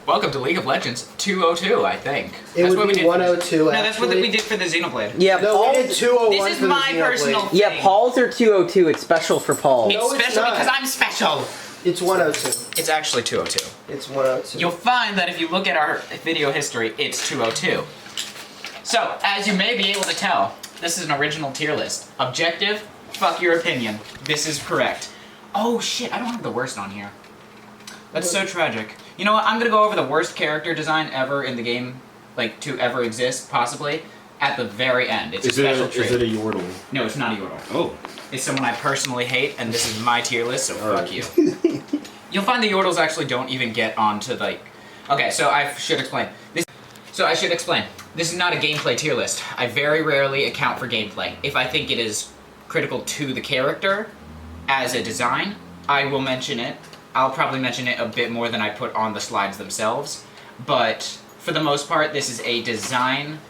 Welcome to League of Legends 202, I think. It That's would what we be did. 102. No, that's what we did for the Xenoblade. Yeah, No, we did 201 This is for the my Xenoblade. personal thing. Yeah, Paul's are 202. It's special for Paul. No, It's it's special not. because I'm special. It's 102. It's actually 202. It's 102. You'll find that if you look at our video history, it's 202. So, as you may be able to tell, this is an original tier list. Objective, fuck your opinion. This is correct. Oh shit, I don't have the worst on here. That's so tragic. You know what, I'm gonna go over the worst character design ever in the game, like, to ever exist, possibly, at the very end. It's a special treat. Is it a Yordle? No, it's not a Yordle. Oh. It's someone I personally hate, and this is my tier list, so fuck you. You'll find the Yordles actually don't even get onto, like... Okay, so I should explain. This is not a gameplay tier list. I very rarely account for gameplay. If I think it is critical to the character as a design, I will mention it. I'll probably mention it a bit more than I put on the slides themselves. But for the most part, this is a design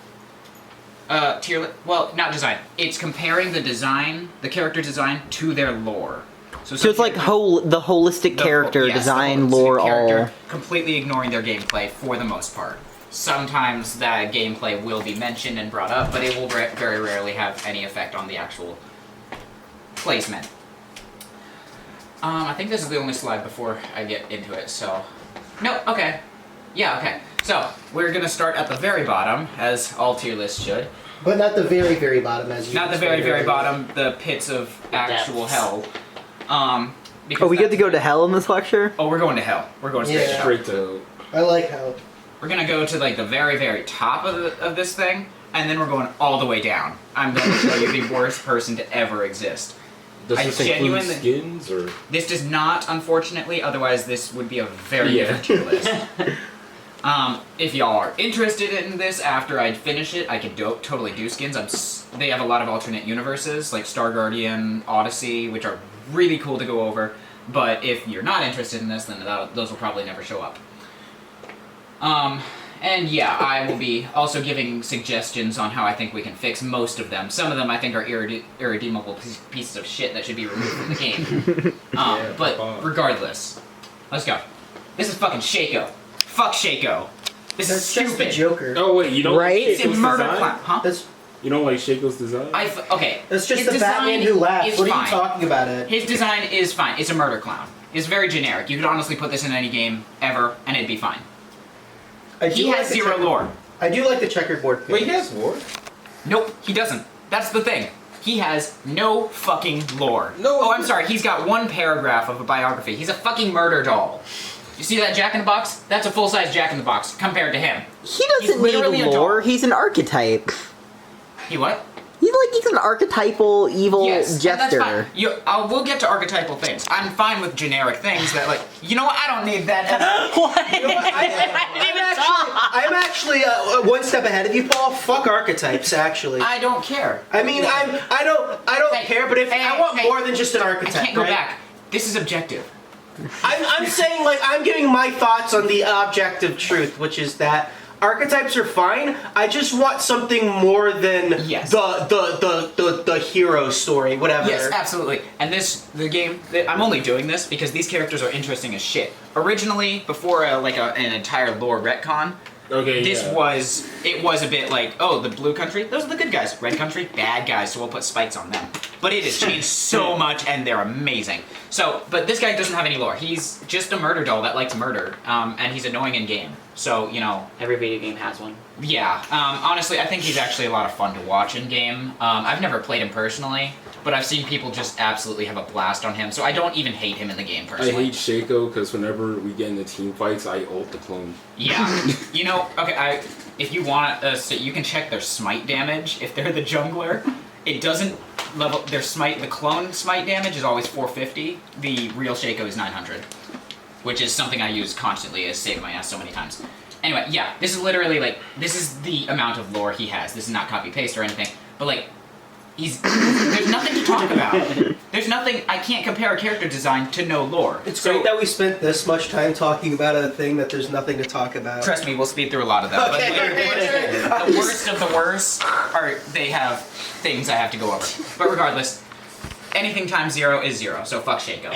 tier list. Well, not design. It's comparing the design, the character design, to their lore. So it's like the holistic character design, lore, all. Completely ignoring their gameplay for the most part. Sometimes that gameplay will be mentioned and brought up, but it will very rarely have any effect on the actual placement. I think this is the only slide before I get into it, so... No, okay. Yeah, okay. So, we're gonna start at the very bottom, as all tier lists should. But not the very, very bottom, as you Not the very, very bottom, the pits of actual hell. Oh, we get to go to hell in this lecture? Oh, we're going to hell. We're going straight to hell. Straight to... I like how... We're gonna go to, like, the very, very top of this thing, and then we're going all the way down. I'm going to show you the worst person to ever exist. Does this include skins, or...? This does not, unfortunately, otherwise this would be a very different tier list. If y'all are interested in this after I finish it, I can totally do skins. They have a lot of alternate universes, like Star Guardian, Odyssey, which are really cool to go over. But if you're not interested in this, then those will probably never show up. And yeah, I will be also giving suggestions on how I think we can fix most of them. Some of them I think are irredeemable pieces of shit that should be removed from the game. But regardless, let's go. This is fucking Shaco. Fuck Shaco. This is stupid. Just the Joker. Oh wait, you don't like It's a Shaco's murder design? clown, huh? You don't like Shaco's design? Okay. That's just His the Batman who laughs. What are you talking about it? His design is fine. It's a murder clown. It's very generic. You could honestly put this in any game ever, and it'd be fine. He has zero lore. I do like the checkerboard pins. Wait, he has lore? Nope, he doesn't. That's the thing. He has no fucking lore. No. Oh, I'm sorry. He's got one paragraph of a biography. He's a fucking murder doll. You see that Jack in the Box? That's a full-size Jack in the Box compared to him. He doesn't need lore. He's an archetype. He what? He's an archetypal evil jester. That's fine. We'll get to archetypal things. I'm fine with generic things that, like, you know what? I don't need that. What? You know what? I'm actually one step ahead of you, Paul. Fuck archetypes, actually. I don't care. I mean, I don't care, but if I want more than just an archetype, I can't go back. This is objective. I'm saying, like, I'm giving my thoughts on the objective truth, which is that archetypes are fine. I just want something more than the hero story, whatever. Yes, absolutely. And I'm only doing this because these characters are interesting as shit. Originally, before an entire lore retcon, it was a bit like, oh, the blue country, those are the good guys. Red country, bad guys, so we'll put spikes on them. But it has changed so much, and they're amazing. So, but this guy doesn't have any lore. He's just a murder doll that likes murder, and he's annoying in game. So, you know. Every video game has one. Yeah, honestly, I think he's actually a lot of fun to watch in game. I've never played him personally, but I've seen people just absolutely have a blast on him, so I don't even hate him in the game personally. I hate Shaco because whenever we get into team fights, I ult the clone. Yeah. You know, okay, if you want so you can check their smite damage if they're the jungler. It doesn't level their smite, the clone smite damage is always 450, the real Shaco is 900. Which is something I use constantly as saving my ass so many times. Anyway, yeah, this is literally like, this is the amount of lore he has. This is not copy-paste or anything, but like, there's nothing to talk about. There's nothing, I can't compare a character design to no lore. It's great that we spent this much time talking about a thing that there's nothing to talk about. Trust me, we'll speed through a lot of them. Okay. But the worst of the worst they have things I have to go over. But regardless, anything times 0 is 0, so fuck Shaco.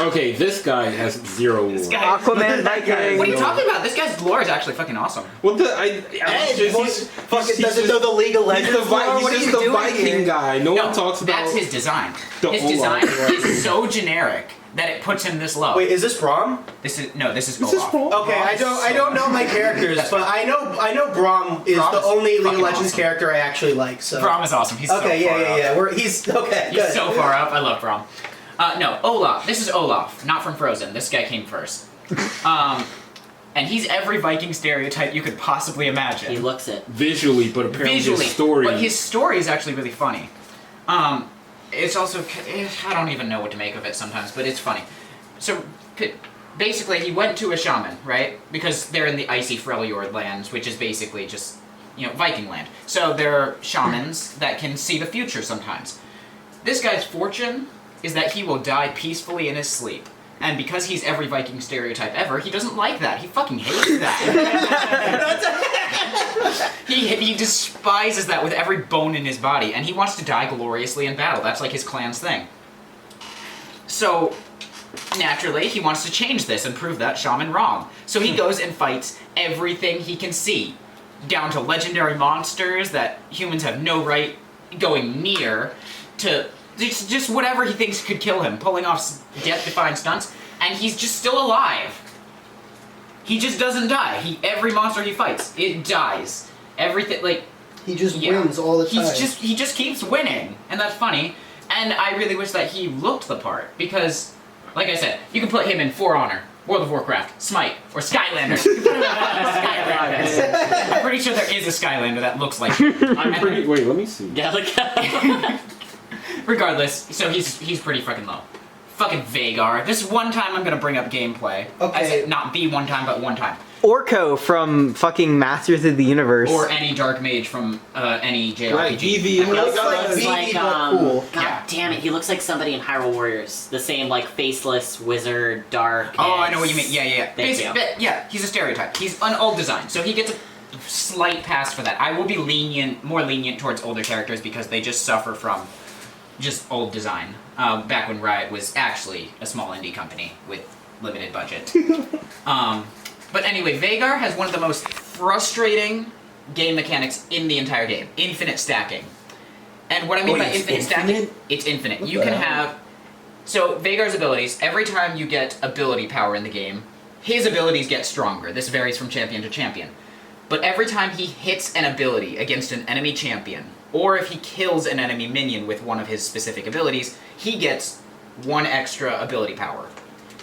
Okay, this guy has zero lore. Aquaman Viking. What are you talking about? This guy's lore is actually fucking awesome. Well, Fucking doesn't know the League of Legends. He's just the Viking guy. No one talks about. That's his design. His Olaf. design is so generic that it puts him this low. Wait, is this Braum? This is Olaf. Okay, I don't know my characters, but I know Braum is Braum the is only League of fucking Legends awesome. character I actually like. So Braum is awesome. He's okay, so far up. He's okay. He's Good. so far up. I love Braum. No, Olaf. This is Olaf, not from Frozen. This guy came first. And he's every Viking stereotype you could possibly imagine. He looks it. Visually, but apparently his story. But his story is actually really funny. It's also, I don't even know what to make of it sometimes, but it's funny. So, basically, he went to a shaman, right? Because they're in the icy Freljord lands, which is basically just, Viking land. So there are shamans that can see the future sometimes. This guy's fortune is that he will die peacefully in his sleep. And because he's every Viking stereotype ever, he doesn't like that. He fucking hates that. he despises that with every bone in his body, and he wants to die gloriously in battle. That's like his clan's thing. So, naturally, he wants to change this and prove that shaman wrong. So he goes and fights everything he can see, down to legendary monsters that humans have no right going near, to just whatever he thinks could kill him, pulling off death-defying stunts, and he's just still alive. He just doesn't die. Every monster he fights, it dies. Everything, He just wins all the time. He just keeps winning, and that's funny. And I really wish that he looked the part, because, like I said, you can put him in For Honor, World of Warcraft, Smite, or Skylander. You can put him in Skylander. I'm pretty sure there is a Skylander that looks like him. Wait, let me see. Yeah, Regardless, so he's pretty freaking low. Fucking Veigar. This one time I'm gonna bring up gameplay. Okay. I said not the one time, but one time. Orko from fucking Masters of the Universe. Or any Dark Mage from any JRPG. Right, VV. He looks like looks VV, like, but cool. God Yeah. damn it, he looks like somebody in Hyrule Warriors. The same, faceless wizard, dark. Oh, I know what you mean. Yeah. Thank you. Yeah, he's a stereotype. He's an old design, so he gets a slight pass for that. I will be more lenient towards older characters because they just suffer from just old design. Back when Riot was actually a small indie company with limited budget. But anyway, Veigar has one of the most frustrating game mechanics in the entire game. Infinite stacking. And what I mean by infinite stacking, it's infinite. You can have... So, Veigar's abilities, every time you get ability power in the game, his abilities get stronger. This varies from champion to champion. But every time he hits an ability against an enemy champion, or if he kills an enemy minion with one of his specific abilities, he gets one extra ability power.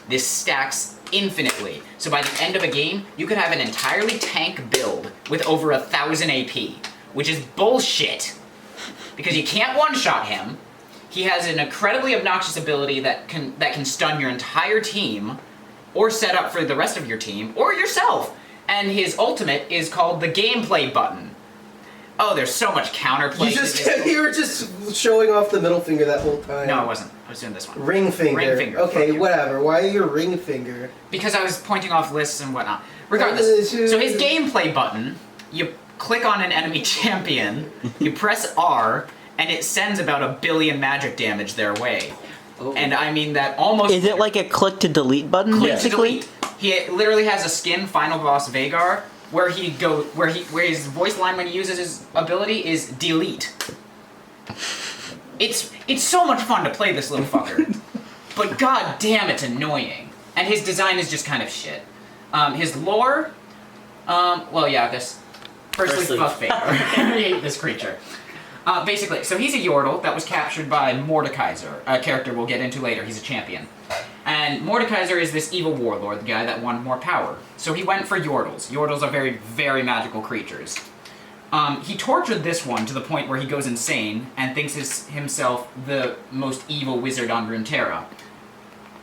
This stacks infinitely. So by the end of a game, you could have an entirely tank build with over 1,000 AP, which is bullshit. Because you can't one-shot him. He has an incredibly obnoxious ability that can stun your entire team, or set up for the rest of your team, or yourself. And his ultimate is called the gameplay button. Oh, there's so much counterplay. You were just showing off the middle finger that whole time. No, I wasn't. I was doing this one. Ring finger. Ring finger. Okay, Fuck you. whatever. Why your ring finger? Because I was pointing off lists and whatnot. Regardless, so his gameplay button, you click on an enemy champion, you press R, and it sends about 1 billion magic damage their way. Oh. And I mean that almost... Is it like a click to delete button, click to basically? delete. He literally has a skin, Final Boss Veigar, where his voice line when he uses his ability is delete. It's so much fun to play this little fucker, but god damn it's annoying. And his design is just kind of shit. His lore, well yeah, I guess. Firstly, fuck Veigar. I hate this creature. Basically, so he's a Yordle that was captured by Mordekaiser, a character we'll get into later. He's a champion. And Mordekaiser is this evil warlord, the guy that wanted more power. So he went for Yordles. Yordles are very, very magical creatures. He tortured this one to the point where he goes insane and thinks himself the most evil wizard on Runeterra.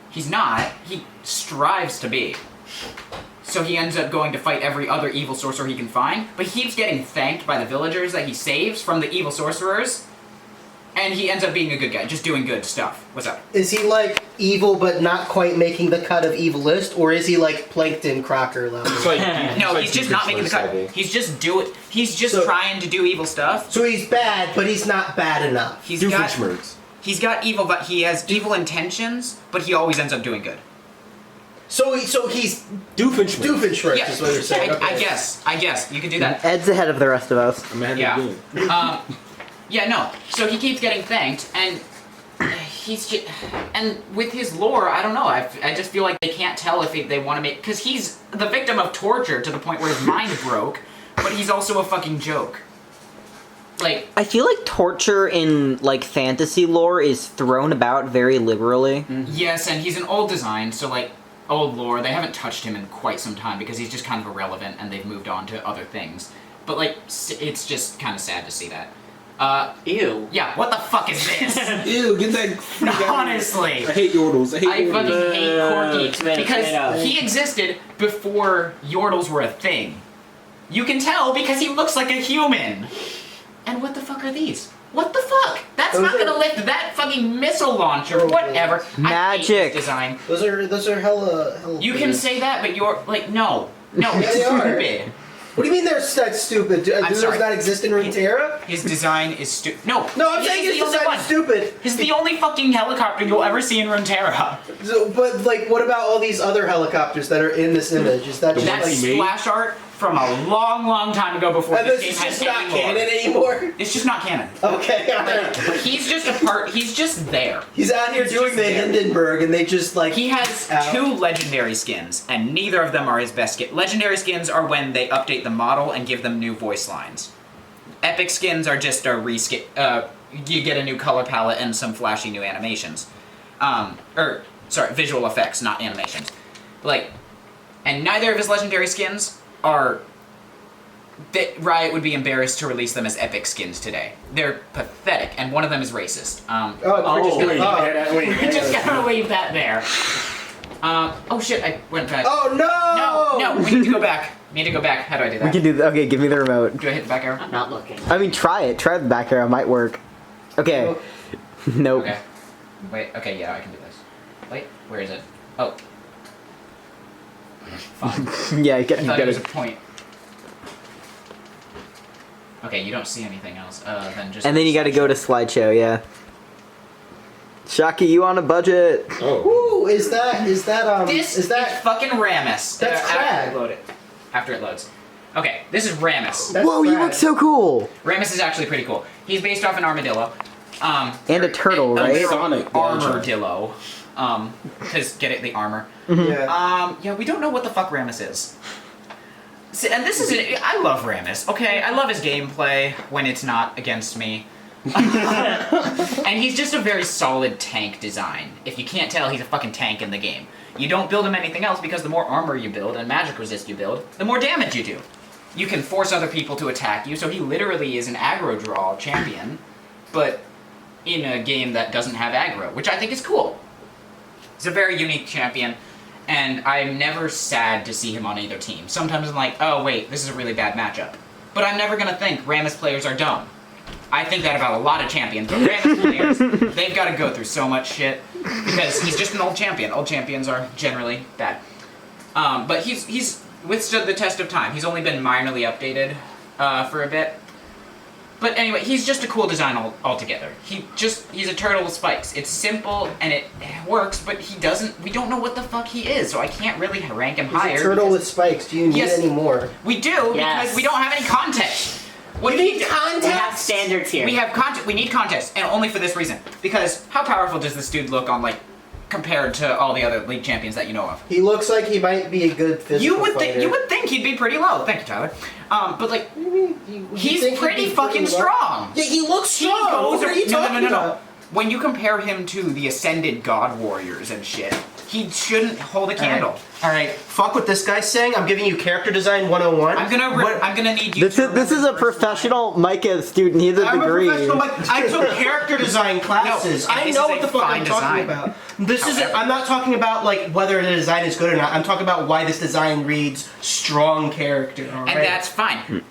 He's not. He strives to be. So he ends up going to fight every other evil sorcerer he can find, but he keeps getting thanked by the villagers that he saves from the evil sorcerers, and he ends up being a good guy, just doing good stuff. What's up? Is he evil but not quite making the cut of evil list, or is he Plankton Crocker level? No, he's just not making the cut. He's just trying to do evil stuff. So he's bad, but he's not bad enough. He's He's got evil, but he has evil intentions, but he always ends up doing good. So he's Doofenshmirtz. Yeah, is what you're saying. I guess you could do that. Ed's ahead of the rest of us. I'm ahead of the game. Yeah, no. So he keeps getting thanked, and he's just, and with his lore, I don't know. I just feel like they can't tell if they want to make, because he's the victim of torture to the point where his mind broke, but he's also a fucking joke. Like, I feel like torture in like fantasy lore is thrown about very liberally. yes, and he's an old design, so like old lore. They haven't touched him in quite some time because he's just kind of irrelevant, and they've moved on to other things. But like, it's just kind of sad to see that. Ew. Yeah, what the fuck is this? Ew, get that freak out. Honestly. I hate Yordles. I hate I fucking Yordles. hate Corky tomato, because tomato. he existed before Yordles were a thing. You can tell because he looks like a human. And what the fuck are these? What the fuck? That's Those not are- gonna lift that fucking missile launcher. Whatever. I hate Magic. this design. Those are hella You can say that, but you're like, no, it's they are. stupid. What do you mean that's stupid? Do those sorry. not exist in Runeterra? His design is stupid. No, No, I'm this saying is his the only design one. is stupid. He's the only fucking helicopter you'll ever see in Runeterra. So, but like, what about all these other helicopters that are in this image? Is that just That's like, made? splash art from a long, long time ago before and this this game is had just not any lore. canon anymore? It's just not canon. Okay, alright. He's just a part. He's just there. He's out here He's doing just the there. Hindenburg, and they just like He has out. 2 legendary skins, and neither of them are his best skin. Legendary skins are when they update the model and give them new voice lines. Epic skins are just a reskin. You get a new color palette and some flashy new animations. Visual effects, not animations. Like, and neither of his legendary skins are. Riot would be embarrassed to release them as epic skins today. They're pathetic, and one of them is racist. we're just wait, gonna, We're just gonna leave that there. Oh shit, I went back. Oh no! No, we need to go back. We need to go back. How do I do that? We can do okay, give me the remote. Do I hit the back arrow? I'm not looking. I mean, try it. Try the back arrow. Might work. Okay. Nope. Okay. Wait, okay, yeah, I can do this. Wait, where is it? Oh. Fine. Yeah, you I get thought it was a it. point. Okay, you don't see anything else than just... And then you gotta go to slideshow, yeah. Shaka, you on a budget? Oh. Ooh, is that This is that is fucking Rammus. That's Crag. After it loads. Okay, this is Rammus. That's Whoa, you Crag. look so cool! Rammus is actually pretty cool. He's based off an armadillo. And a turtle, right? Sonic. Armadillo. Because, get it, the armor. Yeah. Yeah, we don't know what the fuck Rammus is. See, and this is I love Rammus, okay? I love his gameplay when it's not against me. And he's just a very solid tank design. If you can't tell, he's a fucking tank in the game. You don't build him anything else because the more armor you build and magic resist you build, the more damage you do. You can force other people to attack you, so he literally is an aggro draw champion, but in a game that doesn't have aggro, which I think is cool. He's a very unique champion, and I'm never sad to see him on either team. Sometimes I'm like, oh wait, this is a really bad matchup. But I'm never gonna think Rammus players are dumb. I think that about a lot of champions, but Rammus players, they've gotta go through so much shit, because he's just an old champion. Old champions are generally bad. But he's withstood the test of time. He's only been minorly updated for a bit. But anyway, he's just a cool design altogether. He's a turtle with spikes. It's simple and it works, but we don't know what the fuck he is, so I can't really rank him higher. He's a turtle with spikes. Do you need any more? We do, Yes. because we don't have any context. What You do need We context. have standards here. We have context. We need context, and only for this reason. Because how powerful does this dude look on, like, compared to all the other league champions that you know of? He looks like he might be a good physical You would fighter. think he'd be pretty low. Thank you, Tyler. But like, You he's think he'd pretty be fucking low? strong. Yeah, he looks strong. What are you talking about? When you compare him to the Ascended God Warriors and shit, he shouldn't hold a candle. All right, fuck what this guy's saying. I'm giving you character design 101. I'm gonna need you. This is a professional Micah student. He has a I'm degree. a professional. I took character design classes. No, and I this know is what a the fuck fine I'm talking design. about. This is. However. I'm not talking about like whether the design is good or not. I'm talking about why this design reads strong character. All right? And that's fine.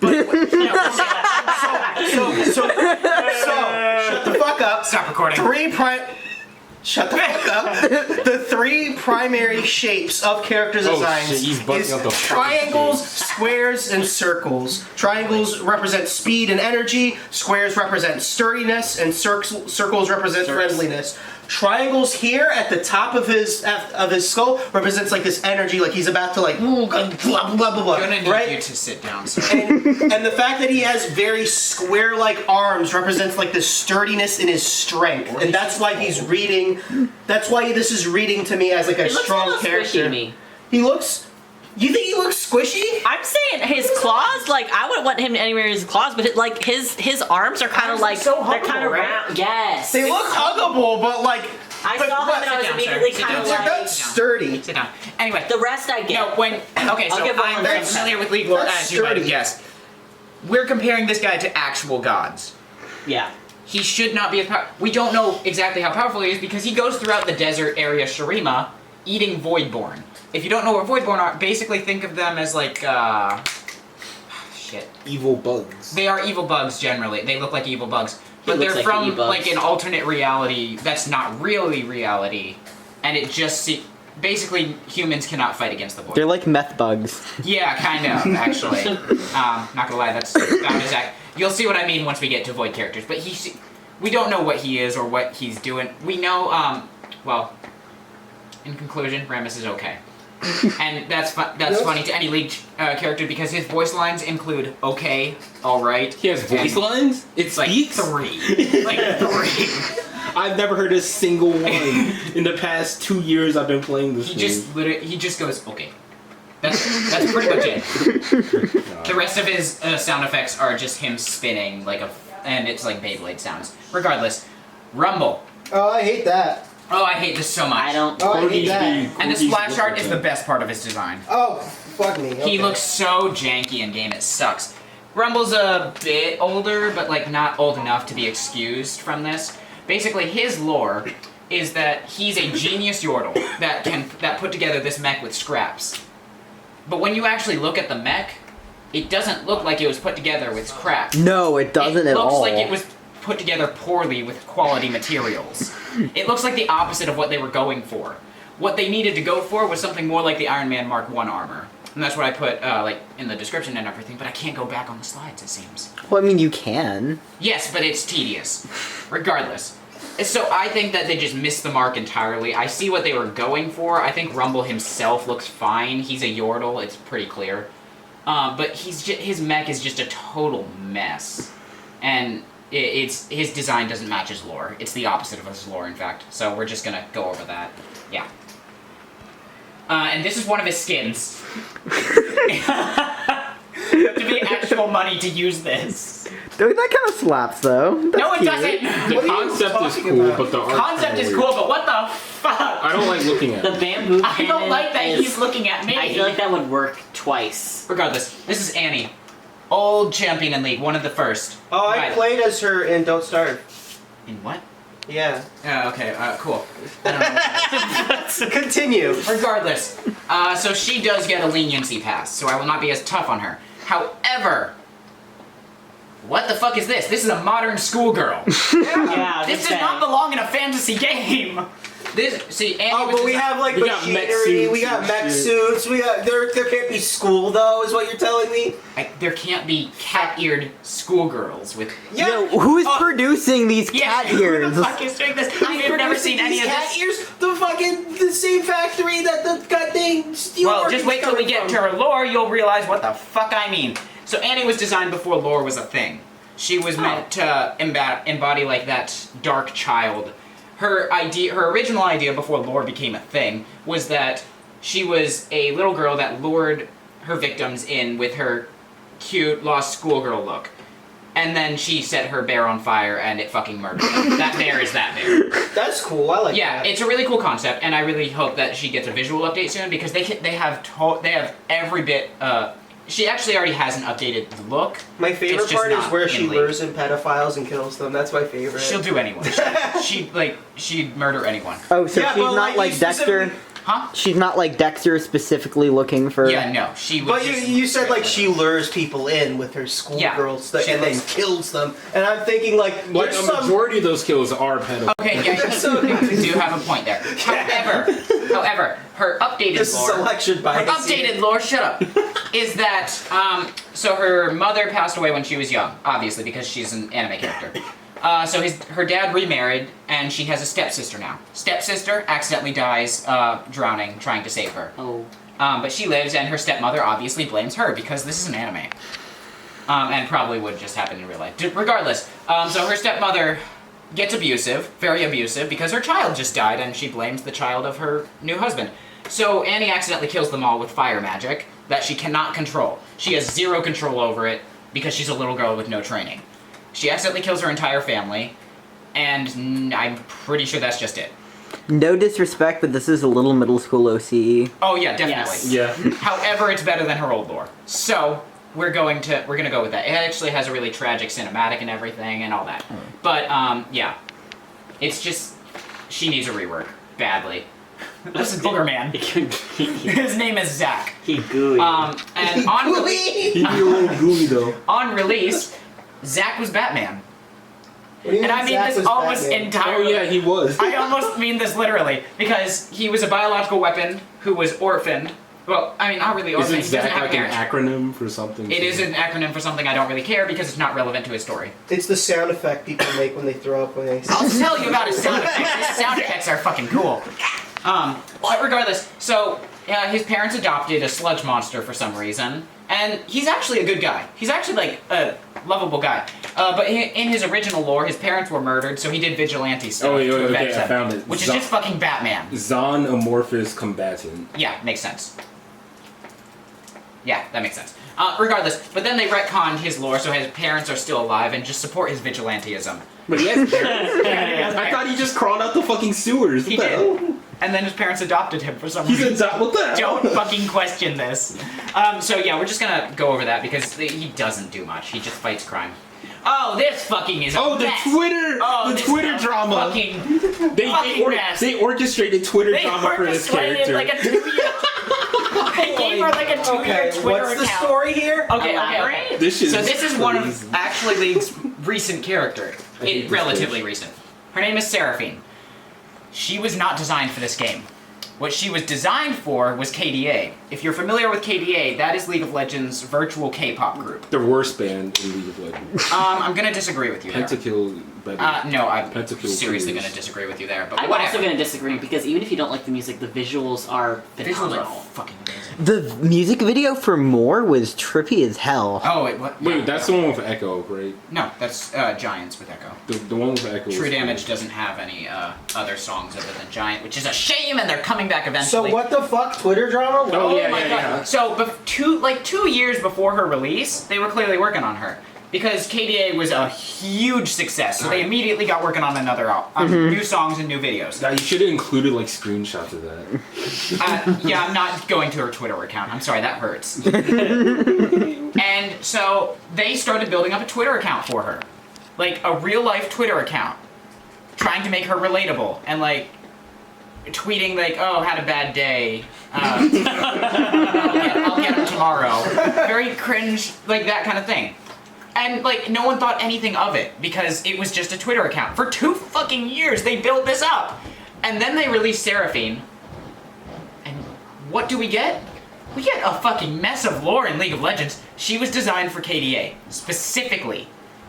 so shut the fuck up. Stop recording. 3 prime. Shut the fuck up. The three primary shapes of character designs shit, he's bugging is out the fucking triangles, squares, and circles. Triangles represent speed and energy, squares represent sturdiness, and circles represent friendliness. Triangles here at the top of his skull represents like this energy, like he's about to like blah blah blah blah blah. I'm gonna need right? you to sit down. Sir. And the fact that he has very square-like arms represents like the sturdiness in his strength, and that's why he's reading. That's why this is reading to me as like a strong squishy character. to me. He looks. You think he looks squishy? I'm saying his claws, like I wouldn't want him anywhere in his claws, but like his arms are kind of like so they're kind of huggable, right? round. Yes. They look huggable, but like. I but saw him and I was Sit down, immediately sir. kind of Sit They're like. not sturdy. Sit down. Anyway, The rest I get. no, okay, I'll so give Vaughn I'm very that. familiar with legal That's as you might have sturdy. guessed. We're comparing this guy to actual gods. Yeah. He should not be as powerful. We don't know exactly how powerful he is because he goes throughout the desert area Shurima eating Voidborn. If you don't know what Voidborn are, basically think of them as like, shit. Evil bugs. They are evil bugs generally. They look like evil bugs. But looks they're like from e-bugs. like an alternate reality that's not really reality. And it just basically humans cannot fight against the Void. They're like meth bugs. Yeah, kind of, actually. Not gonna lie, that's about his act. You'll see what I mean once we get to Void characters. But we don't know what he is or what he's doing. We know, well, in conclusion, Rammus is okay. And that's funny to any League character because his voice lines include okay, alright. He has voice lines? It Like speaks? 3. Like 3. I've never heard a single one in the past 2 years I've been playing this game. He just goes, okay. That's pretty much it. The rest of his sound effects are just him spinning and it's like Beyblade sounds. Regardless, Rumble. Oh, I hate that. Oh, I hate this so much. I don't. Oh, I hate that. And the splash art is the best part of his design. Oh, fuck me. Okay. He looks so janky in game, it sucks. Rumble's a bit older, but like not old enough to be excused from this. Basically, his lore is that he's a genius Yordle that put together this mech with scraps. But when you actually look at the mech, it doesn't look like it was put together with scraps. No, it doesn't at all. It looks like it was put together poorly with quality materials. It looks like the opposite of what they were going for. What they needed to go for was something more like the Iron Man Mark 1 armor. And that's what I put like in the description and everything, but I can't go back on the slides, it seems. Well, I mean, you can. Yes, but it's tedious. Regardless. So I think that they just missed the mark entirely. I see what they were going for. I think Rumble himself looks fine. He's a Yordle, it's pretty clear. But his mech is just a total mess. And his design doesn't match his lore. It's the opposite of his lore, in fact. So we're just gonna go over that. Yeah. And this is one of his skins. You have to pay actual money to use this. Dude, that kind of slaps, though. That's No, it cute. doesn't! The concept is cool, but the art Concept is cool, but what the fuck? I don't like looking at The it. bamboo. I don't cannon like that is- he's looking at me. I feel like that would work twice. Regardless, this is Annie. Old champion in League, one of the first. Oh, I Right. played as her in Don't Starve. In what? Yeah. Okay, cool. I don't know what Continue. Regardless, so she does get a leniency pass, so I will not be as tough on her. However, what the fuck is this? This is a modern schoolgirl. Yeah, This just does not saying. belong in a fantasy game. See, Annie Oh, was but we desi- have like We got mech machinery, suits we got and mech shit. suits, we got there can't be school though, is what you're telling me? there can't be cat-eared schoolgirls with. Yo, who is Oh. producing these cat Who ears? the fuck is doing this? I've never seen any of cat this. ears. The same factory that the goddamn steel. Well, just wait till we get coming to her lore, you'll realize what the fuck I mean. So Annie was designed before lore was a thing. She was meant to embody like that dark child. Her original idea before lore became a thing was that she was a little girl that lured her victims in with her cute lost schoolgirl look. And then she set her bear on fire and it fucking murdered them. That bear is that bear. That's cool. I like Yeah, that. it's a really cool concept, and I really hope that she gets a visual update soon because they have every bit. She actually already has an updated look. My It's favorite just part is not where in she League. lures in pedophiles and kills them. That's my favorite. She'll do anyone. She'd murder anyone. Oh, so Yeah, she's but, not like, like you Dexter? Huh? She's not like Dexter specifically looking for. Yeah, no. She was But you said like she lures people in with her schoolgirl stuff and then kills them, and I'm thinking like a there's majority of those kills are pedophiles. Okay, yeah, you do have a point there. However, her updated this lore. is selection bias. Her updated lore, shut up, is that so her mother passed away when she was young, obviously because she's an anime character. So her dad remarried, and she has a stepsister now. Stepsister accidentally dies drowning, trying to save her. Oh. But she lives, and her stepmother obviously blames her because this is an anime. And probably would just happen in real life. Regardless, so her stepmother gets abusive, very abusive, because her child just died, and she blames the child of her new husband. So Annie accidentally kills them all with fire magic that she cannot control. She has zero control over it because she's a little girl with no training. She accidentally kills her entire family, and I'm pretty sure that's just it. No disrespect, but this is a little middle school OCE. Oh yeah, definitely. Yes. Yeah. However, it's better than her old lore. So we're gonna go with that. It actually has a really tragic cinematic and everything and all that. But yeah, it's just she needs a rework badly. This is Booger Man. His name is Zach. He gooey. And on release, He'd be a little gooey though. on release, Zach was Batman. What do you And mean I mean Zach this was almost Batman? entirely. Oh yeah, he was. I almost mean this literally because he was a biological weapon who was orphaned. Well, I mean, not really orphaned. Isn't He doesn't Zach have like an parents. acronym for something? It is an acronym for something I don't really care because it's not relevant to his story. It's the sound effect people make when they throw up when they. I'll tell you about his sound effects. His sound effects are fucking cool. But regardless, so his parents adopted a sludge monster for some reason, and he's actually a good guy. He's actually like a lovable guy. But in his original lore, his parents were murdered, so he did vigilante stuff to avenge them, I found it. which is just fucking Batman. Zon amorphous combatant. Yeah, makes sense. Yeah, that makes sense. Regardless, but then they retconned his lore, so his parents are still alive and just support his vigilanteism. But he has parents. I thought he just crawled out the fucking sewers. He What the hell? did. And then his parents adopted him for some He's reason. a what the hell? Don't fucking question this. So yeah, we're just gonna go over that because he doesn't do much. He just fights crime. Oh, this fucking is a Oh, the mess. Twitter, Oh, the this Twitter is a drama. Fucking mess. They orchestrated Twitter They drama for this orchestrated character. like a 2-year. They gave her like a 2-year Okay, Twitter what's the account. story here? Okay. Elaborate? This is So this is one crazy. of actually League's recent character. this Relatively bitch. recent. Her name is Seraphine. She was not designed for this game. What she was designed for was KDA. If you're familiar with KDA, that is League of Legends' virtual K-pop group. the worst band in League of Legends. I'm gonna disagree with you there. Pentakill better. No, I'm Pentakill seriously Cruise. gonna disagree with you there. But I'm whatever. also going to disagree because even if you don't like the music, the visuals are Visuals phenomenal. are fucking amazing. The music video for More was trippy as hell. Oh, wait, what? Wait, that's the one with Echo, right? No, that's Giants with Echo. The one with Echo. True is Damage doesn't have any other songs other than Giant, which is a shame, and they're coming back So eventually. what the fuck? Twitter drama? Oh, yeah, my yeah, God. yeah. So, 2 years before her release, they were clearly working on her. Because KDA was a huge success, so they immediately got working on another album, new songs and new videos. Now you should have included like screenshots of that. Yeah, I'm not going to her Twitter account. I'm sorry, that hurts. And so they started building up a Twitter account for her, like a real life Twitter account, trying to make her relatable and like tweeting like, "Oh, had a bad day. I'll get him tomorrow." Very cringe, like that kind of thing. And like no one thought anything of it because it was just a Twitter account. For 2 fucking years they built this up. And then they released Seraphine. And what do we get? We get a fucking mess of lore in League of Legends. She was designed for KDA, specifically.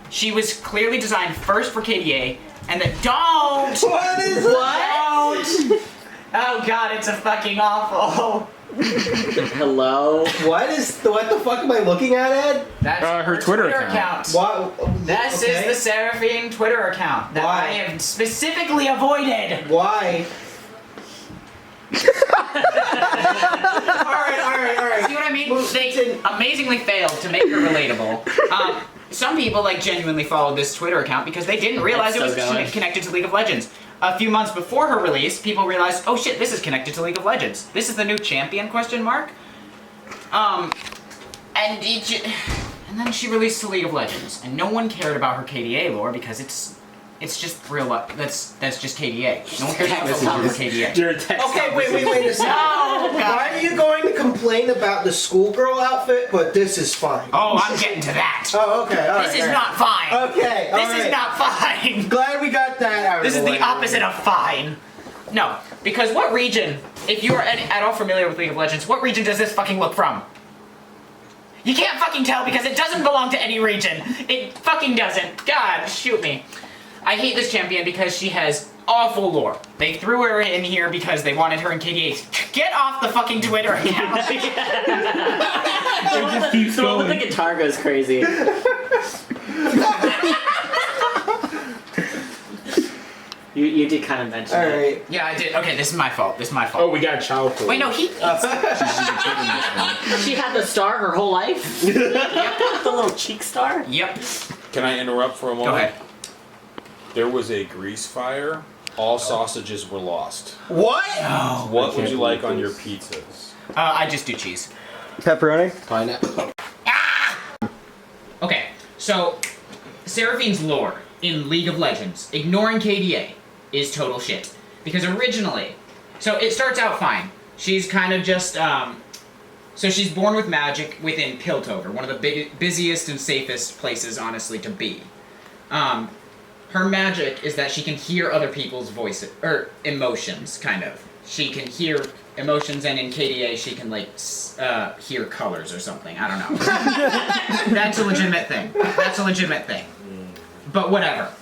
She was clearly designed first for KDA, and that don't! What is Don't! Oh god, it's a fucking awful. Hello? What the fuck am I looking at, Ed? That's her Twitter account. What? This is the Seraphine Twitter account that Why? I have specifically avoided. Why? Alright. See what I mean? They amazingly failed to make her relatable. Some people like genuinely followed this Twitter account because they didn't realize it That's was so going. connected to League of Legends. A few months before her release, people realized, oh shit, this is connected to League of Legends. This is the new champion, question mark? And then she released to League of Legends, and no one cared about her KDA lore because it's It's just real life. That's just KDA. No one cares about this over KDA. Okay, wait a second. Why are you going to complain about the schoolgirl outfit, but this is fine? Oh, I'm getting to that. Oh, okay. All right. This is not fine. Okay. This is not fine. Glad we got that out. This is the opposite of fine. No, because what region, if you are at all familiar with League of Legends, what region does this fucking look from? You can't fucking tell because it doesn't belong to any region. It fucking doesn't. God, shoot me. I hate this champion because she has awful lore. They threw her in here because they wanted her in KDA. Get off the fucking Twitter account. Just keeps So going. the guitar goes crazy. You did kind of mention it. Alright. Yeah, I did. Okay, this is my fault. Oh, we got child porn. Wait, no, he... She had the star her whole life? The little cheek star? Yep. Can I interrupt for a moment? Go ahead. There was a grease fire. All sausages were lost. What? What would you like on your pizzas? I just do cheese. Pepperoni? Pineapple. Okay, so Seraphine's lore in League of Legends, ignoring KDA, is total shit. Because originally, so it starts out fine. She's kind of just, so she's born with magic within Piltover, one of the busiest and safest places, honestly, to be. Her magic is that she can hear other people's voices, or emotions, kind of. She can hear emotions, and in KDA she can, like, hear colors or something. I don't know. That's a legitimate thing. But whatever.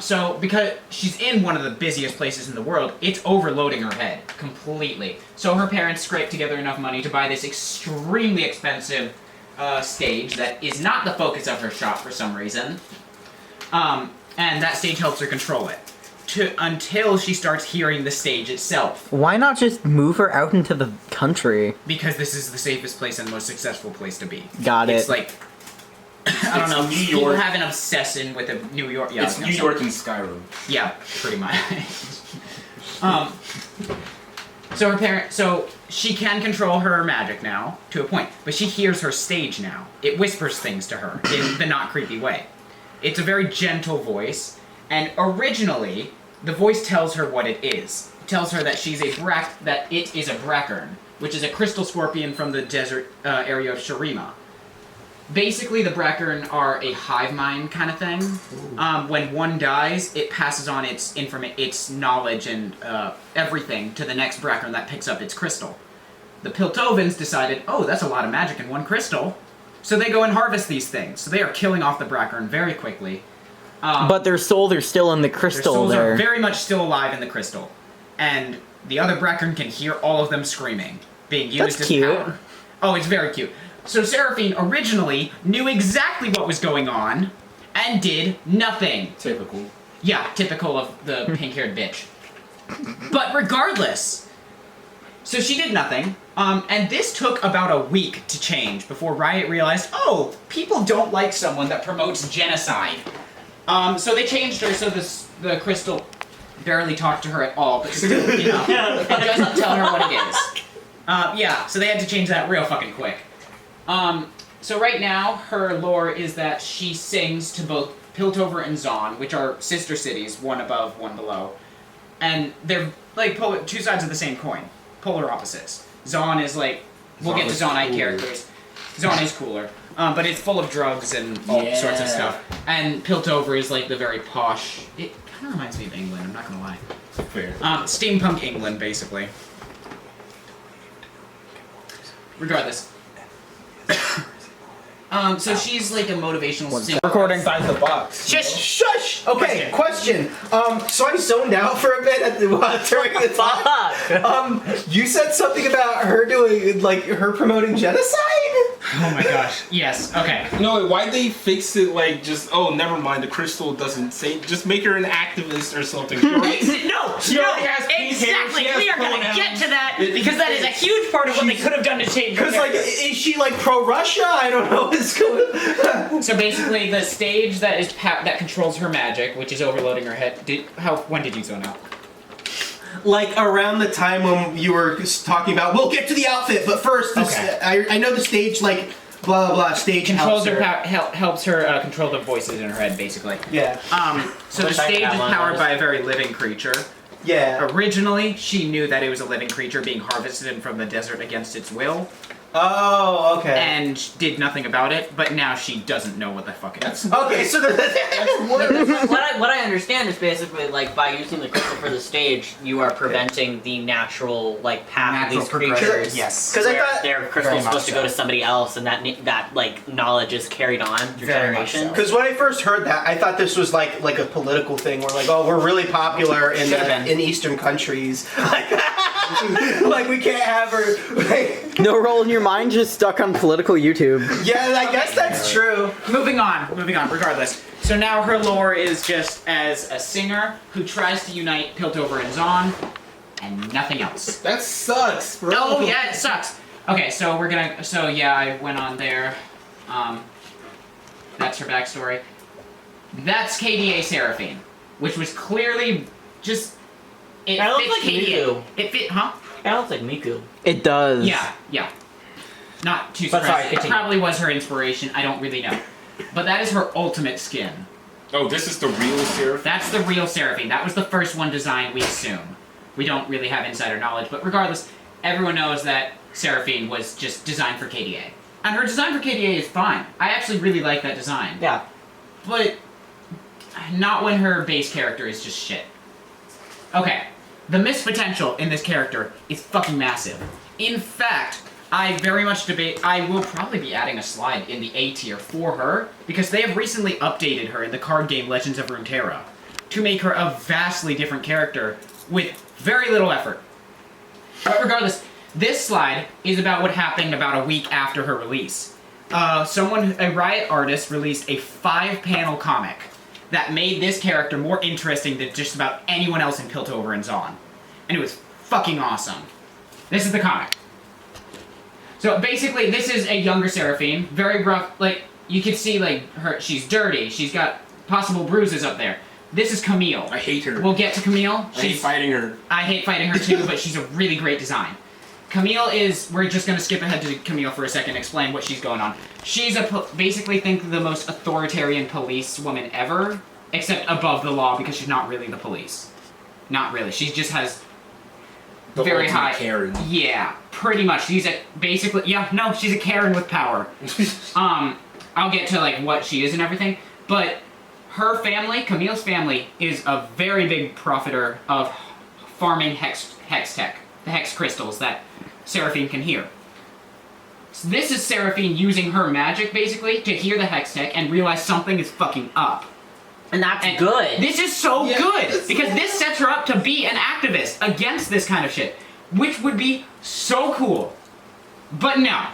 So, because she's in one of the busiest places in the world, it's overloading her head completely. So her parents scraped together enough money to buy this extremely expensive stage that is not the focus of her shop for some reason. And that stage helps her control it. Until she starts hearing the stage itself. Why not just move her out into the country? Because this is the safest place and most successful place to be. Got it. It's like, I don't know, New people York. have an obsession with New York. Yeah, It's New York and Skyrim. Yeah, pretty much. So she can control her magic now, to a point, but she hears her stage now. It whispers things to her in the not creepy way. It's a very gentle voice, and originally, the voice tells her what it is. It tells her that that it is a Brackern, which is a crystal scorpion from the desert area of Shurima. Basically, the Brackern are a hive mind kind of thing. When one dies, it passes on its knowledge and everything to the next Brackern that picks up its crystal. The Piltovans decided, oh, that's a lot of magic in one crystal. So they go and harvest these things. So they are killing off the Brackern very quickly. But their souls are still in the crystal their souls there. are very much still alive in the crystal. And the other Brackern can hear all of them screaming, being used as cute. power. Oh, it's very cute. So Seraphine originally knew exactly what was going on and did nothing. Typical. Yeah, typical of the pink-haired bitch. But regardless, so she did nothing, and this took about a week to change before Riot realized, oh, people don't like someone that promotes genocide. So they changed her so the crystal barely talked to her at all, but still, you know, it doesn't tell her what it is. Yeah, so they had to change that real fucking quick. So right now, her lore is that she sings to both Piltover and Zaun, which are sister cities, one above, one below. And they're like two sides of the same coin, polar opposites. Zaun is like, we'll get to Zaunite characters. Zaun is cooler, but it's full of drugs and all sorts of stuff. And Piltover is like the very posh, it kind of reminds me of England, I'm not gonna lie. Fair. Steampunk England, basically. Regardless. So she's like a motivational singer. Recording. Inside the box. Shush! Okay, question. So I zoned out for a bit during the talk. You said something about her doing, like, her promoting genocide? Oh my gosh. Yes, okay. No, why'd they fix it like just, oh, never mind, the crystal doesn't say, just make her an activist or something. No, exactly. We are gonna get to that because that is a huge part of what they could have done to change her. Because, like, is she, like, pro-Russia? I don't know what's going on. So basically, the stage that controls her magic, which is overloading her head. When did you zone out? Like, around the time when you were talking about, we'll get to the outfit, but first, this, Okay. I know the stage, like, blah blah stage controls helps her, helps her control the voices in her head, basically. Yeah. So the stage is powered by a very living creature. Yeah. Originally, she knew that it was a living creature being harvested from the desert against its will. Oh, okay. And did nothing about it, but now she doesn't know what the fuck it is. Okay, so what I understand is basically like by using the crystal for the stage, you are preventing the natural like path of these creatures. Yes. Because I thought their crystal is supposed to go to somebody else, and that like knowledge is carried on through generations. Because when I first heard that, I thought this was like a political thing. Where like, oh, we're really popular in Eastern countries. Like we can't have her. Like, no role in your mind, just stuck on political YouTube. Yeah, I guess that's true. Moving on, regardless. So now her lore is just as a singer who tries to unite Piltover and Zahn, and nothing else. That sucks, bro. Oh, yeah, it sucks. Okay, so I went on there. That's her backstory. That's KDA Seraphine, which was clearly just... That looks like Miku. It fit, huh? That looks like Miku. It does. Yeah. Not too But sorry, surprising. It continue. probably was her inspiration. I don't really know. But that is her ultimate skin. Oh, this is the real Seraphine? That's the real Seraphine. That was the first one designed, we assume. We don't really have insider knowledge, but regardless, everyone knows that Seraphine was just designed for KDA. And her design for KDA is fine. I actually really like that design. Yeah. But not when her base character is just shit. Okay. The missed potential in this character is fucking massive. In fact, I very much debate, I will probably be adding a slide in the A tier for her, because they have recently updated her in the card game Legends of Runeterra to make her a vastly different character with very little effort. But regardless, this slide is about what happened about a week after her release. A Riot artist released a 5-panel comic that made this character more interesting than just about anyone else in Piltover and Zahn. And it was fucking awesome. This is the comic. So basically, this is a younger Seraphine, very rough, like, you can see, like, she's dirty, she's got possible bruises up there. This is Camille. I hate her. We'll get to Camille. I hate fighting her. I hate fighting her too, but she's a really great design. Camille is, we're just going to skip ahead to Camille for a second and explain what she's going on. She's basically think the most authoritarian police woman ever, except above the law because she's not really the police. Not really. She just has The very ultimate high. Karen. Yeah, pretty much. She's she's a Karen with power. I'll get to like what she is and everything, but her family, Camille's family, is a very big profiter of farming hex tech, the hex crystals that Seraphine can hear. So this is Seraphine using her magic, basically, to hear the hex tech and realize something is fucking up. And that's good. This is so good, because this sets her up to be an activist against this kind of shit, which would be so cool. But no.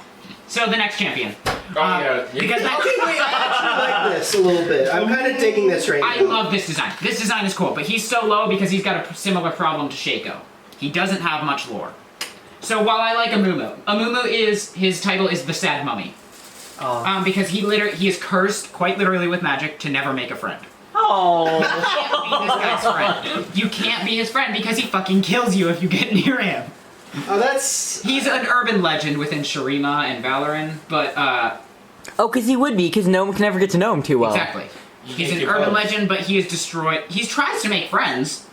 So the next champion. Yeah. Because Okay, wait, I actually like this a little bit. I'm kind of digging this right I now. love this design. This design is cool, but he's so low because he's got a similar problem to Shaco. He doesn't have much lore. So while I like Amumu is, his title is the Sad Mummy. Because he is cursed, quite literally with magic, to never make a friend. Oh. Be this guy's friend. You can't be his friend because he fucking kills you if you get near him. Oh, that's... He's an urban legend within Shurima and Valoran, but Oh, because he would be, because no one can ever get to know him too well. exactly. He's can't an give urban up. legend, but he is destroyed. He tries to make friends,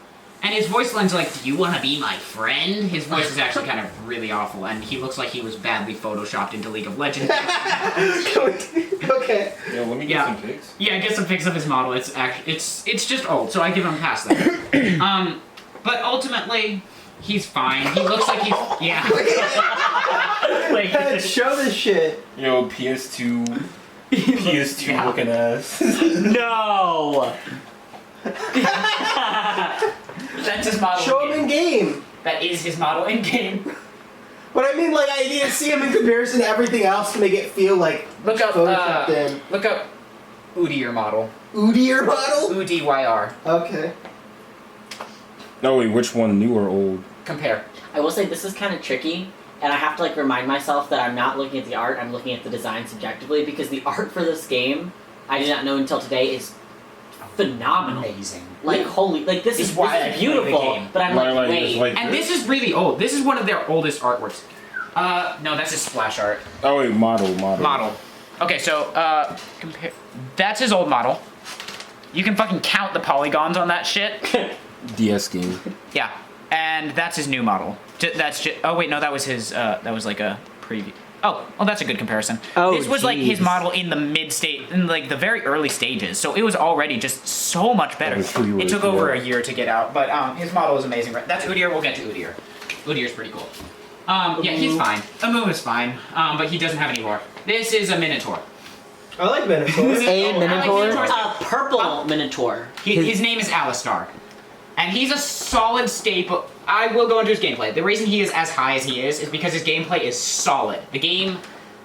and his voice line's like, "Do you want to be my friend?" His voice is actually kind of really awful, and he looks like he was badly photoshopped into League of Legends. Okay. Yeah, let me get some pics. Yeah, get some pics of his model. It's just old, so I give him a pass there. But ultimately, he's fine. He looks like he's Like, show this shit. Yo, PS2 Yeah. looking ass. No. That's his model. Show in him in game. game. That is his model in game. But I mean, like, I need to see him in comparison to everything else to make it feel like Look up photoshopped in. Udyr model. Udyr model? UDYR. Okay. No, wait, which one, new or old? Compare. I will say this is kind of tricky, and I have to like remind myself that I'm not looking at the art, I'm looking at the design subjectively, because the art for this game, I did not know until today, is phenomenal. Amazing. Like, holy, like this It's is why I this is play the beautiful, game. but I'm like, wait. And this is really old. This is one of their oldest artworks. No, that's just splash art. Oh, wait, model. Model. Okay, so compare. That's his old model. You can fucking count the polygons on that shit. DS game. Yeah, and that's his new model. That's just. Oh wait, no, that was his. That was like a preview. Oh, well, that's a good comparison. Oh, this was like his jeez. model in the mid-stage, in like the very early stages, so it was already just so much better. It took over a year to get out, but his model is amazing. That's Udyr. We'll get to Udyr. Udyr's pretty cool. Yeah, he's fine. Amumu is fine, but he doesn't have any lore. This is a Minotaur. I like Minotaurs. A Minotaur? A purple Minotaur. His name is Alistar. And he's a solid staple. I will go into his gameplay. The reason he is as high as he is because his gameplay is solid. The game,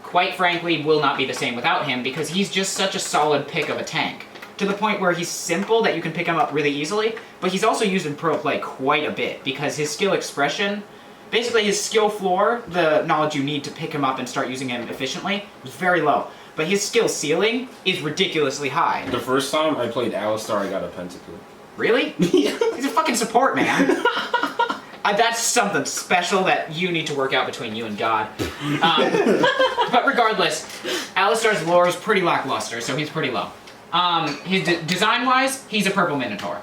quite frankly, will not be the same without him because he's just such a solid pick of a tank. To the point where he's simple that you can pick him up really easily, but he's also used in pro play quite a bit because his skill expression, basically his skill floor, the knowledge you need to pick him up and start using him efficiently, is very low. But his skill ceiling is ridiculously high. The first time I played Alistar, I got a pentacle. Really? Yeah. He's a fucking support, man. That's something special that you need to work out between you and God. But regardless, Alistar's lore is pretty lackluster, so he's pretty low. His design-wise, he's a purple Minotaur.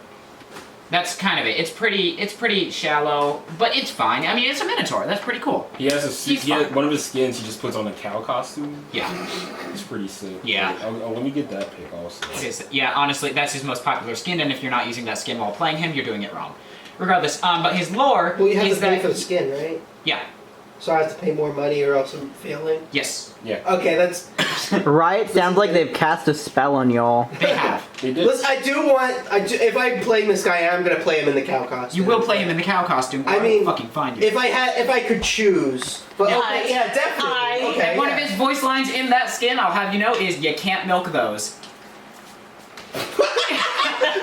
That's kind of it. It's pretty shallow, but it's fine. I mean, it's a Minotaur. That's pretty cool. He has one of his skins. He just puts on a cow costume. Yeah. It's pretty sick. Yeah. Let me get that pick also. Yeah, honestly, that's his most popular skin, and if you're not using that skin while playing him, you're doing it wrong. Regardless, but his lore Well, you have is to pay that... for the skin, right? Yeah. So I have to pay more money or else I'm failing? Yes. Yeah. Okay, that's... Riot sounds like they've cast a spell on y'all. They have. They did. Listen, if I'm playing this guy, I'm gonna play him in the cow costume. You will play him in the cow costume. I mean, fucking find you. If I could choose. But Yeah. okay, yeah, definitely. Okay, And one yeah. of his voice lines in that skin, I'll have you know, is "You can't milk those."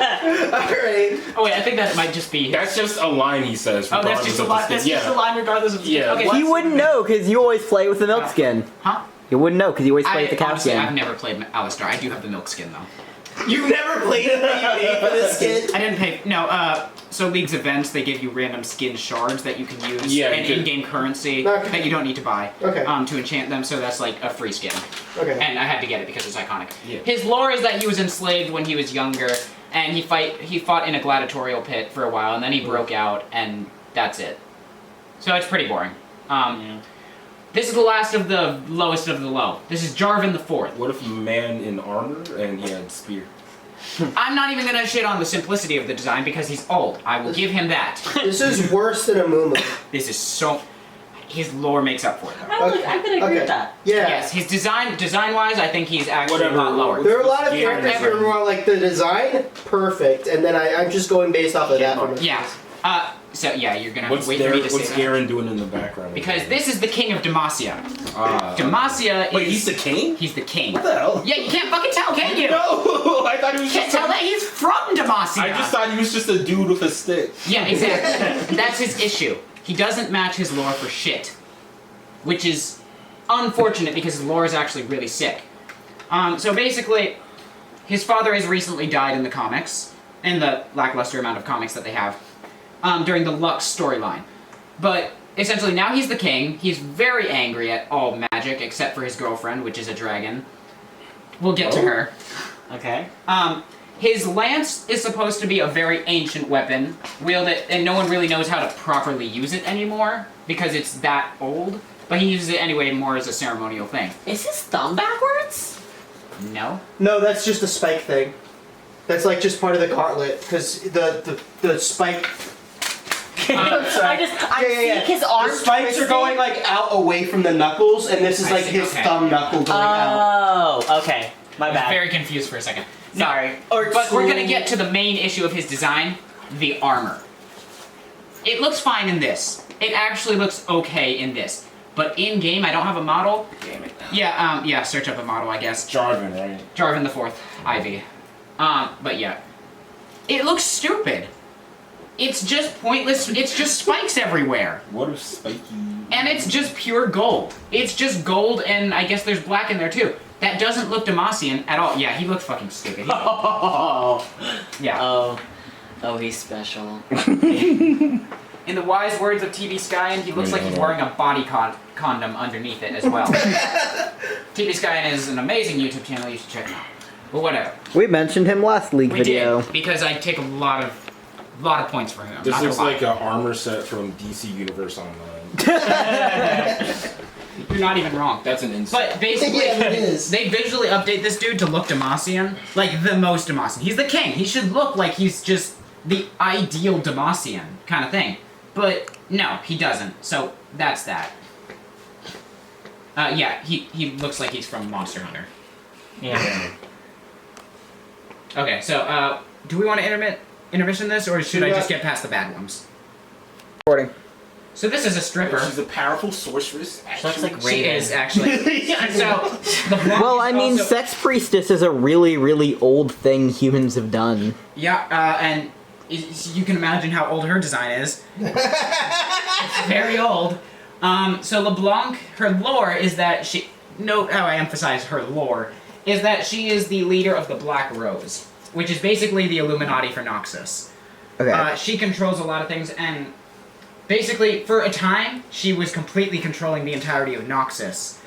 Alright. Oh wait, I think that might just be. That's just a line he says. Oh, that's just a line. That's just a line, regardless of. Yeah. Okay. You wouldn't know because you always play with the milk skin. Huh? You wouldn't know because you always play with the cow Honestly, skin. I've never played Alistar. I do have the milk skin though. You've never played it, but you paid for this skin? I didn't pay. No. So League's events, they give you random skin shards that you can use, and in-game currency that you don't need to buy, to enchant them. So that's like a free skin. Okay. And I had to get it because it's iconic. Yeah. His lore is that he was enslaved when he was younger, and he fought in a gladiatorial pit for a while, and then he broke out, and that's it. So it's pretty boring. This is the last of the lowest of the low. This is Jarvan the Fourth. What if a man in armor and he had spear? I'm not even gonna shit on the simplicity of the design because he's old. I will give him that. This is worse than Amumu. This is so. His lore makes up for it. Though. I'm gonna agree with that. Yeah. Yes, his design-wise, I think he's actually a lot lower. There are a lot of characters that are more like the design, perfect, and then I'm just going based off of that. Yeah. So yeah, you're gonna What's wait for me to say What's that. Garen doing in the background? Because this is the king of Demacia. Demacia is... Wait, he's the king? He's the king. What the hell? Yeah, you can't fucking tell, can you? No, I thought he was Can't just tell that he's from Demacia. I just thought he was just a dude with a stick. Yeah, exactly. That's his issue. He doesn't match his lore for shit. Which is unfortunate because his lore is actually really sick. So basically, his father has recently died in the comics, in the lackluster amount of comics that they have, during the Lux storyline. But essentially now he's the king, he's very angry at all magic except for his girlfriend, which is a dragon. We'll get to her. Okay. His lance is supposed to be a very ancient weapon, wielded, and no one really knows how to properly use it anymore, because it's that old. But he uses it anyway more as a ceremonial thing. Is his thumb backwards? No. No, that's just a spike thing. That's like just part of the gauntlet, because the spike... I see his arms. The spikes are going like out away from the knuckles, and this is like his thumb knuckle going out. Oh, okay. My I bad. was very confused for a second. Sorry. But we're gonna get to the main issue of his design, the armor. It looks fine in this. It actually looks okay in this. But in game, I don't have a model. Damn it. Yeah, search up a model, I guess. Jarvan, right? Jarvan the Fourth, Ivy. But yeah. It looks stupid. It's just pointless. It's just spikes everywhere. What if spiky? And it's just pure gold. It's just gold, and I guess there's black in there too. That doesn't look Demacian at all. Yeah, he looks fucking stupid. Yeah. Oh, he's special. In the wise words of TV Skyen, he looks like he's wearing a bodycon condom underneath it as well. TV Skyen is an amazing YouTube channel. You should check it out. But whatever. We mentioned him last league video. Did, because I take a lot of points for him. This looks like an armor set from DC Universe Online. You're not even wrong. That's an insult. But basically, they visually update this dude to look Demacian, like the most Demacian. He's the king. He should look like he's just the ideal Demacian kind of thing. But no, he doesn't. So that's that. Yeah, he looks like he's from Monster Hunter. Yeah. Okay, so do we want to intermission this, or should I just get past the bad ones? Recording. So this is a stripper. She's a powerful sorceress. She looks like She Raven. is actually. So LeBlanc Well, I mean, also, sex priestess is a really, really old thing humans have done. Yeah, and you can imagine how old her design is. It's very old. So LeBlanc, her lore is that she. Note how I emphasize her lore is that she is the leader of the Black Rose, which is basically the Illuminati for Noxus. Okay. She controls a lot of things, and basically, for a time, she was completely controlling the entirety of Noxus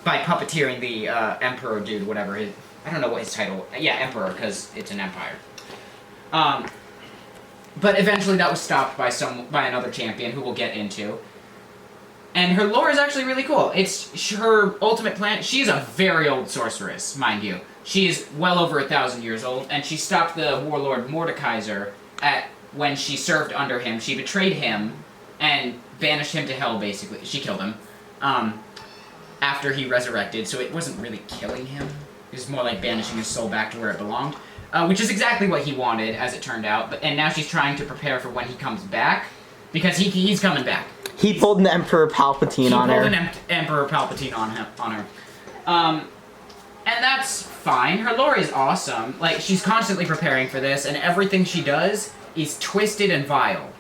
by puppeteering the Emperor dude, whatever his... I don't know what his title... Yeah, Emperor, because it's an empire. But eventually that was stopped by another champion, who we'll get into. And her lore is actually really cool. It's her ultimate plan. She's a very old sorceress, mind you. She's well over 1,000 years old, and she stopped the warlord Mordekaiser when she served under him. She betrayed him and banished him to hell, basically. She killed him after he resurrected, so it wasn't really killing him. It was more like banishing his soul back to where it belonged, which is exactly what he wanted, as it turned out. And now she's trying to prepare for when he comes back, because he's coming back. He pulled an Emperor Palpatine on her. He pulled an Emperor Palpatine on her. And that's fine. Her lore is awesome. Like, she's constantly preparing for this, and everything she does is twisted and vile.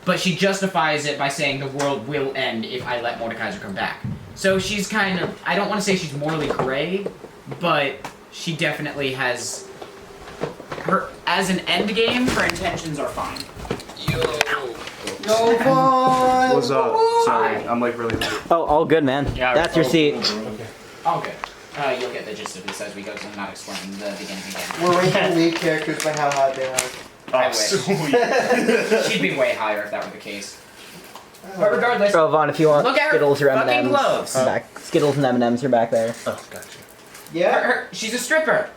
But she justifies it by saying the world will end if I let Mordekaiser come back. So she's kind of... I don't want to say she's morally gray, but she definitely has... As an endgame, her intentions are fine. Yo, Vaughn! What's up? Sorry, I'm like really late. Oh, all good, man. Yeah, That's your seat. Oh, good. You'll get the gist of this as we go, so I'm not explaining the beginning again. We're ranking lead characters by how hot they are. I wish. She'd be way higher if that were the case. But regardless, Oh, Vaughn, if you want look at her Skittles or fucking M&Ms, gloves. back. Skittles and M&Ms are back there. Oh, gotcha. Yeah? She's a stripper.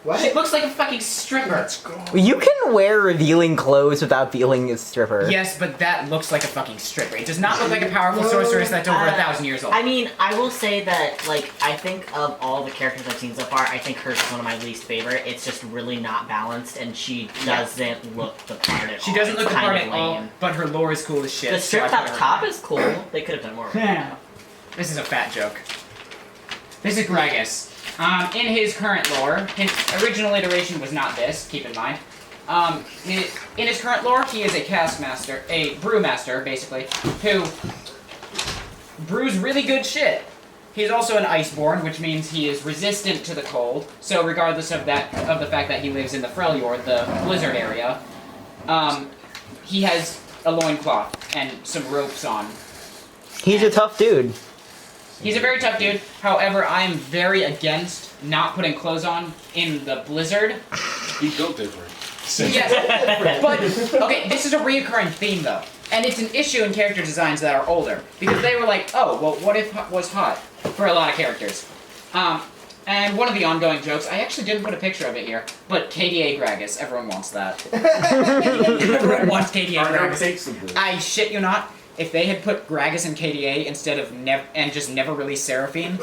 What? She looks like a fucking stripper. You can wear revealing clothes without feeling a stripper. Yes, but that looks like a fucking stripper. It does not look like a powerful sorceress that's over 1,000 years old. I mean, I will say that, like, I think of all the characters I've seen so far, I think hers is one of my least favorite. It's just really not balanced, and she doesn't look the part at all. She doesn't look It's the part kind at of all, lame. but her lore is cool as shit. The strip so I put her top in. is cool. They could have done more. Yeah. This is a fat joke. This is Gragas. In his current lore, his original iteration was not this, keep in mind. In his current lore, he is a caskmaster, a brewmaster, basically, who brews really good shit. He's also an iceborn, which means he is resistant to the cold. So regardless of the fact that he lives in the Freljord, the blizzard area, he has a loincloth and some ropes on. He's a tough dude. He's a very tough dude. However, I am very against not putting clothes on in the blizzard. He built different. Yes, but okay, this is a reoccurring theme though, and it's an issue in character designs that are older because they were like, oh, well, what if was hot for a lot of characters? And one of the ongoing jokes, I actually didn't put a picture of it here, but KDA Gragas, everyone wants that. Everyone wants KDA Gragas. I shit you not. If they had put Gragas and KDA instead of just never released Seraphine,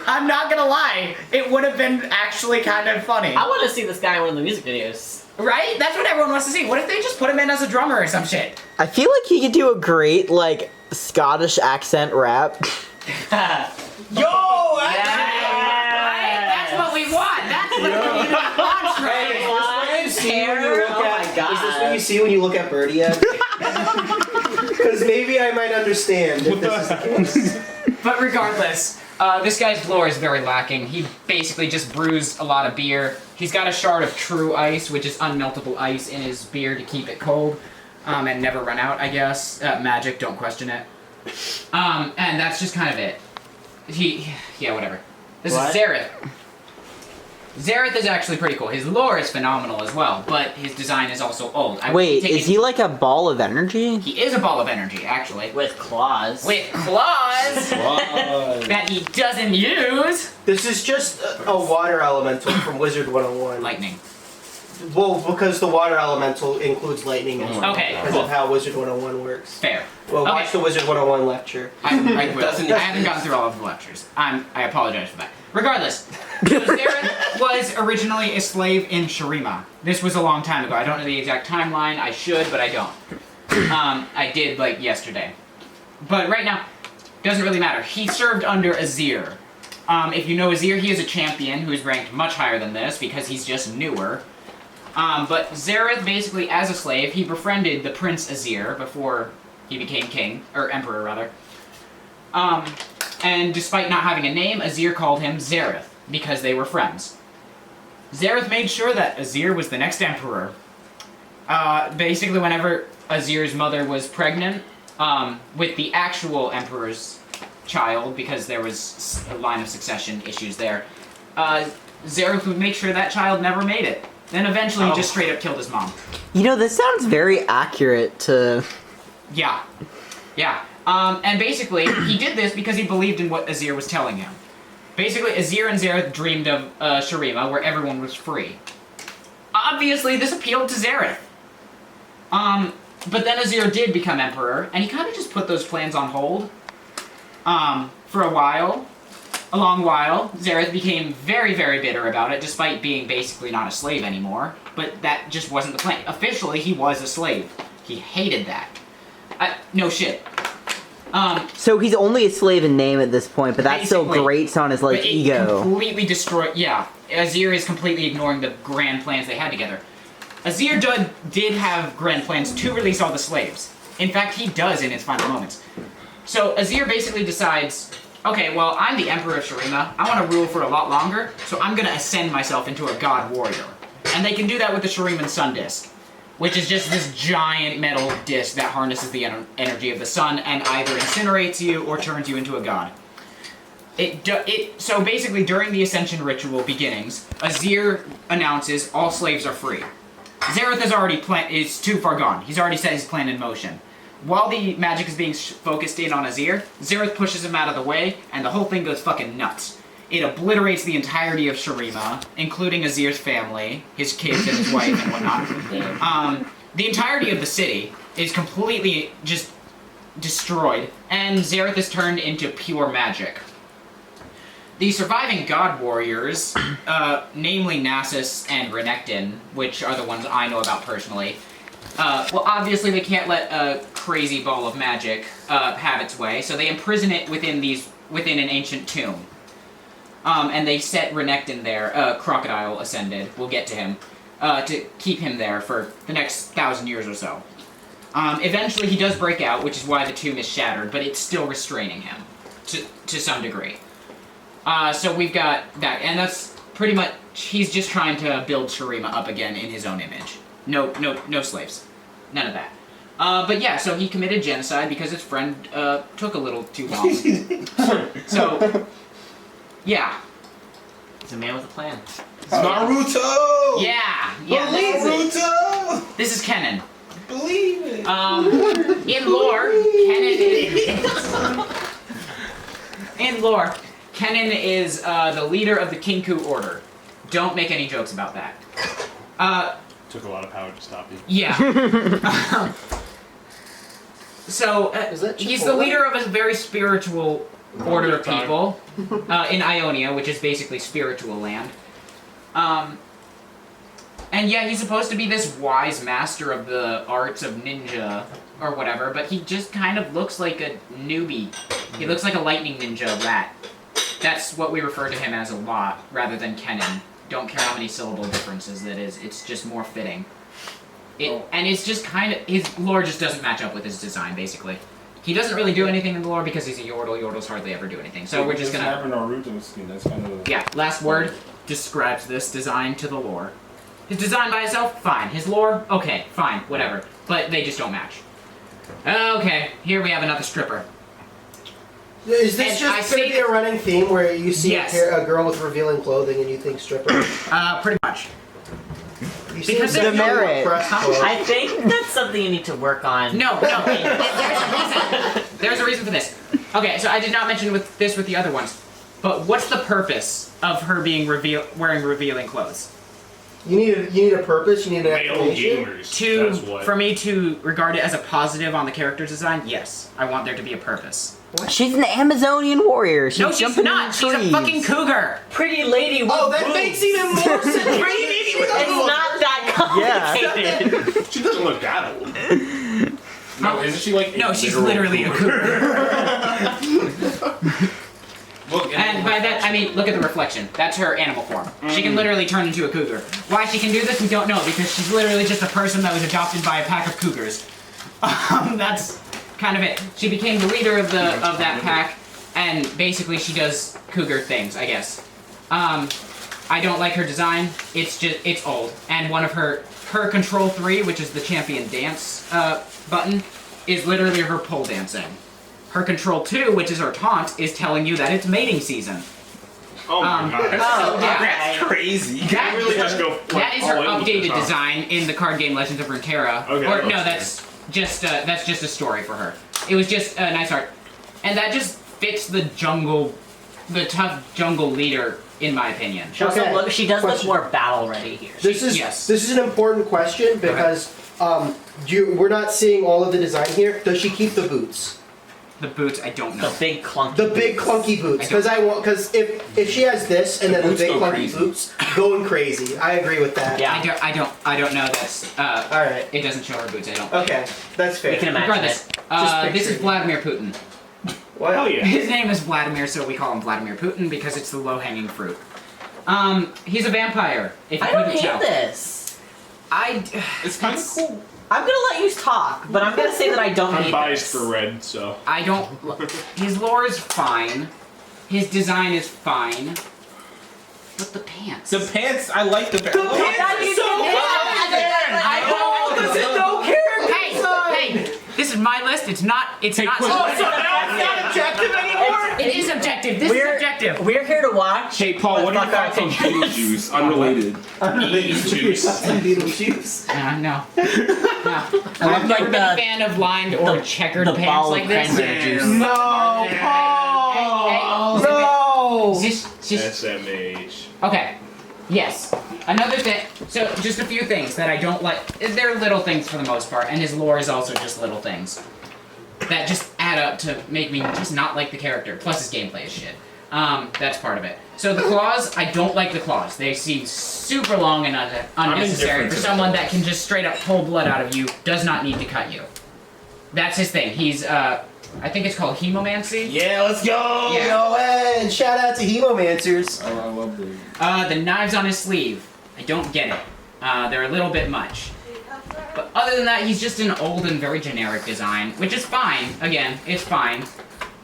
I'm not gonna lie, it would have been actually kind of funny. I want to see this guy in one of the music videos. Right? That's what everyone wants to see. What if they just put him in as a drummer or some shit? I feel like he could do a great, like, Scottish accent rap. Yo! Right? That's what we want! That's what the community wants, right? Oh my god. Is this what you see when you look at Birdie at? Because maybe I might understand if this is the case. But regardless, this guy's lore is very lacking. He basically just brews a lot of beer. He's got a shard of true ice, which is unmeltable ice, in his beer to keep it cold. and never run out, I guess. Magic, don't question it. And that's just kind of it. Yeah, whatever. This What? is Xerath. Xerath is actually pretty cool. His lore is phenomenal as well, but his design is also old. Wait, is he like a ball of energy? He is a ball of energy, actually. With claws. With claws! That he doesn't use! This is just a water elemental from Wizard 101. Lightning. Well, because the water elemental includes lightning as well. Okay, Because cool. of how Wizard 101 works. Fair. Well, Okay. watch the Wizard 101 lecture. I will. I haven't gotten through all of the lectures. I apologize for that. Regardless, so Xerath was originally a slave in Shurima. This was a long time ago. I don't know the exact timeline. I should, but I don't. I did, like, yesterday. But right now, doesn't really matter. He served under Azir. If you know Azir, he is a champion who is ranked much higher than this because he's just newer. But Xerath, basically, as a slave, he befriended the Prince Azir before he became king, or emperor, rather. And despite not having a name, Azir called him Xerath, because they were friends. Xerath made sure that Azir was the next emperor. Basically, whenever Azir's mother was pregnant, with the actual emperor's child, because there was a line of succession issues there, Xerath would make sure that child never made it. Then eventually he just straight up killed his mom. You know, this sounds very accurate to... Yeah. Yeah. And basically, he did this because he believed in what Azir was telling him. Basically, Azir and Xerath dreamed of Shurima, where everyone was free. Obviously, this appealed to Xerath. But then Azir did become emperor, and he kind of just put those plans on hold. For a while. A long while. Xerath became very, very bitter about it, despite being basically not a slave anymore. But that just wasn't the plan. Officially, he was a slave. He hated that. No shit. So he's only a slave in name at this point, but that still Basically. grates on his, like, But it ego. completely destroyed... Yeah. Azir is completely ignoring the grand plans they had together. Azir did have grand plans to release all the slaves. In fact, he does in his final moments. So Azir basically decides, okay, well, I'm the Emperor of Shurima. I want to rule for a lot longer, so I'm going to ascend myself into a god warrior. And they can do that with the Shuriman Sun Disc, which is just this giant metal disc that harnesses the energy of the sun and either incinerates you or turns you into a god. So basically, during the Ascension ritual beginnings, Azir announces all slaves are free. Xerath has already is too far gone. He's already set his plan in motion. While the magic is being focused in on Azir, Xerath pushes him out of the way, and the whole thing goes fucking nuts. It obliterates the entirety of Shurima, including Azir's family, his kids and his wife and whatnot. The entirety of the city is completely just destroyed, and Xerath is turned into pure magic. The surviving god warriors, namely Nasus and Renekton, which are the ones I know about personally, well, obviously they can't let a crazy ball of magic have its way, so they imprison it within an ancient tomb. And they set Renekton there, Crocodile Ascended, we'll get to him, to keep him there for the next 1,000 years or so. Eventually he does break out, which is why the tomb is shattered, but it's still restraining him, to some degree. So we've got that, and that's pretty much, he's just trying to build Shurima up again in his own image. No slaves. None of that. But yeah, so he committed genocide because his friend took a little too long. So, yeah. He's a man with a plan. Naruto! Yeah! Naruto! This is Kennen. Believe it! In lore, Kennen is the leader of the Kinku Order. Don't make any jokes about that. Took a lot of power to stop you. Yeah. So, he's the leader of a very spiritual order of people in Ionia, which is basically spiritual land. And yeah, he's supposed to be this wise master of the arts of ninja or whatever, but he just kind of looks like a newbie. He looks like a lightning ninja rat. That's what we refer to him as a lot, rather than Kennen. Don't care how many syllable differences that is, it's just more fitting. And it's just kind of, his lore just doesn't match up with his design, basically. He doesn't really do anything in the lore because he's a Yordle. Yordles hardly ever do anything. So we're just gonna... have a Naruto skin, that's kind of... Yeah, last word describes this design to the lore. His design by itself, fine. His lore, okay, fine, whatever. But they just don't match. Okay, here we have another stripper. Is this just going to be a running theme where you see a girl with revealing clothing and you think stripper? Pretty much. Because the merit. I think that's something you need to work on. No, there's a reason. There's a reason for this. Okay, so I did not mention with the other ones, but what's the purpose of her being wearing revealing clothes? You need a purpose. You need an explanation. For me to regard it as a positive on the character design, yes, I want there to be a purpose. What? She's an Amazonian warrior. She's no, she's not. She's a fucking cougar. Pretty lady with that boobs. makes even more sense. Pretty lady with It's not that complicated. Yeah. She doesn't look that old. No, isn't she like? No, she's literally a cougar. Look, and by that, I mean, look at the reflection. That's her animal form. She can literally turn into a cougar. Why she can do this, we don't know, because she's literally just a person that was adopted by a pack of cougars. That's kind of it. She became the leader of that pack, and basically she does cougar things, I guess. I don't like her design. It's old. And one of her control 3, which is the champion dance button, is literally her pole dancing. Her control 2, which is her taunt, is telling you that it's mating season. Oh my god. That's crazy. That really is just go that is her all in with updated the design in the card game Legends of Runeterra. Okay, Or no, that's just a story for her. It was just a nice art, and that just fits the tough jungle leader, in my opinion. She also look, she does look more battle ready here. This is an important question because we're not seeing all of the design here. Does she keep the boots? The boots, I don't know. The big clunky boots. Because if she has this and then the big clunky boots, going crazy. I agree with that. Yeah. I don't know this. All right. It doesn't show her boots. I don't. Okay, that's fair. We can imagine Regardless, it. this is Vladimir Putin. What? Oh yeah. His name is Vladimir, so we call him Vladimir Putin because it's the low-hanging fruit. He's a vampire. If you I don't couldn't hate tell. this. It's kind of cool. I'm gonna let you talk, but I'm gonna say that I don't hate I'm biased this. for red, so. I don't. His lore is fine. His design is fine. But the pants. The pants, I like the pants. The pants is so Hey, this is my list. It's not. It's not. So now it's not objective anymore. It is objective. This is objective. We're here to watch. Hey Paul, what are your thoughts on Beetlejuice? Unrelated. Beetlejuice. No. I've never been a fan of lined or checkered the pants ball like of this. cranberry juice. No, Paul. No. SMH. Okay. Yes. Another thing. So, just a few things that I don't like. They're little things for the most part, and his lore is also just little things that just add up to make me just not like the character. Plus, his gameplay is shit. That's part of it. So the claws, I don't like the claws. They seem super long and unnecessary for someone that can just straight up pull blood out of you. Does not need to cut you. That's his thing. He's I think it's called hemomancy. Yeah, let's go. Yeah. Go ahead. Shout out to hemomancers. Oh, I love these. The knives on his sleeve. I don't get it. They're a little bit much. But other than that, he's just an old and very generic design, which is fine. Again, it's fine.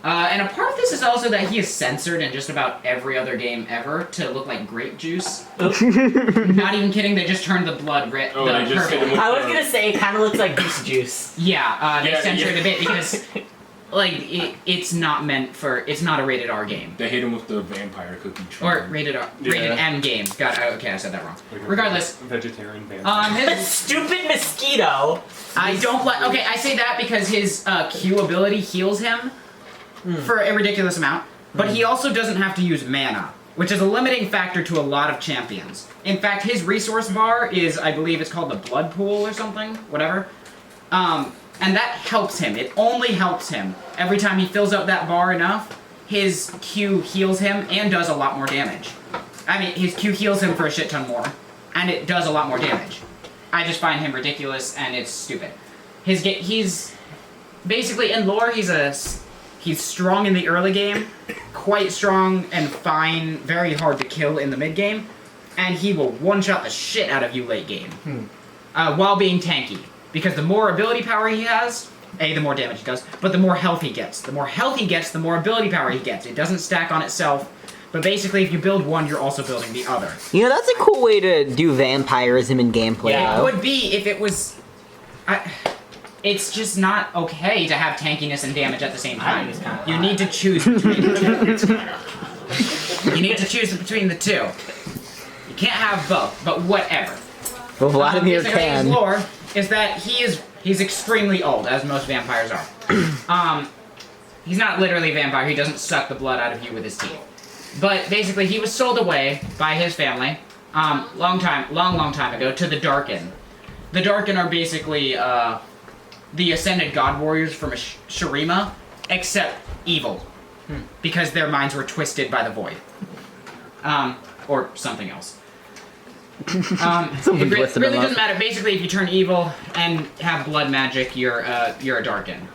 And a part of this is also that he is censored in just about every other game ever to look like grape juice. Not even kidding, they just turned the blood red. Oh, they just hit him with I was gonna say it kind of looks like goose juice. Yeah, they Yeah, censored yeah. it a bit because, like, it's not meant for. It's not a rated R game. They hit him with the vampire cookie. Or rated R, rated Yeah. M game. God, okay, I said that wrong. Regardless, Vegetarian vampire. his Stupid mosquito. I don't like. Okay, I say that because his Q ability heals him for a ridiculous amount, but he also doesn't have to use mana, which is a limiting factor to a lot of champions. In fact, his resource bar is, I believe, it's called the blood pool or something, whatever. And that helps him. It only helps him. Every time he fills up that bar enough, his Q heals him and does a lot more damage. I mean, his Q heals him for a shit ton more, and it does a lot more damage. I just find him ridiculous, and it's stupid. He's basically in lore. He's strong in the early game, quite strong and fine, very hard to kill in the mid game, and he will one-shot the shit out of you late game, while being tanky. Because the more ability power he has, the more damage he does, but the more health he gets. The more health he gets, the more ability power he gets. It doesn't stack on itself. But basically, if you build one, you're also building the other. You know, that's a cool way to do vampirism in gameplay. Yeah, it though. would be if it was... it's just not okay to have tankiness and damage at the same time. You need to choose between the two. You need to choose between the two. You can't have both, but whatever. Well, Vladimir basically, can. His lore is that he's extremely old, as most vampires are. He's not literally a vampire. He doesn't suck the blood out of you with his teeth. But basically, he was sold away by his family, long time ago, to the Darken. The Darken are basically the ascended god warriors from Shurima, except evil, because their minds were twisted by the void, or something else. It really doesn't matter. Basically, if you turn evil and have blood magic, you're a Darken.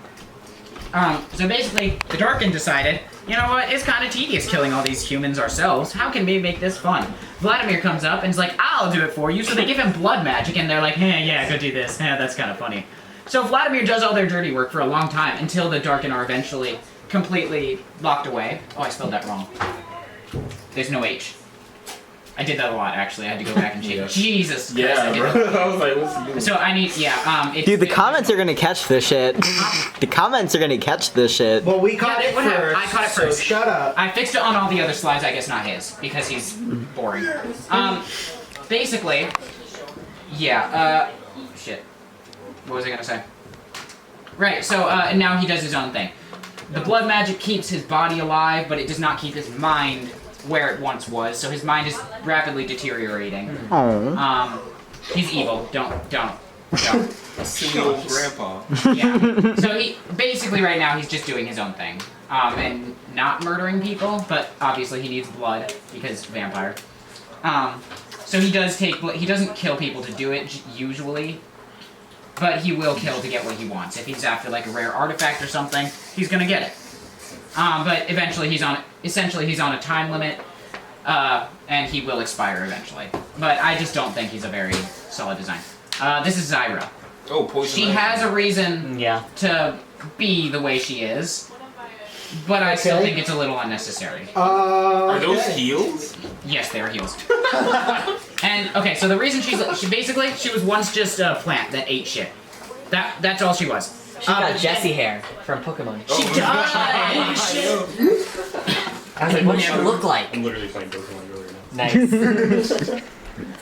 So basically, the Darken decided, you know what, it's kind of tedious killing all these humans ourselves. How can we make this fun? Vladimir comes up and is like, I'll do it for you. So they give him blood magic, and they're like, hey, yeah, go do this. Yeah, that's kind of funny. So Vladimir does all their dirty work for a long time, until the Darken are eventually completely locked away. Oh, I spelled that wrong. There's no H. I did that a lot, actually. I had to go back and change. Jesus Christ. Yeah, bro. I was like, what's he doing? So I need, Dude, the comments are gonna catch this shit. The comments are gonna catch this shit. Well, we caught it first. I caught it first. So shut up. I fixed it on all the other slides, I guess not his, because he's boring. Basically, yeah, shit. What was I gonna say? Right, so, and now he does his own thing. The blood magic keeps his body alive, but it does not keep his mind where it once was, so his mind is rapidly deteriorating. He's evil. Don't. A single grandpa. Yeah. So he basically right now he's just doing his own thing, and not murdering people, but obviously he needs blood because vampire. So he does take. He doesn't kill people to do it usually, but he will kill to get what he wants. If he's after like a rare artifact or something, he's gonna get it. But eventually he's on a time limit, and he will expire eventually. But I just don't think he's a very solid design. This is Zyra. Oh, poison. She has a reason to be the way she is, but I still think it's a little unnecessary. Are those heels? Yes, they are heels. And okay, so the reason she was once just a plant that ate shit. That's all she was. She got Jessie hair from Pokemon. She does! I was like, what does she look like? I'm literally playing Pokemon earlier now. Nice.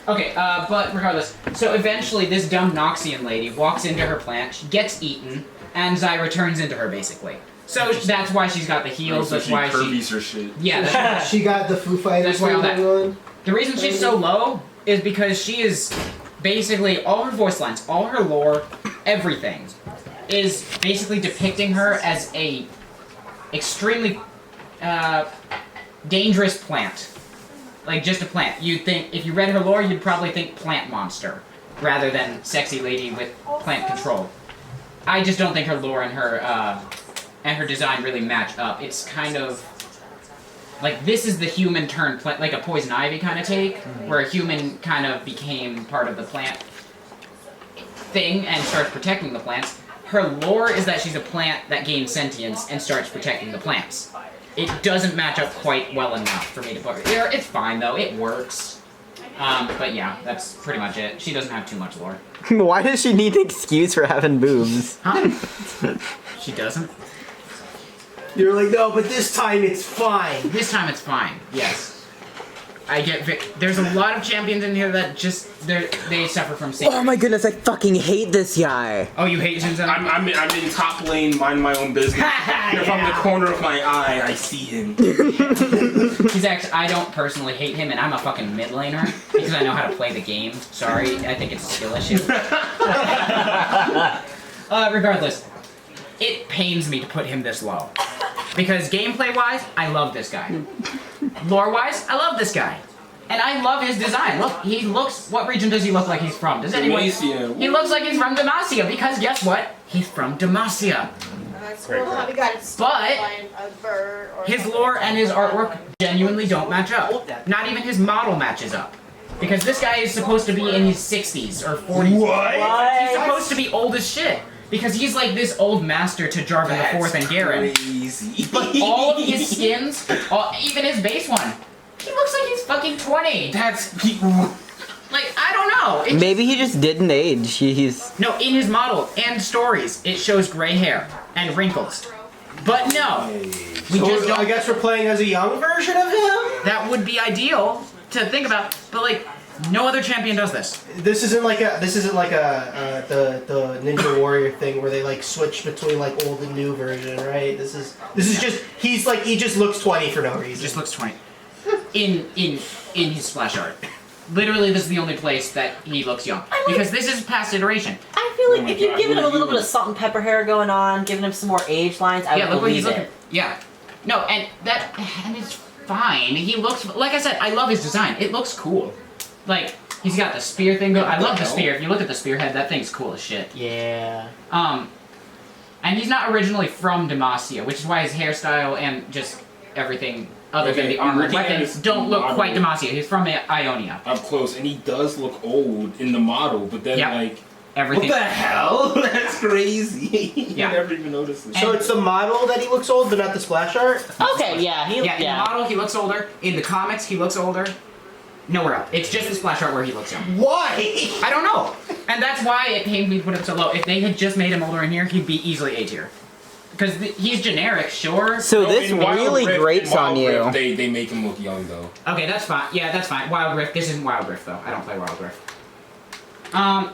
Okay, but regardless, so eventually this dumb Noxian lady walks into her plant, she gets eaten, and Zyra turns into her, basically. So that's why she's got the heels, that's why Kirby's her shit. Yeah, that's She got the Foo Fighters That's why all thing that- going on. The reason she's so low is because she is basically, all her voice lines, all her lore, everything, is basically depicting her as a extremely dangerous plant. Like, just a plant. You'd think, if you read her lore, you'd probably think plant monster, rather than sexy lady with plant control. I just don't think her lore and her design really match up. It's kind of like, this is the human turned plant, like a poison ivy kind of take, where a human kind of became part of the plant thing and starts protecting the plants. Her lore is that she's a plant that gains sentience and starts protecting the plants. It doesn't match up quite well enough for me to put her. It's fine though, it works. But yeah, that's pretty much it. She doesn't have too much lore. Why does she need an excuse for having boobs? Huh? She doesn't? You're like, no, but this time it's fine. This time it's fine, yes. I get there's a lot of champions in here that just they suffer from same. Oh my goodness, I fucking hate this guy. Oh, you hate Shinzo? I'm in top lane, mind my own business. And from the corner of my eye, I see him. He's actually, I don't personally hate him, and I'm a fucking mid laner because I know how to play the game. Sorry, I think it's a skill issue. Regardless, it pains me to put him this low because gameplay-wise, I love this guy. Lore-wise, I love this guy. And I love his design. Look, he looks... What region does he look like he's from? Does anyone... Demacia. He looks like he's from Demacia, because guess what? He's from Demacia. That's cool how we got it But a bird or his lore and his artwork genuinely don't match up. Not even his model matches up. Because this guy is supposed to be in his 60s or 40s. What? He's supposed to be old as shit. because he's like this old master to Jarvan the Fourth and Garen. Crazy. But all of his skins, even his base one, he looks like he's fucking 20. That's Like, I don't know. Maybe he just didn't age. He's No, in his model and stories, it shows gray hair and wrinkles. But no, we just don't. I guess we're playing as a young version of him? That would be ideal to think about, but like, no other champion does this. This isn't like the Ninja Warrior thing where they like switch between like old and new version, right? This is just he just looks 20 for no reason. He just looks 20 in his splash art. Literally, this is the only place that he looks young because this is past iteration. I feel like if you've given him a little bit of salt and pepper hair going on, giving him some more age lines, I would look what he's believe looking. it. Yeah, no, and it's fine. He looks like I said. I love his design. It looks cool. Like he's got the spear thing going. I love the spear. If you look at the spearhead, that thing's cool as shit. Yeah. And he's not originally from Demacia, which is why his hairstyle and just everything other than the armor and weapons don't look quite Demacia. He's from Ionia. up close, and he does look old in the model, but then like everything. what the hell? That's crazy. Yeah. I never even noticed this. So it's the model that he looks old, but not the splash art? Okay, yeah, in the model he looks older. In the comics he looks older. Nowhere else. It's just the splash art where he looks young. Why? I don't know. And that's why it pained me to put him so low. If they had just made him older in here, he'd be easily A tier. Because he's generic, sure. So this really grates on you. Rift, they make him look young though. Okay, that's fine. Yeah, that's fine. Wild Rift. This isn't Wild Rift though. I don't play Wild Rift.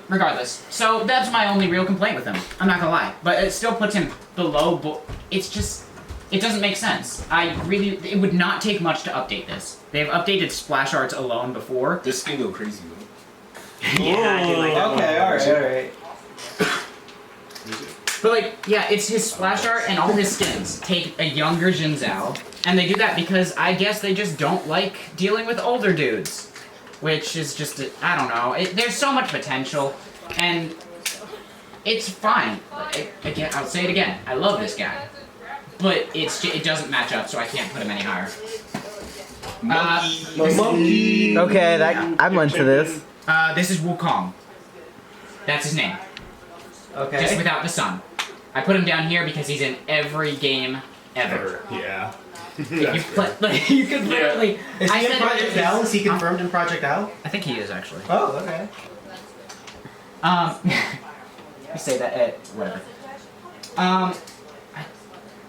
Regardless. So that's my only real complaint with him. I'm not gonna lie. But it still puts him below, but it's just, it doesn't make sense. It would not take much to update this. They've updated splash arts alone before. This can go crazy though. Yeah, I do like that. Okay, alright. But like, yeah, it's his splash art and all his skins take a younger Jin Zhao, and they do that because I guess they just don't like dealing with older dudes. Which is just, I don't know, there's so much potential, and it's fine. Again, I'll say it again, I love this guy. But it doesn't match up, so I can't put him any higher. Monkey. Okay, I'm into this. This is Wukong. That's his name. Okay. Just without the sun. I put him down here because he's in every game ever. Yeah. You could literally. Is he in Project Al? Is he confirmed in Project Al? I think he is actually. Oh, okay. You say that. Whatever.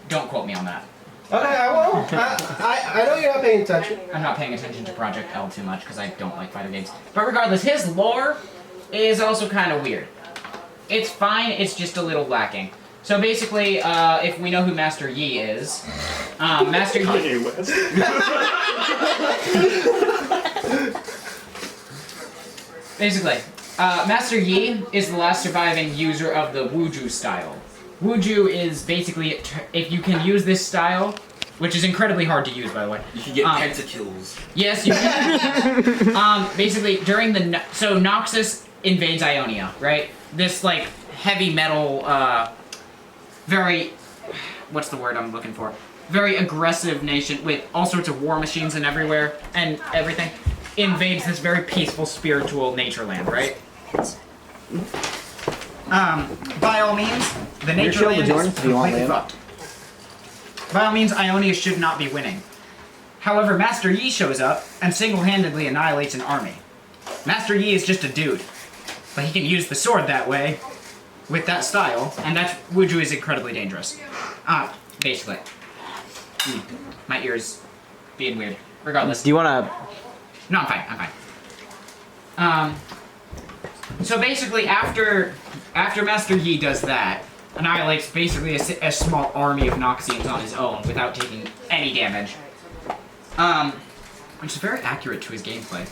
Don't quote me on that. Okay, I won't. I know you're not paying attention. I'm not paying attention to Project L too much because I don't like fighter games. But regardless, his lore is also kind of weird. It's fine. It's just a little lacking. So basically, if we know who Master Yi is, Master Yi. Kanye West. Basically, Master Yi is the last surviving user of the Wuju style. Wuju is basically, if you can use this style, which is incredibly hard to use, by the way. You can get pentakills. Yes, you can. Basically, during the... So, Noxus invades Ionia, right? This, like, heavy metal, very... What's the word I'm looking for? Very aggressive nation with all sorts of war machines and everywhere, and everything, invades this very peaceful, spiritual nature land, right? By all means, the nature land is completely fucked. By all means, Ionia should not be winning. However, Master Yi shows up and single-handedly annihilates an army. Master Yi is just a dude, but he can use the sword that way, with that style, and that's Wuju is incredibly dangerous. Basically. My ears being weird. Regardless. Do you wanna... No, I'm fine. So basically, after Master Yi does that, annihilates basically a small army of Noxians on his own without taking any damage. Which is very accurate to his gameplay.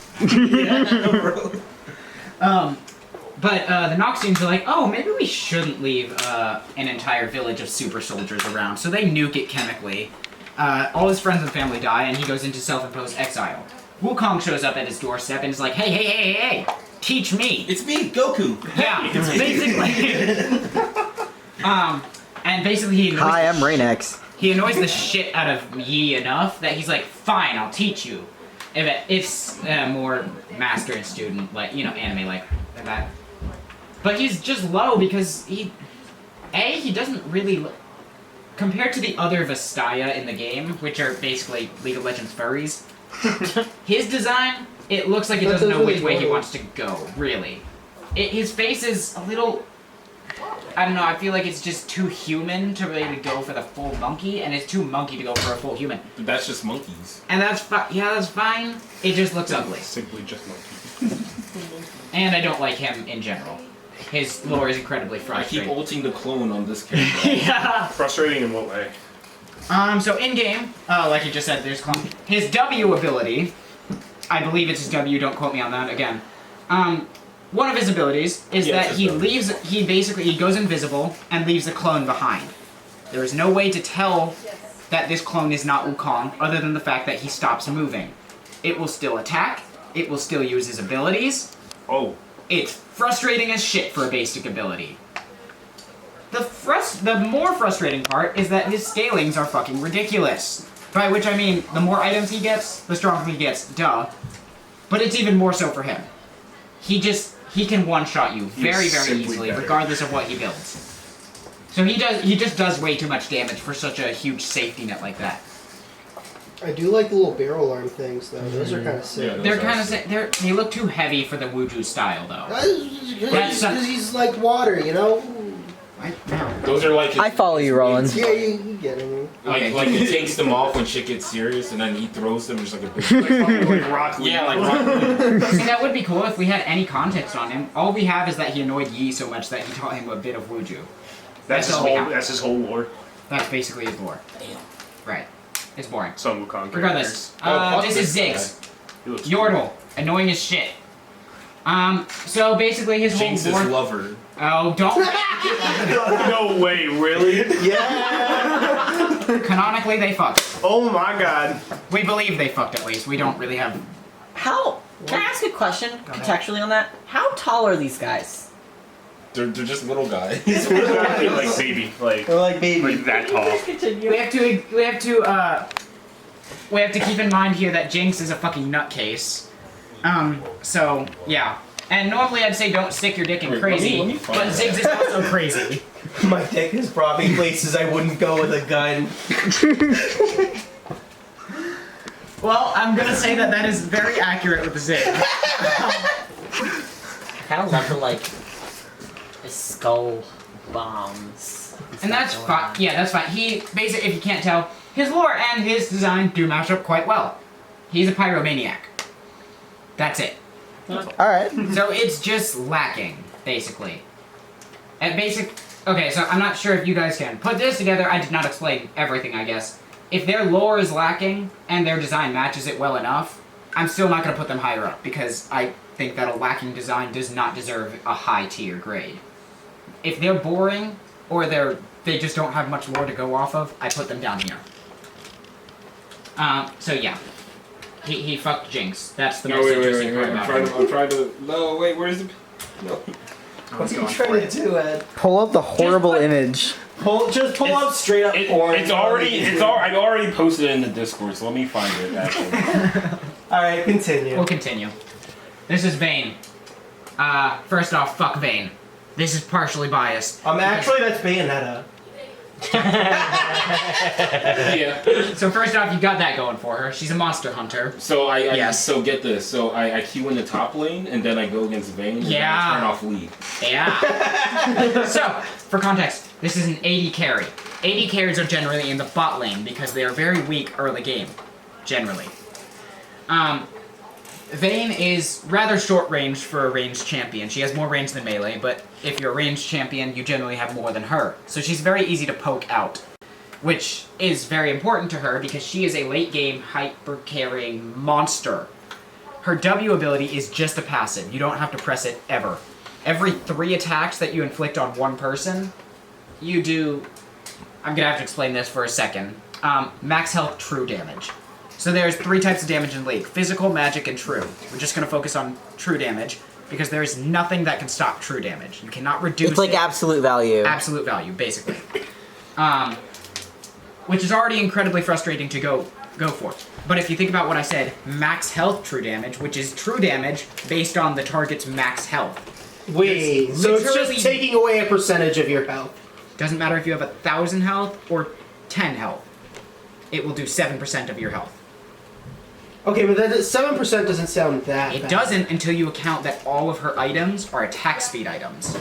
But the Noxians are like, oh, maybe we shouldn't leave an entire village of super soldiers around, so they nuke it chemically. All his friends and family die, and he goes into self-imposed exile. Wukong shows up at his doorstep and is like, hey, teach me. It's me, Goku. Yeah, basically. And basically he annoys Hi, I'm Rain-X. He annoys the shit out of Yi enough that he's like, fine, I'll teach you. It's more master and student, like, you know, anime like that. But he's just low because He doesn't really... Compared to the other Vastaya in the game, which are basically League of Legends furries, his design, it looks like it doesn't know which way he wants to go, really. His face is a little... I don't know, I feel like it's just too human to really go for the full monkey, and it's too monkey to go for a full human. But that's just monkeys. And that's fine. Yeah, that's fine. It just looks ugly. Simply just monkey. And I don't like him in general. His lore is incredibly I keep frustrating. ulting the clone on this character. Yeah. Frustrating in what way? So in-game, like you just said, there's his W ability, I believe it's his W, don't quote me on that again. One of his abilities is that he goes invisible and leaves the clone behind. There is no way to tell that this clone is not Wukong other than the fact that he stops moving. It will still attack, it will still use his abilities. Oh. It's frustrating as shit for a basic ability. The more frustrating part is that his scalings are fucking ridiculous. By which I mean, the more items he gets, the stronger he gets, duh. But it's even more so for him. He can one-shot you very, very easily, regardless of what he builds. So he just does way too much damage for such a huge safety net like that. I do like the little barrel arm things, though. Those are kind of sick. Yeah, they're kind of sick. They look too heavy for the Wuju style, though. Because he's like water, you know? Those are like... I follow you, Roland. Yeah, you get it. Like he takes them off when shit gets serious, and then he throws them just like a big like rock. Yeah, like rock. See, that would be cool if we had any context on him. All we have is that he annoyed Yi so much that he taught him a bit of Wuju. That's his whole lore. That's basically his lore. Right. It's boring. Some Wukong Regardless, this is Ziggs. Looks Yordle. Annoying as shit. So basically his whole Jinx's lore... lover. Oh, don't... No way, really? Yeah! Canonically, they fucked. Oh my god. We believe they fucked, at least. We don't really have... How? Can I ask a question contextually on that? How tall are these guys? They're just little guys. They're like baby, like that tall. We have to keep in mind here that Jinx is a fucking nutcase. So yeah. And normally I'd say don't stick your dick in crazy, but Ziggs is also crazy. My dick has brought me places I wouldn't go with a gun. Well, I'm gonna say that is very accurate with Ziggs. I kind of love the like skull bombs. And that's fine. Yeah, that's fine. He basically, if you can't tell, his lore and his design do match up quite well. He's a pyromaniac. That's it. Alright. So it's just lacking, basically. Okay, so I'm not sure if you guys can put this together. I did not explain everything, I guess. If their lore is lacking and their design matches it well enough, I'm still not going to put them higher up because I think that a lacking design does not deserve a high tier grade. If they're boring or they just don't have much lore to go off of, I put them down here. So yeah. He fucked Jinx. That's the most interesting part about him. I'm trying to... No, wait, where's the... No. What are you trying to do, Ed? Pull up the horrible image. Just pull up straight up porn. I've already posted it in the Discord, so let me find it, actually. Alright, continue. We'll continue. This is Vayne. First off, fuck Vayne. This is partially biased. Actually, that's Bayonetta. Yeah. So first off, you got that going for her. She's a monster hunter. So so get this. So I queue in the top lane, and then I go against Vayne, and then I turn off lead. Yeah. So, for context, this is an AD carry. AD carries are generally in the bot lane because they are very weak early game. Generally. Vayne is rather short range for a ranged champion. She has more range than melee, but if you're a ranged champion, you generally have more than her. So she's very easy to poke out, which is very important to her because she is a late game hyper-carrying monster. Her W ability is just a passive. You don't have to press it ever. Every 3 attacks that you inflict on one person, you do... I'm gonna have to explain this for a second. Max health true damage. So there's 3 types of damage in League. Physical, magic, and true. We're just going to focus on true damage, because there is nothing that can stop true damage. You cannot reduce It's like absolute value. Absolute value, basically. Which is already incredibly frustrating to go for. But if you think about what I said, max health true damage, which is true damage based on the target's max health. Wait, so it's just taking away a percentage of your health. Doesn't matter if you have 1,000 health or 10 health. It will do 7% of your health. Okay, but that 7% doesn't sound that It bad. doesn't until you account that all of her items are attack speed items.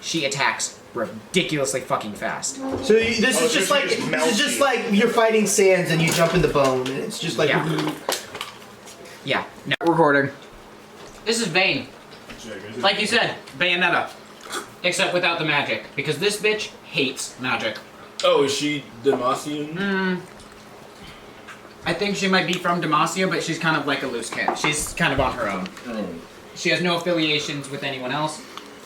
She attacks ridiculously fucking fast. So this is just like you're fighting sands and you jump in the bone, and it's just like. Yeah. No. Recording. This is Vayne. Like you said, Bayonetta. Except without the magic. Because this bitch hates magic. Oh, is she Demacian? I think she might be from Demacia, but she's kind of like a loose cannon. She's kind of on her own. She has no affiliations with anyone else.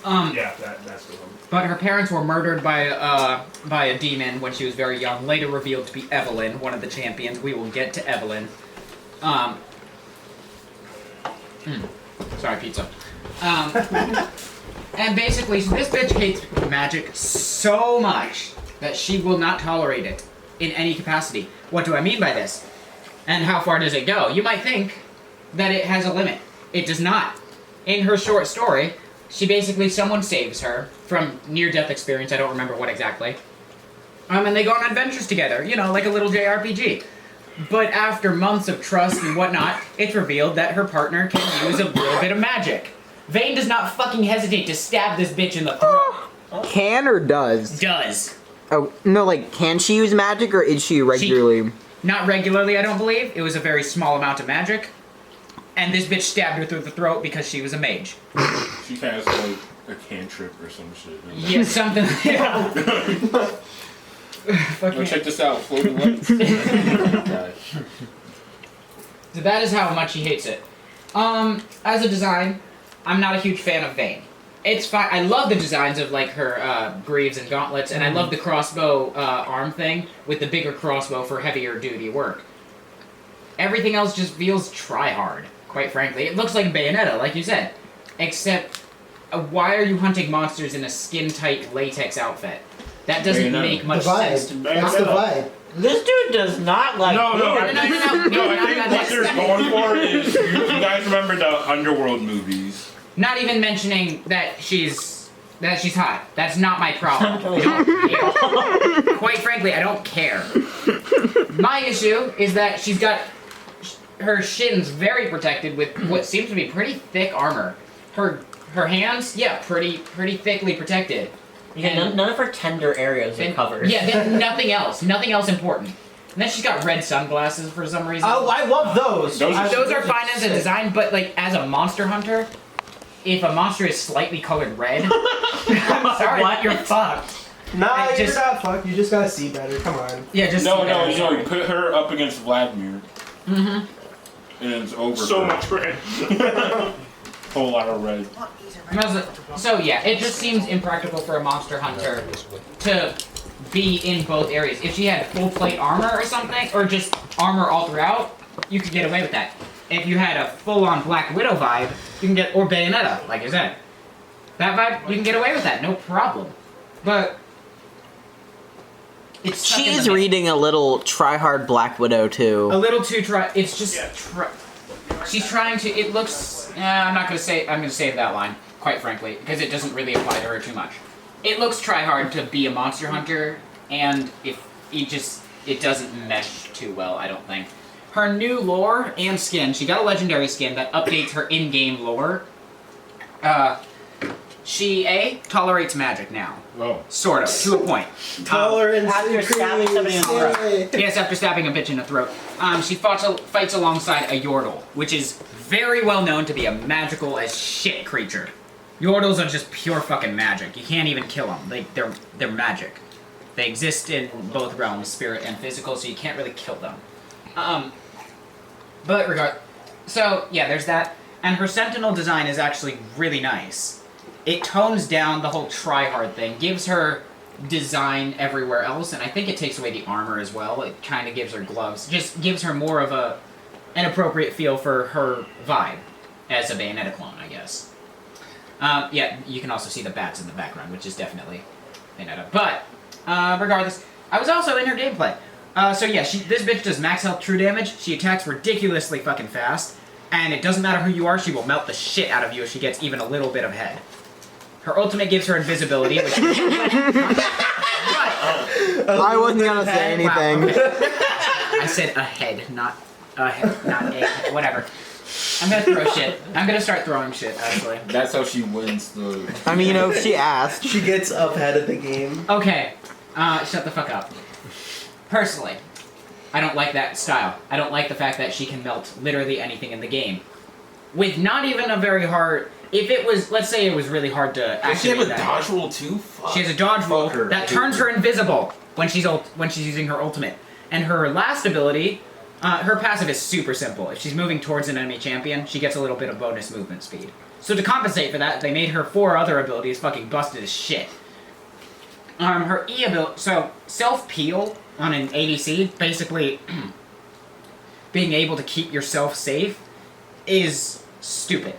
Yeah, that's the one. But her parents were murdered by a demon when she was very young, later revealed to be Evelyn, one of the champions. We will get to Evelyn. Sorry, pizza. And basically, this bitch hates magic so much that she will not tolerate it in any capacity. What do I mean by this? And how far does it go? You might think that it has a limit. It does not. In her short story, someone saves her from near-death experience, I don't remember what exactly. And they go on adventures together, you know, like a little JRPG. But after months of trust and whatnot, it's revealed that her partner can use a little bit of magic. Vayne does not fucking hesitate to stab this bitch in the throat. Can or does? Does. Oh, no, like, can she use magic or is she regularly? Not regularly, I don't believe. It was a very small amount of magic. And this bitch stabbed her through the throat because she was a mage. She has like a cantrip or some shit. Yeah, something like that. Well, check this out, floating lights. So that is how much he hates it. As a design, I'm not a huge fan of Vayne. It's fine. I love the designs of like her greaves and gauntlets, and I love the crossbow arm thing with the bigger crossbow for heavier duty work. Everything else just feels try-hard, quite frankly. It looks like Bayonetta, like you said. Except, why are you hunting monsters in a skin-tight latex outfit? That doesn't make much sense to me. That's the vibe. This dude does not like. No, food. I think what they're going for is you guys remember the Underworld movies. Not even mentioning that she's hot. That's not my problem. I don't care. Quite frankly, I don't care. My issue is that she's got her shins very protected with what seems to be pretty thick armor. Her hands, yeah, pretty thickly protected. Yeah, none of her tender areas are covered. Yeah, nothing else important. And then she's got red sunglasses for some reason. Oh, I love those. Those are fine as a design, but like as a monster hunter, if a monster is slightly colored red, I'm sorry, you're fucked. Nah, you're not fucked. You just gotta see better. Come on. Yeah, just you put her up against Vladimir. And it's over. So much red. Whole lot of red. So yeah, it just seems impractical for a monster hunter to be in both areas. If she had full plate armor or something, or just armor all throughout, you could get away with that. If you had a full-on Black Widow vibe, you can get, or Bayonetta, like I said. That vibe, you can get away with that, no problem. But it's She is reading a little try-hard Black Widow too. a little too it's just she's trying to, it looks, I'm gonna save that line, quite frankly, because it doesn't really apply to her too much. It looks try hard to be a monster hunter, and if it doesn't mesh too well, I don't think. Her new lore and skin, she got a legendary skin that updates her in-game lore. She, tolerates magic now. Oh. Sort of, to a point. Tolerance after stabbing somebody in the throat. Yes, after stabbing a bitch in the throat. She fights alongside a Yordle, which is very well known to be a magical as shit creature. Yordles are just pure fucking magic. You can't even kill them. They're magic. They exist in both realms, spirit and physical, so you can't really kill them. So yeah, there's that. And her Sentinel design is actually really nice. It tones down the whole try-hard thing, gives her design everywhere else, and I think it takes away the armor as well. It kind of gives her gloves. Just gives her more of an appropriate feel for her vibe as a Bayonetta clone, I guess. Yeah, you can also see the bats in the background, which is definitely Bayonetta. But, regardless, I was also in her gameplay. So yeah, this bitch does max health true damage, she attacks ridiculously fucking fast, and it doesn't matter who you are, she will melt the shit out of you if she gets even a little bit of head. Her ultimate gives her invisibility, which I wasn't gonna say anything. I said ahead, not egg. Whatever. I'm gonna throw shit. I'm gonna start throwing shit, actually. That's how she wins the... I mean, if she asked. She gets up ahead of the game. Okay. Shut the fuck up. Personally, I don't like that style. I don't like the fact that she can melt literally anything in the game. With not even a very hard... If it was... Let's say it was really hard to activate. Does she have a that. dodge roll too? Fuck. She has a dodge roll her. that turns her invisible when she's using her ultimate. And her last ability... her passive is super simple. If she's moving towards an enemy champion, she gets a little bit of bonus movement speed. So to compensate for that, they made her 4 other abilities fucking busted as shit. Her E ability... So, self-peel on an ADC, basically being able to keep yourself safe, is stupid.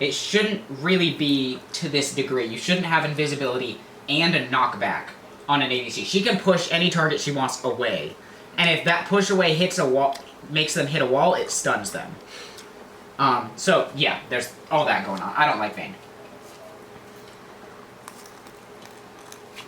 It shouldn't really be to this degree. You shouldn't have invisibility and a knockback on an ADC. She can push any target she wants away. And if that push away hits a wall, makes them hit a wall, it stuns them. So yeah, there's all that going on. I don't like Vayne.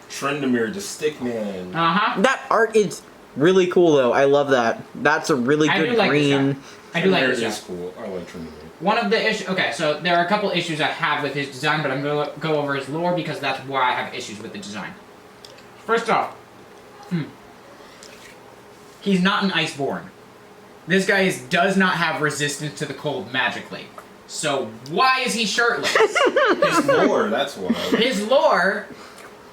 Tryndamere, the stick man. That art is really cool though. I love that. That's a really good green. I do like Tryndamere this is cool. I like Tryndamere. One of the issues... Okay, so there are a couple issues I have with his design, but I'm going to go over his lore because that's why I have issues with the design. First off, he's not an Iceborn. This guy does not have resistance to the cold magically. So why is he shirtless? His lore, that's why. His lore...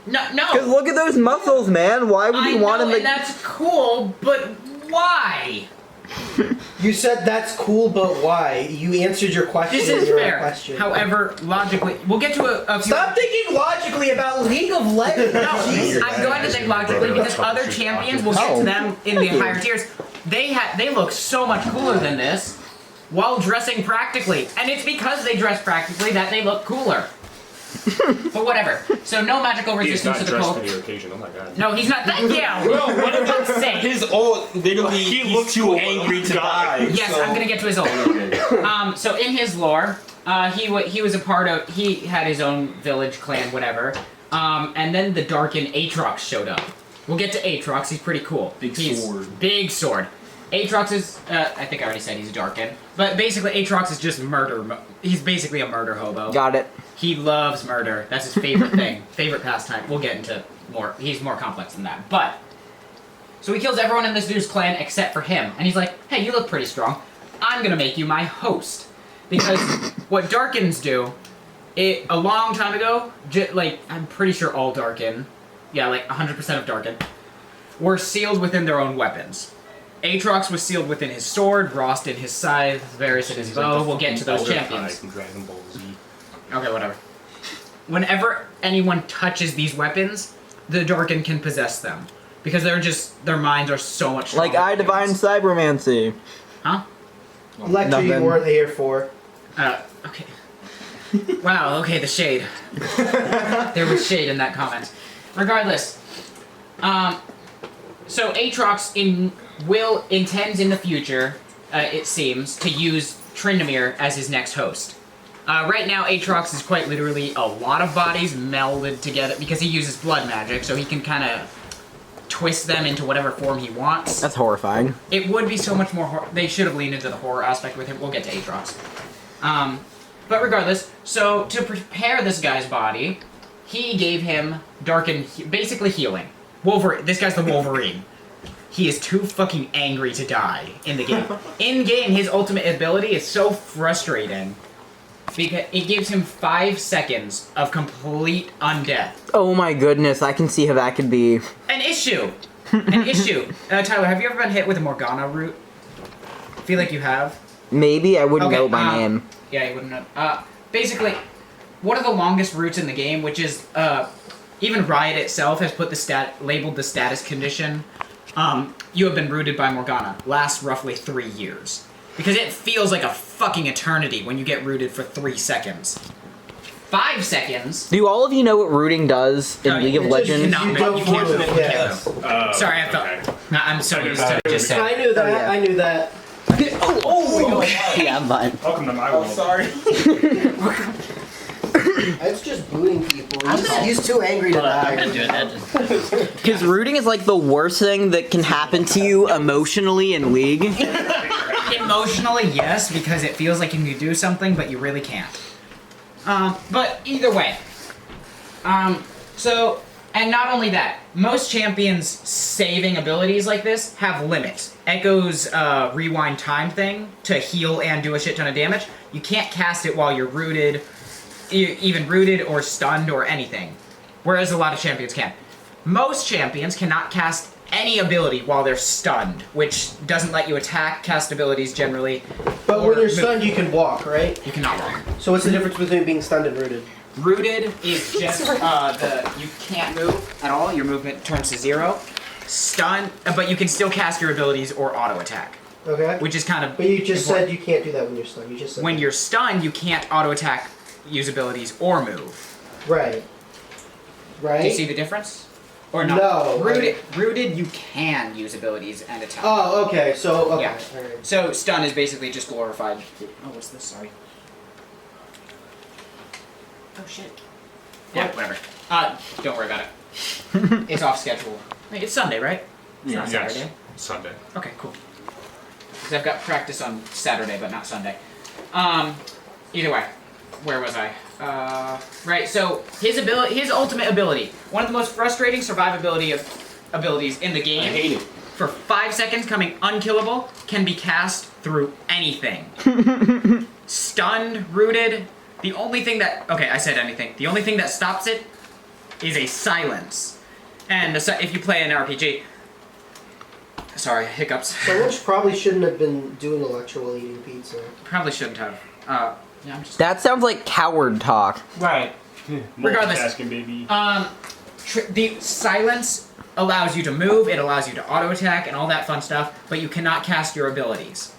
No. Because look at those muscles, man. Why would you want him to... and that's cool, but why? You said that's cool, but why? You answered your question. This is in your fair. Question. However, logically... We'll get to a few... Stop thinking logically about League of Legends. No, I'm going to think logically because other champions, we'll get to them in the higher tiers, they look so much cooler than this while dressing practically. And it's because they dress practically that they look cooler. But whatever. So no magical resistance to the cold. He's not dressed for the occasion, oh my god. No, he's not that. Yeah, well, what did I say? His ult, literally, He he's looks too cool. angry to die. Yes, so. I'm gonna get to his ult. So in his lore, he was a part of, he had his own village, clan, whatever. And then the Darkin Aatrox showed up. We'll get to Aatrox, he's pretty cool. Big sword. Aatrox is, I think I already said he's a Darkin. But basically Aatrox is just murder, he's basically a murder hobo. Got it. He loves murder. That's his favorite thing. Favorite pastime. We'll get into more. He's more complex than that. But, so he kills everyone in this dude's clan except for him. And he's like, hey, you look pretty strong. I'm going to make you my host. Because what Darkins do, a long time ago, I'm pretty sure all Darkin, yeah, like 100% of Darkin, were sealed within their own weapons. Aatrox was sealed within his sword, Rost in his scythe, Varys in his bow. We'll get to those champions. Dragon Ball Z. Okay, whatever. Whenever anyone touches these weapons, the Darkin can possess them. Because their minds are so much stronger. Like I divine cybermancy. Huh? Lecture you weren't here for. Okay. Wow, okay, the shade. There was shade in that comment. Regardless, so Aatrox intends in the future, it seems, to use Tryndamere as his next host. Right now, Aatrox is quite literally a lot of bodies melded together because he uses blood magic, so he can kind of twist them into whatever form he wants. That's horrifying. It would be so much more they should have leaned into the horror aspect with him. We'll get to Aatrox. But regardless, so to prepare this guy's body, he gave him basically healing. This guy's the Wolverine. He is too fucking angry to die in the game. In game, his ultimate ability is so frustrating because it gives him 5 seconds of complete undeath. Oh my goodness, I can see how that could be an issue. An issue. Tyler, have you ever been hit with a Morgana root? I feel like you have. Maybe I wouldn't know by name. Yeah, you wouldn't know. Basically, one of the longest routes in the game, which is even Riot itself has put labeled the status condition. You have been rooted by Morgana. Lasts roughly 3 years. Because it feels like a fucking eternity when you get rooted for 3 seconds. 5 seconds. Do all of you know what rooting does in League of Legends? You can't root. Sorry, I thought. No, I'm so used to it. Just I knew that. Yeah. I knew that. Oh, okay. Yeah, I'm fine. Welcome to my world. Sorry. It's just booting people. I'm He's too angry to I'm die. gonna do it. Because rooting is like the worst thing that can happen to you emotionally in League. Emotionally, yes, because it feels like you can do something, but you really can't. But either way. So, and not only that, most champions' saving abilities like this have limits. Echo's rewind time thing to heal and do a shit ton of damage, you can't cast it while you're rooted, even rooted or stunned or anything. Whereas a lot of champions can. Most champions cannot cast any ability while they're stunned, which doesn't let you attack, cast abilities generally. But when you're stunned, you can walk, right? You cannot walk. So what's the difference between being stunned and rooted? Rooted is just you can't move at all. Your movement turns to 0. Stun, but you can still cast your abilities or auto attack. Okay. Which is kind of. But you just said you can't do that when you're stunned. You just said when you're stunned, you can't auto attack, use abilities, or move. Right. Right. Do you see the difference? Or not? No. Rooted, you can use abilities and attack. Oh, okay. So okay. Yeah. All right. So stun is basically just glorified. Oh, what's this? Sorry. Oh shit. Yeah, whatever. Don't worry about it. It's off schedule. Wait, it's Sunday, right? It's not Saturday. Sunday. Okay, cool. Because I've got practice on Saturday, but not Sunday. Either way, where was I? Right. So his ultimate ability, one of the most frustrating survivability abilities in the game. I hate it. For 5 seconds, coming unkillable, can be cast through anything. Stunned, rooted. The only thing that... Okay, I said anything. The only thing that stops it is a silence. And if you play an RPG... Sorry, hiccups. Someone probably shouldn't have been doing a lecture while eating pizza. Probably shouldn't have. Yeah, I'm just... That sounds like coward talk. Right. Regardless. Multitasking, baby. The silence allows you to move, it allows you to auto-attack and all that fun stuff, but you cannot cast your abilities.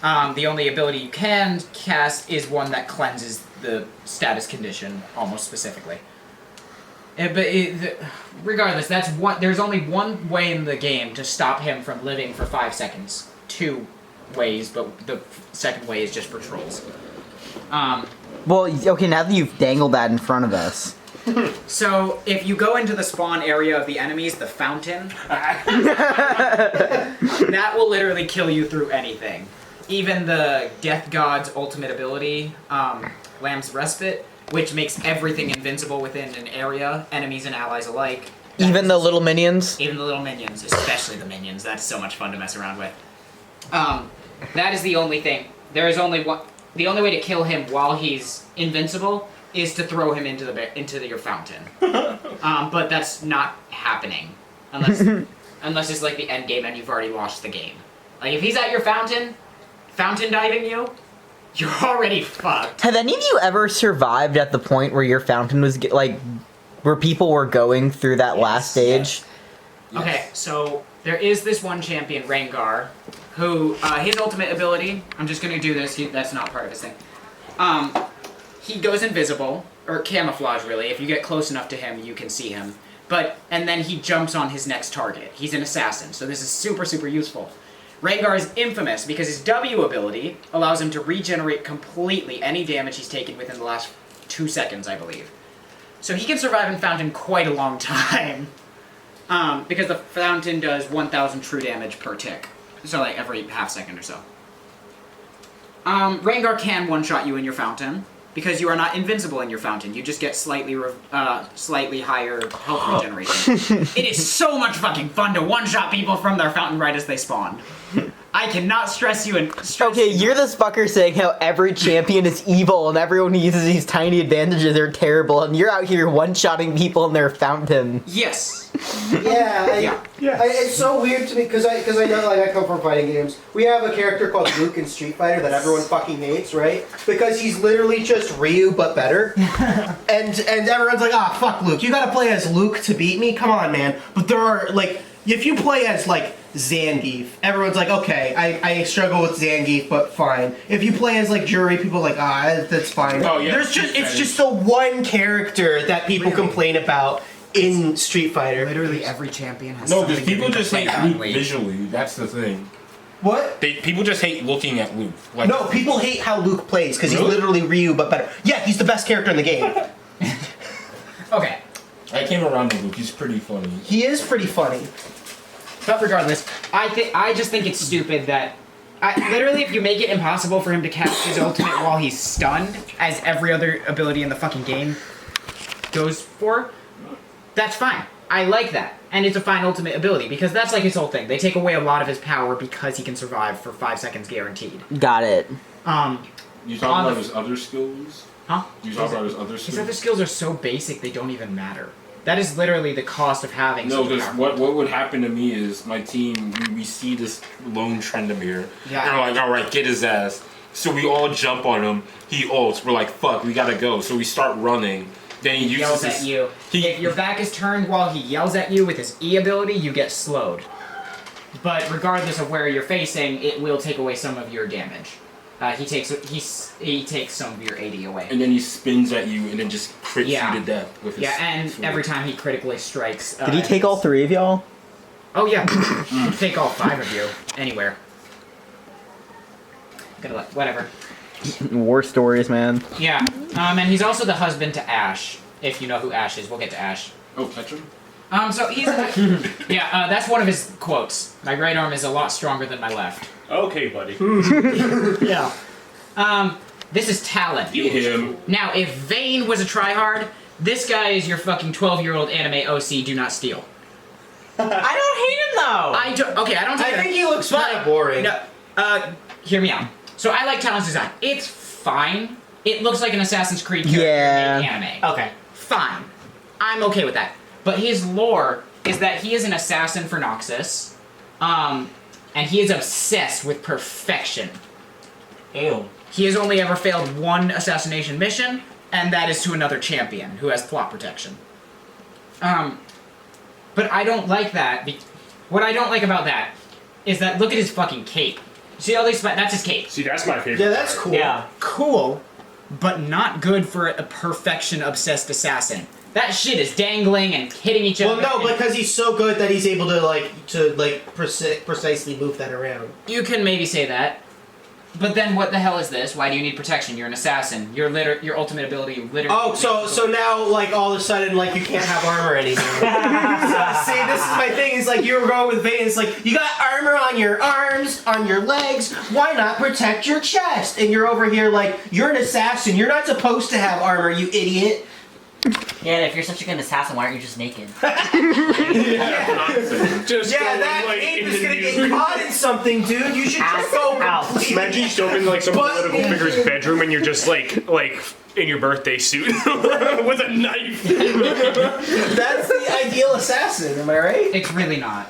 The only ability you can cast is one that cleanses the status condition almost specifically. Regardless, there's only one way in the game to stop him from living for 5 seconds. 2 ways, but the second way is just for trolls. Well, okay, now that you've dangled that in front of us. So, if you go into the spawn area of the enemies, the fountain, that will literally kill you through anything. Even the Death God's ultimate ability, Lamb's Respite, which makes everything invincible within an area, enemies and allies alike. Even the little minions? Even the little minions, especially the minions. That's so much fun to mess around with. That is the only thing. There is only one... The only way to kill him while he's invincible is to throw him into your fountain. But that's not happening. Unless it's like the end game and you've already lost the game. Like, if he's at your fountain diving you, you're already fucked. Have any of you ever survived at the point where your fountain was, where people were going through that last stage? Yes. Okay, so there is this one champion, Rengar, who, his ultimate ability, I'm just gonna do this, that's not part of his thing. He goes invisible, or camouflage really, if you get close enough to him, you can see him. And then he jumps on his next target. He's an assassin, so this is super, super useful. Rengar is infamous because his W ability allows him to regenerate completely any damage he's taken within the last 2 seconds, I believe. So he can survive in Fountain quite a long time. Because the Fountain does 1,000 true damage per tick. So like every half second or so. Rengar can one-shot you in your Fountain, because you are not invincible in your Fountain. You just get slightly higher health regeneration. It is so much fucking fun to one-shot people from their Fountain right as they spawn. I cannot stress you and Okay, you're this fucker saying how every champion is evil and everyone who uses these tiny advantages are terrible, and you're out here one-shotting people in their Fountain. Yes. Yeah, it's so weird to me because I know, like, I come from fighting games. We have a character called Luke in Street Fighter that everyone fucking hates, right? Because he's literally just Ryu but better. and everyone's like, ah, fuck Luke. You gotta play as Luke to beat me? Come on, man. But there are, like, if you play as, like, Zangief, everyone's like, okay, I struggle with Zangief, but fine. If you play as, like, Jury, people are like, that's fine. Oh, yeah. It's just the one character that people complain about in Street Fighter. Literally every champion has No, something because people to just play hate on Luke visually. That's the thing. What? People just hate looking at Luke. Like, No, people hate how Luke plays because he's literally Ryu but better. Yeah, he's the best character in the game. Okay. I came around to Luke. He's pretty funny. He is pretty funny. But regardless, I just think it's stupid that literally if you make it impossible for him to cast his ultimate while he's stunned, as every other ability in the fucking game goes for, that's fine. I like that. And it's a fine ultimate ability because that's like his whole thing. They take away a lot of his power because he can survive for 5 seconds guaranteed. Got it. You talking about his other skills? Huh? You talking about his other skills? His other skills are so basic they don't even matter. That is literally the cost of having. No, because what would happen to me is my team, we see this lone Tryndamere. Yeah. And we're like, all right, get his ass. So we all jump on him. He ults. We're like, fuck, we gotta go. So we start running. Then he yells at you. If your back is turned while he yells at you with his E ability, you get slowed. But regardless of where you're facing, it will take away some of your damage. He takes some of your AD away. And then he spins at you and then just crits you to death with his and sword. every time he critically strikes. Did he take all 3 of y'all? Oh yeah, he can take all 5 of you anywhere. Good luck. Whatever. War stories, man. Yeah, and he's also the husband to Ashe. If you know who Ashe is, we'll get to Ashe. Oh, catch him? So he's that's one of his quotes. My right arm is a lot stronger than my left. Okay, buddy. Yeah. This is Talon. Him. Now, if Vayne was a tryhard, this guy is your fucking 12-year-old anime OC. Do not steal. I don't hate him though. I think he looks kind of boring. No, hear me out. So I like Talon's design. It's fine. It looks like an Assassin's Creed character made anime. Okay. Fine. I'm okay with that. But his lore is that he is an assassin for Noxus, and he is obsessed with perfection. Ew. He has only ever failed one assassination mission, and that is to another champion who has plot protection. But I don't like that. What I don't like about that is that look at his fucking cape. See all these? That's his cape. See, that's my favorite. Yeah, that's cool. Yeah. Cool, but not good for a perfection-obsessed assassin. That shit is dangling and hitting each other. Well, no, because he's so good that he's able to precisely move that around. You can maybe say that. But then what the hell is this? Why do you need protection? You're an assassin. Your ultimate ability literally... Oh, so now, like, all of a sudden, like, you can't have armor anymore. See, this is my thing. It's like, you were going with Vayne. It's like, you got armor on your arms, on your legs. Why not protect your chest? And you're over here like, you're an assassin. You're not supposed to have armor, you idiot. Yeah, if you're such a good assassin, why aren't you just naked? Just that like, ape into is gonna the- get caught in something, dude. You should just go completely. Imagine you show up in like some political figure's bedroom and you're just like in your birthday suit with a knife. That's the ideal assassin, am I right? It's really not.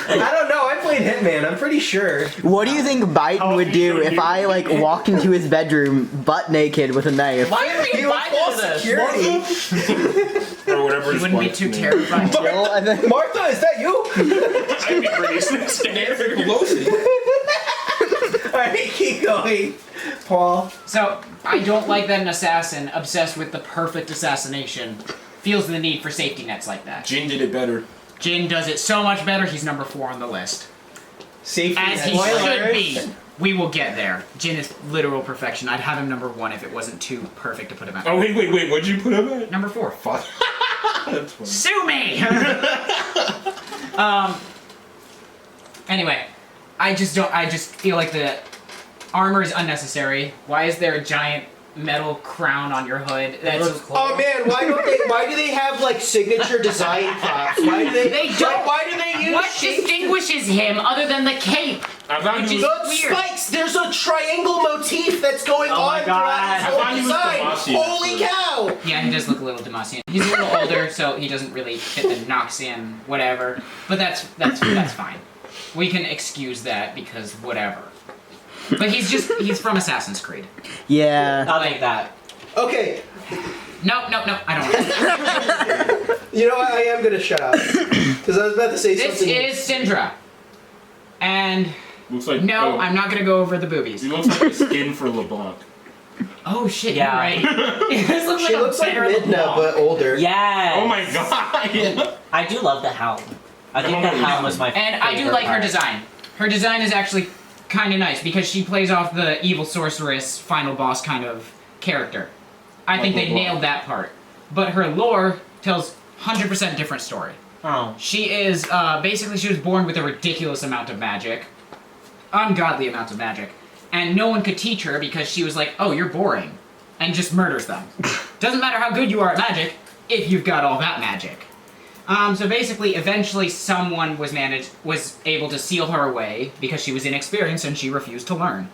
I don't know. I played Hitman. I'm pretty sure. What do you think Biden would do if I, like, walked into his bedroom butt naked with a knife? Why are you Biden this? Security. Or whatever You his wouldn't be wife's too name. terrified. Jill, and then Martha, is that you? I'd be pretty scared. Alright, keep going. Paul. So, I don't like that an assassin obsessed with the perfect assassination feels the need for safety nets like that. Jin did it better. Jin does it so much better, he's number 4 on the list. Safety As he should be. We will get there. Jin is literal perfection. I'd have him number 1 if it wasn't too perfect to put him at. Oh, wait, what'd you put him at? Number 4. Fuck. That's funny. Sue me! Anyway, I just feel like the armor is unnecessary. Why is there a giant metal crown on your hood? Oh man, why do they have like signature design props? Why do they don't. Why do they use What distinguishes him other than the cape? I thought Which he is was... the weird. spikes? There's a triangle motif that's going Oh my on throughout God. his I whole thought he was design. Demacian. Holy cow! Yeah, he does look a little Demacian. He's a little older, so he doesn't really fit the Noxian whatever. But that's fine. We can excuse that because whatever. But he's from Assassin's Creed. yeah. I'll take that. Okay, No, I don't want to. you know what? I am gonna shut up because I was about to say This something. is Syndra. And Looks like... no, oh, I'm not gonna go over the boobies. He looks like a skin for LeBlanc. Oh shit, Yeah. you're right. This looks She like looks a like better Midna, LeBlanc. but older. Yes. Oh my god! I do love the helm. I think that Helm was my And I do like her design. Her design is actually kind of nice because she plays off the evil sorceress, final boss kind of character. I think they nailed that part. But her lore tells 100% different story. Oh. She is, basically she was born with a ridiculous amount of magic. Ungodly amounts of magic. And no one could teach her because she was like, oh, you're boring. And just murders them. Doesn't matter how good you are at magic if you've got all that magic. So basically, eventually someone was able to seal her away because she was inexperienced and she refused to learn.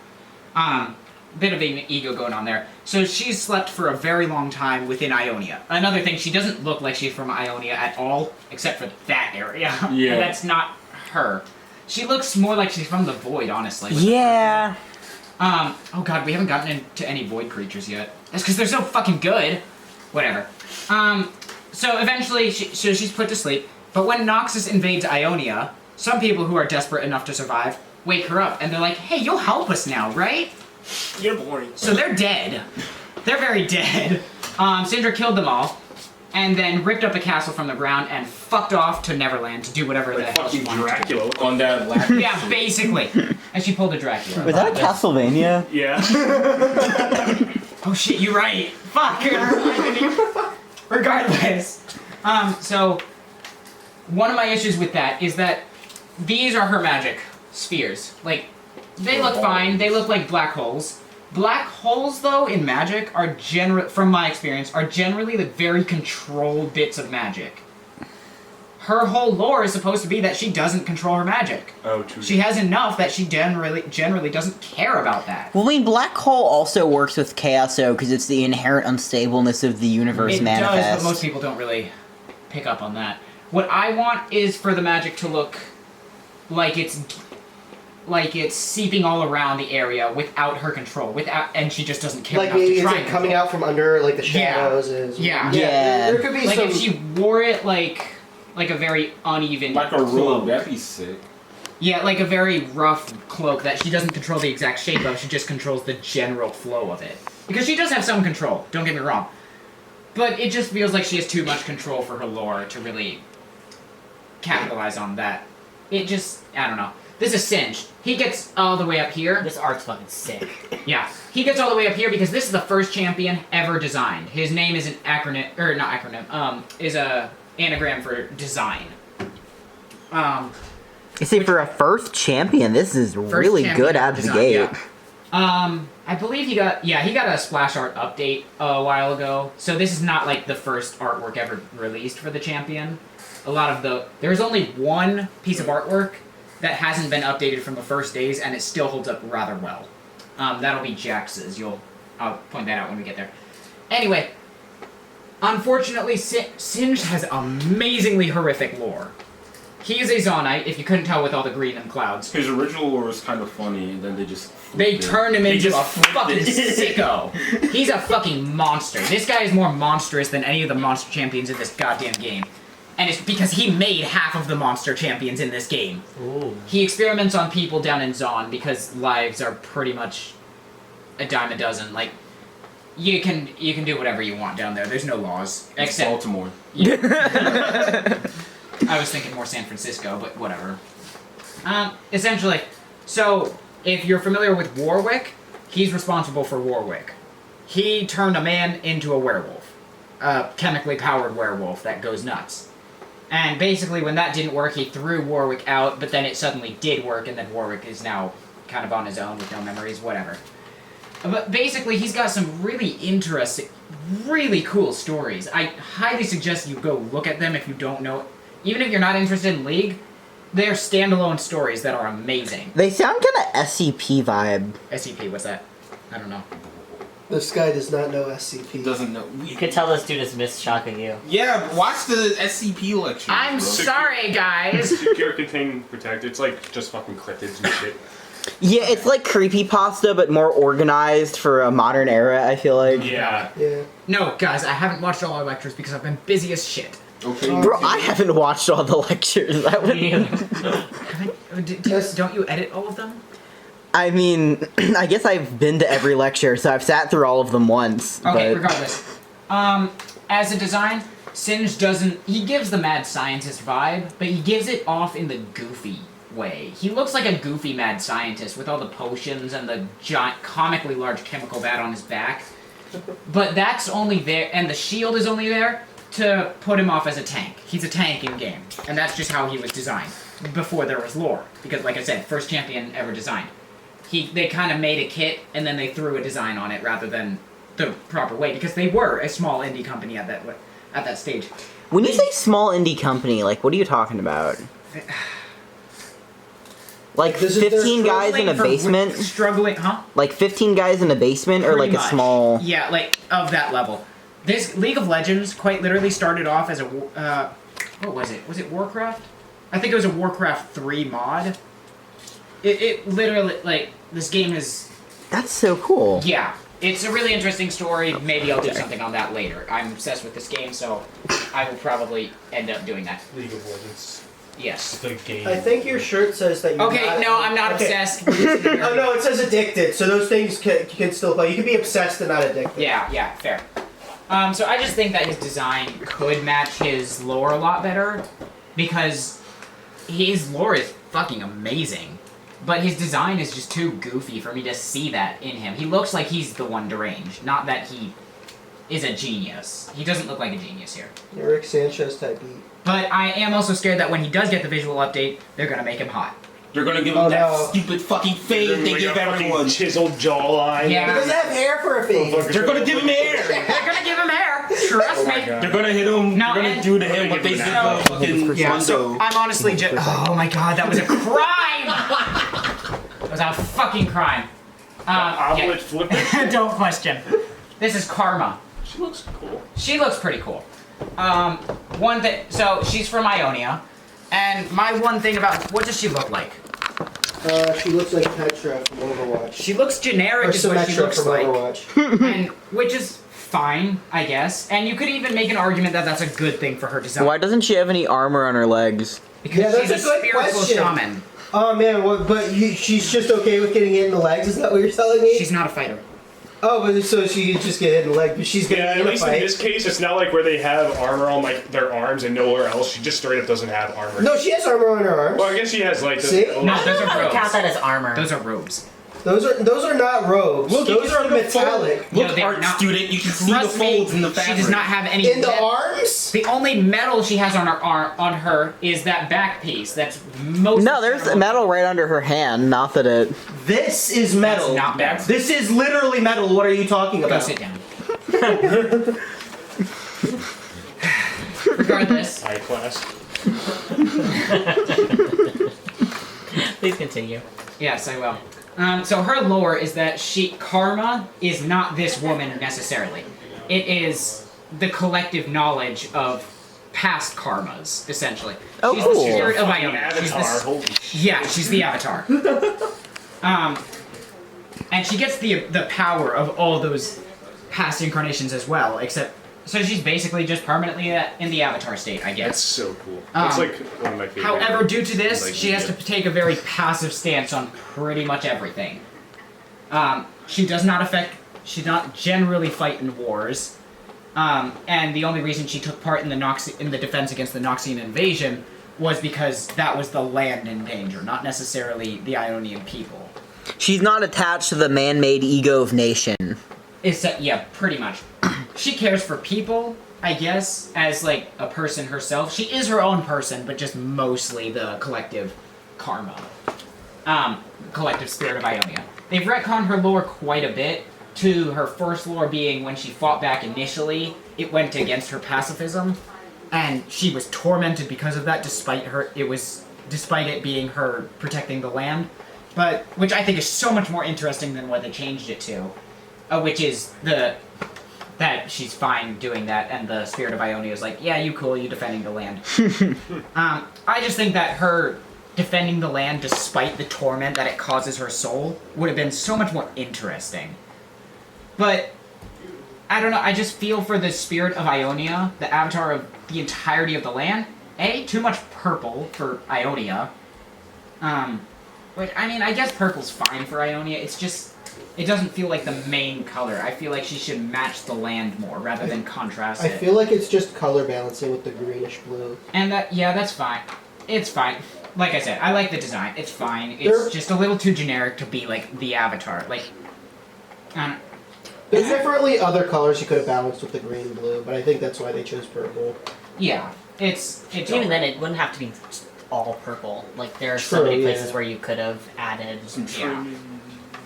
Bit of an ego going on there. So she's slept for a very long time within Ionia. Another thing, she doesn't look like she's from Ionia at all, except for that area. Yeah. And that's not her. She looks more like she's from the Void, honestly. Yeah. Oh god, we haven't gotten into any Void creatures yet. That's because they're so fucking good. Whatever. So eventually, she's put to sleep. But when Noxus invades Ionia, some people who are desperate enough to survive wake her up, and they're like, hey, you'll help us now, right? You're boring. So they're dead. They're very dead. Syndra killed them all, and then ripped up the castle from the ground and fucked off to Neverland to do whatever the hell she wanted Dracula. to do. On that lap. Yeah, basically. And she pulled a Dracula. Was that a Castlevania? Yeah. Oh shit, you're right. Fuck. Regardless. So, one of my issues with that is that these are her magic spheres. Like, they look fine. They look like black holes. Black holes, though, in magic are from my experience, are generally the very controlled bits of magic. Her whole lore is supposed to be that she doesn't control her magic. Oh, true. She has enough that she generally doesn't care about that. Well, I mean, black hole also works with chaos, though, because it's the inherent unstableness of the universe manifest. It does, but most people don't really pick up on that. What I want is for the magic to look like it's seeping all around the area without her control, and she just doesn't care Like enough to it's try like and coming control. out from under like the shadows. Yeah. Yeah. There could be Like some. if she wore it like a very uneven Like a cloak. robe, that'd be sick. Yeah, like a very rough cloak that she doesn't control the exact shape of, she just controls the general flow of it. Because she does have some control, don't get me wrong. But it just feels like she has too much control for her lore to really capitalize on that. It just, I don't know. This is Singe. He gets all the way up here. This art's fucking sick. Yeah. He gets all the way up here because this is the first champion ever designed. His name is an acronym, or not acronym, is a anagram for design. You see, for a first champion, this is really good out of the gate. Yeah. I believe he got a splash art update a while ago. So this is not like the first artwork ever released for the champion. There's only one piece of artwork that hasn't been updated from the first days, and it still holds up rather well. That'll be Jax's. I'll point that out when we get there. Anyway, unfortunately, Singe has amazingly horrific lore. He is a Zonite, if you couldn't tell with all the green and clouds. His original lore was kind of funny, and then they turned him into a fucking sicko. He's a fucking monster. This guy is more monstrous than any of the monster champions in this goddamn game. And it's because he made half of the monster champions in this game. Ooh. He experiments on people down in Zon because lives are pretty much a dime a dozen. Like, you can do whatever you want down there. There's no laws. It's Except Baltimore. Yeah. I was thinking more San Francisco, but whatever. Essentially, so if you're familiar with Warwick, he's responsible for Warwick. He turned a man into a werewolf. A chemically powered werewolf that goes nuts. And basically when that didn't work, he threw Warwick out, but then it suddenly did work, and then Warwick is now kind of on his own with no memories, whatever. But basically, he's got some really interesting, really cool stories. I highly suggest you go look at them if you don't know. Even if you're not interested in League, they're standalone stories that are amazing. They sound kind of SCP vibe. SCP, what's that? I don't know. This guy does not know SCP. Doesn't know. You could tell this dude has missed Shaka U. Yeah, watch the SCP lecture. I'm sorry, guys! Secure, contain, protect. It's like just fucking cryptids and shit. Yeah, it's like creepypasta, but more organized for a modern era, I feel like. Yeah. Yeah. No, guys, I haven't watched all our lectures because I've been busy as shit. Okay. Bro, I haven't watched all the lectures. That would... Don't you edit all of them? I mean, I guess I've been to every lecture, so I've sat through all of them once. Okay, but... regardless. As a design, Singe doesn't... He gives the mad scientist vibe, but he gives it off in the goofy way. He looks like a goofy mad scientist with all the potions and the giant, comically large chemical bat on his back. But that's only there, and the shield is only there to put him off as a tank. He's a tank in-game, and that's just how he was designed before there was lore. Because, like I said, first champion ever designed. They kind of made a kit, and then they threw a design on it rather than the proper way, because they were a small indie company at that stage. When you say small indie company, like, what are you talking about? Like 15 guys in a basement? Struggling, huh? Like 15 guys in a basement, or Pretty like much. a small... Yeah, like, of that level. This League of Legends quite literally started off as a, what was it? Was it Warcraft? I think it was a Warcraft 3 mod. It literally, like, this game is... That's so cool. Yeah. It's a really interesting story. Maybe I'll do something on that later. I'm obsessed with this game, so I will probably end up doing that. League of Legends. Yes. The game. I think your shirt says that you're Okay, not... no, I'm not obsessed. With this. Oh, no, it says addicted, so those things can still play. You can be obsessed and not addicted. Yeah, fair. So I just think that his design could match his lore a lot better, because his lore is fucking amazing. But his design is just too goofy for me to see that in him. He looks like he's the one deranged, not that he is a genius. He doesn't look like a genius here. Eric Sanchez type beat. But I am also scared that when he does get the visual update, they're gonna make him hot. They're gonna give him that stupid fucking fade they give everyone. Chiseled jawline. Yeah. He doesn't have hair for a fade. They're gonna give him hair. They're gonna give him hair. Trust me. They're gonna hit him. No, they're gonna do to him what they did to fucking Yeah, so Rondo. I'm honestly just... Oh my god, that was a crime! That was a fucking crime. Omelet flipping. Don't question. This is Karma. She looks cool. She looks pretty cool. One thing... So, she's from Ionia. And my one thing about... What does she look like? She looks like Petra from Overwatch. She looks generic Or is what she Symmetra looks from like. Overwatch. And, which is fine, I guess. And you could even make an argument that that's a good thing for her design. Why doesn't she have any armor on her legs? Because Yeah, that's she's a good spiritual question. shaman. Oh man, she's just okay with getting hit in the legs? Is that what you're telling me? She's not a fighter. Oh, but so she could just get hit in the leg, but she's gonna Yeah, be at in a least in fight. this case, it's not like where they have armor on like their arms and nowhere else. She just straight up doesn't have armor. No, she has armor on her arms. Well, I guess she has like. See? The, No, those are I robes. count that as armor. Those are robes. Those are not robes. Look, you those can are see the metallic. fold. Look, No, they're art not. student, you can see the Trust me, folds in the fabric. she does not have any In the metal. arms? The only metal she has on her is that back piece. That's most. No, there's metal right under her hand. Not that it... This is metal. That's not metal. This is literally metal. What are you talking Go about? sit down. Regardless, high class. Please continue. yes, I will. So her lore is that Karma is not this woman necessarily. It is the collective knowledge of past karmas, essentially. Oh, she's cool. the spirit of Fucking Ionia. Avatar. Holy shit. Yeah, she's the Avatar. And she gets the power of all those past incarnations as well, except... So she's basically just permanently in the Avatar state, I That's guess. so cool. That's like one of my favorite. However, due to this, like, she has to take a very passive stance on pretty much everything. She does not generally fight in wars. And the only reason she took part in the defense against the Noxian invasion was because that was the land in danger, not necessarily the Ionian people. She's not attached to the man-made ego of nation. Yeah, pretty much. She cares for people, I guess, as like a person herself. She is her own person, but just mostly the collective karma. Collective spirit of Ionia. They've retconned her lore quite a bit, to her first lore being when she fought back initially, it went against her pacifism, and she was tormented because of that, despite it being her protecting the land. But, which I think is so much more interesting than what they changed it to. Which is that she's fine doing that, and the spirit of Ionia is like, yeah, you cool, you defending the land. I just think that her defending the land, despite the torment that it causes her soul, would have been so much more interesting. But, I don't know, I just feel for the spirit of Ionia, the avatar of the entirety of the land. Too much purple for Ionia. Which, I mean, I guess purple's fine for Ionia, it's just... It doesn't feel like the main color. I feel like she should match the land more rather than contrast I it. feel like it's just color balancing with the greenish blue. And that's fine. It's fine. Like I said, I like the design. It's fine. It's just a little too generic to be like the avatar. Like, there's definitely other colors you could have balanced with the green and blue, but I think that's why they chose purple. yeah, it's Even then, it wouldn't have to be all purple. Like there are so many places where you could have added some. Yeah.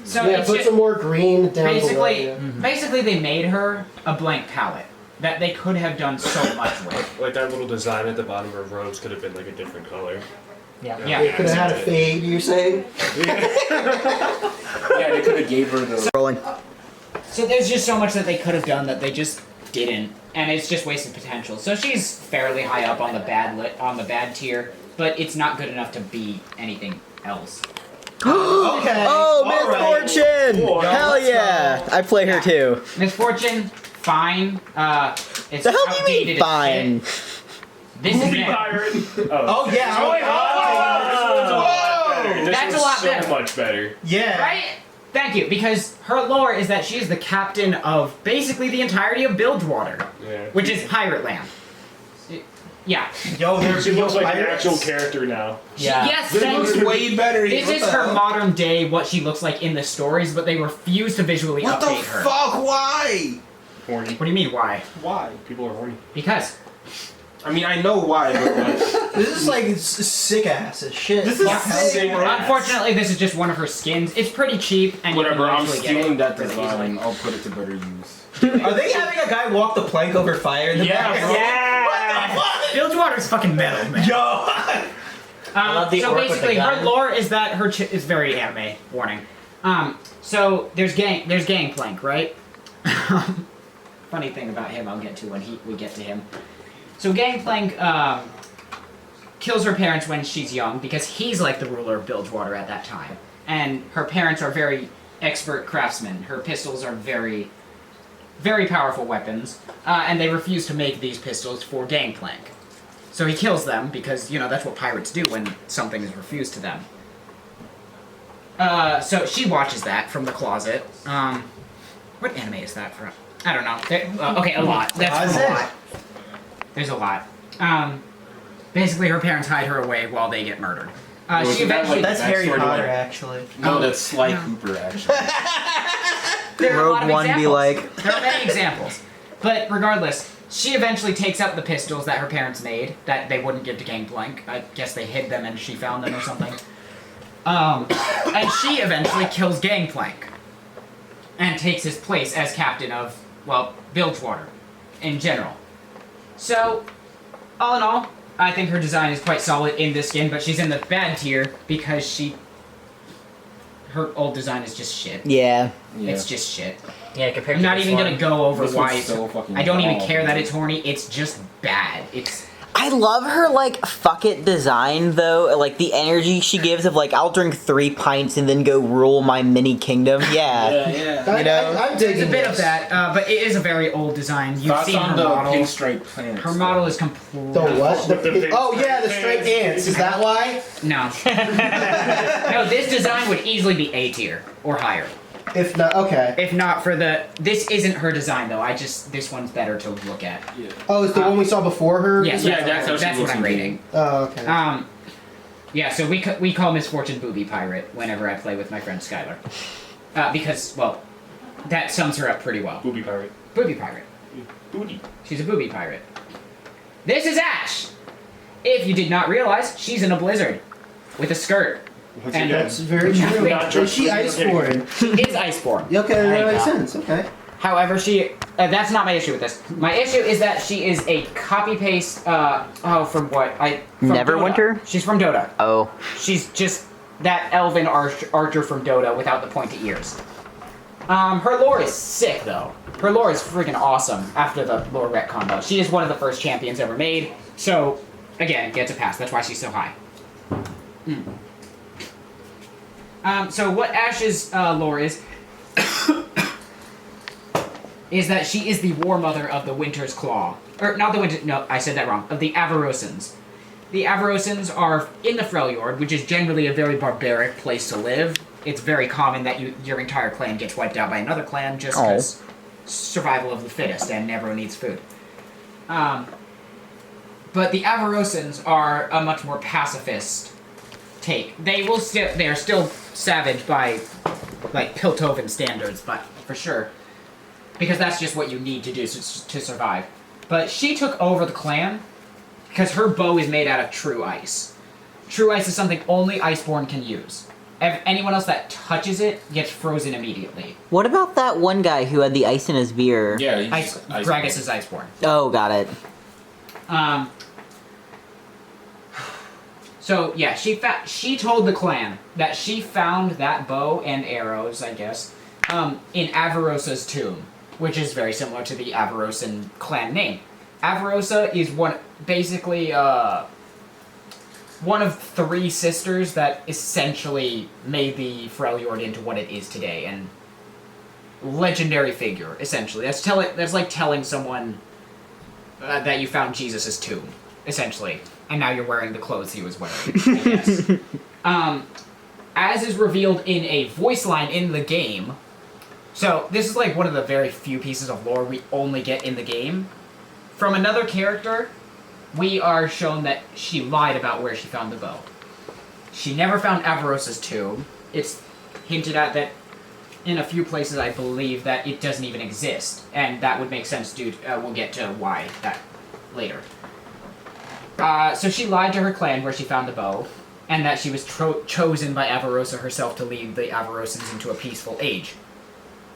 So yeah, it's put just, some more green down basically, below. Yeah. basically they made her a blank palette that they could have done so much with. Like that little design at the bottom of her robes could have been like a different color. Yeah. They could have had a fade, you're saying? Yeah, they could have gave her the. Rolling. So there's just so much that they could have done that they just didn't, and it's just wasted potential. So she's fairly high up on the bad tier, but it's not good enough to be anything else. Okay. Oh, Misfortune! Cool. Hell yeah! I play her too. Misfortune, fine. It's The hell do you outdated mean as fine? shit. This is Movie next. pirate. Oh, yeah. Oh, That's a lot so better. much better. Yeah. Right? Thank you, because her lore is that she is the captain of basically the entirety of Bilgewater, Yeah. which is pirate land. Yeah. Yo, there's She looks like an pirates. actual character now. Yeah. Yes, This thanks. looks way better. This What is the her hell? modern day, what she looks like in the stories, but they refuse to visually What the update her. fuck? Why? Horny. What do you mean, why? Why? People are horny. Because. I mean, I know why, but like, This is like sick ass as shit. this is Yeah. sick. Unfortunately, this is just one of her skins. It's pretty cheap, and Whatever, you I'm can usually get stealing it that really design. easily. I'll put it to better use. Are they having a guy walk the plank over fire in the back? Yeah! Bilgewater's fucking metal, man. Yo! love the so orc with the basically, her gun. lore is that her is very anime. Warning. So there's Gangplank, right? Funny thing about him, I'll get to when we get to him. So Gangplank kills her parents when she's young because he's like the ruler of Bilgewater at that time, and her parents are very expert craftsmen. Her pistols are very, very powerful weapons, and they refuse to make these pistols for Gangplank. So he kills them because, you know, that's what pirates do when something is refused to them. So she watches that from the closet. What anime is that from? I don't know. Okay, a lot. That's a lot. There's a lot. Basically, her parents hide her away while they get murdered. She eventually... That's Harry Backstory to Potter, it. actually. No, that's Sly Cooper, actually. There are a lot of Rogue One be examples. like- There are many examples. But regardless, she eventually takes up the pistols that her parents made that they wouldn't give to Gangplank. I guess they hid them and she found them or something. And she eventually kills Gangplank. And takes his place as captain of, well, Bilgewater in general. So, all in all, I think her design is quite solid in this skin, but she's in the bad tier because her old design is just shit. Yeah. It's just shit. Yeah, compared I'm to not this even one. gonna go over This why one's it's. so fucking I don't even bald, care that man. it's horny. It's just bad. It's. I love her like fuck it design though, like the energy she gives of like I'll drink 3 pints and then go rule my mini kingdom. Yeah. yeah. You know? I'm There's digging a bit of this. that, but it is a very old design. You've Thoughts seen on her the model. pinstripe plants? Her model is completely. The what? With the big Oh yeah, the striped striped ants. Is that why? No. No, this design would easily be A tier or higher. If not, okay. If not for the. This isn't her design though. This one's better to look at. Oh, it's the one we saw before her? Yes, Yeah, that's that's how she what looks I'm in rating. Oh, okay. Yeah, so we call Misfortune Booby Pirate whenever I play with my friend Skylar. Because, well, that sums her up pretty well. Booby pirate. Booby Pirate. Booty. She's a booby pirate. This is Ashe! If you did not realize, she's in a blizzard. With a skirt. Once And again, That's very true. Not Is she just- Iceborn? She is Iceborn. Okay, that makes Thank God. sense. Okay. However, that's not my issue with this. My issue is that she is a copy-paste, from what? From Neverwinter? Dota. She's from Dota. Oh. She's just that elven archer from Dota without the pointy ears. Her lore is sick, though. Her lore is freaking awesome after the lore retcon, though. She is one of the first champions ever made, so, again, gets a pass. That's why she's so high. So what Ashe's lore is that she is the war mother of the Winter's Claw. Or, not the Winter... No, I said that wrong. Of the Avarosans. The Avarosans are in the Freljord, which is generally a very barbaric place to live. it's very common that your entire clan gets wiped out by another clan just because survival of the fittest and everyone needs food. But the Avarosans are a much more pacifist take. They're still savage by like Piltovan standards, but for sure. Because that's just what you need to do to survive. But she took over the clan because her bow is made out of true ice. True ice is something only Iceborn can use. Anyone else that touches it gets frozen immediately. What about that one guy who had the ice in his beer? Yeah, Gragas is Iceborn. Oh, got it. So yeah, she told the clan that she found that bow and arrows, I guess, in Avarosa's tomb, which is very similar to the Avarosan clan name. Avarosa is basically one of 3 sisters that essentially made the Freljord into what it is today, and legendary figure, essentially. That's like telling someone that you found Jesus' tomb, essentially, and now you're wearing the clothes he was wearing, I guess. As is revealed in a voice line in the game, so this is like one of the very few pieces of lore we only get in the game. From another character, we are shown that she lied about where she found the bow. She never found Avarosa's tomb. It's hinted at that in a few places, I believe, that it doesn't even exist. And that would make sense, dude. We'll get to why that later. So she lied to her clan where she found the bow, and that she was chosen by Avarosa herself to lead the Avarosans into a peaceful age.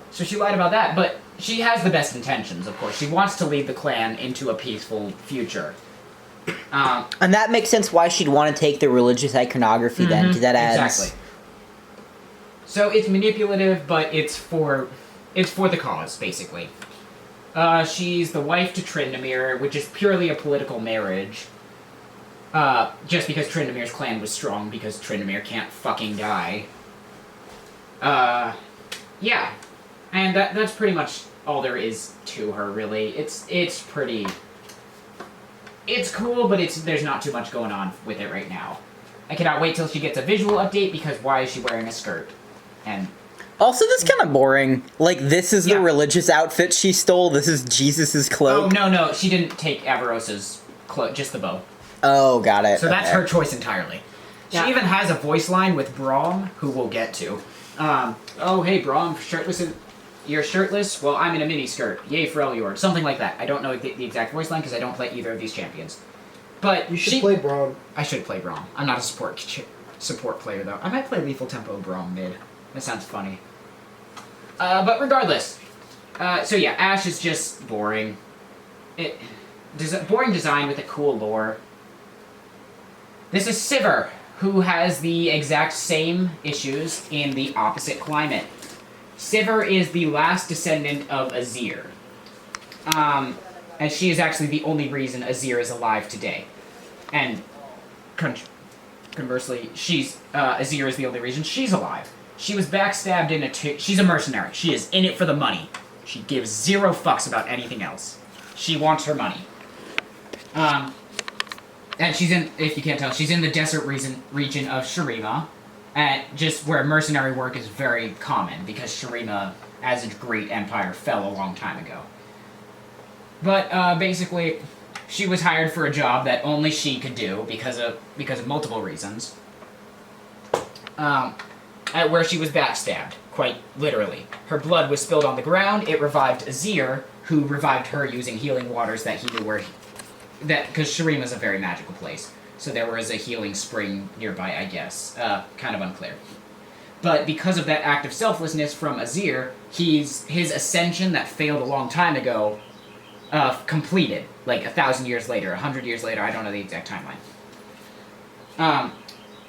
So she lied about that, but she has the best intentions, of course. She wants to lead the clan into a peaceful future. And that makes sense why she'd want to take the religious iconography then, because that adds... Exactly. So it's manipulative, but it's for the cause, basically. She's the wife to Tryndamere, which is purely a political marriage. Just because Tryndamere's clan was strong, because Tryndamere can't fucking die. Yeah. And that's pretty much all there is to her, really. It's pretty... It's cool, but there's not too much going on with it right now. I cannot wait till she gets a visual update, because why is she wearing a skirt? And... Also, that's kind of boring. Like, this is the religious outfit she stole, this is Jesus' cloak. Oh, no, she didn't take Avarosa's cloak, just the bow. Oh, got it. So that's her choice entirely. She even has a voice line with Braum, who we'll get to. Oh, hey, Braum, you're shirtless? Well, I'm in a mini-skirt. Yay, Freljord. Something like that. I don't know the exact voice line, because I don't play either of these champions. But you should play Braum. I should play Braum. I'm not a support player, though. I might play Lethal Tempo Braum mid. That sounds funny. But regardless. So yeah, Ashe is just boring. Boring design with a cool lore. This is Sivir, who has the exact same issues in the opposite climate. Sivir is the last descendant of Azir. And she is actually the only reason Azir is alive today. And conversely, Azir is the only reason she's alive. She was backstabbed in she's a mercenary. She is in it for the money. She gives 0 fucks about anything else. She wants her money. And she's in, if you can't tell, she's in the desert region of Shurima. Just where mercenary work is very common, because Shurima, as a great empire, fell a long time ago. But basically, she was hired for a job that only she could do because of multiple reasons. Where she was backstabbed, quite literally. Her blood was spilled on the ground. It revived Azir, who revived her using healing waters that he knew because Shurima is a very magical place. So there was a healing spring nearby, I guess. Kind of unclear. But because of that act of selflessness from Azir, his ascension that failed a long time ago completed. Like 1,000 years later, 100 years later, I don't know the exact timeline.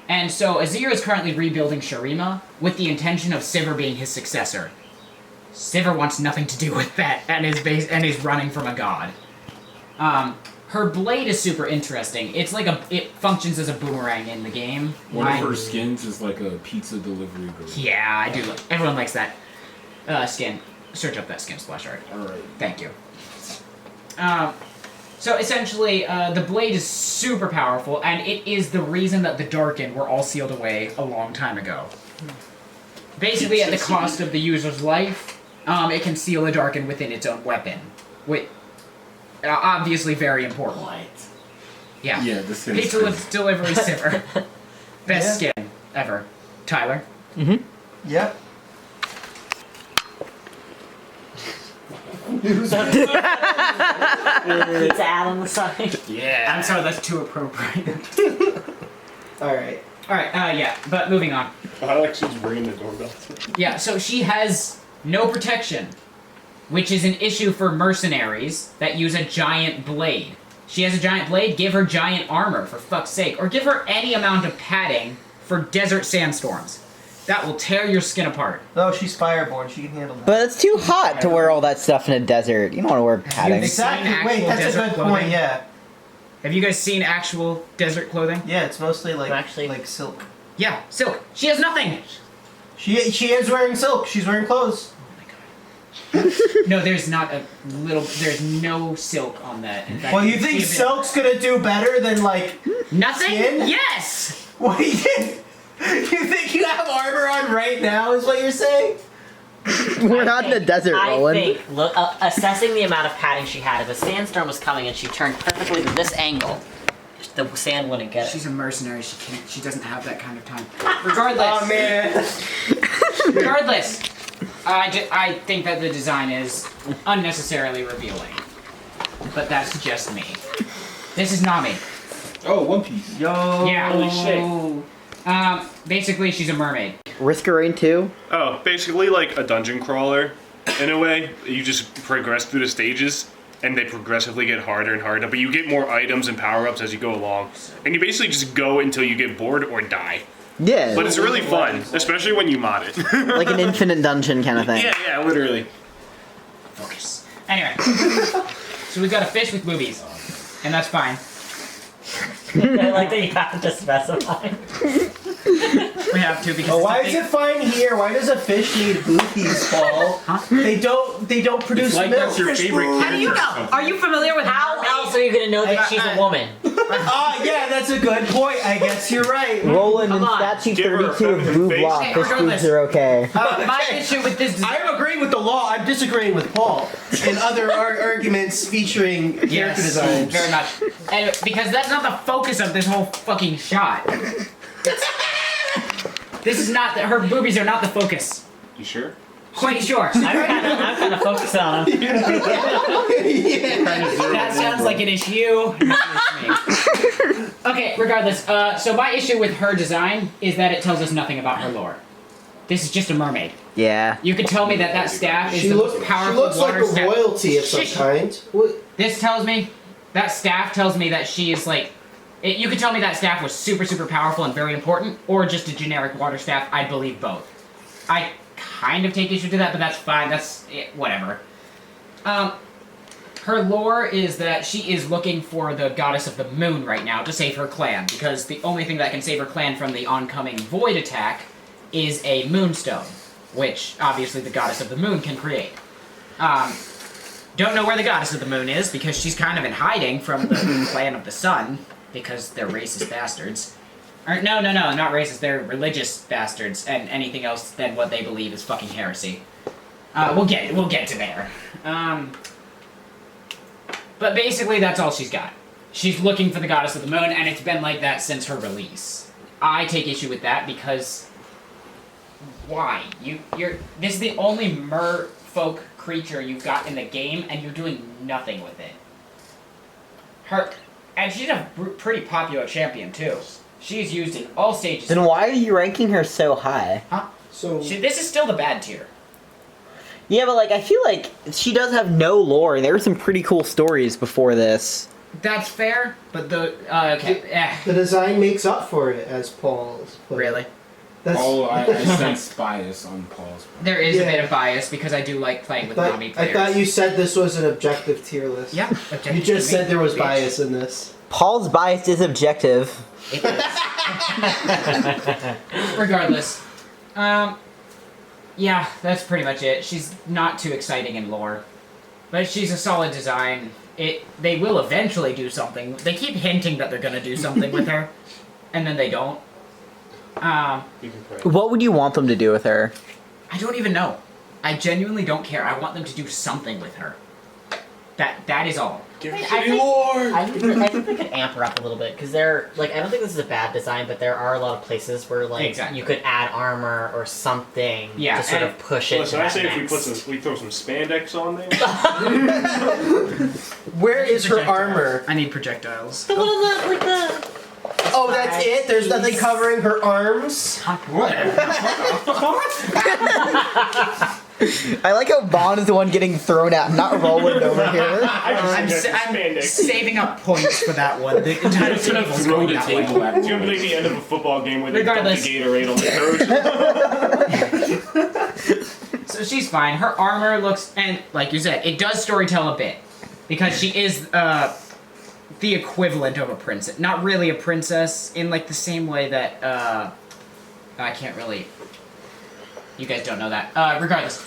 And so Azir is currently rebuilding Shurima with the intention of Sivir being his successor. Sivir wants nothing to do with that and is running from a god. Her blade is super interesting. It's like it functions as a boomerang in the game. One of her skins is like a pizza delivery girl. Yeah, I do. Everyone likes that skin. Search up that skin splash art. Alright. Thank you. So essentially, the blade is super powerful, and it is the reason that the Darken were all sealed away a long time ago. basically at the cost of the user's life, it can seal a darken within its own weapon. Obviously very important. What? Yeah. Yeah, this is Pizza delivery Sivir. Best skin ever. Tyler? Mm-hmm. Yep. Pizza ad on the side. Yeah. I'm sorry, that's too appropriate. Alright. Alright, yeah, but moving on. I like she's ringing the doorbell. Yeah, so she has no protection, which is an issue for mercenaries that use a giant blade. She has a giant blade, give her giant armor, for fuck's sake. Or give her any amount of padding for desert sandstorms. That will tear your skin apart. Oh, she's fireborn. She can handle that. But it's too hot to wear all that stuff in a desert. You don't want to wear padding. Exactly. Seen Wait, actual that's a desert good clothing? point. Yeah. Have you guys seen actual desert clothing? Yeah, it's mostly like Actually- like silk. Yeah, silk. She has nothing. She is wearing silk. She's wearing clothes. No, there's not a little. There's no silk on that. In fact, Well, you can think see a bit- silk's gonna do better than like Nothing? skin? Yes. What do you think? You think you have armor on right now? Is what you're saying? We're not in a desert, Roland. I think, look, assessing the amount of padding she had, if a sandstorm was coming and she turned perfectly to this angle, the sand wouldn't get it. She's a mercenary. She can't. She doesn't have that kind of time. Regardless. Oh man. Regardless, I think that the design is unnecessarily revealing. But that's just me. This is Nami. Oh, One Piece. Yo. Yeah. Holy shit. Basically, she's a mermaid. Risk of Rain 2? Oh, basically like a dungeon crawler, in a way. You just progress through the stages, and they progressively get harder and harder, but you get more items and power-ups as you go along. And you basically just go until you get bored or die. Yeah. But it's really fun, especially when you mod it. Like an infinite dungeon kind of thing. Yeah, literally. Focus. Anyway. So we've got a fish with boobies. And that's fine. I like that you have to specify. We have to because Oh, it's why a is big- it fine here? Why does a fish need boobies, Paul? Huh? They don't produce like milk. that's your favorite How do you character or know? something. Are you familiar with How else are you gonna know that she's a woman? Ah, yeah, that's a good point. I guess you're right. Roland, in Come on. statute Give her a 32 of feminine Boob face. Law, Okay, fish regardless. boobs are okay. My issue with this design. I'm agreeing with the law. I'm disagreeing with Paul and other arguments featuring character designs. Very much. And because that's not the focus of this whole fucking shot. This is not her boobies are not the focus. You sure? Quite sure. I'm kind of focused on him. That sounds like an issue. Okay, regardless. So my issue with her design is that it tells us nothing about her lore. This is just a mermaid. Yeah. You could tell me that staff is She the looks, most she powerful looks like water a staff. royalty of some Shh. kind. What? This tells me, that staff tells me that she is like, you could tell me that staff was super, super powerful and very important, or just a generic water staff. I believe both. I kind of take issue to that, but that's fine. That's whatever. Her lore is that she is looking for the goddess of the moon right now to save her clan, because the only thing that can save her clan from the oncoming void attack is a moonstone, which obviously the goddess of the moon can create. Don't know where the goddess of the moon is, because she's kind of in hiding from the clan of the sun, because they're racist bastards. Or, no, not racist, they're religious bastards, and anything else than what they believe is fucking heresy. We'll get to there. But basically that's all she's got. She's looking for the goddess of the moon, and it's been like that since her release. I take issue with that because why? This is the only merfolk creature you've got in the game, and you're doing nothing with it. And she's a pretty popular champion too. She's used in all stages. Then why are you ranking her so high? Huh? So This is still the bad tier. Yeah, but like I feel like she does have no lore. There were some pretty cool stories before this. That's fair, but the the design makes up for it, as Paul's put it. really. That's, I sense bias on Paul's part. There is a Yeah. bit of bias because I do like playing with Nami I players. thought you said this was an objective tier list. Yeah. You just said there was Bitch. bias in this. Paul's bias is objective. It is. Regardless, yeah, that's pretty much it. She's not too exciting in lore, but she's a solid design. They will eventually do something. They keep hinting that they're gonna do something with her, and then they don't. You can pray. What would you want them to do with her? I don't even know. I genuinely don't care. I want them to do something with her. That is all. Give I her think- shitty lore! I think they could amp her up a little bit because they're like I don't think this is a bad design, but there are a lot of places where like Exactly. you could add armor or something Yeah, to sort and- of push it. Listen, to I that say next. we throw some spandex on there. Where is her armor? I need projectiles. The little like the Oh, that's it? There's nothing covering her arms? I like how Vaughn is the one getting thrown out, not Roland over here. I'm saving up points for that one. The entire Just gonna table's throw going the that table way. at It's gonna be like the end of a football game where they dump the Regardless. Gatorade on the coach. So she's fine. Her armor looks, and like you said, it does storytell a bit. Because she is the equivalent of a princess. Not really a princess in like the same way that, I can't really... You guys don't know that. Regardless.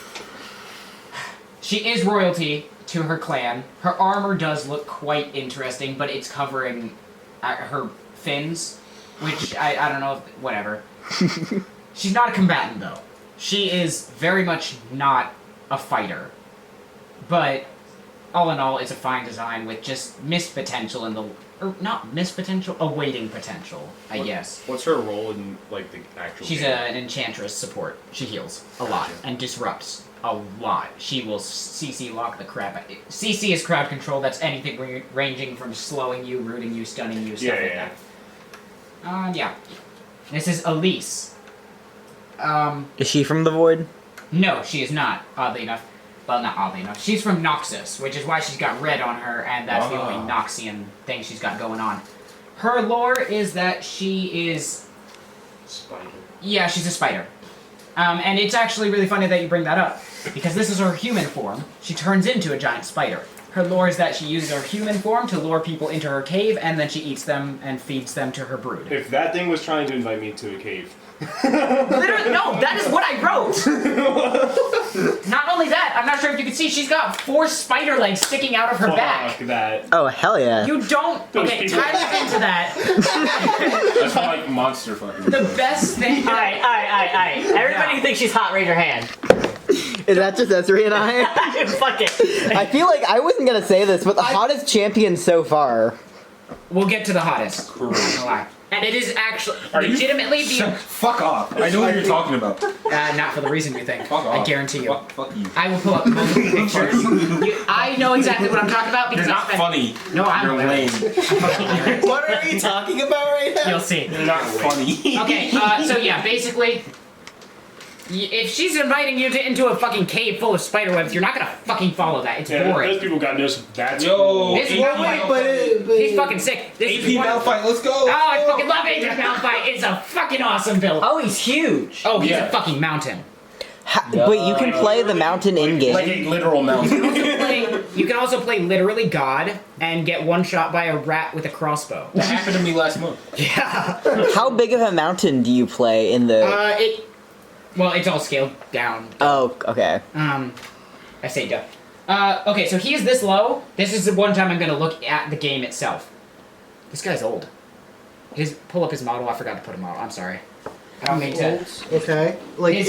She is royalty to her clan. Her armor does look quite interesting, but it's covering her fins, which I don't know if... Whatever. She's not a combatant, though. She is very much not a fighter. But, all in all, it's a fine design with just missed potential in the... Or not missed potential, awaiting potential, I guess. What's her role in like the actual? She's game? an enchantress support. She heals a lot and disrupts a lot. She will CC lock the crap out. CC is crowd control. That's anything ranging from slowing you, rooting you, stunning you, stuff like that. Yeah. This is Elise. Is she from the Void? No, she is not, oddly enough. Well, not oddly enough. She's from Noxus, which is why she's got red on her, and that's the only Noxian thing she's got going on. Her lore is that she is... Spider. Yeah, she's a spider. And it's actually really funny that you bring that up, because this is her human form. She turns into a giant spider. Her lore is that she uses her human form to lure people into her cave, and then she eats them and feeds them to her brood. If that thing was trying to invite me to a cave. Literally, no, that is what I wrote! Not only that, I'm not sure if you can see, she's got 4 spider legs sticking out of her back. Fuck that. Oh, hell yeah. You don't... Those Okay, people- time into that. That's like monster fucking. The best thing... Alright. Everybody who thinks she's hot, raise your hand. Is that just Ezri and I? Fuck it. I feel like I wasn't gonna say this, but the hottest champion so far. We'll get to the hottest. I'm not gonna lie. And it is actually legitimately the... Fuck off! I know what you're talking about. not for the reason you think. Fuck off. I guarantee you. Fuck you. I will pull up multiple pictures. I know exactly what I'm talking about because You're not funny. No, I'm You're lame. What are you talking about right now? You'll see. You're not funny. Okay, so yeah, basically, if she's inviting you into a fucking cave full of spiderwebs, you're not gonna fucking follow that. It's Yeah, boring. those people got no. That's Yo, This is AP wait, he's fucking sick. This is one- Malphite, let's go. Oh, I fucking love Adrian Malphite. It's a fucking awesome build. Oh, he's huge. Oh, he's Yeah. a fucking mountain. Wait, you can play the mountain in game. Like a literal mountain. You can also play literally God and get one shot by a rat with a crossbow. That happened to me last month. Yeah. How big of a mountain do you play in the? Well, it's all scaled down. Oh, okay. I say duh. Okay, so he is this low. This is the one time I'm gonna look at the game itself. This guy's old. Pull up his model. I forgot to put a model. I'm sorry. I don't mean to. Okay. Like, His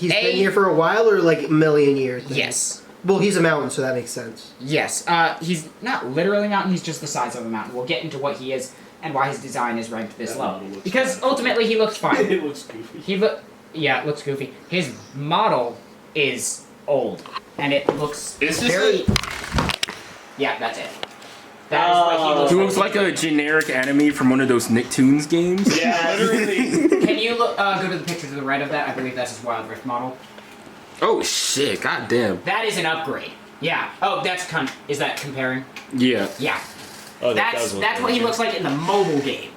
he's been here for a while or like a million years? then? Yes. Well, he's a mountain, so that makes sense. Yes. He's not literally a mountain. He's just the size of a mountain. We'll get into what he is and why his design is ranked this That low. model looks Because fine. ultimately he looks fine. It looks goofy. Yeah, it looks goofy. His model is old, and it looks Is this very. Yeah, that's it. That is what he looks He like. looks like a generic enemy from one of those Nicktoons games. Yeah, literally. Can you look, go to the picture to the right of that? I believe that's his Wild Rift model. Oh shit! God damn. That is an upgrade. Yeah. Oh, is that comparing? Yeah. Yeah. Oh, that That's does look what he good. looks like in the mobile game.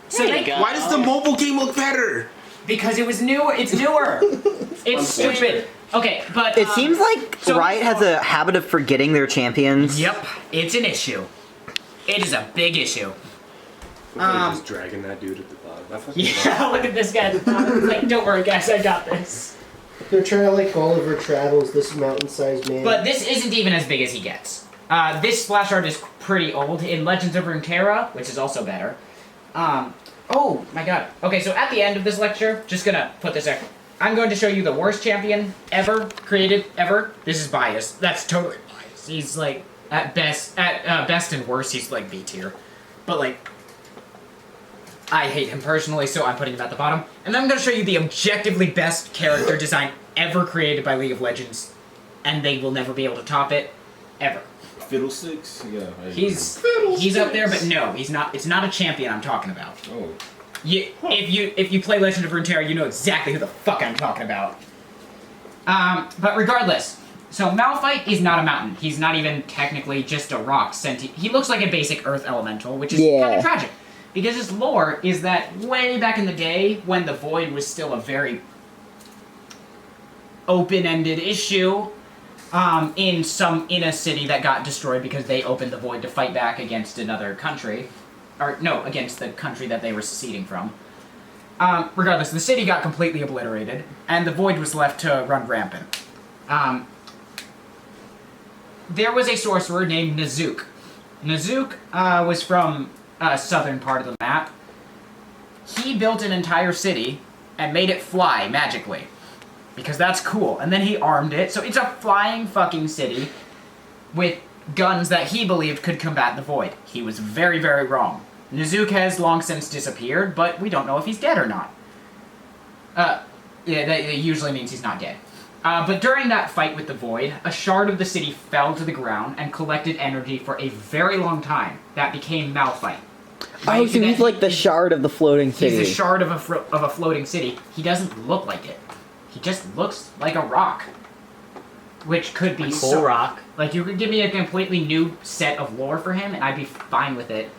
So There you go. Why does the mobile game look better? Because it was new. It's newer. It's stupid. Okay, but It seems like so- Riot has a habit of forgetting their champions. Yep, it's an issue. It is a big issue. Just dragging that dude at the bottom. I fucking Yeah, look at this guy at the top. It's like, don't worry, guys, I got this. They're trying to like Oliver travels this mountain-sized man. But this isn't even as big as he gets. This splash art is pretty old. In Legends of Runeterra, which is also better, Oh my god. Okay, so at the end of this lecture, just gonna put this there. I'm going to show you the worst champion ever created, ever. This is biased. That's totally biased. He's like, at best and worst, he's like B tier. But like, I hate him personally, so I'm putting him at the bottom. And then I'm gonna show you the objectively best character design ever created by League of Legends. And they will never be able to top it, ever. Fiddlesticks? Yeah. He's up there, but no, he's not. It's not a champion I'm talking about. Oh. If you play Legend of Runeterra, you know exactly who the fuck I'm talking about. But regardless, so Malphite is not a mountain. He's not even technically just a rock. He looks like a basic Earth elemental, which is kind of tragic. Because his lore is that way back in the day, when the Void was still a very open-ended issue, in a city that got destroyed because they opened the Void to fight back against another country. Or, no, against the country that they were seceding from. Regardless, the city got completely obliterated, and the Void was left to run rampant. There was a sorcerer named Nazook. Nazook was from a southern part of the map. He built an entire city and made it fly magically. Because that's cool. And then he armed it, so it's a flying fucking city with guns that he believed could combat the Void. He was very, very wrong. Nazook has long since disappeared, but we don't know if he's dead or not. Yeah, that usually means he's not dead. But during that fight with the Void, a shard of the city fell to the ground and collected energy for a very long time. That became Malphite. Oh, so he's like the shard of the floating city. He's a shard of a floating city. He doesn't look like it. He just looks like a rock. Which could be cool rock. Like, you could give me a completely new set of lore for him, and I'd be fine with it.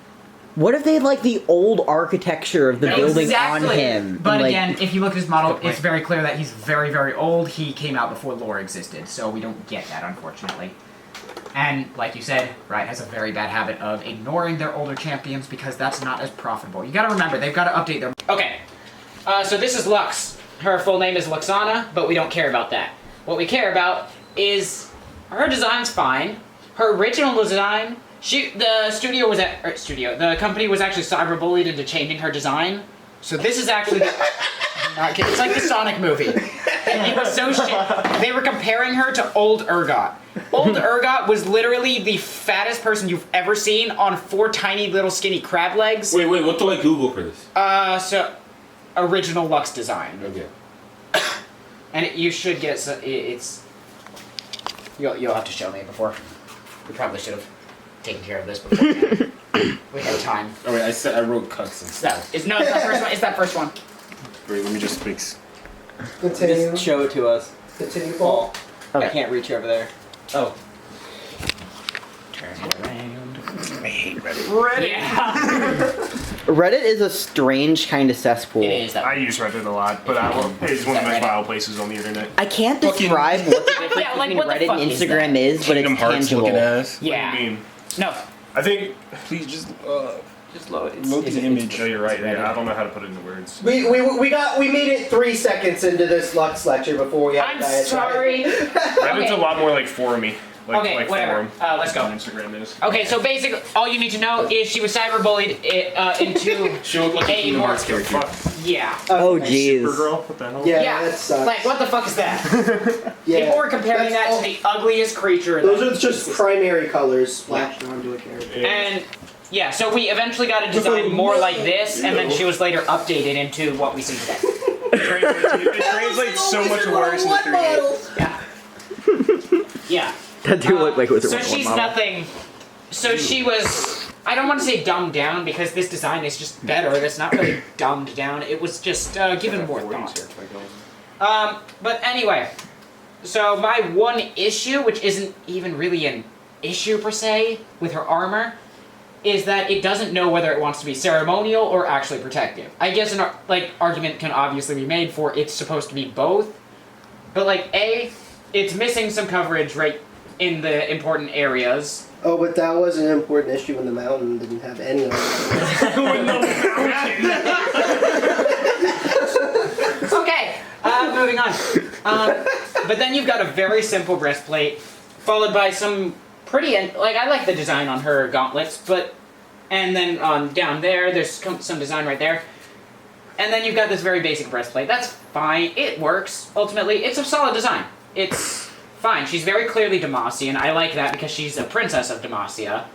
What if they had, like, the old architecture of the building on him? But and, like, again, if you look at his model, it's very clear that he's very, very old. He came out before lore existed, so we don't get that, unfortunately. And, like you said, Riot has a very bad habit of ignoring their older champions because that's not as profitable. You gotta remember, they've gotta update their... Okay, so this is Lux. Her full name is Luxana, but we don't care about that. What we care about is her design's fine. Her original design, the company was actually cyberbullied into changing her design. So this is actually it's like the Sonic movie. It was so shit. They were comparing her to old Urgot. Old Urgot was literally the fattest person you've ever seen on 4 tiny little skinny crab legs. Wait, what do I Google for this? So original Lux design. Okay. And you should get it's. You'll have to show me before. We probably should have taken care of this before. We had time. Oh wait, I wrote Kha'Zix. It's that first one. It's that first one. Wait, let me just fix. Continue. just show it to us. Continue, Paul. I can't reach over there. Oh. Turn it around. I hate Reddit. Yeah. Reddit is a strange kind of cesspool. It is that. I use Reddit a lot, but it's one of the most vile places on the internet. I can't describe what the difference Yeah, like, between what the Reddit fuck and is Instagram is, but Kingdom it's Hearts tangible. looking ass. Yeah. What do you mean? No. I think. Please just load it. load the image. No, you're right. Yeah, I don't know how to put it into words. We made it 3 seconds into this Lux lecture before we had I'm to diet. sorry. Reddit's a lot more like forumy. Okay, like whatever. Forum. Let's go. On Instagram is. Okay, so basically, all you need to know is she was cyberbullied into She looked like a a Kingdom more. Hearts character. Yeah. Oh, jeez. Supergirl? What the hell? Yeah, that sucks. Like, what the fuck is that? Yeah, People were comparing that's that all- to the ugliest creature in Those the are just primary colors splashed onto a character. And yeah, so we eventually got a design more like this, and then she was later updated into what we see today. It translates so much worse in the 3D. Yeah. That do look like it was a So Wizard she's model. nothing. So she was. I don't want to say dumbed down because this design is just better. It's not really dumbed down. It was just given more thought. But anyway, so my one issue, which isn't even really an issue per se, with her armor, is that it doesn't know whether it wants to be ceremonial or actually protective. I guess an argument can obviously be made for it's supposed to be both, but like it's missing some coverage right in the important areas. Oh, but that was an important issue when the mountain didn't have any of it. Okay, moving on. But then you've got a very simple breastplate, followed by some pretty, I like the design on her gauntlets, and then down there, there's some design right there. And then you've got this very basic breastplate. That's fine. It works. Ultimately, it's a solid design. It's fine. She's very clearly Demacian. I like that because she's a princess of Demacia.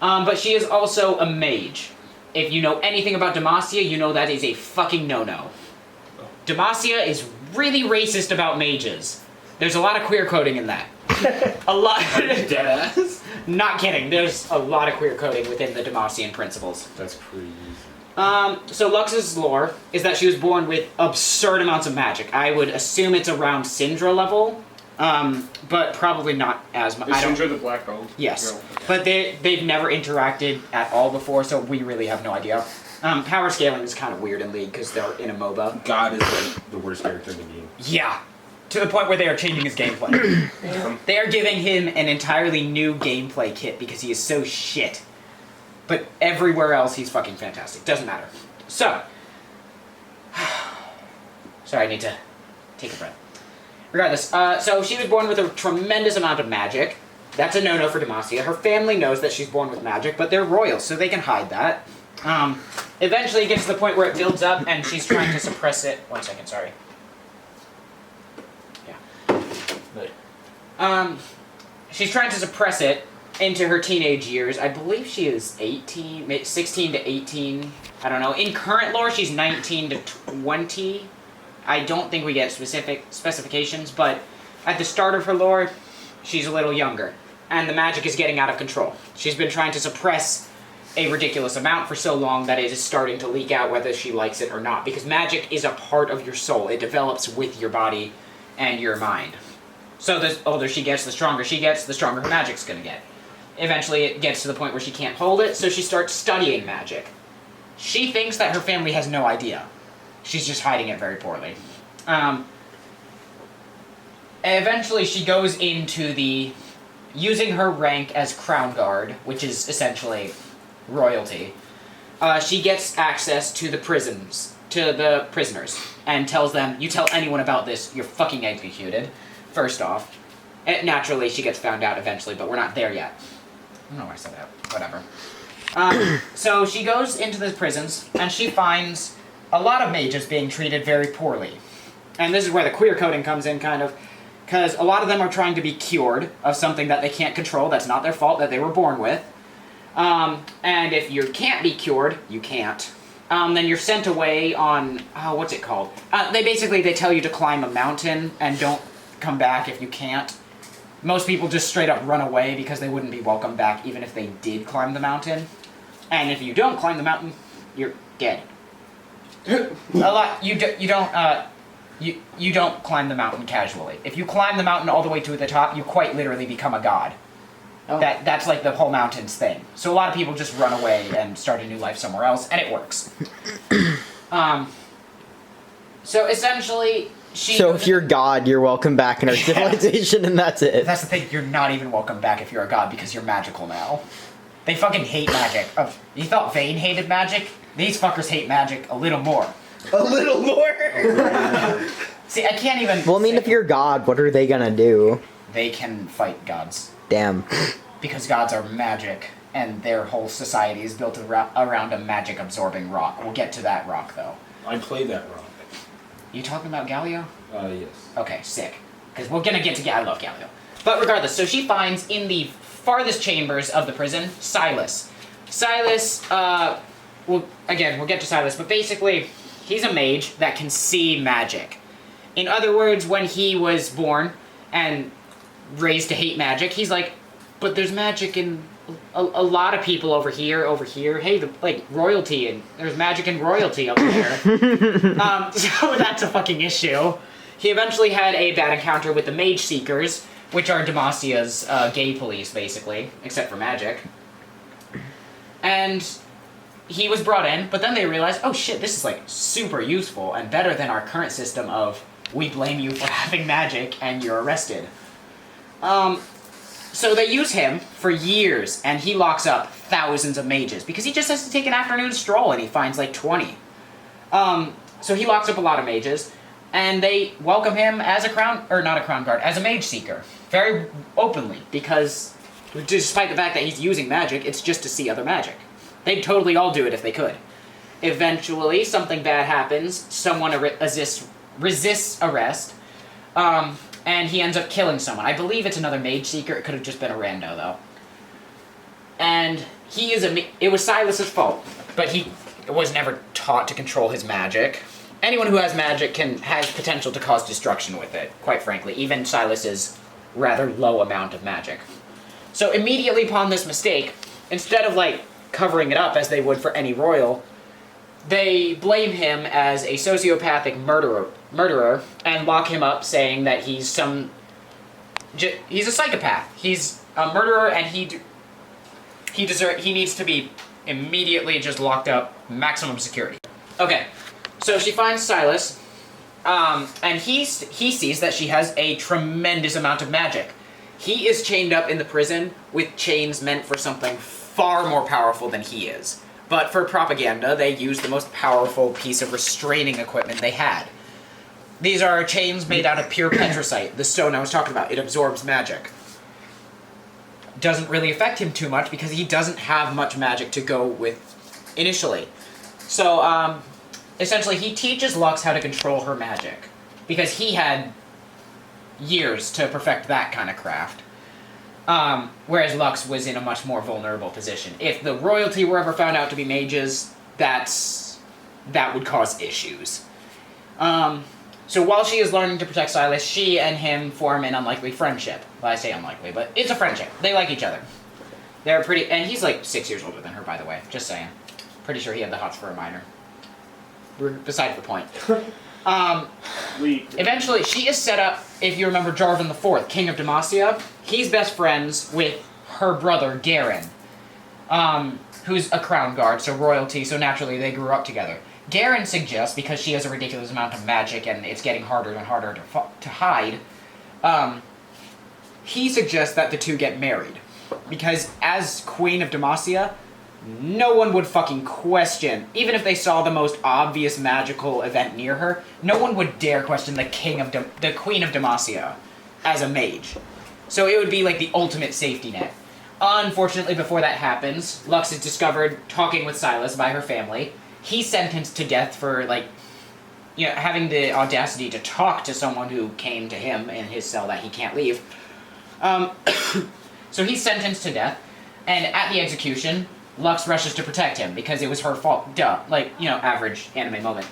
But she is also a mage. If you know anything about Demacia, you know that is a fucking no-no. Demacia is really racist about mages. There's a lot of queer coding in that. A lot. Deadass. Not kidding. There's a lot of queer coding within the Demacian principles. That's pretty easy. So Lux's lore is that she was born with absurd amounts of magic. I would assume it's around Syndra level, but probably not as much. Is Syndra the black gold? Yes, No. but they've never interacted at all before, so we really have no idea. Power scaling is kind of weird in League because they're in a MOBA. God is like the worst character in the game. Yeah, to the point where they are changing his gameplay. They are giving him an entirely new gameplay kit because he is so shit. But everywhere else, he's fucking fantastic. Doesn't matter. So, sorry, I need to take a breath. Regardless, so she was born with a tremendous amount of magic. That's a no-no for Demacia. Her family knows that she's born with magic, but they're royals, so they can hide that. Eventually, it gets to the point where it builds up, and she's trying to suppress it. 1 second, sorry. Yeah. Good. She's trying to suppress it into her teenage years. I believe she is 18, 16 to 18. I don't know. In current lore, she's 19 to 20. I don't think we get specific specifications, but at the start of her lore, she's a little younger. And the magic is getting out of control. She's been trying to suppress a ridiculous amount for so long that it is starting to leak out whether she likes it or not. Because magic is a part of your soul. It develops with your body and your mind. So the older she gets, the stronger she gets, the stronger her magic's gonna get. Eventually it gets to the point where she can't hold it, so she starts studying magic. She thinks that her family has no idea. She's just hiding it very poorly. Eventually she goes into using her rank as Crown Guard, which is essentially royalty. She gets access to the prisoners, and tells them, you tell anyone about this, you're fucking executed, first off. And naturally, she gets found out eventually, but we're not there yet. I don't know why I said that. Whatever. So she goes into the prisons, and she finds a lot of mages being treated very poorly. And this is where the queer coding comes in, kind of, because a lot of them are trying to be cured of something that they can't control, that's not their fault, that they were born with. And if you can't be cured, you can't. Then you're sent away on, what's it called? They tell you to climb a mountain and don't come back if you can't. Most people just straight up run away because they wouldn't be welcome back even if they did climb the mountain. And if you don't climb the mountain, you're dead. You don't climb the mountain casually. If you climb the mountain all the way to the top, you quite literally become a god. Oh. That's like the whole mountains thing. So a lot of people just run away and start a new life somewhere else, and it works. So essentially, So if you're God, you're welcome back in our civilization, and that's it. That's the thing, you're not even welcome back if you're a god, because you're magical now. They fucking hate magic. You thought Vayne hated magic? These fuckers hate magic a little more. A little more? See, I can't even... Well, I mean, if you're God, what are they gonna do? They can fight gods. Damn. Because gods are magic, and their whole society is built around a magic-absorbing rock. We'll get to that rock, though. I play that rock. You talking about Galio? Yes. Okay, sick. Because we're gonna get to I love Galio. But regardless, so she finds in the farthest chambers of the prison, Silas. Silas, we'll get to Silas, but basically, he's a mage that can see magic. In other words, when he was born and raised to hate magic, he's like, but there's magic in a lot of people over here. Hey, royalty, and there's magic in royalty up there. So that's a fucking issue. He eventually had a bad encounter with the Mage Seekers, which are Demacia's gay police, basically, except for magic. And he was brought in, but then they realized, oh shit, this is like super useful and better than our current system of we blame you for having magic and you're arrested. So they use him for years, and he locks up thousands of mages, because he just has to take an afternoon stroll and he finds like 20. So he locks up a lot of mages, and they welcome him as as a mage seeker, very openly, because despite the fact that he's using magic, it's just to see other magic. They'd totally all do it if they could. eventually something bad happens. Someone resists arrest. And he ends up killing someone. I believe it's another mage seeker. It could have just been a rando, though. And it was Silas's fault, but he was never taught to control his magic. Anyone who has magic has potential to cause destruction with it, quite frankly. Even Silas's rather low amount of magic. So immediately upon this mistake, instead of, like, covering it up as they would for any royal, they blame him as a sociopathic murderer and lock him up, saying that he's he's a psychopath. He's a murderer, and he needs to be immediately just locked up, maximum security. Okay, so she finds Silas, and he sees that she has a tremendous amount of magic. He is chained up in the prison with chains meant for something far more powerful than he is. But for propaganda, they used the most powerful piece of restraining equipment they had. These are chains made out of pure petricite, the stone I was talking about. It absorbs magic. Doesn't really affect him too much because he doesn't have much magic to go with initially. So, essentially, he teaches Lux how to control her magic, because he had years to perfect that kind of craft. Whereas Lux was in a much more vulnerable position. If the royalty were ever found out to be mages, that would cause issues. So while she is learning to protect Silas, she and him form an unlikely friendship. Well, I say unlikely, but it's a friendship. They like each other. They're pretty, and he's like 6 years older than her, by the way. Just saying. Pretty sure he had the hots for a minor. We're beside the point. Eventually, she is set up, if you remember Jarvan IV, King of Demacia, he's best friends with her brother, Garen, who's a crown guard, so royalty, so naturally they grew up together. Garen suggests, because she has a ridiculous amount of magic and it's getting harder and harder to hide, he suggests that the two get married. Because as Queen of Demacia, no one would fucking question, even if they saw the most obvious magical event near her, no one would dare question the Queen of Demacia as a mage. So it would be like the ultimate safety net. Unfortunately, before that happens, Lux is discovered talking with Silas by her family. He's sentenced to death for, like, you know, having the audacity to talk to someone who came to him in his cell that he can't leave. So he's sentenced to death, and at the execution, Lux rushes to protect him because it was her fault. Duh. Like, you know, average anime moment.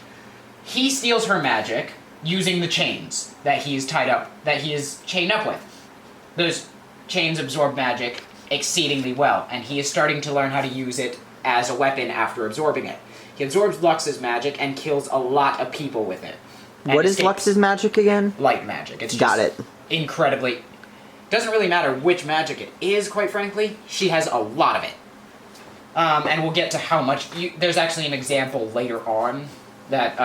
He steals her magic using the chains that he is chained up with. Those chains absorb magic exceedingly well, and he is starting to learn how to use it as a weapon after absorbing it. He absorbs Lux's magic and kills a lot of people with it. What is Lux's magic again? Light magic. It's Got it. Incredibly. Doesn't really matter which magic it is, quite frankly. She has a lot of it. And we'll get to how much. There's actually an example later on that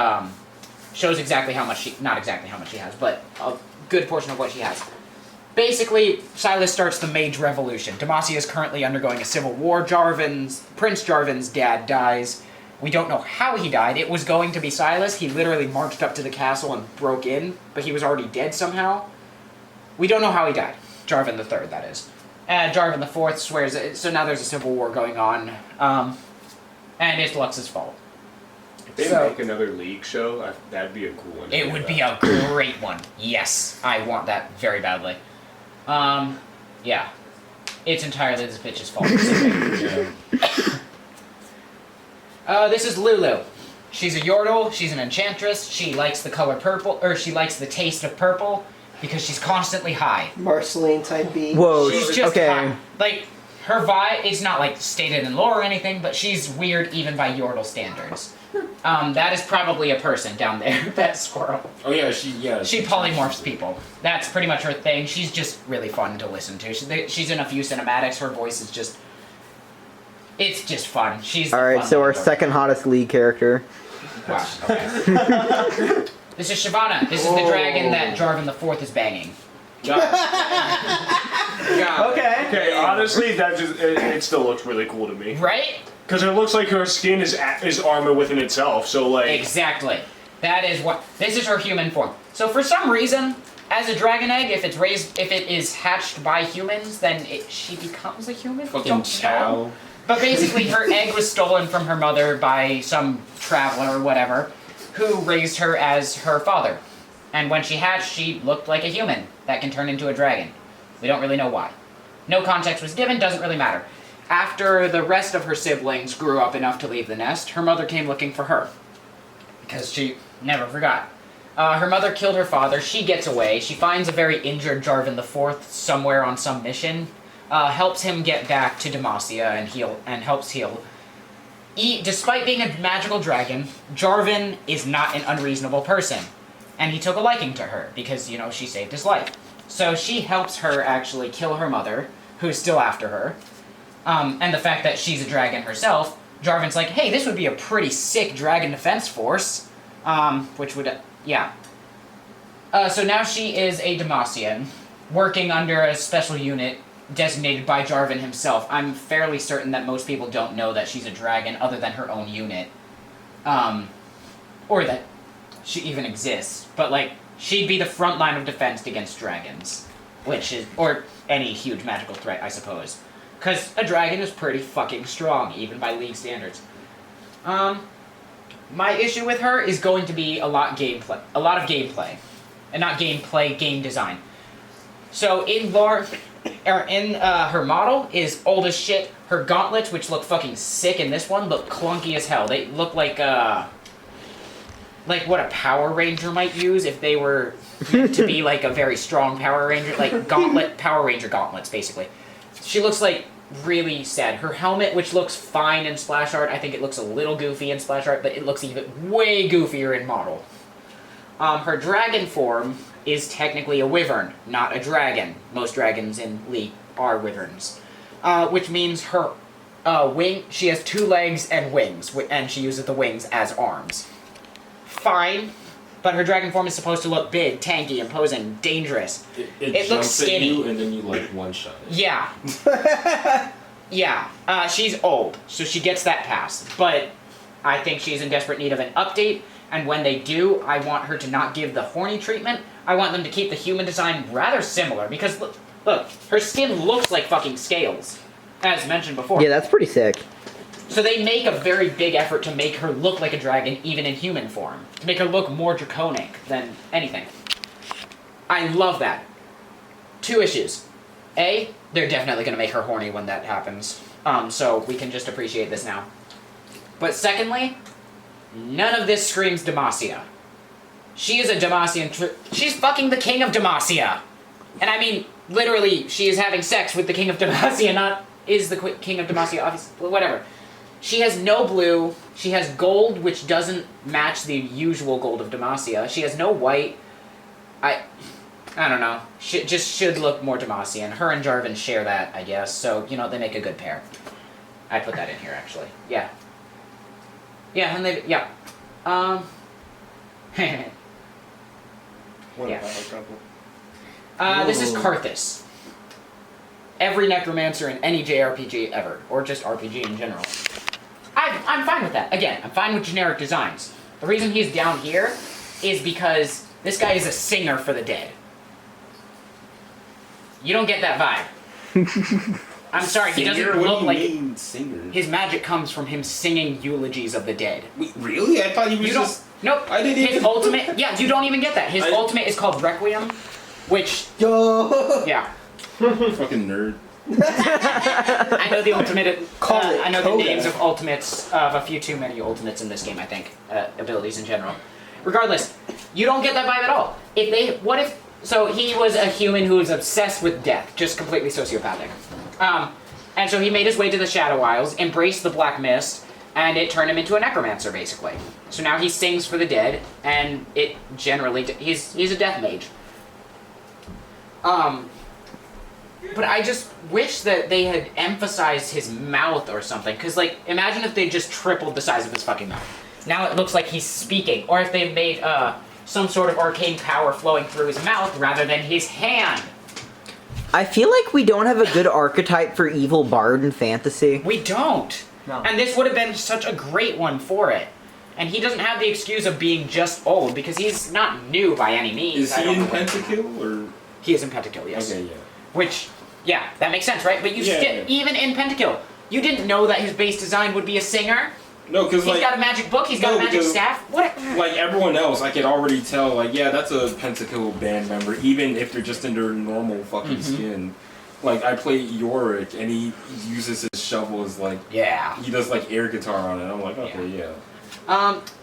shows exactly how much she. Not exactly how much she has, but a good portion of what she has. Basically, Silas starts the Mage Revolution. Demacia is currently undergoing a civil war. Prince Jarvan's dad dies. We don't know how he died. It was going to be Silas. He literally marched up to the castle and broke in, but he was already dead somehow. We don't know how he died. Jarvan III, that is. And Jarvan IV swears it, so now there's a civil war going on, and it's Lux's fault. If they make another League show, that'd be a cool one. It would be a great one. Yes, I want that very badly. Yeah. It's entirely this bitch's fault. This is Lulu. She's a Yordle, she's an enchantress, she likes the color purple, or she likes the taste of purple, because she's constantly high. Marceline type B. Whoa, She's just okay. high. Like, her vibe, it's not like stated in lore or anything, but she's weird even by Yordle standards. That is probably a person down there, that squirrel. Oh yeah, She polymorphs people. That's pretty much her thing. She's just really fun to listen to. She's in a few cinematics. Her voice is just... It's just fun. She's Alright, so our second hottest League character. Wow. Okay. This is Shyvana. This is the dragon that Jarvan IV is banging. Okay, honestly, that just it still looks really cool to me. Right? Because it looks like her skin is armor within itself. So like exactly. That is what this is her human form. So for some reason, as a dragon egg, if it is hatched by humans, then she becomes a human. Fucking Zhao. But basically, her egg was stolen from her mother by some traveler or whatever, who raised her as her father. And when she hatched, she looked like a human that can turn into a dragon. We don't really know why. No context was given, doesn't really matter. After the rest of her siblings grew up enough to leave the nest, her mother came looking for her. Because she never forgot. Her mother killed her father, she gets away, she finds a very injured Jarvan IV somewhere on some mission, helps him get back to Demacia and helps heal. Despite being a magical dragon, Jarvan is not an unreasonable person. And he took a liking to her, because, you know, she saved his life. So she helps her actually kill her mother, who's still after her. And the fact that she's a dragon herself, Jarvan's like, hey, this would be a pretty sick dragon defense force. Which would, yeah. So now she is a Demacian, working under a special unit designated by Jarvan himself. I'm fairly certain that most people don't know that she's a dragon other than her own unit. Or that she even exists. But, like, she'd be the front line of defense against dragons. Which is, or any huge magical threat, I suppose. Because a dragon is pretty fucking strong, even by League standards. My issue with her is going to be a lot of gameplay. And not gameplay, game design. So in her model is old as shit. Her gauntlets, which look fucking sick in this one, look clunky as hell. They look like what a Power Ranger might use if they were meant to be like a very strong Power Ranger, like Power Ranger gauntlets, basically. She looks like really sad. Her helmet, which looks fine in splash art, I think it looks a little goofy in splash art, but it looks even way goofier in model. Her dragon form is technically a wyvern, not a dragon. Most dragons in League are wyverns. Which means her she has 2 legs and wings, and she uses the wings as arms. Fine, but her dragon form is supposed to look big, tanky, imposing, dangerous. It looks skinny. At you and then you like one-shot it. Yeah. Yeah. She's old, so she gets that pass. But I think she's in desperate need of an update, and when they do, I want her to not give the horny treatment. I want them to keep the human design rather similar, because look, her skin looks like fucking scales, as mentioned before. Yeah, that's pretty sick. So they make a very big effort to make her look like a dragon, even in human form. To make her look more draconic than anything. I love that. 2 issues. A, they're definitely going to make her horny when that happens. So we can just appreciate this now. But secondly, none of this screams Demacia. She is a Demacian. She's fucking the king of Demacia. And I mean, literally, she is having sex with the king of Demacia, not is the king of Demacia, obviously. Whatever. She has no blue. She has gold, which doesn't match the usual gold of Demacia. She has no white. I don't know. Just should look more Demacian. Her and Jarvan share that, I guess. So, you know, they make a good pair. I put that in here, actually. Yeah. Yeah, and they... Yeah. What Yeah. about a couple? This is Kha'Zix. Every necromancer in any JRPG ever, or just RPG in general. I'm fine with that. Again, I'm fine with generic designs. The reason he's down here is because this guy is a singer for the dead. You don't get that vibe. I'm sorry, he doesn't look like... Singer? His magic comes from him singing eulogies of the dead. Wait, really? I thought he was just... Nope. I didn't His even... ultimate... Yeah, you don't even get that. His ultimate is called Requiem, which... Yo. Yeah. Fucking nerd. I know the ultimate. I know the Kodak. names of ultimates of a few too many ultimates in this game. I think abilities in general. Regardless, you don't get that vibe at all. So he was a human who was obsessed with death, just completely sociopathic. And so he made his way to the Shadow Isles, embraced the Black Mist, and it turned him into a necromancer, basically. So now he sings for the dead, and it generally he's a death mage. But I just wish that they had emphasized his mouth or something. Because, like, imagine if they just tripled the size of his fucking mouth. Now it looks like he's speaking. Or if they made some sort of arcane power flowing through his mouth rather than his hand. I feel like we don't have a good archetype for evil bard in fantasy. We don't. No. And this would have been such a great one for it. And he doesn't have the excuse of being just old, because he's not new by any means. Is he in Pentakill, or...? He is in Pentakill, yes. Okay, yeah. Which, yeah, that makes sense, right? But you even in Pentakill, You didn't know that his base design would be a singer? No, because He's like got a magic book, he's got a magic staff. What? like everyone else, I could already tell. Like, yeah, that's a Pentakill band member, even if they're just in their normal fucking skin. Like, I play Yorick, and he uses his shovel as like he does like air guitar on it. I'm like, okay, yeah.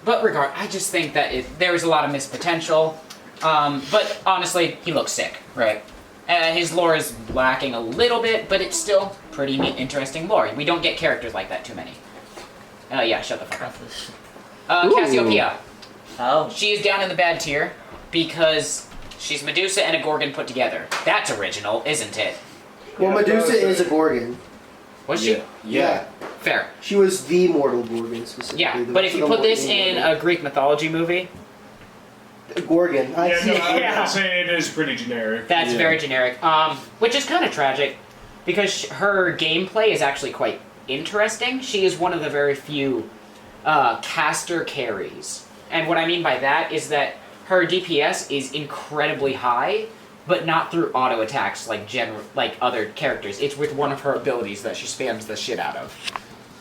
But I just think that there was a lot of missed potential. But honestly, he looks sick, right? His lore is lacking a little bit, but it's still pretty neat, interesting lore. We don't get characters like that too many. Yeah, shut the fuck up. Cassiopeia. Oh. She is down in the bad tier because she's Medusa and a Gorgon put together. That's original, isn't it? Well, Medusa is a Gorgon. Was she? Yeah. Fair. She was the mortal Gorgon specifically. Yeah, but if you put this in a Greek mythology movie... Gorgon. I would say it is pretty generic. That's very generic. Which is kind of tragic because her gameplay is actually quite interesting. She is one of the very few caster carries. And what I mean by that is that her DPS is incredibly high, but not through auto attacks like other characters. It's with one of her abilities that she spams the shit out of.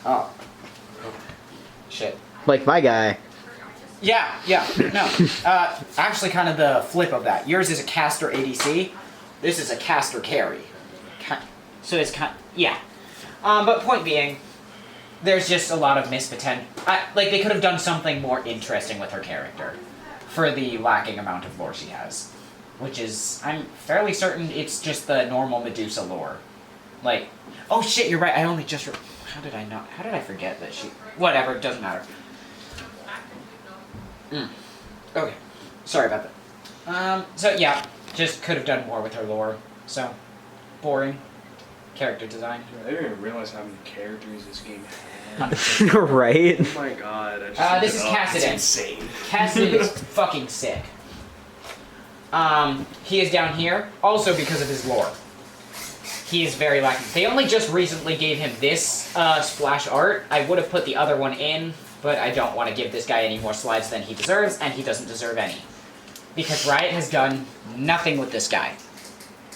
Oh. Shit. Like my guy. Yeah, no. Actually kind of the flip of that. Yours is a caster ADC. This is a caster carry. So it's yeah. But point being, there's just a lot of missed potential. Like, they could have done something more interesting with her character for the lacking amount of lore she has. Which is, I'm fairly certain it's just the normal Medusa lore. Like, oh shit, you're right, I only just... How did I forget that she... Whatever, it doesn't matter. Okay, sorry about that. So yeah, just could have done more with her lore. So, boring. Character design. I didn't even realize how many characters this game had. Right? Oh my god. I just this is looked it up. Kassadin. It's insane. Kassadin is fucking sick. He is down here, also because of his lore. He is very lacking. They only just recently gave him this splash art. I would have put the other one in, but I don't want to give this guy any more slides than he deserves, and he doesn't deserve any. Because Riot has done nothing with this guy.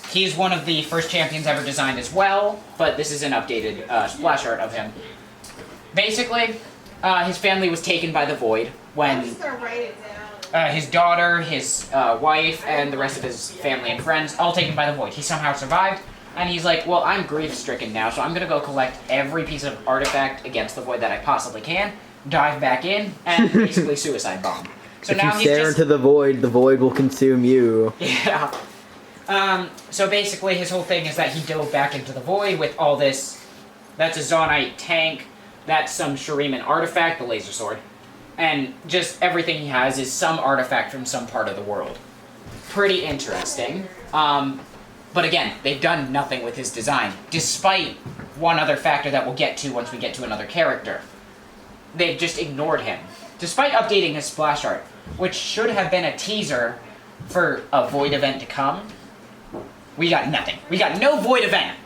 He's one of the first champions ever designed as well, but this is an updated splash art of him. Basically, his family was taken by the Void when his daughter, his wife, and the rest of his family and friends, all taken by the Void. He somehow survived, and he's like, well, I'm grief-stricken now, so I'm going to go collect every piece of artifact against the Void that I possibly can, dive back in, and basically suicide bomb. So if now you he's stare just... into the void will consume you. Yeah. So basically his whole thing is that he dove back into the Void with all this... That's a Zonite tank, that's some Shuriman artifact, the laser sword, and just everything he has is some artifact from some part of the world. Pretty interesting. But again, they've done nothing with his design, despite one other factor that we'll get to once we get to another character. They've just ignored him. Despite updating his splash art, which should have been a teaser for a Void event to come, we got nothing. We got no Void event.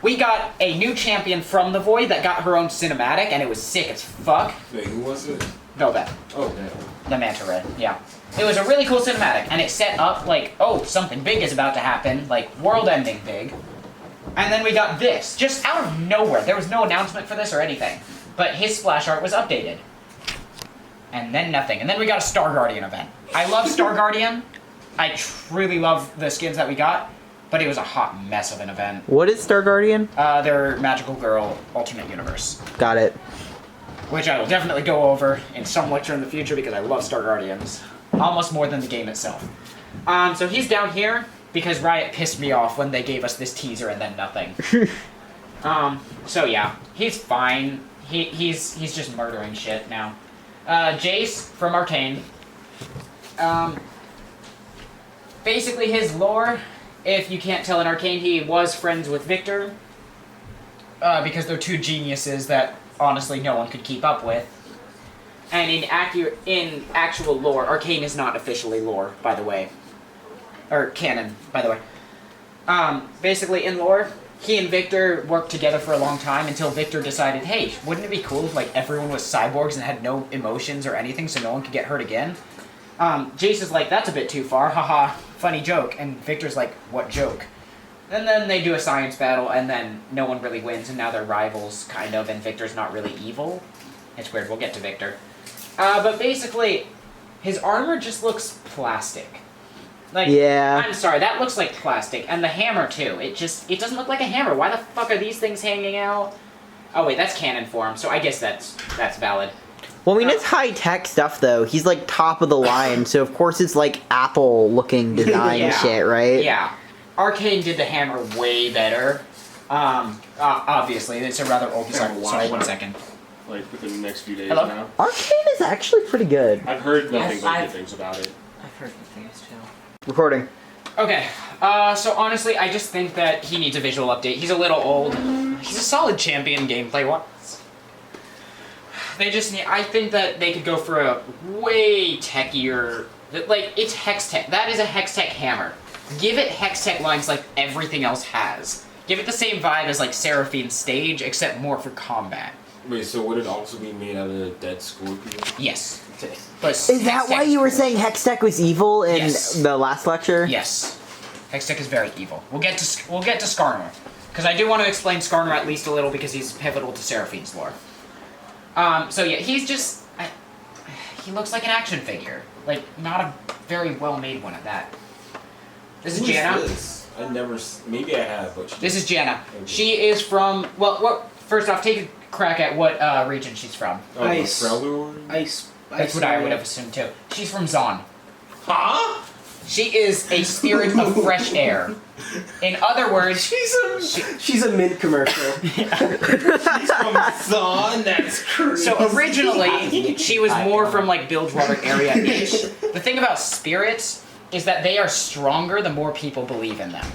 We got a new champion from the Void that got her own cinematic, and it was sick as fuck. Wait, who was it? Velvet. Oh, yeah. The Manta Red, yeah. It was a really cool cinematic, and it set up, like, oh, something big is about to happen, like, world-ending big. And then we got this, just out of nowhere. There was no announcement for this or anything. But his splash art was updated. And then nothing. And then we got a Star Guardian event. I love Star Guardian. I truly love the skins that we got. But it was a hot mess of an event. What is Star Guardian? Their Magical Girl Ultimate Universe. Got it. Which I will definitely go over in some lecture in the future because I love Star Guardians. Almost more than the game itself. So he's down here because Riot pissed me off when they gave us this teaser and then nothing. So yeah, he's fine. He's just murdering shit now. Jace from Arcane. Basically his lore, if you can't tell in Arcane, he was friends with Victor. Because they're two geniuses that honestly no one could keep up with. And in actual lore, Arcane is not officially lore, by the way. Or canon, by the way. Basically in lore, he and Victor worked together for a long time until Victor decided, hey, wouldn't it be cool if like everyone was cyborgs and had no emotions or anything so no one could get hurt again? Jace is like, that's a bit too far, haha, funny joke. And Victor's like, what joke? And then they do a science battle, and then no one really wins, and now they're rivals, kind of, and Victor's not really evil. It's weird, we'll get to Victor. But basically, his armor just looks plastic. Like, yeah. I'm sorry, that looks like plastic. And the hammer, too. It doesn't look like a hammer. Why the fuck are these things hanging out? Oh, wait, that's cannon form, so I guess that's valid. Well, I mean, it's high-tech stuff, though. He's, like, top of the line, so of course it's, like, Apple-looking design shit, right? Yeah. Arcane did the hammer way better. Obviously, it's a rather old design. Sorry, 1 second. Like, within the next few days Hello? now. Arcane is actually pretty good. I've heard nothing Yes, but good I've- things about it. I've heard good things too. Recording. Okay, so honestly, I just think that he needs a visual update. He's a little old. He's a solid champion gameplay-wise. They just need... I think that they could go for a way techier... Like, it's Hex Tech. That is a Hex Tech hammer. Give it Hex Tech lines like everything else has. Give it the same vibe as, like, Seraphine's stage, except more for combat. Wait, so would it also be made out of a dead scorpion? Yes. But Is that why you were saying Hextech was evil in Yes. the last lecture? Yes. Hextech is very evil. We'll get to Skarner. Because I do want to explain Skarner at least a little because he's pivotal to Seraphine's lore. So yeah, he's just... he looks like an action figure. Like, not a very well-made one at that. This is Janna. This? I never... Maybe I have, but... This is Janna. She is from... Well, first off, take a crack at what region she's from. Ice. Ice. That's what I would have assumed too. She's from Zon. Huh? She is a spirit of fresh air. In other words, She's a mint commercial. Son, that's crazy. so originally she was more from like Bilgewater area-ish. The thing about spirits is that they are stronger the more people believe in them.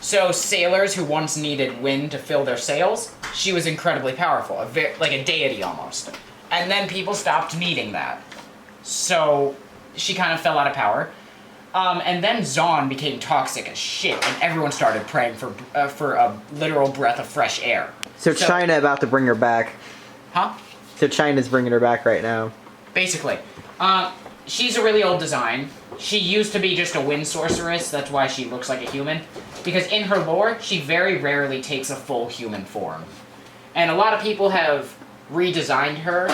So sailors who once needed wind to fill their sails, she was incredibly powerful, like a deity almost. And then people stopped needing that. So she kind of fell out of power. And then Zon became toxic as shit, and everyone started praying for a literal breath of fresh air. So China about to bring her back. Huh? So China's bringing her back right now. Basically. She's a really old design. She used to be just a wind sorceress, that's why she looks like a human. Because in her lore, she very rarely takes a full human form. And a lot of people have redesigned her,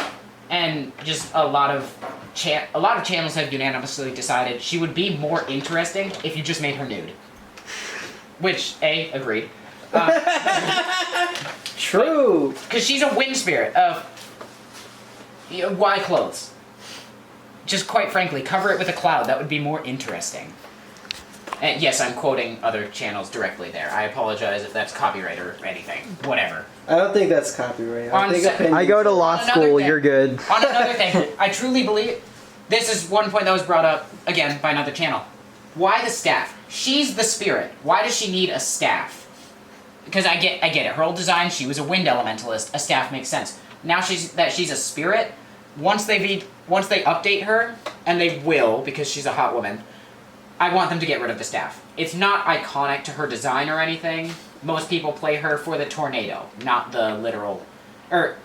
and just a lot of channels have unanimously decided she would be more interesting if you just made her nude. Which, agreed. True. Because she's a wind spirit of... why clothes? Just quite frankly, cover it with a cloud. That would be more interesting. And yes, I'm quoting other channels directly there. I apologize if that's copyright or anything. Whatever. I don't think that's copyright. I go to law school, you're good. On another thing, I truly believe... This is one point that was brought up, again, by another channel. Why the staff? She's the spirit. Why does she need a staff? Because I get it. Her old design, she was a wind elementalist. A staff makes sense. Now she's a spirit. Once they update her, and they will, because she's a hot woman, I want them to get rid of the staff. It's not iconic to her design or anything. Most people play her for the tornado, not the literal...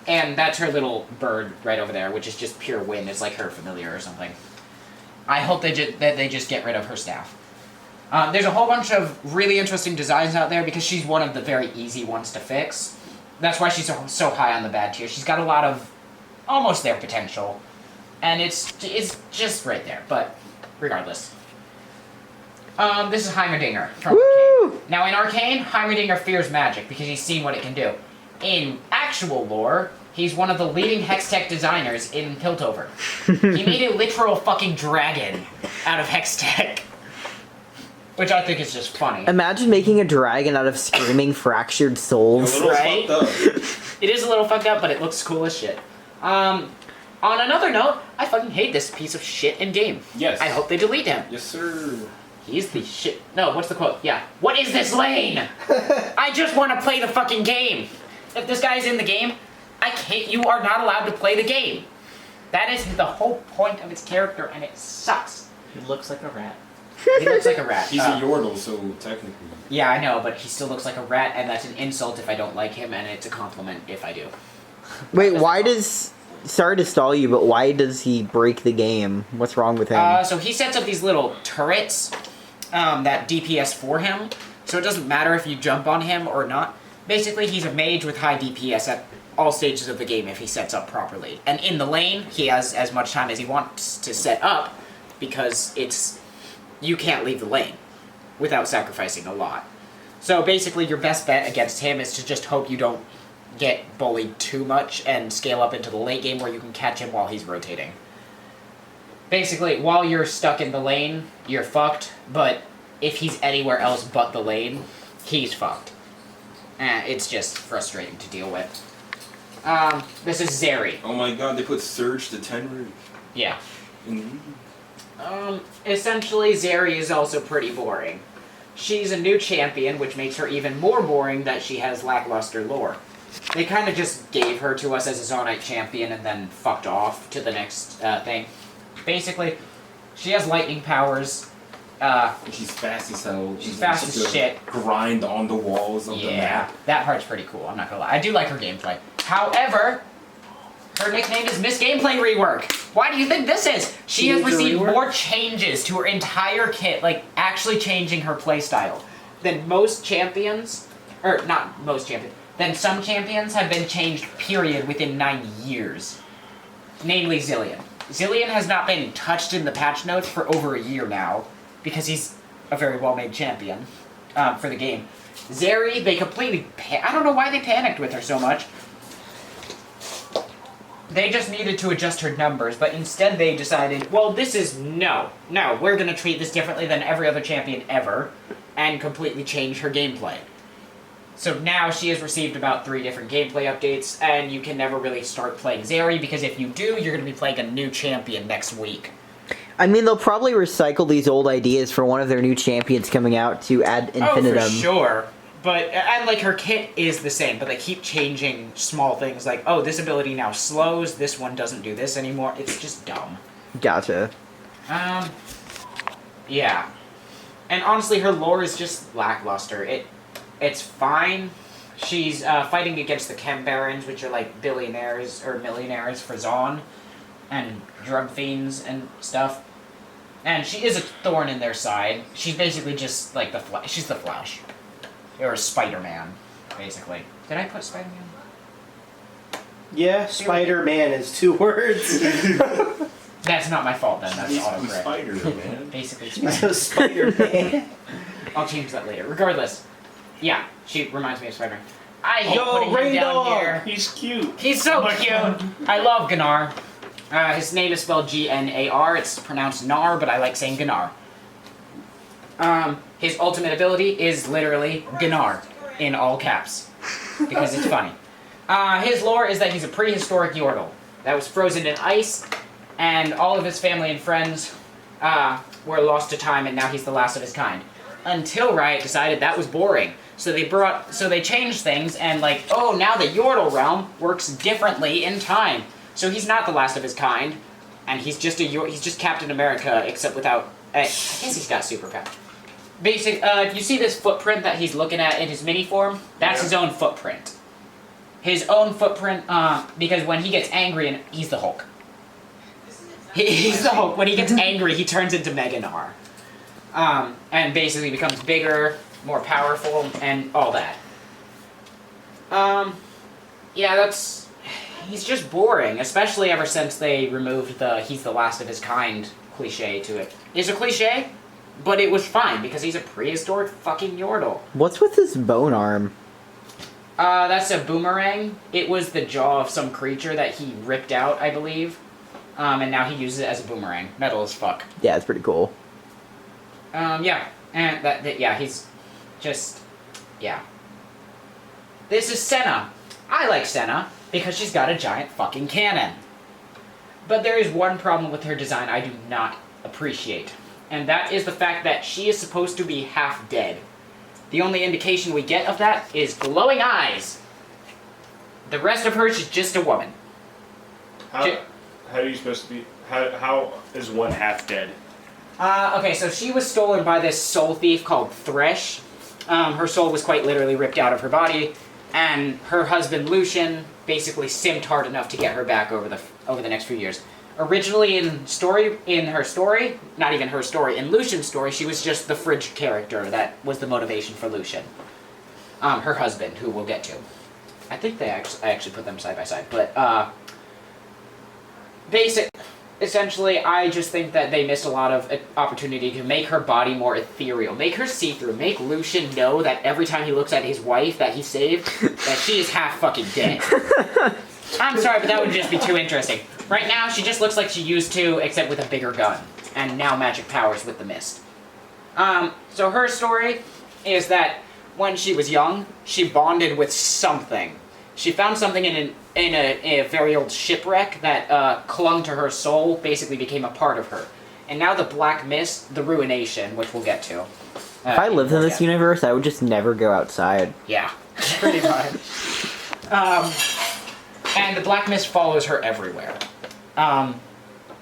and that's her little bird right over there, which is just pure wind. It's like her familiar or something. I hope that they just get rid of her staff. There's a whole bunch of really interesting designs out there because she's one of the very easy ones to fix. That's why she's so high on the bad tier. She's got a lot of almost their potential, and it's just right there. But regardless, this is Heimerdinger from Arcane. Now in Arcane, Heimerdinger fears magic because he's seen what it can do. In actual lore, he's one of the leading Hextech designers in Piltover. He made a literal fucking dragon out of Hextech. Which I think is just funny. Imagine making a dragon out of screaming fractured souls. Right? It is a little fucked up, but it looks cool as shit. On another note, I fucking hate this piece of shit in game. Yes. I hope they delete him. Yes, sir. He's the shit. No, what's the quote? Yeah. What is this lane? I just want to play the fucking game. If this guy's in the game, you are not allowed to play the game. That is the whole point of its character, and it sucks. He looks like a rat. He looks like a rat. He's a Yordle, so technically. Yeah, I know, but he still looks like a rat, and that's an insult if I don't like him, and it's a compliment if I do. Wait, why does... Sorry to stall you, but why does he break the game? What's wrong with him? So he sets up these little turrets that DPS for him. So it doesn't matter if you jump on him or not. Basically, he's a mage with high DPS at all stages of the game if he sets up properly. And in the lane, he has as much time as he wants to set up because you can't leave the lane without sacrificing a lot. So basically, your best bet against him is to just hope you don't get bullied too much and scale up into the late game where you can catch him while he's rotating. Basically, while you're stuck in the lane, you're fucked, but if he's anywhere else but the lane, he's fucked. It's just frustrating to deal with. This is Ezri. Oh my god, they put Surge to 10 Yeah. Essentially, Ezri is also pretty boring. She's a new champion, which makes her even more boring that she has lackluster lore. They kind of just gave her to us as a Zonite champion and then fucked off to the next thing. Basically, she has lightning powers. She's fast as hell. She's fast as shit. Grind on the walls of the map. That part's pretty cool, I'm not gonna lie. I do like her gameplay. However, her nickname is Miss Gameplay Rework. Why do you think this is? She has received more changes to her entire kit, like actually changing her playstyle, than most champions, or not most champions, than some champions have been changed, period, within 9 years. Namely Zilean. Zilean has not been touched in the patch notes for over a year now, because he's a very well-made champion for the game. Ezri, they completely I don't know why they panicked with her so much. They just needed to adjust her numbers, but instead they decided, well, this is no, we're going to treat this differently than every other champion ever, and completely change her gameplay. So now she has received about 3 different gameplay updates, and you can never really start playing Ezri, because if you do, you're going to be playing a new champion next week. I mean, they'll probably recycle these old ideas for one of their new champions coming out to add infinitum. Oh, for sure. But, and like, her kit is the same, but they keep changing small things like, oh, this ability now slows, this one doesn't do this anymore. It's just dumb. Gotcha. Yeah. And honestly, her lore is just lackluster. It's fine. She's fighting against the Chem Barons, which are like billionaires or millionaires for Zon, and drug fiends and stuff. And she is a thorn in their side. She's basically just like she's the Flash. Or Spider-Man, basically. Did I put Spider-Man? Yeah, Spider-Man is 2 words. That's not my fault then, that's autocorrect. Spider-Man. Basically Spider-Man. I'll change that later. Regardless, yeah, she reminds me of Spider-Man. I hate putting him down here. He's cute. He's so cute. I love Gnar. His name is spelled Gnar. It's pronounced Nar, but I like saying Gnar. His ultimate ability is literally Gnar, in all caps, because it's funny. His lore is that he's a prehistoric Yordle that was frozen in ice, and all of his family and friends were lost to time, and now he's the last of his kind. Until Riot decided that was boring, so they changed things, and like, oh, now the Yordle realm works differently in time, so he's not the last of his kind, and he's just Captain America, except without. I guess he's got superpower. You see this footprint that he's looking at in his mini form? That's his own footprint. His own footprint, because when he gets angry, and he's the Hulk. He's the Hulk. When he gets angry, he turns into Mega Gnar. And basically becomes bigger, more powerful, and all that. Yeah, he's just boring, especially ever since they removed the he's the last of his kind cliche to it. It's a cliche, but it was fine, because he's a prehistoric fucking Yordle. What's with this bone arm? That's a boomerang. It was the jaw of some creature that he ripped out, I believe. And now he uses it as a boomerang. Metal as fuck. Yeah, it's pretty cool. Yeah. And yeah, he's just, yeah. This is Senna. I like Senna, because she's got a giant fucking cannon. But there is one problem with her design I do not appreciate. And that is the fact that she is supposed to be half dead. The only indication we get of that is glowing eyes. The rest of her is just a woman. How are you supposed to be? How is one half dead? Okay, so she was stolen by this soul thief called Thresh. Her soul was quite literally ripped out of her body, and her husband Lucian basically simped hard enough to get her back over the next few years. Originally in her story, not even her story, in Lucian's story, she was just the fridge character that was the motivation for Lucian. Her husband, who we'll get to. I think I actually put them side by side, but essentially, I just think that they missed a lot of opportunity to make her body more ethereal, make her see-through, make Lucian know that every time he looks at his wife that he saved, that she is half fucking dead. I'm sorry, but that would just be too interesting. Right now, she just looks like she used to, except with a bigger gun, and now magic powers with the mist. So her story is that when she was young, she bonded with something. She found something in a very old shipwreck that clung to her soul, basically became a part of her. And now the black mist, the ruination, which we'll get to. If I lived in this universe, I would just never go outside. Yeah, pretty much. And the black mist follows her everywhere.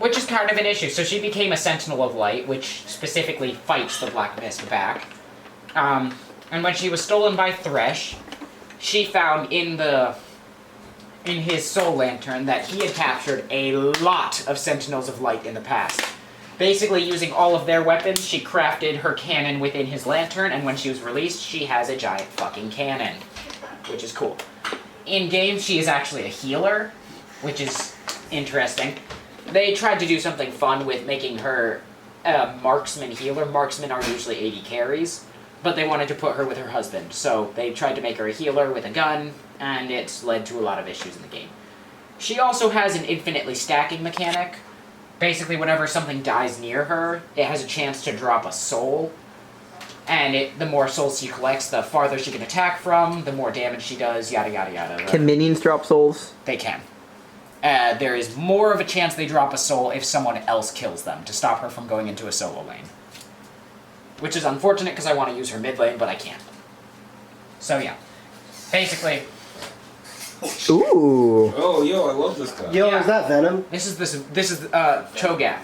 Which is kind of an issue. So she became a Sentinel of Light, which specifically fights the black mist back. And when she was stolen by Thresh, she found in his soul lantern that he had captured a lot of Sentinels of Light in the past. Basically, using all of their weapons, she crafted her cannon within his lantern, and when she was released, she has a giant fucking cannon, which is cool. In-game, she is actually a healer, which is interesting. They tried to do something fun with making her a marksman healer. Marksmen are usually 80 carries. But they wanted to put her with her husband, so they tried to make her a healer with a gun, and it's led to a lot of issues in the game. She also has an infinitely stacking mechanic. Basically, whenever something dies near her, it has a chance to drop a soul, and the more souls she collects, the farther she can attack from, the more damage she does, yada yada yada. Can minions drop souls? They can. There is more of a chance they drop a soul if someone else kills them, to stop her from going into a solo lane. Which is unfortunate because I want to use her mid lane, but I can't. So yeah, basically. Ooh. Oh, yo, I love this guy. Yo, Yeah. is that Venom? This is Cho'Gath.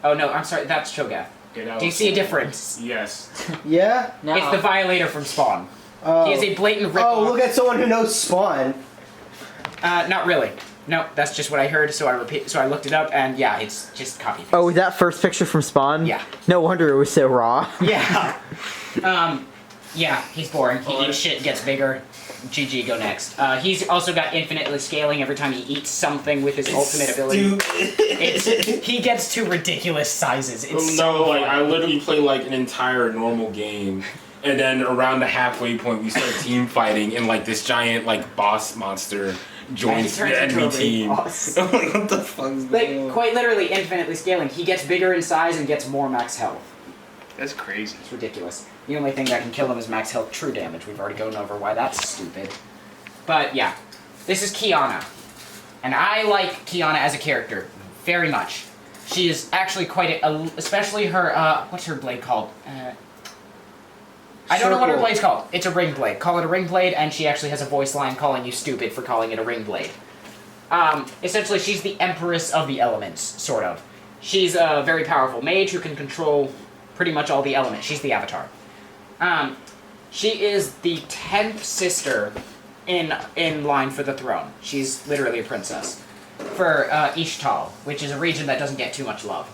Oh no, I'm sorry, that's Cho'Gath. Do you see a difference? Yes. Yeah? No. It's the Violator from Spawn. Oh. He is a blatant rip Oh, look at someone who knows Spawn. Not really. No, that's just what I heard. So I looked it up, and yeah, it's just copy paste. Oh, is that first picture from Spawn? Yeah. No wonder it was so raw. Yeah. Yeah, he's boring. He eats shit, gets bigger. GG, go next. He's also got infinitely scaling every time he eats something with his ultimate ability. He gets to ridiculous sizes. It's so like fun. I literally play like an entire normal game, and then around the halfway point we start team fighting, and like this giant like boss monster joins the enemy team. I'm like, what the fuck is going on? Like, quite literally infinitely scaling. He gets bigger in size and gets more max health. That's crazy. It's ridiculous. The only thing that can kill him is max health true damage. We've already gone over why that's stupid. But yeah, this is Qiyana. And I like Qiyana as a character very much. She is actually quite especially her, what's her blade called? I don't know what her blade's called. It's a ring blade. Call it a ring blade, and she actually has a voice line calling you stupid for calling it a ring blade. Essentially, she's the empress of the elements, sort of. She's a very powerful mage who can control pretty much all the elements. She's the avatar. She is the 10th sister in line for the throne. She's literally a princess. For Ishtal, which is a region that doesn't get too much love.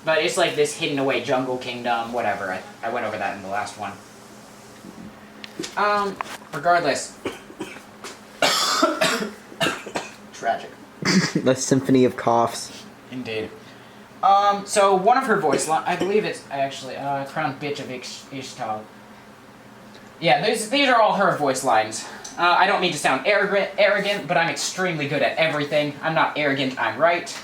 But it's like this hidden away jungle kingdom, whatever. I went over that in the last one. Regardless. Tragic. The symphony of coughs. Indeed. So one of her voice lines, I believe it's actually, crown bitch of Ishtal. Yeah, these are all her voice lines. I don't mean to sound arrogant, but I'm extremely good at everything. I'm not arrogant, I'm right.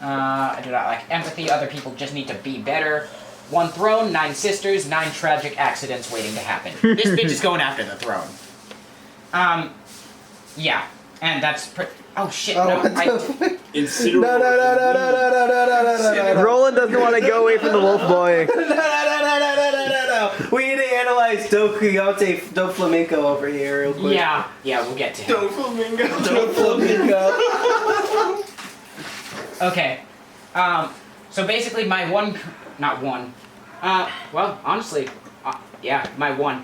I do not lack empathy. Other people just need to be better. 1 throne, 9 sisters, 9 tragic accidents waiting to happen. This bitch is going after the throne. Yeah, and that's oh shit! Oh, No, No. Roland doesn't want to go away from the wolf boy. No. We need to analyze Do Flamenco over here real quick. Yeah, we'll get to him. Do Flamenco. Okay, so basically my well, honestly, yeah, my one.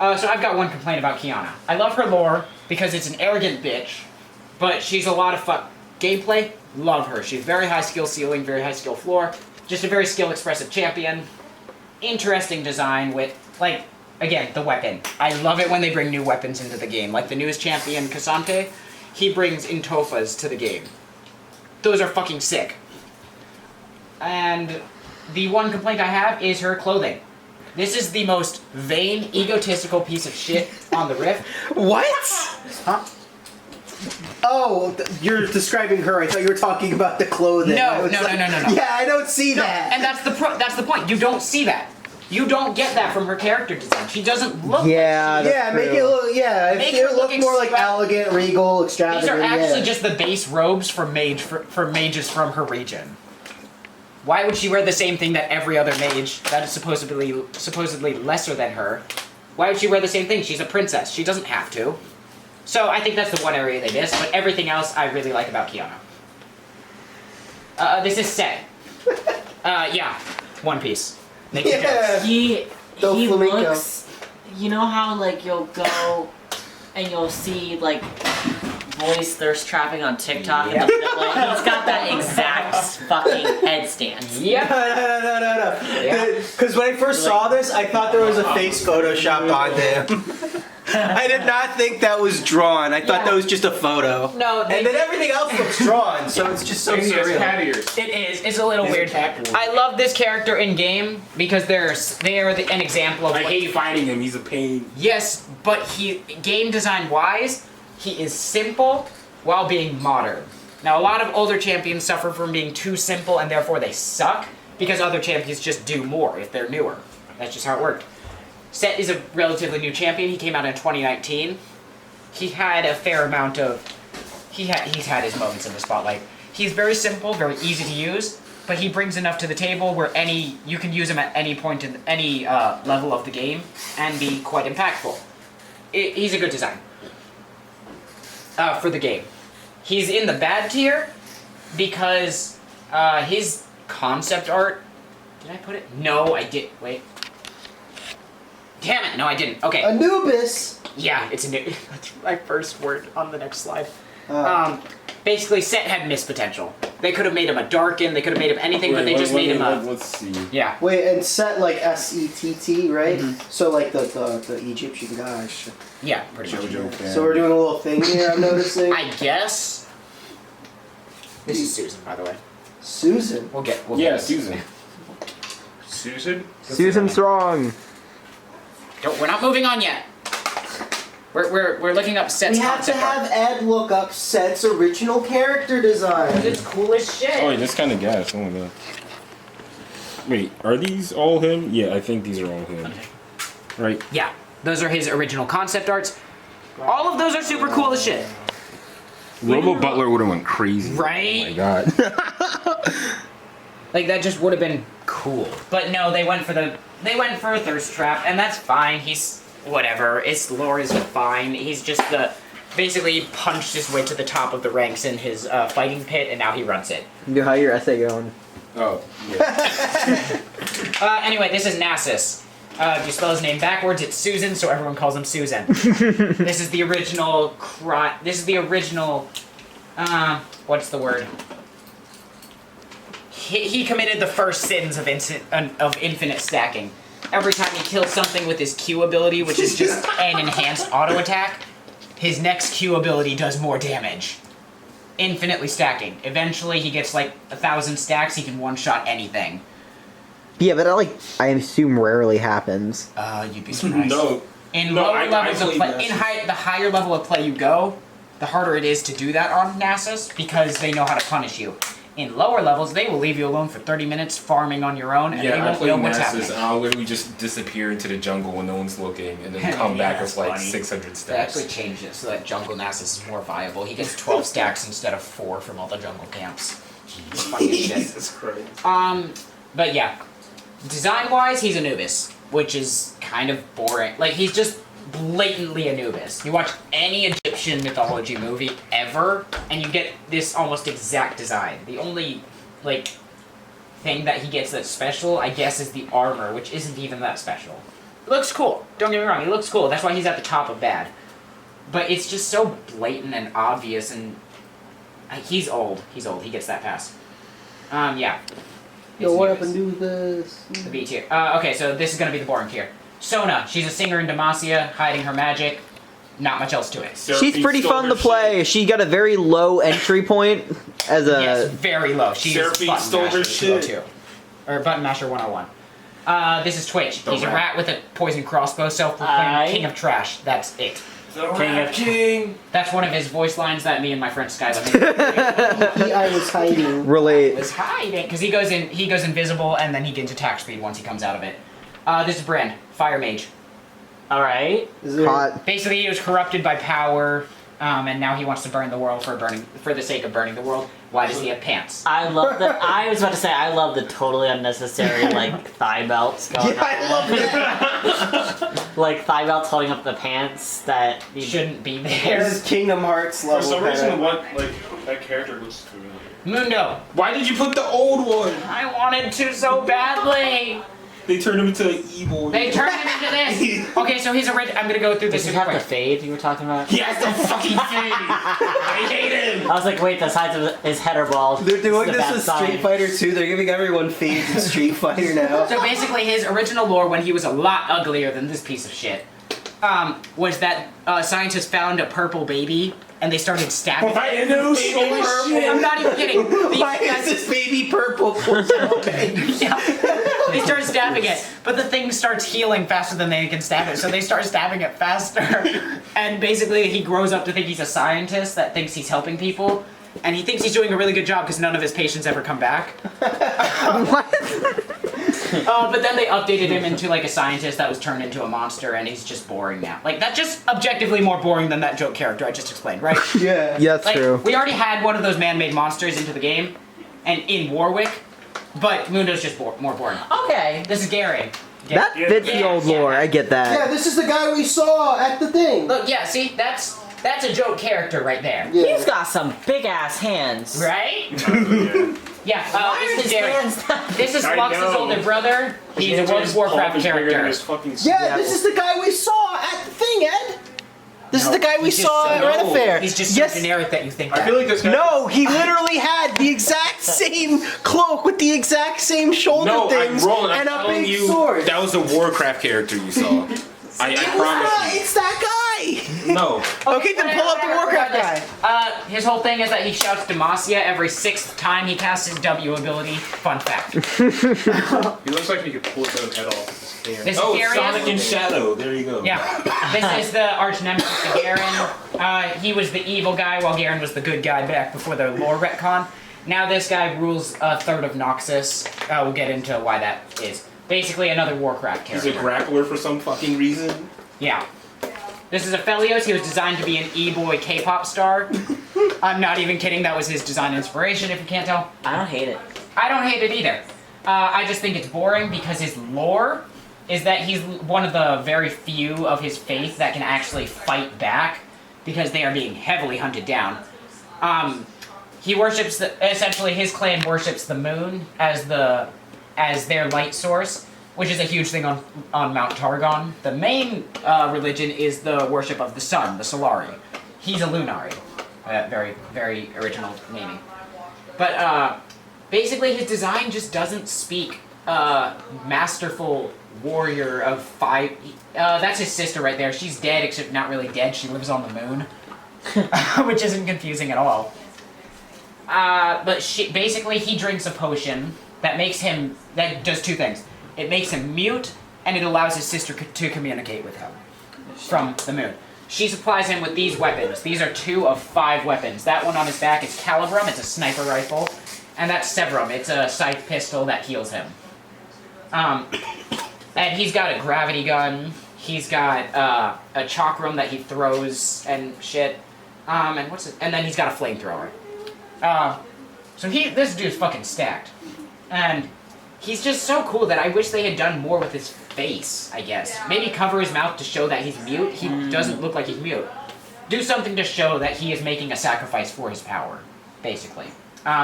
So I've got one complaint about Qiyana. I love her lore because it's an arrogant bitch, but she's a lot of gameplay, love her. She's very high skill ceiling, very high skill floor. Just a very skill expressive champion. Interesting design with, like, again, the weapon. I love it when they bring new weapons into the game. Like the newest champion, Cassante, he brings Intofas to the game. Those are fucking sick. And the one complaint I have is her clothing. This is the most vain, egotistical piece of shit on the Rift. What? Huh? Oh, you're describing her. I thought you were talking about the clothing. No. Yeah, I don't see that. And that's the point. You don't see that. You don't get that from her character design. She doesn't look. Yeah, like Yeah, make it look. Yeah, Make it her look look more like elegant, regal, These extravagant. are actually yeah. just the base robes for mages from her region. Why would she wear the same thing that every other mage that is supposedly lesser than her? Why would she wear the same thing? She's a princess. She doesn't have to. So I think that's the one area they miss, but everything else I really like about Kiana. This is Set. Yeah, One Piece. Make your jokes. He Flamenco. looks. You know how like you'll go and you'll see like boys thirst trapping on TikTok, Yep. and he's got that exact fucking headstand. Yep. No. Yeah. Because when I first saw this, I thought there was a face photoshopped onto him. I did not think that was drawn. I thought that was just a photo. No, And then everything else looks drawn, so it's just so surreal. It is. It's a little weird. I love this character in game because they are an example of. I hate fighting him. He's a pain. Yes, but game design wise, he is simple while being modern. Now, a lot of older champions suffer from being too simple and therefore they suck because other champions just do more if they're newer. That's just how it worked. Set is a relatively new champion. He came out in 2019. He had a fair amount of. He's had his moments in the spotlight. He's very simple, very easy to use, but he brings enough to the table where you can use him at any point in any level of the game and be quite impactful. He's a good design for the game. He's in the bad tier because his concept art. Did I put it? No, I did. Wait. Damn it! No, I didn't. Okay. Anubis. Yeah, it's a new. That's my first word on the next slide. Basically, Set had missed potential. They could have made him a Darkin. They could have made him anything, but they just made him a. Let's see. Yeah. Wait, and Set like SETT, right? So like the Egyptian gosh. Yeah, pretty much. JoJo fan. So we're doing a little thing here. I'm noticing. I guess. This is Susan, by the way. Susan. We'll get. Susan. Susan Strong. We're not moving on yet. We're looking up Set's We have to concept art. have Ed look up Set's original character design. It's cool as shit. Oh wait, this kind of gas. Oh my god. Wait, are these all him? Yeah, I think these are all him. Right. Yeah, those are his original concept arts. All of those are super cool as shit. Robo Butler would have went crazy. Right? Oh my god. Like that just would have been cool. But no, they went for a thirst trap, and that's fine. He's whatever. His lore is fine. He's just basically punched his way to the top of the ranks in his fighting pit, and now he runs it. How your essay going? Oh, yeah. Anyway, this is Nasus. If you spell his name backwards, it's Susan, so everyone calls him Susan. This is the original This is the original. What's the word? He committed the first sins of infinite stacking. Every time he kills something with his Q ability, which is just an enhanced auto attack, his next Q ability does more damage. Infinitely stacking. Eventually, he gets like 1,000 stacks. He can one-shot anything. Yeah, but that, I assume rarely happens. You'd be surprised. No. In No, lower I levels of believe play, Nasus. the higher level of play you go, the harder it is to do that on Nasus because they know how to punish you. In lower levels, they will leave you alone for 30 minutes farming on your own, and they Yeah, I won't play know what's Nasus, happening. and I'll literally just disappear into the jungle when no one's looking, and then come Yeah, back with that's like funny. 600 They steps. actually changed it so that jungle Nasus is more viable. He gets 12 stacks instead of 4 from all the jungle camps. It's funny as shit. Jesus Christ. But yeah, design-wise, he's Anubis, which is kind of boring. Like, he's just blatantly Anubis. You watch any Egyptian mythology movie ever, and you get this almost exact design. The only, thing that he gets that's special, I guess, is the armor, which isn't even that special. It looks cool. Don't get me wrong, he looks cool. That's why he's at the top of bad. But it's just so blatant and obvious, and He's old. He's old. He gets that pass. Yeah. Yo, what up and do this? The B tier. Okay, so this is gonna be the boring tier. Sona, she's a singer in Demacia, hiding her magic. Not much else to it. She's pretty fun to play. She got a very low entry point as a. Yes, very low. She's Seraphine button stole her masher shit. 202. Or button masher 101. This is Twitch. He's a rat with a poison crossbow, self-proclaimed king of trash. That's it. King. That's one of his voice lines that me and my friend Skylar made. I was hiding. Relate. Was hiding because he goes invisible and then he gains attack speed once he comes out of it. This is Brand, Fire Mage. All right. Hot. Basically, he was corrupted by power, and now he wants to burn the world for the sake of burning the world. Why does he have pants? I love the. I was about to say I love the totally unnecessary like thigh belts going. Yeah, I love that. Like thigh belts holding up the pants that you Shouldn't be there. This is Kingdom Hearts level. For some kinda. reason, that character looks familiar. Mundo. Why did you put the old one? I wanted to so badly. They turned him into an evil. They turned him into this. Okay, so he's already. I'm gonna go through this Does he super have the quick. fade you were talking about? He has the fucking thing. I hate him. I was like, wait, the sides of his head are bald. They're doing It's a this bad with sign. Street Fighter 2. They're giving everyone fades in Street Fighter now. So basically, his original lore, when he was a lot uglier than this piece of shit, was that scientists found a purple baby and they started stabbing. Why is this baby purple? I'm not even kidding. Why is this baby purple? Yeah. They start stabbing it, but the thing starts healing faster than they can stab it, so they start stabbing it faster. And basically, he grows up to think he's a scientist that thinks he's helping people, and he thinks he's doing a really good job because none of his patients ever come back. What? But then they updated him into like a scientist that was turned into a monster, and he's just boring now. Like, that's just objectively more boring than that joke character I just explained, right? Yeah. Yeah, that's Like, true. we already had one of those man-made monsters into the game, and in Warwick, but Mundo's just more boring. Okay. This is Gary. That fits the old lore. I get that. Yeah, this is the guy we saw at the thing. Look, yeah, see, that's a joke character right there. Yeah. He's got some big ass hands. Right? Why This are is his Gary. hands that This is I Lux's know. older brother. He's a World of Warcraft character. Yeah, this is the guy we saw at the thing, Ed. This is the guy we he's just saw so- at Red Affair. He's just yes. so generic that you think that. I feel like this guy. No, he literally had the exact same cloak with the exact same shoulder No, things I'm and a telling big you, sword. that was the Warcraft character you saw. I promise you. It's that guy. No. Okay, then pull up the Warcraft guy. His whole thing is that he shouts Demacia every 6th time he casts his W ability. Fun fact. He looks like he could pull his own head off. This is Oh, Garius. Sonic and Shadow. There you go. Yeah. This is the arch nemesis to Garen. He was the evil guy while Garen was the good guy back before the lore retcon. Now this guy rules a third of Noxus. We'll get into why that is. Basically another Warcraft He's character. a grappler for some fucking reason. Yeah. This is Aphelios. He was designed to be an e-boy K-pop star. I'm not even kidding. That was his design inspiration, if you can't tell. I don't hate it. I don't hate it either. I just think it's boring because his lore is that he's one of the very few of his faith that can actually fight back because they are being heavily hunted down. He worships essentially his clan worships the moon as their light source, which is a huge thing on Mount Targon. The main religion is the worship of the sun, the Solari. He's a Lunari. Very, very original naming. But basically his design just doesn't speak masterful warrior of 5... that's his sister right there. She's dead, except not really dead. She lives on the moon. Which isn't confusing at all. But basically he drinks a potion that makes him... that does two things. It makes him mute, and it allows his sister to communicate with him from the moon. She supplies him with these weapons. These are 2 of 5 weapons. That one on his back is Calibrum, it's a sniper rifle. And that's Severum, it's a scythe pistol that heals him. And he's got a gravity gun. He's got a chakram that he throws and shit. And what's it? And then he's got a flamethrower. So this dude's fucking stacked. And he's just so cool that I wish they had done more with his face, I guess. Maybe cover his mouth to show that he's mute. He doesn't look like he's mute. Do something to show that he is making a sacrifice for his power, basically.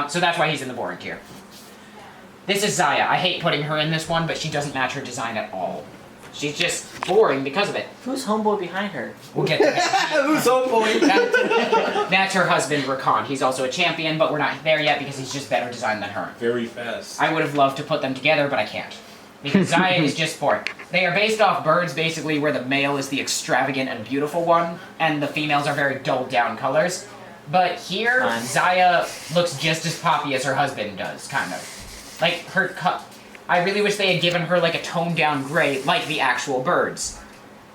So that's why he's in the boring tier. This is Xayah. I hate putting her in this one, but she doesn't match her design at all. She's just boring because of it. Who's homeboy behind her? We'll get to that. Who's homeboy? That's That's her husband, Rakan. He's also a champion, but we're not there yet because he's just better designed than her. Very fast. I would have loved to put them together, but I can't. Because Xayah is just sport. They are based off birds, basically, where the male is the extravagant and beautiful one, and the females are very dulled down colors. But here, Xayah looks just as poppy as her husband does, kind of. Like, her cut. I really wish they had given her, like, a toned down gray, like the actual birds.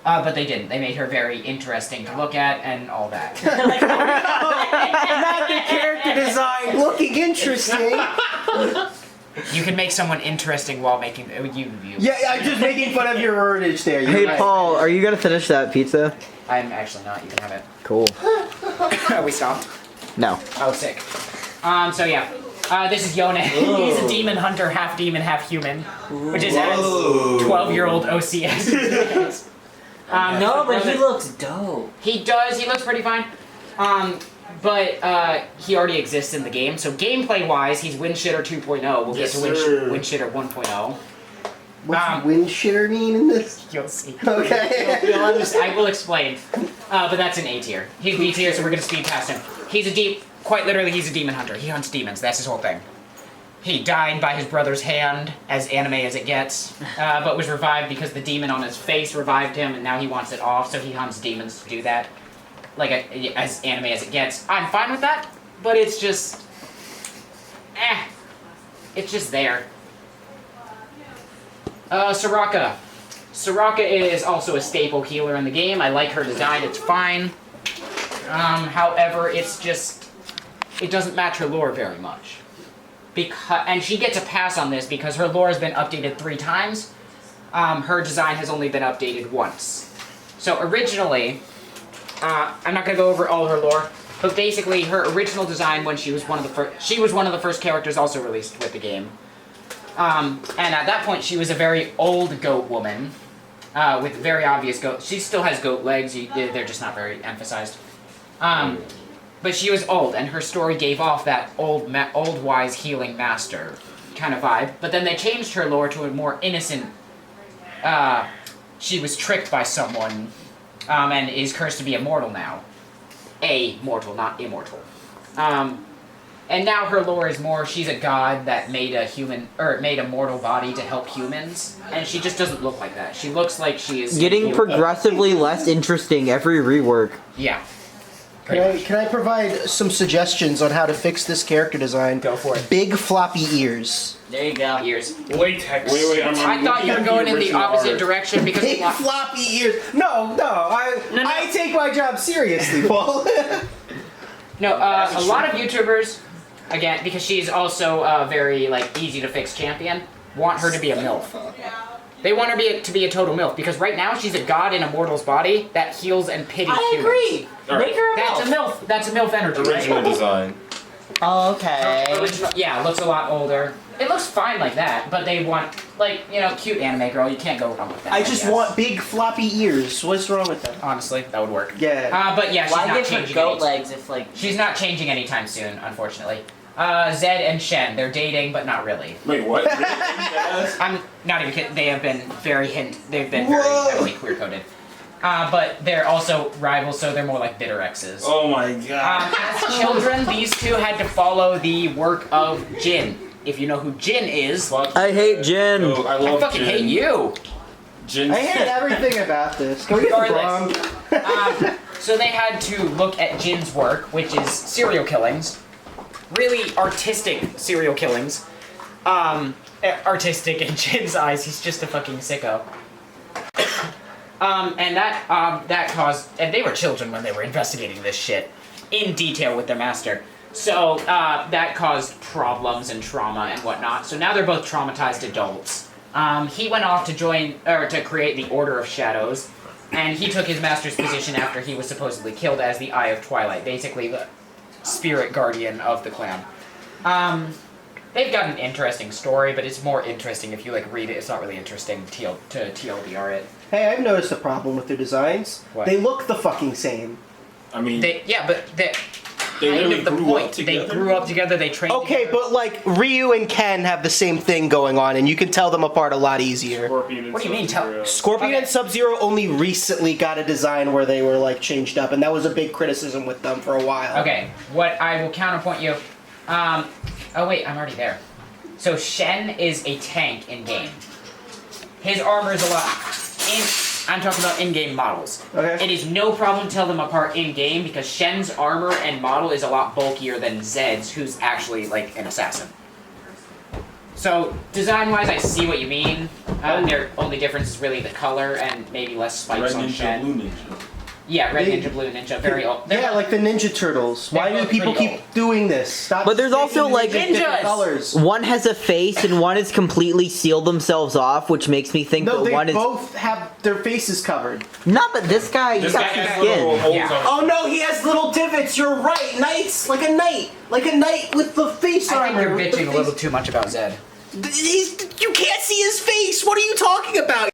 But they didn't. They made her very interesting to look at and all that. Not the character design looking interesting. You can make someone interesting while making you. Yeah, I'm just making fun of your wordage there. Hey, Paul, are you gonna finish that pizza? I'm actually not. You can have it. Cool. Are we stopped? No. Oh, sick. So yeah. This is Yone. He's a demon hunter, half demon, half human. Which is as 12-year-old OCS. No, but he looks dope. He does. He looks pretty fine. But he already exists in the game. So gameplay-wise, he's Windshitter 2.0. We'll get to Windshitter 1.0. What's windshitter mean in this? You'll see. Okay. You'll understand. I will explain. But that's an A tier. He's B tier, so we're gonna speed past him. Quite literally, he's a demon hunter. He hunts demons. That's his whole thing. He died by his brother's hand, as anime as it gets, but was revived because the demon on his face revived him, and now he wants it off, so he hunts demons to do that. Like, as anime as it gets. I'm fine with that, but it's just... It's just there. Soraka. Soraka is also a staple healer in the game. I like her design, it's fine. However, it's just... It doesn't match her lore very much. And she gets a pass on this because her lore has been updated 3 times. Her design has only been updated once. So originally, I'm not going to go over all her lore, but basically her original design when she was one of the first characters also released with the game. And at that point she was a very old goat woman with very obvious goat. She still has goat legs, they're just not very emphasized. But she was old, and her story gave off that old wise healing master kind of vibe. But then they changed her lore to a more innocent. She was tricked by someone, and is cursed to be immortal now. A mortal, not immortal. And now her lore is more. She's a god that made a mortal body to help humans, and she just doesn't look like that. She looks like she is getting progressively less interesting every rework. Yeah. Can I provide some suggestions on how to fix this character design? Go for it. Big floppy ears. There you go. Ears. Latex. Wait, I thought you were going in the opposite direction because Big floppy ears. No. I take my job seriously, Paul. No, a lot of YouTubers, again, because she's also a very easy to fix champion, want her to be a MILF. They want her to be a total MILF because right now she's a god in a mortal's body that heals and pities humans. I agree. Make her a That's a MILF. That's a MILF energy. Original design. Okay. Yeah, looks a lot older. It looks fine like that, but they want cute anime girl. You can't go wrong with that. I just want big floppy ears. What's wrong with that? Honestly, that would work. Yeah. But yeah, she's Why not give her changing. goat legs if She's not changing anytime soon, unfortunately. Zed and Shen, they're dating, but not really. Wait, what? Really? I'm not even kidding. They have been very heavily queer coded. But they're also rivals, so they're more like bitter exes. Oh my god. As children, these two had to follow the work of Jin. If you know who Jin is, I hate Jin. Oh, I love fucking Jin. hate you. Jin. I hate everything about this. Can we get the wrong? So they had to look at Jin's work, which is serial killings. Really artistic serial killings. Artistic in Jin's eyes, he's just a fucking sicko. And that caused, and they were children when they were investigating this shit in detail with their master. So that caused problems and trauma and whatnot. So now they're both traumatized adults. He went off to create the Order of Shadows, and he took his master's position after he was supposedly killed as the Eye of Twilight, basically the spirit guardian of the clan. They've got an interesting story, but it's more interesting if you read it. It's not really interesting to TLDR it. Hey, I've noticed a problem with their designs. What? They look the fucking same. I mean, They kind literally of the grew point. up together? They grew up together. They trained. Okay, together. but like Ryu and Ken have the same thing going on, and you can tell them apart a lot easier. Scorpion and What do you mean, Sub-Zero. Scorpion and Sub-Zero only recently got a design where they were like changed up, and that was a big criticism with them for a while. Okay, what I will counterpoint you. Oh wait, I'm already there. So Shen is a tank in game. His armor is a lot. I'm talking about in-game models. Okay. It is no problem to tell them apart in-game because Shen's armor and model is a lot bulkier than Zed's, who's actually like an assassin. So design-wise, I see what you mean. Their only difference is really the color and maybe less spikes Red on Ninja, Shen. Blue Ninja. Yeah, Red They- Ninja, Blue Ninja, very old. Yeah, like the Ninja Turtles. Why They're do people pretty keep doing this? Stop. But there's also, making like- different Ninjas! colors. One has a face and one is completely sealed themselves off, which makes me think No, that they one is. both have their faces covered. No, but this guy, he's This got guy some has little skin. holes Yeah. on Oh no, he has little divots. You're right. Knights, like a knight with the face I armor. think you're with the bitching a face- little too much about Zed. You can't see his face. What are you talking about?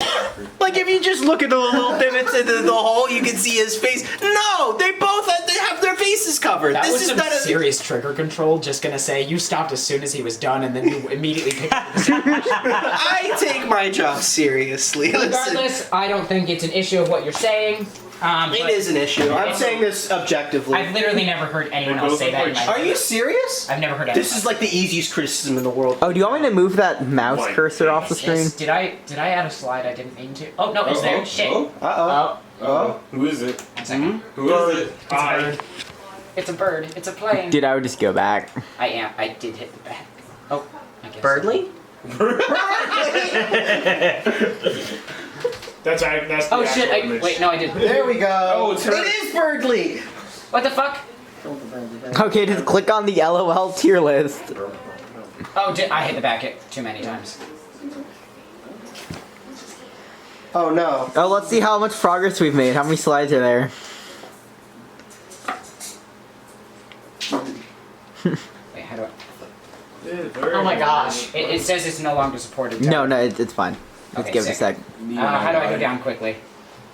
Like if you just look at the little divots in the hole, you can see his face. No, they both have their faces covered. That this was is some not a serious trigger control. Just gonna say, you stopped as soon as he was done, and then you immediately picked up the sandwich. I take my job seriously. Listen, Regardless, I don't think it's an issue of what you're saying. it But is an issue. I'm saying this objectively. I've literally never heard anyone else say that. In my Are you serious? I've never heard This anyone is like the easiest criticism in the world. Oh, do you want me to move that mouse Like cursor off the say screen? this. Did I add a slide I didn't mean to? Oh no, it's there. Shit. Oh, Uh-oh. oh. Who is it? 1 second. Who is it? It's a bird. It's a plane. Dude, I would just go back. I did hit the back. Oh, I guess. Birdly? That's the Oh shit! actual image. Wait, no, I didn't. There we go. Oh, it's her. It is Birdly. What the fuck? Okay, just click on the LOL tier list. Oh, I hit the back too many times. Oh no. Oh, let's see how much progress we've made. How many slides are there? Wait, how do I? Oh my gosh. It says it's no longer supported. No, it's fine. Let's Okay, give it a sick. sec. How do I go down quickly?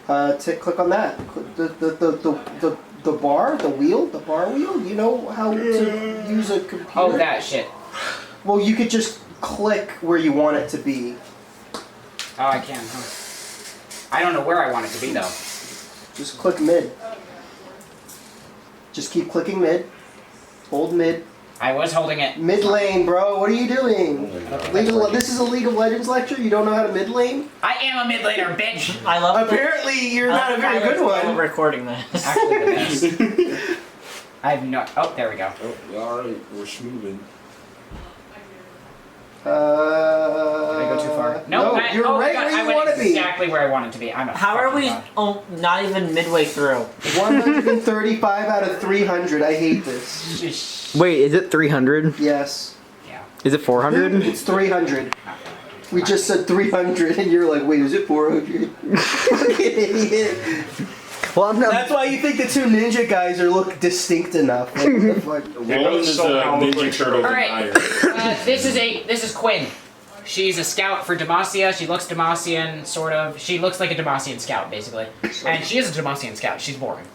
Click on that. The bar, the wheel, the bar wheel. You know how to use a computer. Oh, that shit. Well, you could just click where you want it to be. Oh, I can. Huh? I don't know where I want it to be though. Just click mid. Just keep clicking mid. Hold mid. I was holding it. Mid lane, bro. What are you doing? This is a League of Legends lecture. You don't know how to mid lane? I am a mid laner, bitch. I love Apparently, you're not a very good one. recording this. Actually, the best. I have no. Oh, there we go. Oh, alright, we're schmoovin'. Did I go too far? No, you're right God, where I you went want to be. exactly where I wanted to be. I'm a. How are fucking we god. not even midway through? 135 out of 300. I hate this. Wait, is it 300? Yes. Yeah. Is it 400? It's 300. We just said 300, and you're like, wait, is it 400? Fucking idiot. Well, I'm not. That's why you think the two ninja guys look distinct enough. Like, what the fuck? Roland is a somehow look Ninja like Turtle in Alright. iron. This is Quinn. She's a scout for Demacia. She looks Demacian, sort of. She looks like a Demacian scout, basically. And she is a Demacian scout. She's boring.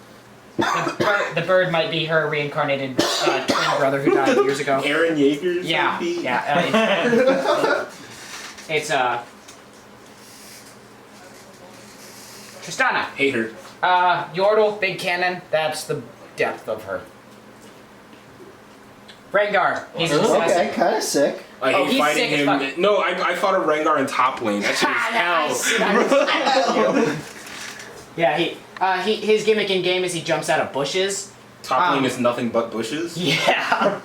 The bird might be her reincarnated twin brother who died years ago. Aaron Yeager's Yeah, maybe? yeah. It's Tristana. Hate her. Yordle, big cannon. That's the depth of her. Rengar. He's an Okay, assassin. kind of sick. I Oh, hate he's fighting sick as him. fuck. No, I fought a Rengar in top lane. That shit is hell. Yeah, his gimmick in game is he jumps out of bushes. Top lane is nothing but bushes. Yeah.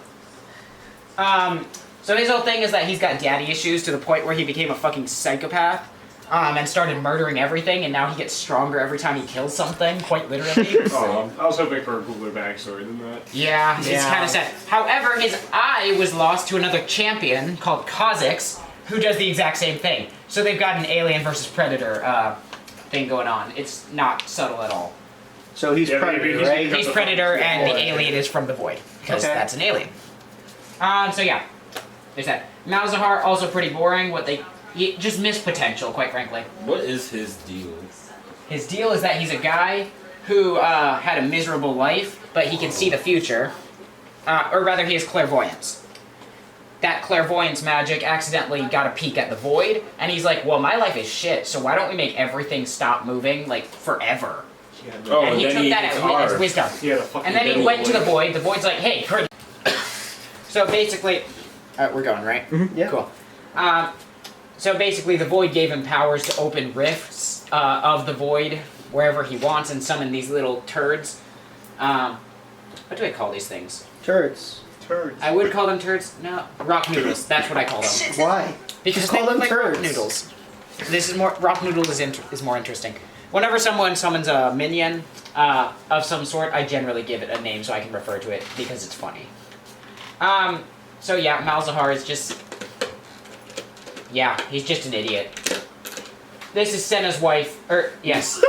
So his whole thing is that he's got daddy issues to the point where he became a fucking psychopath. And started murdering everything, and now he gets stronger every time he kills something, quite literally. Oh, I was hoping for a cooler backstory than that. Yeah, it's kind of sad. However, his eye was lost to another champion called Kha'Zix, who does the exact same thing. So they've got an alien versus predator thing going on. It's not subtle at all. So he's Yeah, Predator, maybe right? He's Predator, and the alien is from the Void, because Okay. that's an alien. So yeah, there's that. Malzahar, also pretty boring. He just missed potential, quite frankly. What is his deal? His deal is that he's a guy who had a miserable life, but he can see the future. or rather he has clairvoyance. That clairvoyance magic accidentally got a peek at the void, and he's like, well, my life is shit, so why don't we make everything stop moving, like, forever? Oh, and he took that as wisdom. And then he went to the void's like, hey, so basically, we're going, right? Mm-hmm. Yeah. Cool. So basically the void gave him powers to open rifts of the void wherever he wants and summon these little turds. What do I call these things? Turds. I would call them turds. No, rock noodles. That's what I call them. Why? Because Call they them look like rock turds. noodles. This is more rock noodle is more interesting. Whenever someone summons a minion of some sort, I generally give it a name so I can refer to it because it's funny. So yeah, Malzahar is just he's just an idiot. This is Senna's wife, yes.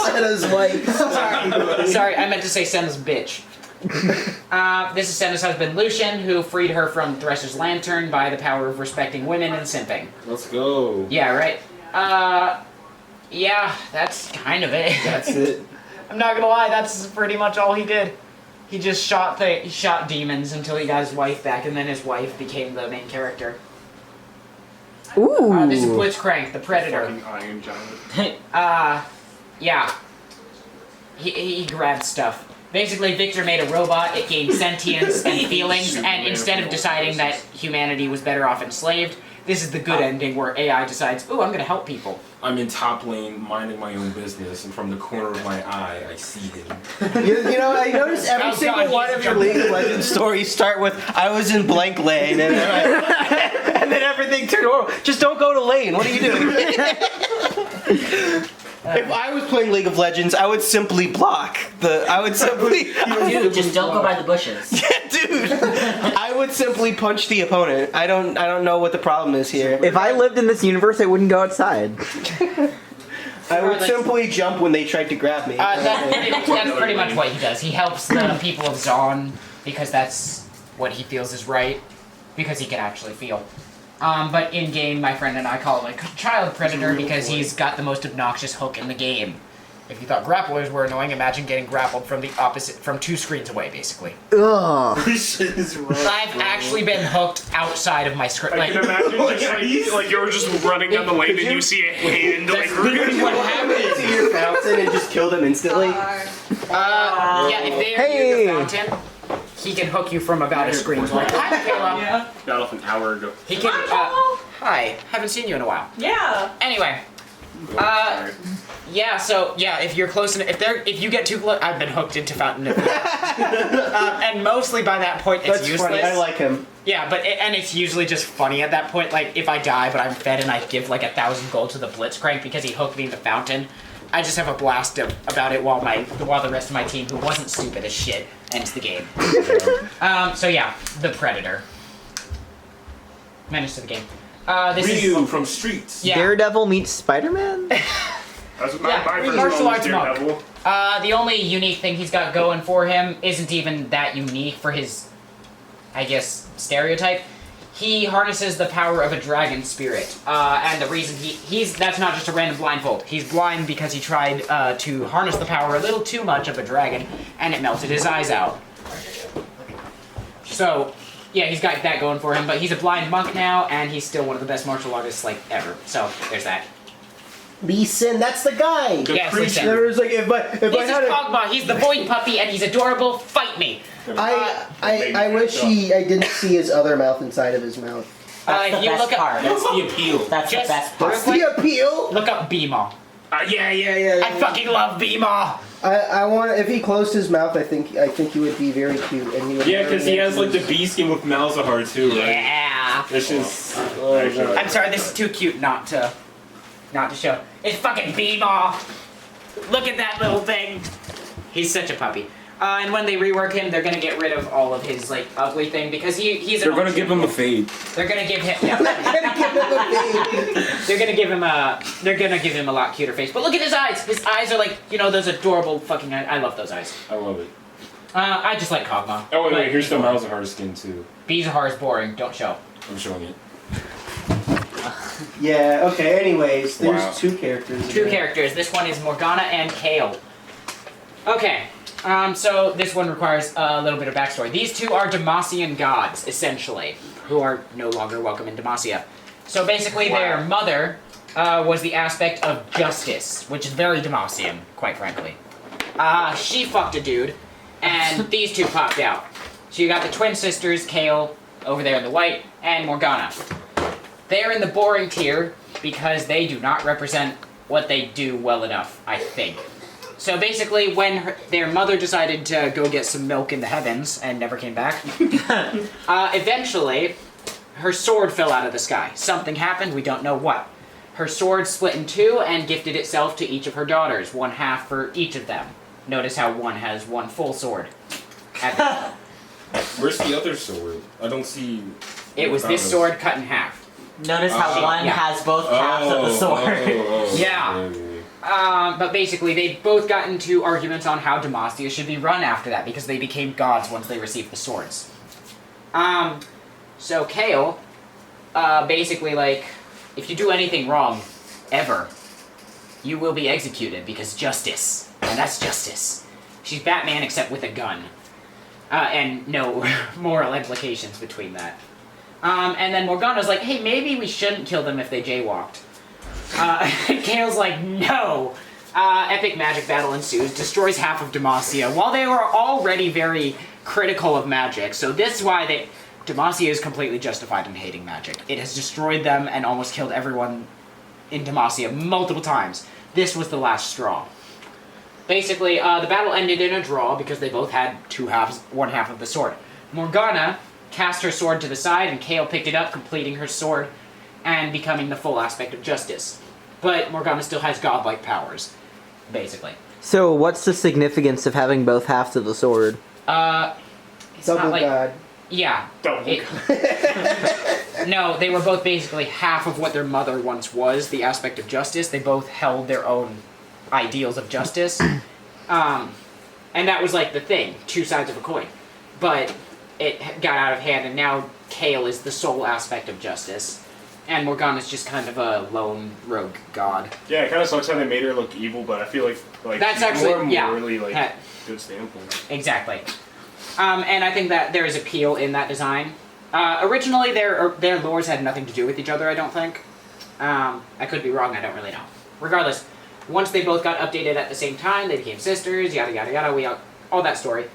Senna's wife. Sorry, I meant to say Senna's bitch. This is Senna's husband, Lucian, who freed her from Thresher's lantern by the power of respecting women and simping. Let's go. Yeah, right? Yeah, that's kind of it. That's it. I'm not gonna lie, that's pretty much all he did. He just shot demons until he got his wife back, and then his wife became the main character. Ooh. This is Blitzcrank, the Predator. Fucking iron giant. Yeah. He grabbed stuff. Basically, Victor made a robot, it gained sentience and feelings, and instead of deciding that humanity was better off enslaved, this is the good ending where AI decides, ooh, I'm gonna help people. I'm in top lane, minding my own business, and from the corner of my eye, I see him. You know, I noticed every Oh, single God, one he's of your jumping. League of Legends stories start with, I was in blank lane, and then, and then everything turned normal. Just don't go to lane, what are you doing? If I was playing League of Legends, I would simply block. I would simply... Dude, just don't go by the bushes. Yeah, dude! I would simply punch the opponent. I don't know what the problem is here. If I lived in this universe, I wouldn't go outside. I would simply jump when they tried to grab me. That's pretty much what he does. He helps the people of Zon because that's what he feels is right, because he can actually feel. But in game, my friend and I call him a child predator because he's got the most obnoxious hook in the game. If you thought grapplers were annoying, imagine getting grappled from from 2 screens away, basically. Ugh. This shit is wrong. I've actually been hooked outside of my screen. I can imagine just like you're just running down the lane and you see a hand like literally what happened. To your fountain and just kill them instantly. Yeah, if they're near the fountain, he can hook you from about a screen. Like, hi, Mikayla. got off an hour ago. He can. Hi, haven't seen you in a while. Yeah. Anyway, yeah. So yeah, if you're close enough, if you get too close, I've been hooked into Fountain of Youth. And mostly by that point, it's That's useless. funny, I like him. Yeah, but and it's usually just funny at that point. Like if I die, but I'm fed, and I give like 1,000 gold to the Blitzcrank because he hooked me in the fountain. I just have a blast about it while the rest of my team, who wasn't stupid as shit, ends the game. So yeah, the Predator. Menace to the game. This Ryu is from Streets. yeah. Daredevil meets Spider-Man? That's my first martial one arts was monk. Daredevil. The only unique thing he's got going for him isn't even that unique for his, I guess, stereotype. He harnesses the power of a dragon spirit, and the reason that's not just a random blindfold. He's blind because he tried to harness the power a little too much of a dragon, and it melted his eyes out. So, yeah, he's got that going for him, but he's a blind monk now, and he's still one of the best martial artists, like, ever. So, there's that. Lee Sin, that's the guy! Yes, Lee Sin. There was like, if I This had is Pogba, he's the void puppy, and he's adorable. Fight me! I wish I didn't see his other mouth inside of his mouth. That's the you best look part. That's the appeal. That's Just- the best part. That's the appeal! Look up Beemaw. Yeah. I fucking love Beemaw! I want if he closed his mouth, I think he would be very cute, and he would. Yeah, because he has like the bee skin with Malzahar too, right? Yeah! It's just. Oh, God. I'm sorry, this is too cute not to show. It's fucking Beemaw! Look at that little thing! He's such a puppy. And when they rework him, they're gonna get rid of all of his like ugly thing because he's. They're gonna give him a fade. They're gonna give him. Yeah. They're gonna give him a. They're gonna give him a lot cuter face. But look at his eyes. His eyes are like those adorable fucking eyes. I love those eyes. I love it. I just like Kog'Maw. Oh wait, But here's the Malzahar skin too. Bizarre is boring. Don't show. I'm showing it. Yeah. Okay. Anyways, there's Wow. 2 characters. Two characters. This one is Morgana and Kale. Okay. So this one requires a little bit of backstory. These two are Demacian gods, essentially, who are no longer welcome in Demacia. So basically, their mother was the aspect of justice, which is very Demacian, quite frankly. She fucked a dude, and these two popped out. So you got the twin sisters, Kale, over there in the white, and Morgana. They're in the boring tier because they do not represent what they do well enough, I think. So basically, when their mother decided to go get some milk in the heavens and never came back, eventually, her sword fell out of the sky. Something happened, we don't know what. Her sword split in two and gifted itself to each of her daughters, one half for each of them. Notice how one has one full sword. Where's the other sword? I don't see... It was this sword cut in half. Notice how one has both halves of the sword. Yeah. But basically, they both got into arguments on how Demacia should be run after that, because they became gods once they received the swords. So Kale, basically, like, if you do anything wrong, ever, you will be executed, because justice. And that's justice. She's Batman, except with a gun. And no moral implications between that. And then Morgana's like, hey, maybe we shouldn't kill them if they jaywalked. Kale's like, no. Epic magic battle ensues, destroys half of Demacia, while they were already very critical of magic. So this is why Demacia is completely justified in hating magic. It has destroyed them and almost killed everyone in Demacia multiple times. This was the last straw. Basically, the battle ended in a draw because they both had two halves, one half of the sword. Morgana cast her sword to the side, and Kale picked it up, completing her sword and becoming the full aspect of justice. But Morgana still has godlike powers, basically. So what's the significance of having both halves of the sword? It's Double not like, god. Yeah. Double No, they were both basically half of what their mother once was, the aspect of justice. They both held their own ideals of justice. And that was like the thing, two sides of a coin. But it got out of hand, and now Kale is the sole aspect of justice. And Morgana's just kind of a lone rogue god. Yeah, it kind of sucks how they made her look evil, but I feel like that's she's actually more morally good standpoint. Exactly. And I think that there is appeal in that design. Originally, their lores had nothing to do with each other, I don't think. I could be wrong, I don't really know. Regardless, once they both got updated at the same time, they became sisters, yada yada yada, all that story.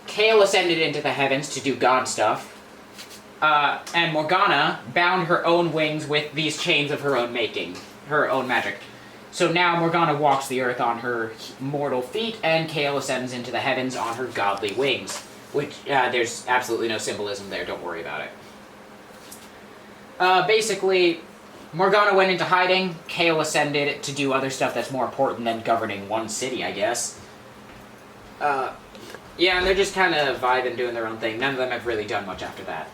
Kale ascended into the heavens to do god stuff. And Morgana bound her own wings with these chains of her own making, her own magic. So now Morgana walks the earth on her mortal feet, and Kale ascends into the heavens on her godly wings. Which, there's absolutely no symbolism there, don't worry about it. Basically, Morgana went into hiding, Kale ascended to do other stuff that's more important than governing one city, I guess. Yeah, and they're just kind of vibing, doing their own thing. None of them have really done much after that.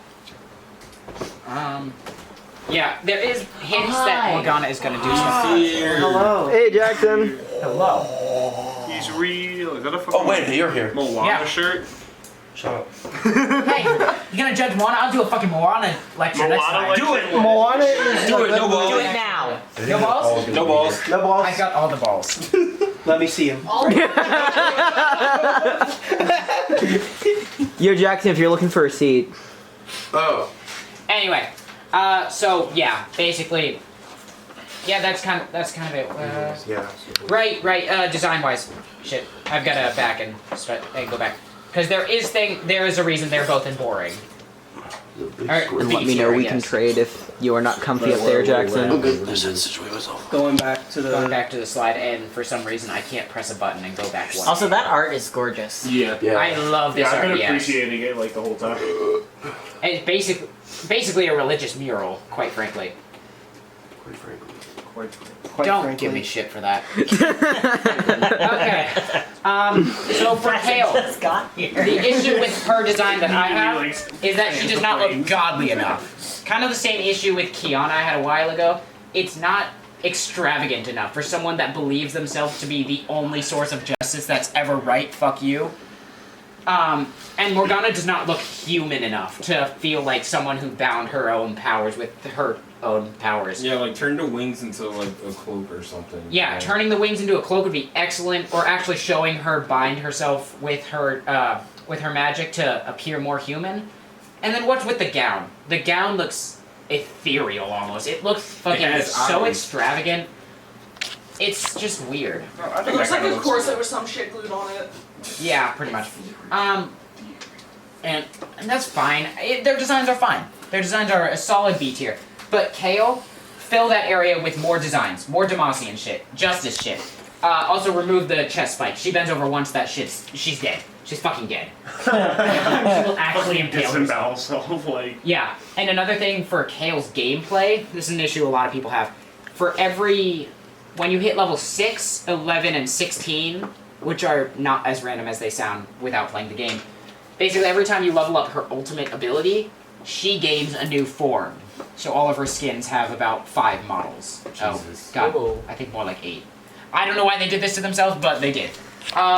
Yeah, there is hints that Morgana is going to do stuff. Hello. Hey, Jackson. Hello. He's real. Is that a fucking Oh wait, you're here. Moana shirt? Shut up. Hey, you gonna judge Moana? I'll do a fucking Moana lecture next time. Moana Do it. Moana is Do it. No balls. Do it now. No balls? No balls. No balls. I got all the balls. Let me see him. Yo, Jackson, if you're looking for a seat. Oh. Anyway, so yeah, basically, yeah, that's kind of it. Yeah. Right. Design-wise, shit, I've got to back and go back because there is a reason they're both in boring. Alright, And let me know we can trade if you are not comfy up there, Jackson. Going back to the slide, and for some reason I can't press a button and go back one. Also, that art is gorgeous. Yeah. I love this I've art. been Yes. appreciating it like the whole time. It's basically a religious mural, quite frankly. Don't give me shit for that. Okay. So for Kale, the issue with her design that I have is that she does not look godly enough. Kind of the same issue with Kiana I had a while ago. It's not extravagant enough for someone that believes themselves to be the only source of justice that's ever right. Fuck you. And Morgana does not look human enough to feel like someone who bound her own powers with her own powers. Yeah, like turn the wings into like a cloak or something. Yeah, turning the wings into a cloak would be excellent, or actually showing her bind herself with her magic to appear more human. And then what's with the gown? The gown looks ethereal almost. It looks fucking so extravagant. It's just weird. It looks like a corset with some shit glued on it. Yeah, pretty much. And that's fine. Their designs are fine. Their designs are a solid B tier. But Kale, fill that area with more designs, more Demacian shit, Justice shit. Also remove the chest spike. She bends over once, she's dead. She's fucking dead. She will actually impale herself. Like. Yeah, and another thing for Kale's gameplay, this is an issue a lot of people have. When you hit level 6, 11, and 16, which are not as random as they sound without playing the game, basically every time you level up her ultimate ability, she gains a new form. So all of her skins have about 5 models. Jesus. Oh, God, I think more like 8. I don't know why they did this to themselves, but they did.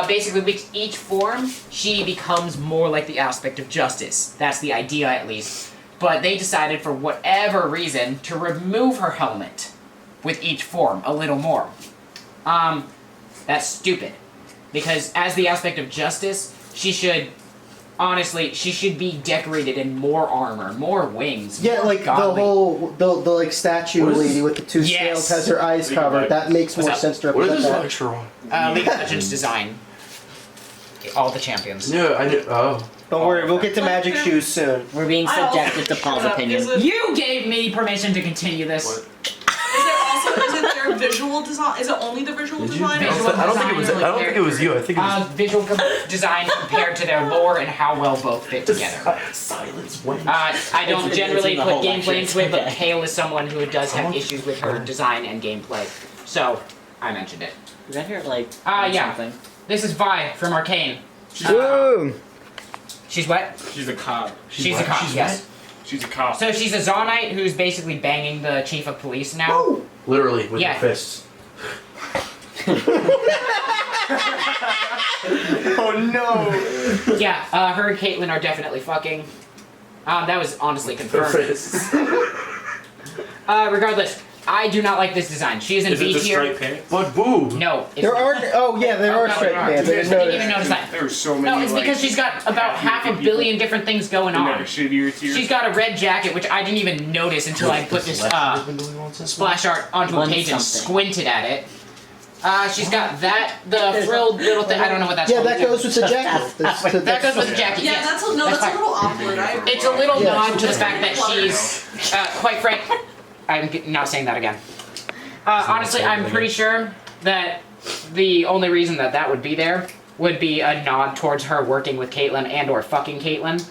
Basically, with each form, she becomes more like the aspect of Justice. That's the idea, at least. But they decided, for whatever reason, to remove her helmet with each form a little more. That's stupid. Because as the aspect of Justice, she should be decorated in more armor, more wings. Yeah, more like godly. the like statue lady with the 2 scales has her eyes covered. That makes more sense to represent that. What is this lecture on? League of Legends design. All the champions. Yeah, I knew. Oh. Don't worry, we'll get to Magic Shoes soon. We're being subjected to Paul's opinion. You gave me permission to continue this. Is it their visual design? Is it only the visual design? I don't think it was you. I think it was visual design compared to their lore and how well both fit together. Silence. I don't generally put gameplay into it, but Kale is someone who does have issues with her design and gameplay, so I mentioned it. Is that here like yeah. something? This is Vi from Arcane. Woo! She's what? She's a cop. She's a cop. Yes. She's a cop. So she's a Zonite who's basically banging the chief of police now. Woo! Literally with her fists. Oh no! Yeah, her and Caitlyn are definitely fucking. That was honestly confirmed. Regardless, I do not like this design. She is in B tier. But boo! No. There are. Oh yeah, there are striped pants. I didn't even notice that. There are so many. No, it's because she's got about half a billion different things going on. She's got a red jacket, which I didn't even notice until I put this splash art onto a page and squinted at it. She's got the frilled little thing. I don't know what that's called. Yeah, that goes with the jacket. That goes with the jacket. Yeah, yes. that's a little awkward. It's a little nod to the fact that she's, quite frank. I'm not saying that again. Honestly, I'm pretty sure that the only reason that would be there would be a nod towards her working with Caitlyn and/or fucking Caitlyn.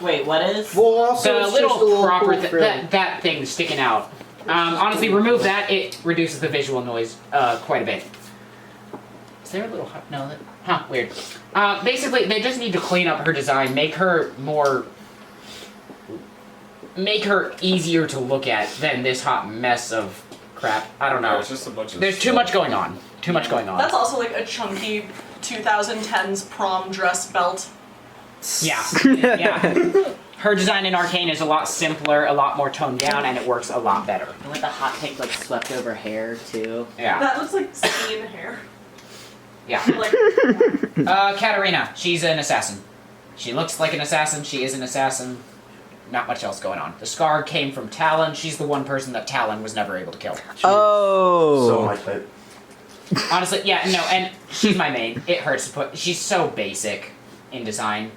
Wait, what is? Well, also the little proper cool that thing sticking out. Honestly, remove that. It reduces the visual noise quite a bit. Is there a little no? Weird. Basically, they just need to clean up her design, make her easier to look at than this hot mess of crap. I don't know. Yeah, it's just a bunch of There's too much going on. Too much going on. That's also like a chunky 2010s prom dress belt. Yeah. Yeah. Her design in Arcane is a lot simpler, a lot more toned down, and it works a lot better. And with the hot pink like swept over hair too. Yeah. That looks like skin hair. Yeah. Like, Katarina, she's an assassin. She looks like an assassin, she is an assassin. Not much else going on. The scar came from Talon. She's the one person that Talon was never able to kill. Oh. So my type. Honestly, yeah, no, and she's my main. It hurts to put. She's so basic in design.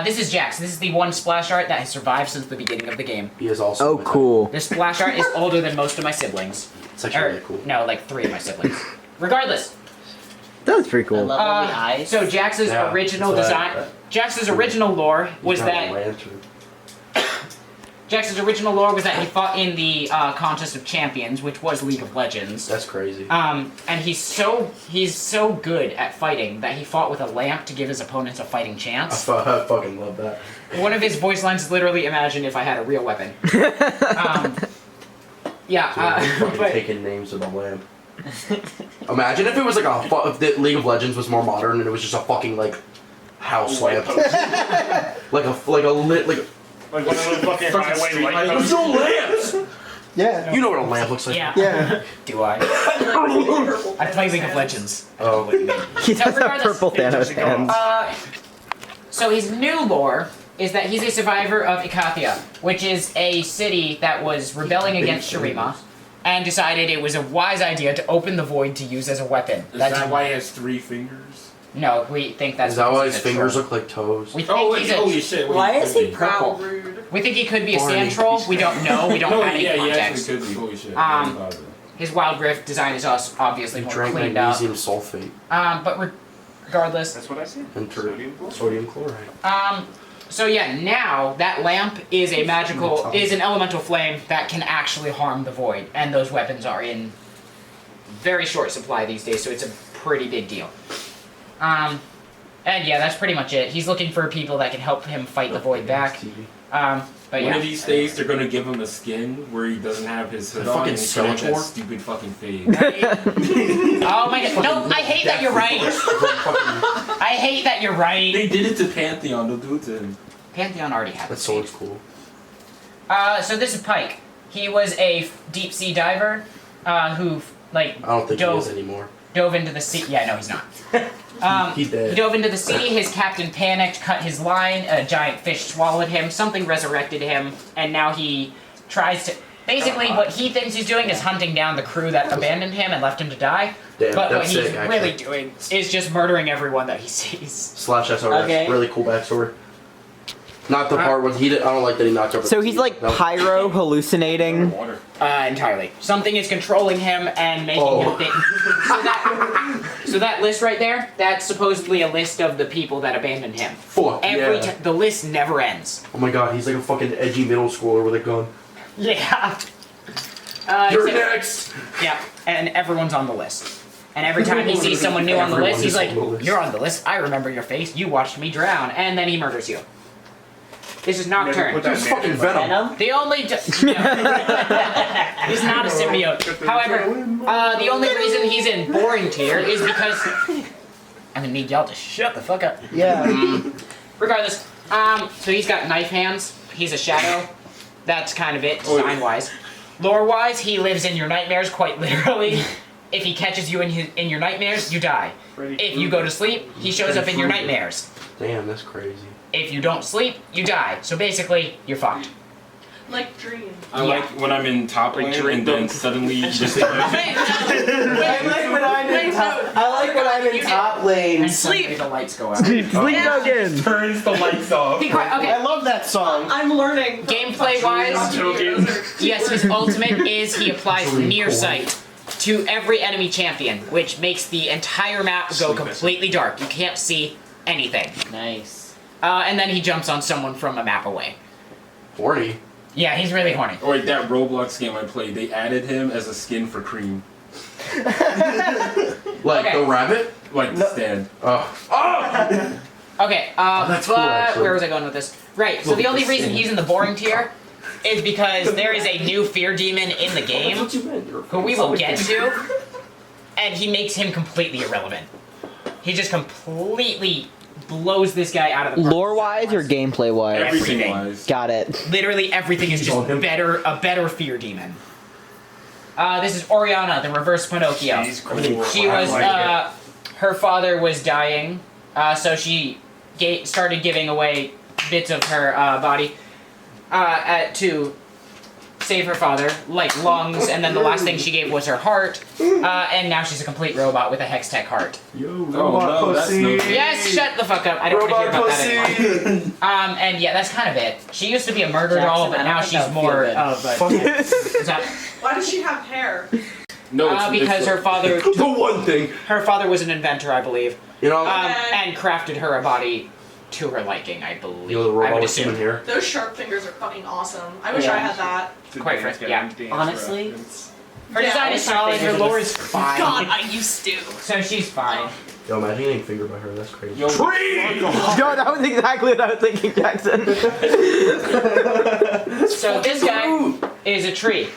This is Jax. This is the one splash art that has survived since the beginning of the game. He is also. Oh, cool. This splash art is older than most of my siblings. It's actually really cool. No, like 3 of my siblings. Regardless. That was pretty cool. I love the eyes. So Jax's original design. Jax's original lore was that. Jax's original lore was that he fought in the Contest of Champions, which was League of Legends. That's crazy. And he's so good at fighting that he fought with a lamp to give his opponents a fighting chance. I fucking love that. One of his voice lines is literally, "Imagine if I had a real weapon." But taking names with a lamp. Imagine if it was like if the League of Legends was more modern and it was just a fucking like house lamp. like a lit like. Like one of those fucking highway light There's posts. no lamps. Yeah. You know what a lamp looks like. Yeah. Yeah. Do I? I play League of Legends. Oh. He does have regardless, purple Thanos hands. So his new lore is that he's a survivor of Ikathia, which is a city that was rebelling against Shurima, and decided it was a wise idea to open the void to use as a weapon. Is that why he has 3 fingers? No, we think that's Is that because why he's his a fingers troll. look like toes? We think Oh wait, he's a, holy shit! Wait, Why is he purple. Rude. We think he could be a Barney. sand troll. We don't know. We don't No, have any yeah, he context. actually could be. Holy shit! His wild rift design is also obviously He more drank cleaned up. magnesium sulfate But regardless, That's what I see. and Sodium sodium chloride. So yeah, now that lamp is a magical, is an elemental flame that can actually harm the void, and those weapons are in very short supply these days, so it's a pretty big deal. And yeah, that's pretty much it. He's looking for people that can help him fight the void back. But One yeah. of these days, they're gonna give him a skin where he doesn't have his hood The on fucking and he can have that Skeletor? stupid fucking fade. Oh my god! No, I hate that you're right. I hate that you're right. They did it to Pantheon. They'll do it to him. Pantheon already had That this. sword's cool. So this is Pike. He was a deep sea diver who like I don't think dove he is anymore. dove into the sea. Yeah, no, he's not. He's dead. He dove into the sea, his captain panicked, cut his line, a giant fish swallowed him, something resurrected him, and now he tries to... Basically, what he thinks he's doing is hunting down the crew that abandoned him and left him to die. Damn, But what that's he's sick, actually. really doing is just murdering everyone that he sees. Slash SRS. Okay. Really cool backstory. Not the part where he did. I don't like that he knocked over. So the he's seat. like No. pyro hallucinating. Water. Entirely. Something is controlling him and making him think. So that list right there, that's supposedly a list of the people that abandoned him. Fuck yeah. The list never ends. Oh my god, he's like a fucking edgy middle schooler with a gun. Yeah. You're except- next. Yeah, and everyone's on the list. And every time he sees someone new on the list, he's like, "You're on the list. I remember your face. You watched me drown." And then he murders you. This is Nocturne. Put that This is fucking Venom. The only he's not a symbiote. However, the only reason he's in boring tier is because I'm gonna need y'all to shut the fuck up. Yeah. Regardless, so he's got knife hands. He's a shadow. That's kind of it, design-wise. Lore-wise, he lives in your nightmares, quite literally. If he catches you in your nightmares, you die. If you go to sleep, he shows up in your nightmares. Damn, that's crazy. If you don't sleep, you die. So basically, you're fucked. Like Dream. I like when I'm in top lane and then suddenly just. I like when I'm in top lane. And suddenly the lights go out. Sleep again. Turns the lights off. Okay. I love that song. I'm learning. Gameplay-wise, yes, his ultimate is he applies near sight to every enemy champion, which makes the entire map go completely dark. You can't see anything. Nice. And then he jumps on someone from a map away. Horny. Yeah, he's really horny. Oh wait, that Roblox game I played, they added him as a skin for Cream. Like Okay. the rabbit. Like the stand. Oh. Okay, that's cool, but actually. where was I going with this? Right, so the only reason he's in the boring tier is because there is a new fear demon in the game That's what you meant. You're a who we will get to, and he makes him completely irrelevant. He just completely blows this guy out of the park. Lore wise or gameplay wise? Everything wise. Got it. Literally everything is just a better fear demon. This is Oriana, the reverse Pinocchio. She's cool. She was, I her father was dying, so she started giving away bits of her body to save her father, like lungs, and then the last thing she gave was her heart, and now she's a complete robot with a hex tech heart. Yo, Oh no, that's no good. Yes, shut the fuck up. I don't want to hear about that anymore. And yeah, that's kind of it. She used to be a murder doll, but Jackson, I now don't think she's that would more feel of a... Is that- Why does she have hair? No, it's because her father... The one thing. Her father was an inventor, I believe, You know. and crafted her a body to her liking, I believe. You know the I would robot with human assume. hair. Those sharp fingers are fucking awesome. I wish Yeah. I had that. Quite frankly, yeah. Honestly? Her design is solid, her lore is fine. God, I used to. So she's fine. Yo, imagine getting fingered by her. That's crazy. Yo, Yo, that was exactly what I was thinking, Jackson. So this guy is a tree.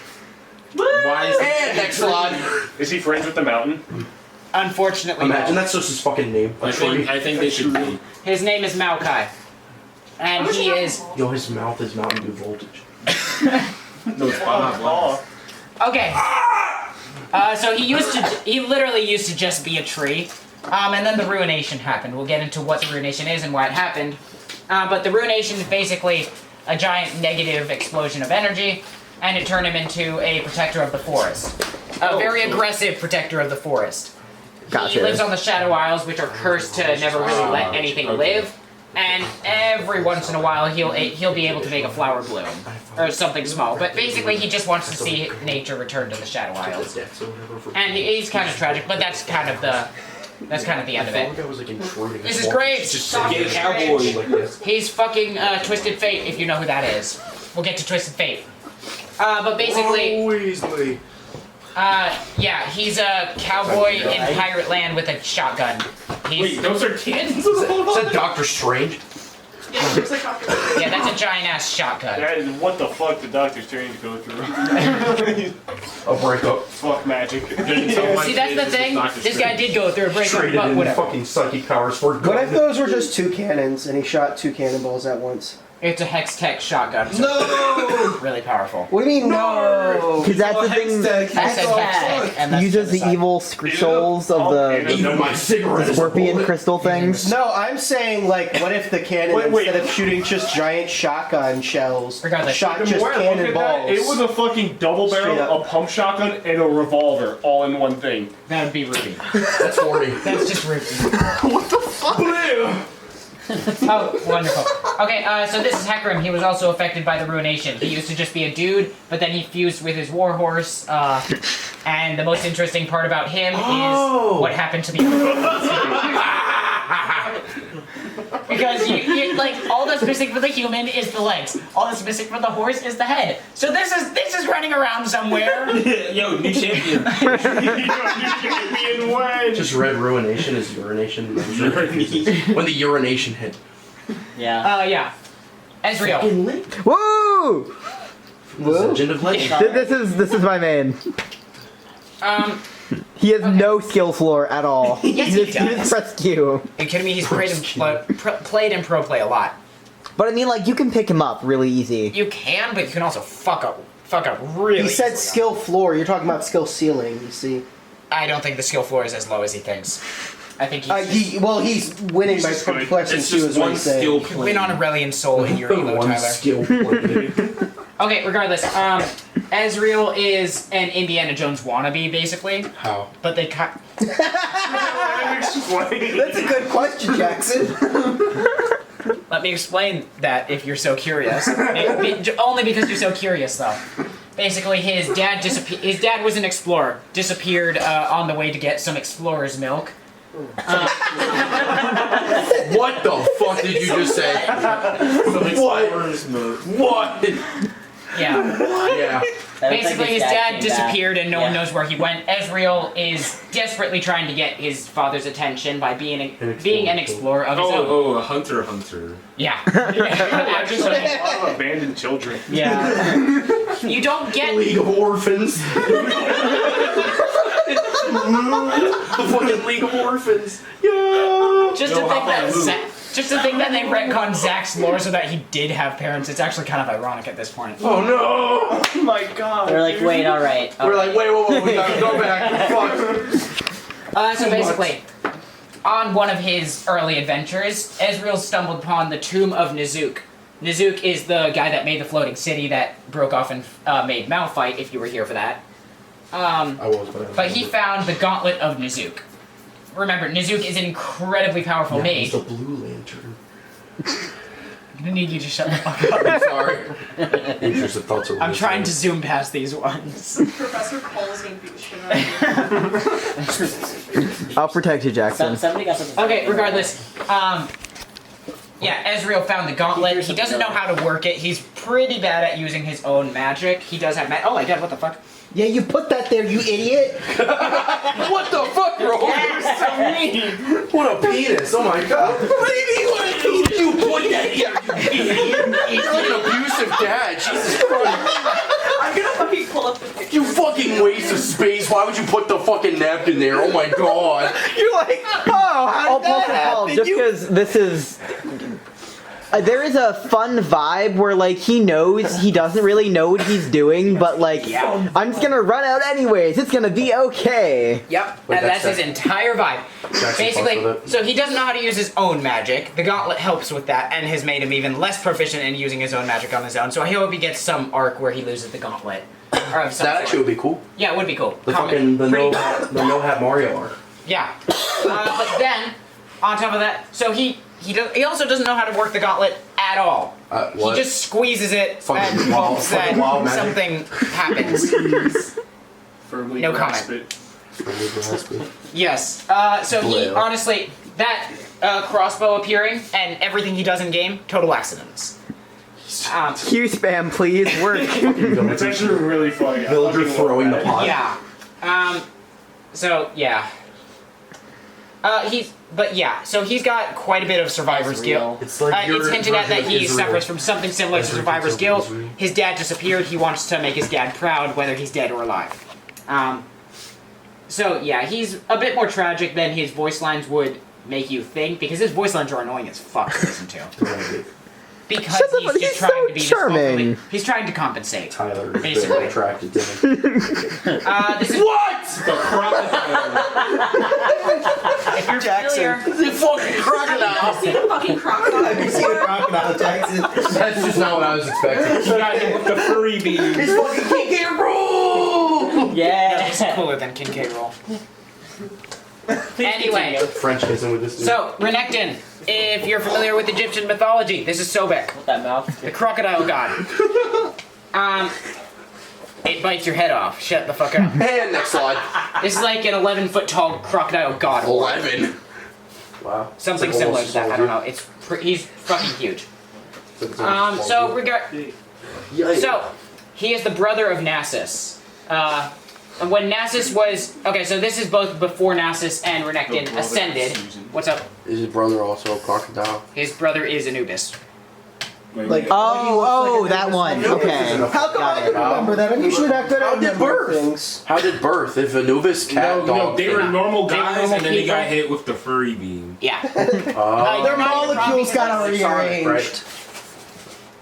why is And next slide. Is he friends with the mountain? Unfortunately, Imagine no. that's just his fucking name. I think they should be. His name is Maokai. And he is... Yo, his mouth is Mountain Dew voltage. No, it's not. Okay. So he literally used to just be a tree. And then the ruination happened. We'll get into what the ruination is and why it happened. But the ruination is basically a giant negative explosion of energy, and it turned him into a protector of the forest. A very aggressive protector of the forest. Gotcha. He lives on the Shadow Isles, which are cursed to never really let anything live. And every once in a while, he'll be able to make a flower bloom or something small. But basically, he just wants to see nature return to the Shadow Isles. And he's kind of tragic, but that's kind of the end of it. This is Graves. He's fucking Twisted Fate, if you know who that is. We'll get to Twisted Fate. But basically, yeah, he's a cowboy in pirate land with a shotgun. Wait, those are kids? Is that Doctor Strange? Yeah, that's a giant ass shotgun. That is what the fuck did Doctor Strange go through? A breakup. Fuck magic. See, that's the thing. This guy did go through a breakup, Traded but in whatever. fucking psychic powers for What if good. those were just 2 cannons and he shot 2 cannonballs at once? It's a hex tech shotgun. So No! really powerful. What do you mean, no? Because that's the thing. I said hex tech, and that's Uses the genocide. evil souls of Even my cigarette is a scorpion bullet. crystal things. No, I'm saying, like, what if the cannon, Wait. instead of shooting just giant shotgun shells, Regardless. shot The just more I look at that, cannonballs? it was a fucking double Straight barrel, up. a pump shotgun, and a revolver all in one thing. That would be Ruby. That's horny. That's just Ruby. What the fuck? Oh, wonderful. Okay, so this is Hecarim. He was also affected by the ruination. He used to just be a dude, but then he fused with his warhorse. And the most interesting part about him is what happened to the because you like all that's missing for the human is the legs. All that's missing for the horse is the head. So this is running around somewhere. Yo, new champion. Just read ruination is urination. When the urination hit. Yeah. Yeah. Ezreal. Woo! Legend of Legend. This is my main. He has no skill floor at all. Yes, he he just does. press Q. Are you kidding me? He's played in pro play a lot. But I mean, like, you can pick him up really easy. You can, but you can also fuck up really. He said easily. skill floor, you're talking about skill ceiling, you see. I don't think the skill floor is as low as he thinks. I think he's winning by perplexing It's too, just is what one he's saying. skill you can win on Aurelian Soul in your elo, One Tyler. skill point. Okay, regardless, Ezreal is an Indiana Jones wannabe, basically. How? But they cut. That's a good question, Jackson. Let me explain that if you're so curious. Only because you're so curious, though. Basically, his dad His dad was an explorer. Disappeared on the way to get some explorer's milk. What the fuck did you just say? What? Yeah. Yeah. Basically, his dad disappeared and no one knows where he went. Ezreal is desperately trying to get his father's attention by being an explorer of his own. Oh, a hunter. Yeah. I just have a lot of abandoned children. Yeah. You don't get League of Orphans. The fucking League of Orphans. Yeah. just to think that they retconned Zach's lore so that he did have parents. It's actually kind of ironic at this point. Oh no. Oh my god. They're like, wait, alright. We're like, wait, we gotta go back. Fuck. So basically, on one of his early adventures, Ezreal stumbled upon the tomb of Nizuc. Nizuc is the guy that made the floating city that broke off and made Malphite, if you were here for that. I was, But he found the Gauntlet of Nizuc. Remember, Nizuc is an incredibly powerful yeah, mage. it's the Blue Lantern. I'm gonna need you to shut the fuck up. I'm sorry. Intrusive thoughts are I'm trying to zoom past these ones. Professor Cole's gonna beat the shit out of you. I'll protect you, Jackson. Somebody got something. Okay, regardless, yeah, Ezreal found the gauntlet. He doesn't know how to work it. He's pretty bad at using his own magic. He does have oh my god, what the fuck? Yeah, you put that there, you idiot. What the fuck, bro? What a penis! Oh my god! What do you mean? What a penis? You put that here, you idiot! You're like an abusive dad. Jesus Christ! I'm gonna fucking pull up the picture. You fucking waste of space. Why would you put the fucking napkin there? Oh my god. You're like, oh, how did that Paul, happen? just You- because this is. There is a fun vibe where, like, he knows he doesn't really know what he's doing, but, like, I'm just gonna run out anyways. It's gonna be okay. Yep, Wait, and that's that's his entire vibe. Jackson Basically, fucks with it. so he doesn't know how to use his own magic. The gauntlet helps with that and has made him even less proficient in using his own magic on his own. So I hope he gets some arc where he loses the gauntlet. Or of some That sort. actually would be cool. Yeah, it would be cool. The Common. fucking Pretty- no hat Mario arc. Yeah. But then, on top of that, so he also doesn't know how to work the gauntlet at all. What? He just squeezes it Fucking and wild- hopes that fucking wild magic. something happens. Firmly No grasp comment. it. Yes. So he Blue. honestly that crossbow appearing and everything he does in game, total accidents. Q spam, please work. It's actually really funny. I Villager fucking throwing love the that. pot. Yeah. So yeah. So he's got quite a bit of survivor's guilt. It's like your it's hinted at that version he of Israel. suffers from something similar to Ezri survivor's killed guilt. Ezri. His dad disappeared. He wants to make his dad proud, whether he's dead or alive. So yeah, he's a bit more tragic than his voice lines would make you think, because his voice lines are annoying as fuck to listen to. Because Shut the he's fuck- just he's trying so to be charming. He's trying to compensate. Tyler is Basically. very attracted to me. This is What? The crocodile. if you're familiar. It's a fucking crocodile. I've seen a fucking crocodile. Have you seen a crocodile, Jackson? That's just not what I was expecting. Got him with the furry beam. It's fucking King Kangaroo! This is Yeah. cooler than King K. Roll. Anyway, French kissing with this dude. so Renekton, if you're familiar with Egyptian mythology, this is Sobek, With that mouth. the crocodile god. It bites your head off. Shut the fuck up. And next slide. This is like an 11-foot tall crocodile god. 11. Wow. Something It's like similar almost to that. I don't know. soldier. He's fucking huge. It's almost So soldier. regard. So he is the brother of Nasus. And when Nasus was so this is both before Nasus and Renekton The brother ascended. of Susan. What's up? Is his brother also a crocodile? His brother is Anubis. Like, Oh, that one. Okay. How come I can remember that? I'm usually not good How at did remembering birth? things. How did birth? If Anubis cat No, dog they were thing. normal They were guys, normal and then they got people. hit with the furry beam. Yeah. Oh. Their Not even molecules got wrong, because rearranged. Right.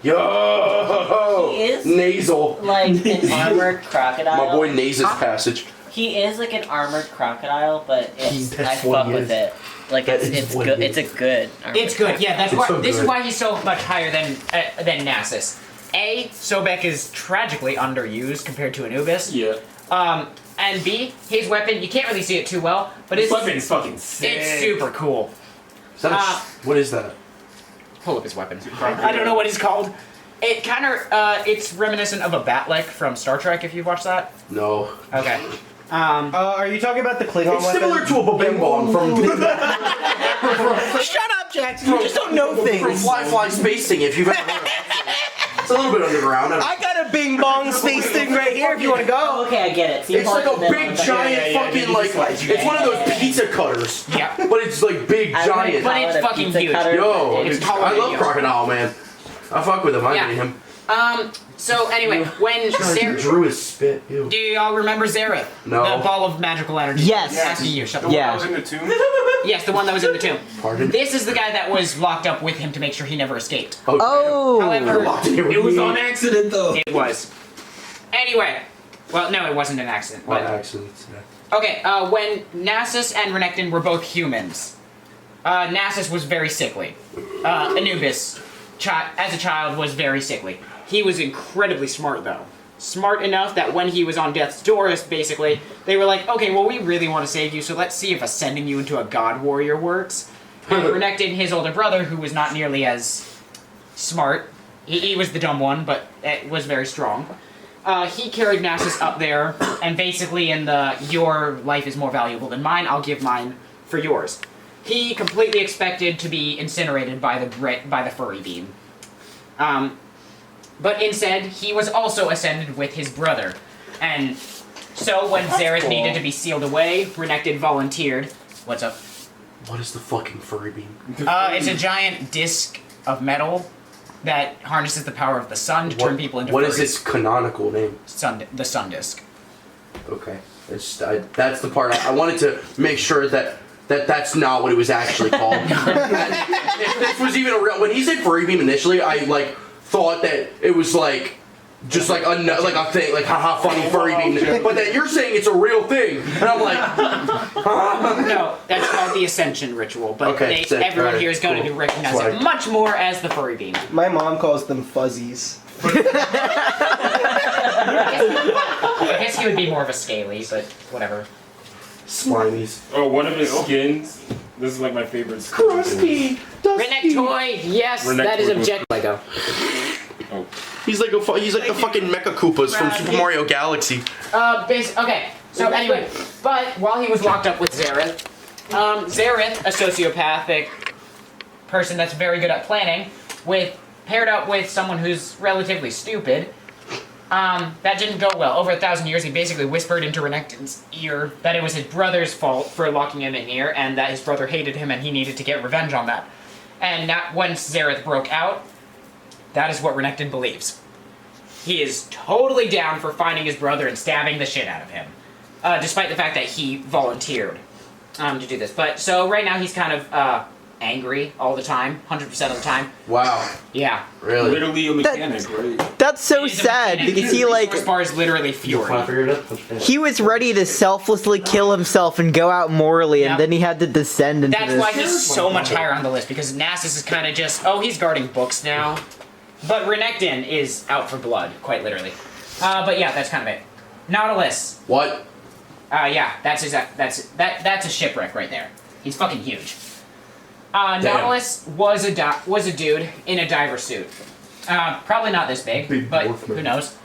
Yo! He is Nasal. like an armored crocodile. My boy Nasus Passage. He is like an armored crocodile, but it's, I That's what fuck he with is. it. Like That it's is what good. it It's a good. Armored It's good. Yeah, that's It's why. so This is good. why he's so much higher than Nasus. A, Sobek is tragically underused compared to Anubis. Yeah. And B, his weapon, you can't really see it too well, but His it's weapon's fucking sick. it's super cool. Is that what is that? Pull up his weapon. I don't know what he's called. It kind of it's reminiscent of a Batlek from Star Trek. If you've watched that. No. Okay. Are you talking about the Klingon It's weapon? similar to a Bing Bong from Shut up, Jackson. You just don't know from things. Fly Spacing. If you've ever heard of it. It's a little bit underground. I got a Bing Bong space thing right here if you want to Oh, go. okay, I get it. So It's like a big giant yeah, fucking yeah, like it's one of those pizza cutters. Yeah. But it's like big I giant. wouldn't call But it's it a fucking pizza huge. cutter, Yo, but it's it's, taller I than love you. Crocodile, man. I fuck with him. I Yeah. hate him. So anyway, when Drew his spit. Ew. do y'all remember Xerath? No. The ball of magical energy. Yes. Asking you. Shut the Yeah. I was in the tomb. Yes, the one that was in the tomb. Pardon? This is the guy that was locked up with him to make sure he never escaped. Oh. However, It was on accident though. it was. Anyway, well, no, it wasn't an accident. By But accident. okay, when Nasus and Renekton were both humans, Nasus was very sickly. Anubis, as a child, was very sickly. He was incredibly smart, though. Smart enough that when he was on death's door, basically, they were like, okay, well, we really want to save you, so let's see if ascending you into a god warrior works. And Renekton, his older brother, who was not nearly as smart, he was the dumb one, but was very strong. He carried Nasus up there, and basically in the, your life is more valuable than mine, I'll give mine for yours. He completely expected to be incinerated by the furry beam. But instead, he was also ascended with his brother. And so when Xerath needed to be sealed away, Renekton volunteered. What's up? What is the fucking furry beam? It's a giant disc of metal that harnesses the power of the sun to turn people into What furries. is its canonical name? The sun disc. Okay. That's the part I wanted to make sure that's not what it was actually called. If this was even a real, when he said furry beam initially, I like thought that it was like just like a thing, like haha funny furry beam. But that you're saying it's a real thing, and I'm like, no, that's called the Ascension ritual. But okay, everyone here is going to recognize it much more as the furry beam. My mom calls them fuzzies. I guess he would be more of a scaly, but whatever. Slimies. Oh, one of his skins. This is like my favorite skin. Crusty. Redneck toy. Yes, Redneck that is toy. objective. Lego. Oh. He's like the fucking Mecha Koopas from Super Mario Galaxy. Okay. So anyway, but while he was locked up with Xerath, Xerath, a sociopathic person that's very good at planning, paired up with someone who's relatively stupid. That didn't go well. Over 1,000 years, he basically whispered into Renekton's ear that it was his brother's fault for locking him in here, and that his brother hated him and he needed to get revenge on that. And once Xerath broke out, that is what Renekton believes. He is totally down for finding his brother and stabbing the shit out of him, despite the fact that he volunteered to do this. But so right now he's kind of angry all the time, 100% of the time. Wow. Yeah. Really? Literally a mechanic, right? That's so sad because he like Resource bar is literally fury. he was ready to selflessly kill himself and go out morally, and then he had to descend into That's this. why he's so much higher on the list, because Nasus is kind of just, he's guarding books now. But Renekton is out for blood, quite literally. But yeah, that's kind of it. Nautilus. What? Yeah, that's a shipwreck right there. He's fucking huge. Nautilus was a dude in a diver suit. Probably not this big, but who knows.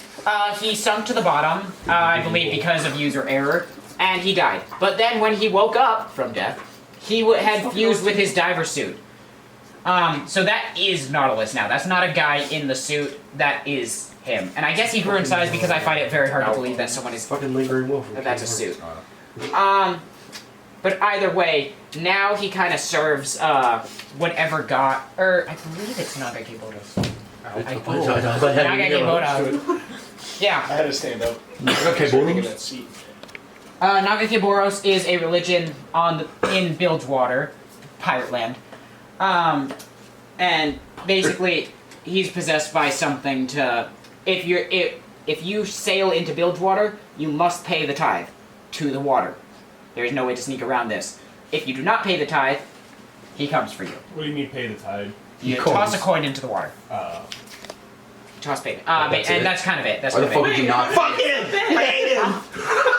He sunk to the bottom, I believe because of user error, and he died. But then when he woke up from death, he had fused with his diver suit. So that is Nautilus now. That's not a guy in the suit. That is him. And I guess he grew in size because I find it very hard to believe that someone is fucking lingering wolf. That's a suit. But either way, now he kind of serves whatever god, or I believe it's Nagakibodos. Nagakibodos. Yeah. I had to stand up. Nagakibodos. Nagakiboros is a religion in Bilgewater, Pirate Land. And basically, he's possessed by something to. If you sail into Bilgewater, you must pay the tithe to the water. There is no way to sneak around this. If you do not pay the tithe, he comes for you. What do you mean pay the tithe? You toss a coin into the water. Toss payment. And that's kind of it. That's Why the kind of fuck it. did you not? Fuck him! I hate him!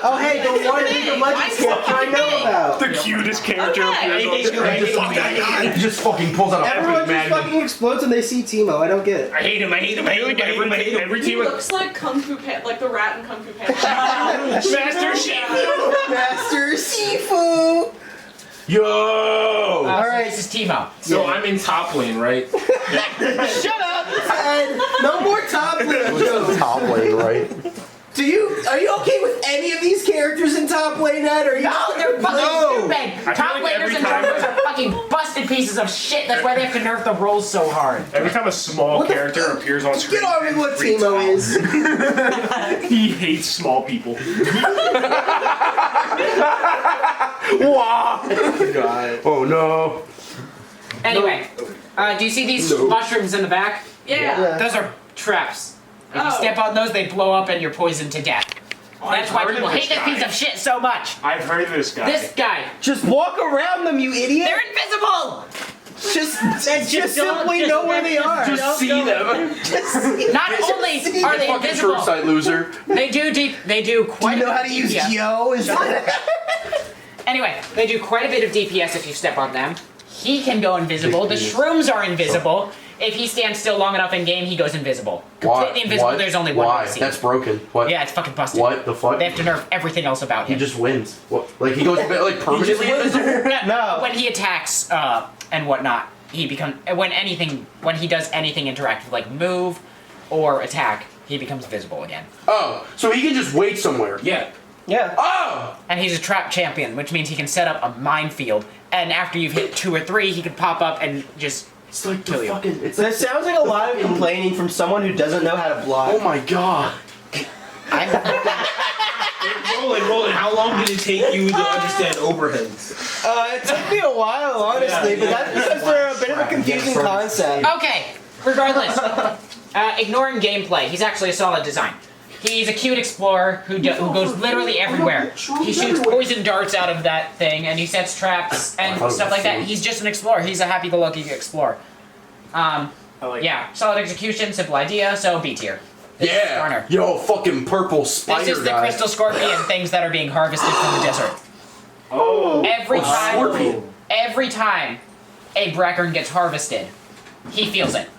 Oh hey, the one League of Legends character I know about! The cutest character appears on Fuck that guy! He just fucking pulls out a Everyone fucking just magnet. fucking explodes when they see Teemo, I don't get it. I hate him. Every He team. looks like Kung Fu like the rat in Kung Fu Panda. Master Shifu. Master Sifu! Yo! Alright, this is Teemo. So I'm in top lane, right? Shut up! Ed. No more top lane jokes. Top lane, right? Are you okay with any of these characters in top lane, Ed? Or are you No, they're fucking stupid! feel Top like laners every and time- junglers are fucking busted pieces of shit. That's why they have to nerf the rolls so hard. Every time a small character appears on screen, Get on with what Teemo is. he hates small people. Wow! Oh no! Anyway, do you see these mushrooms in the back? Yeah. Those are traps. If you Oh. step on those, they blow up and you're poisoned to death. That's why people hate this piece of shit so much. I've heard of this guy. This guy. Just walk around them, you idiot! They're invisible! Just don't- simply just know where they are. Just see them. Not only are they Fucking invisible, curbside loser. they do Do quite you know a how bit to of use DPS. Yo? Is that Anyway, they do quite a bit of DPS if you step on them. He can go invisible. The shrooms are invisible. If he stands still long enough in game, he goes invisible. Completely invisible. What? There's only one way Why? to see That's him. broken. What? Yeah, it's fucking busted. What the fuck? They have to nerf everything else about He him. just wins. What? Like he goes like permanently invisible? No. When he attacks and whatnot, he becomes when he does anything interactive like move or attack, he becomes visible again. Oh, so he can just wait somewhere. Yeah. Yeah. Oh! And he's a trap champion, which means he can set up a minefield. And after you've hit 2 or 3, he can pop up and just It's like kill the you. fucking. It's That sounds like a lot of complaining from someone who doesn't know how to block. Oh my god. I'm, Roland, how long did it take you to understand overheads? It took me a while, honestly, but that's because they're a bit of a confusing concept. Okay, regardless. Ignoring gameplay, he's actually a solid design. He's a cute explorer who goes literally everywhere. He shoots poison darts out of that thing, and he sets traps and stuff like that. He's just an explorer. He's a happy-go-lucky explorer. Yeah, solid execution, simple idea, so B tier. Yeah. Yo, fucking purple spider This is the guy. crystal scorpion things that are being harvested from the desert. Oh. Every time a Brackern gets harvested, he feels it.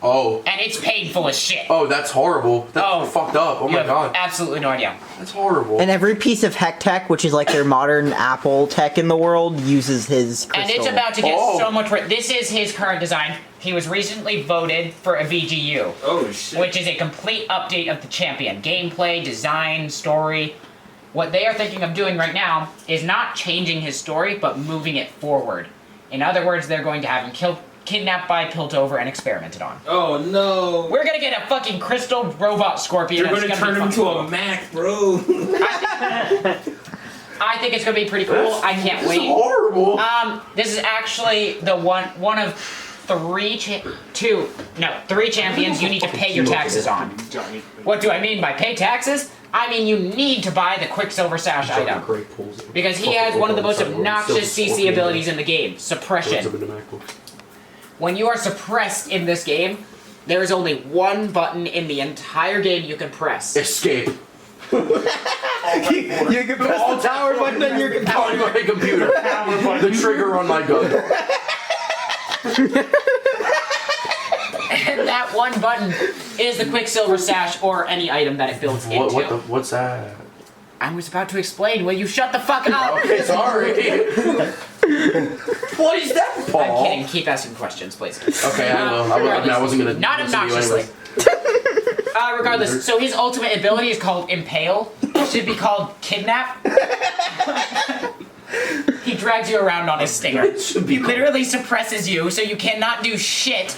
Oh. And it's painful as shit. Oh, that's horrible. That's fucked up. Oh You my have god. absolutely no idea. That's horrible. And every piece of Heck Tech, which is like their modern Apple tech in the world, uses his crystal. And it's about to get so much worse. This is his current design. He was recently voted for a VGU. Oh shit. Which is a complete update of the champion. Gameplay, design, story. What they are thinking of doing right now is not changing his story, but moving it forward. In other words, they're going to have him kidnapped by Piltover and experimented on. Oh no. We're gonna get a fucking crystal robot scorpion. They're gonna turn him into a Mac, bro. I think it's gonna be pretty cool. I can't wait. Horrible. This is actually the one of three champions you need to pay your taxes on. What do I mean by pay taxes? I mean you need to buy the Quicksilver Sash item. Because he has one of the most obnoxious CC abilities in the game, Suppression. When you are suppressed in this game, there is only one button in the entire game you can press. Escape. You can press the tower button on your computer. On my computer. The trigger on my gun. And that one button is the Quicksilver Sash or any item that it builds into. What's that? I was about to explain. Will you shut the fuck up? Okay, sorry. What is that, Paul? I'm kidding. Keep asking questions, please. Okay, I will. I wasn't gonna. Not obnoxiously. Regardless, so his ultimate ability is called Impale. It should be called Kidnap. He drags you around on his stinger. He literally suppresses you, so you cannot do shit.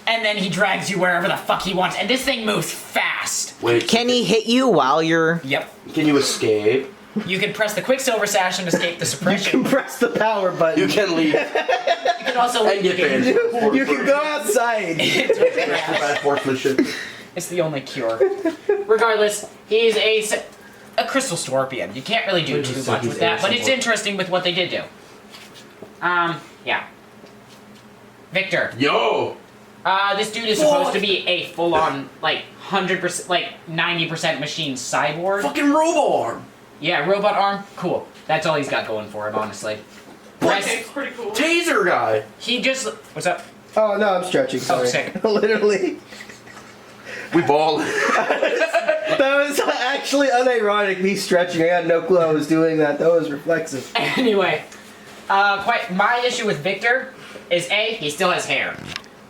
And then he drags you wherever the fuck he wants. And this thing moves fast. Wait. Can he hit you while you're... Yep. Can you escape? You can press the Quicksilver Sash and escape the suppression. You can press the power button. You can leave. You can also leave the game. You can go outside. Bad sportsmanship. It's the only cure. Regardless, he's a crystal scorpion. You can't really do too much with that, but it's interesting with what they did do. Yeah. Victor. Yo! This dude is supposed to be a full-on, like, 100%, like, 90% machine cyborg. Fucking robot arm! Yeah, robot arm. Cool. That's all he's got going for him, honestly. Okay, it's pretty cool. Taser guy! He just... What's up? Oh, no, I'm stretching. Sorry. Oh, sick. Literally. We ball. That was actually unironic, me stretching. I had no clue I was doing that. That was reflexive. Anyway, my issue with Victor is A, he still has hair.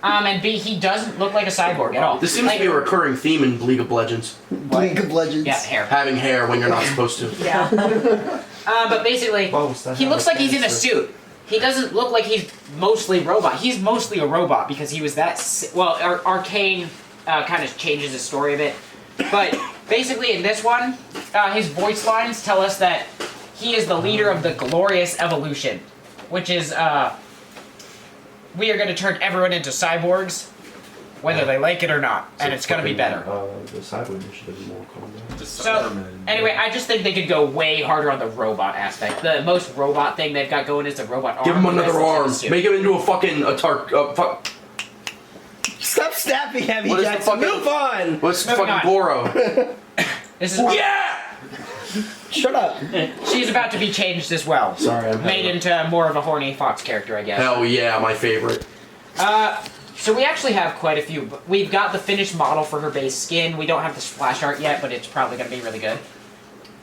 And B, he doesn't look like a cyborg at all. This seems to be a recurring theme in League of Legends. League of Legends. Yeah, hair. Having hair when you're not supposed to. Yeah. But basically, he looks like he's in a suit. He doesn't look like he's mostly robot. He's mostly a robot because he was that... Arcane kind of changes his story a bit. But basically in this one, his voice lines tell us that he is the leader of the glorious evolution. Which is, we are going to turn everyone into cyborgs, whether they like it or not, and it's going to be better. The cyber initiative is more common. So, anyway, I just think they could go way harder on the robot aspect. The most robot thing they've got going is the robot arm. Give him another arm. Make him into a fucking... Stop snapping at me, What is the Jackson. fucking- Move on! What's Moving fucking on. Boro? This is Yeah! Shut up. She's about to be changed as well. Sorry, I'm made into more of a horny fox character, I guess. Hell yeah, my favorite. So we actually have quite a few. We've got the finished model for her base skin. We don't have the splash art yet, but it's probably going to be really good.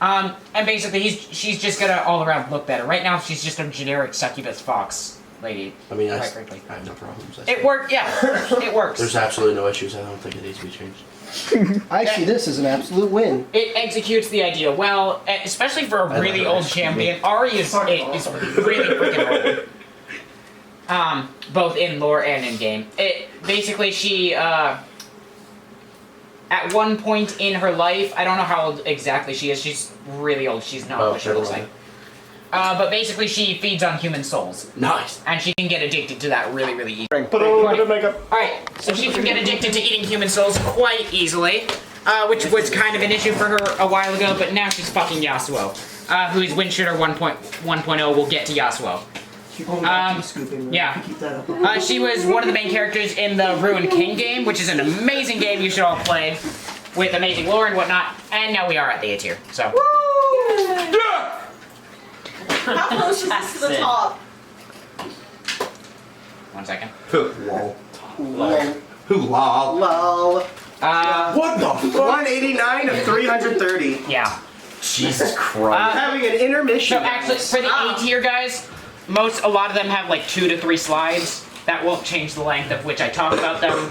And basically, she's just going to all around look better. Right now, she's just a generic succubus fox lady. I mean, I quite frankly. have no problems. It worked, yeah. It works. There's absolutely no issues. I don't think it needs to be changed. I see this as an absolute win. It executes the idea well, especially for a really old champion. Ari is really freaking old. Both in lore and in game. Basically she at one point in her life, I don't know how old exactly she is. She's really old. She's not what she looks like. But basically, she feeds on human souls. Nice. And she can get addicted to that really, really easily. Put on makeup. Alright, so she can get addicted to eating human souls quite easily, which was kind of an issue for her a while ago, but now she's fucking Yasuo, who's Windshooter 1.1.0. We'll get to Yasuo. Yeah. She was one of the main characters in the Ruined King game, which is an amazing game you should all play, with amazing lore and whatnot, and now we are at the A tier, so. Yeah! How close is this to the top? 1 second. Lol. Lol. What the fuck? 189 of 330. Yeah. Jesus Christ. Having an intermission. So actually, for the A tier guys, a lot of them have like 2 to 3 slides. That won't change the length of which I talk about them.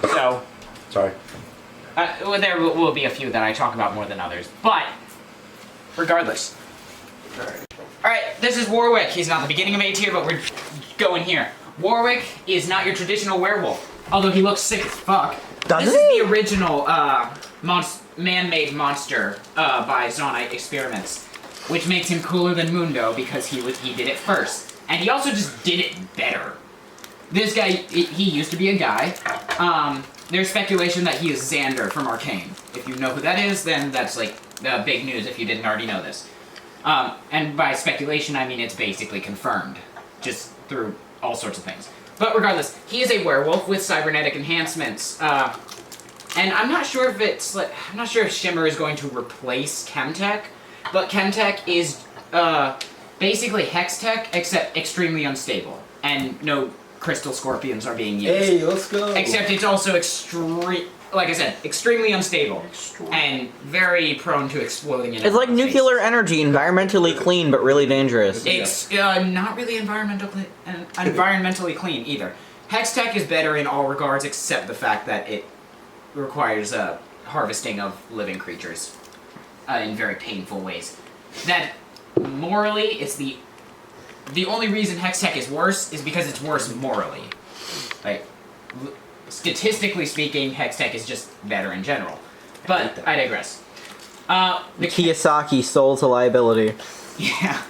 So. Sorry. Well, there will be a few that I talk about more than others, but regardless. Alright, this is Warwick. He's not the beginning of A tier, but we're going here. Warwick is not your traditional werewolf, although he looks sick as fuck. This is the original man-made monster by Zonite Experiments, which makes him cooler than Mundo because he did it first, and he also just did it better. This guy, he used to be a guy. There's speculation that he is Xander from Arcane. If you know who that is, then that's like big news if you didn't already know this. And by speculation, I mean it's basically confirmed, just through all sorts of things. But regardless, he is a werewolf with cybernetic enhancements. And I'm not sure if I'm not sure if Shimmer is going to replace Chemtech, but Chemtech is basically Hextech, except extremely unstable, and no crystal scorpions are being used. Hey, let's go. Except it's also like I said, extremely unstable and very prone to exploding in It's like nuclear energy, environmentally clean but really dangerous. It's not really environmentally clean either. Hextech is better in all regards except the fact that it requires harvesting of living creatures in very painful ways. That morally, it's the only reason Hextech is worse is because it's worse morally. Like, statistically speaking, Hextech is just better in general. But I digress. Kiyosaki, soul to liability. Yeah.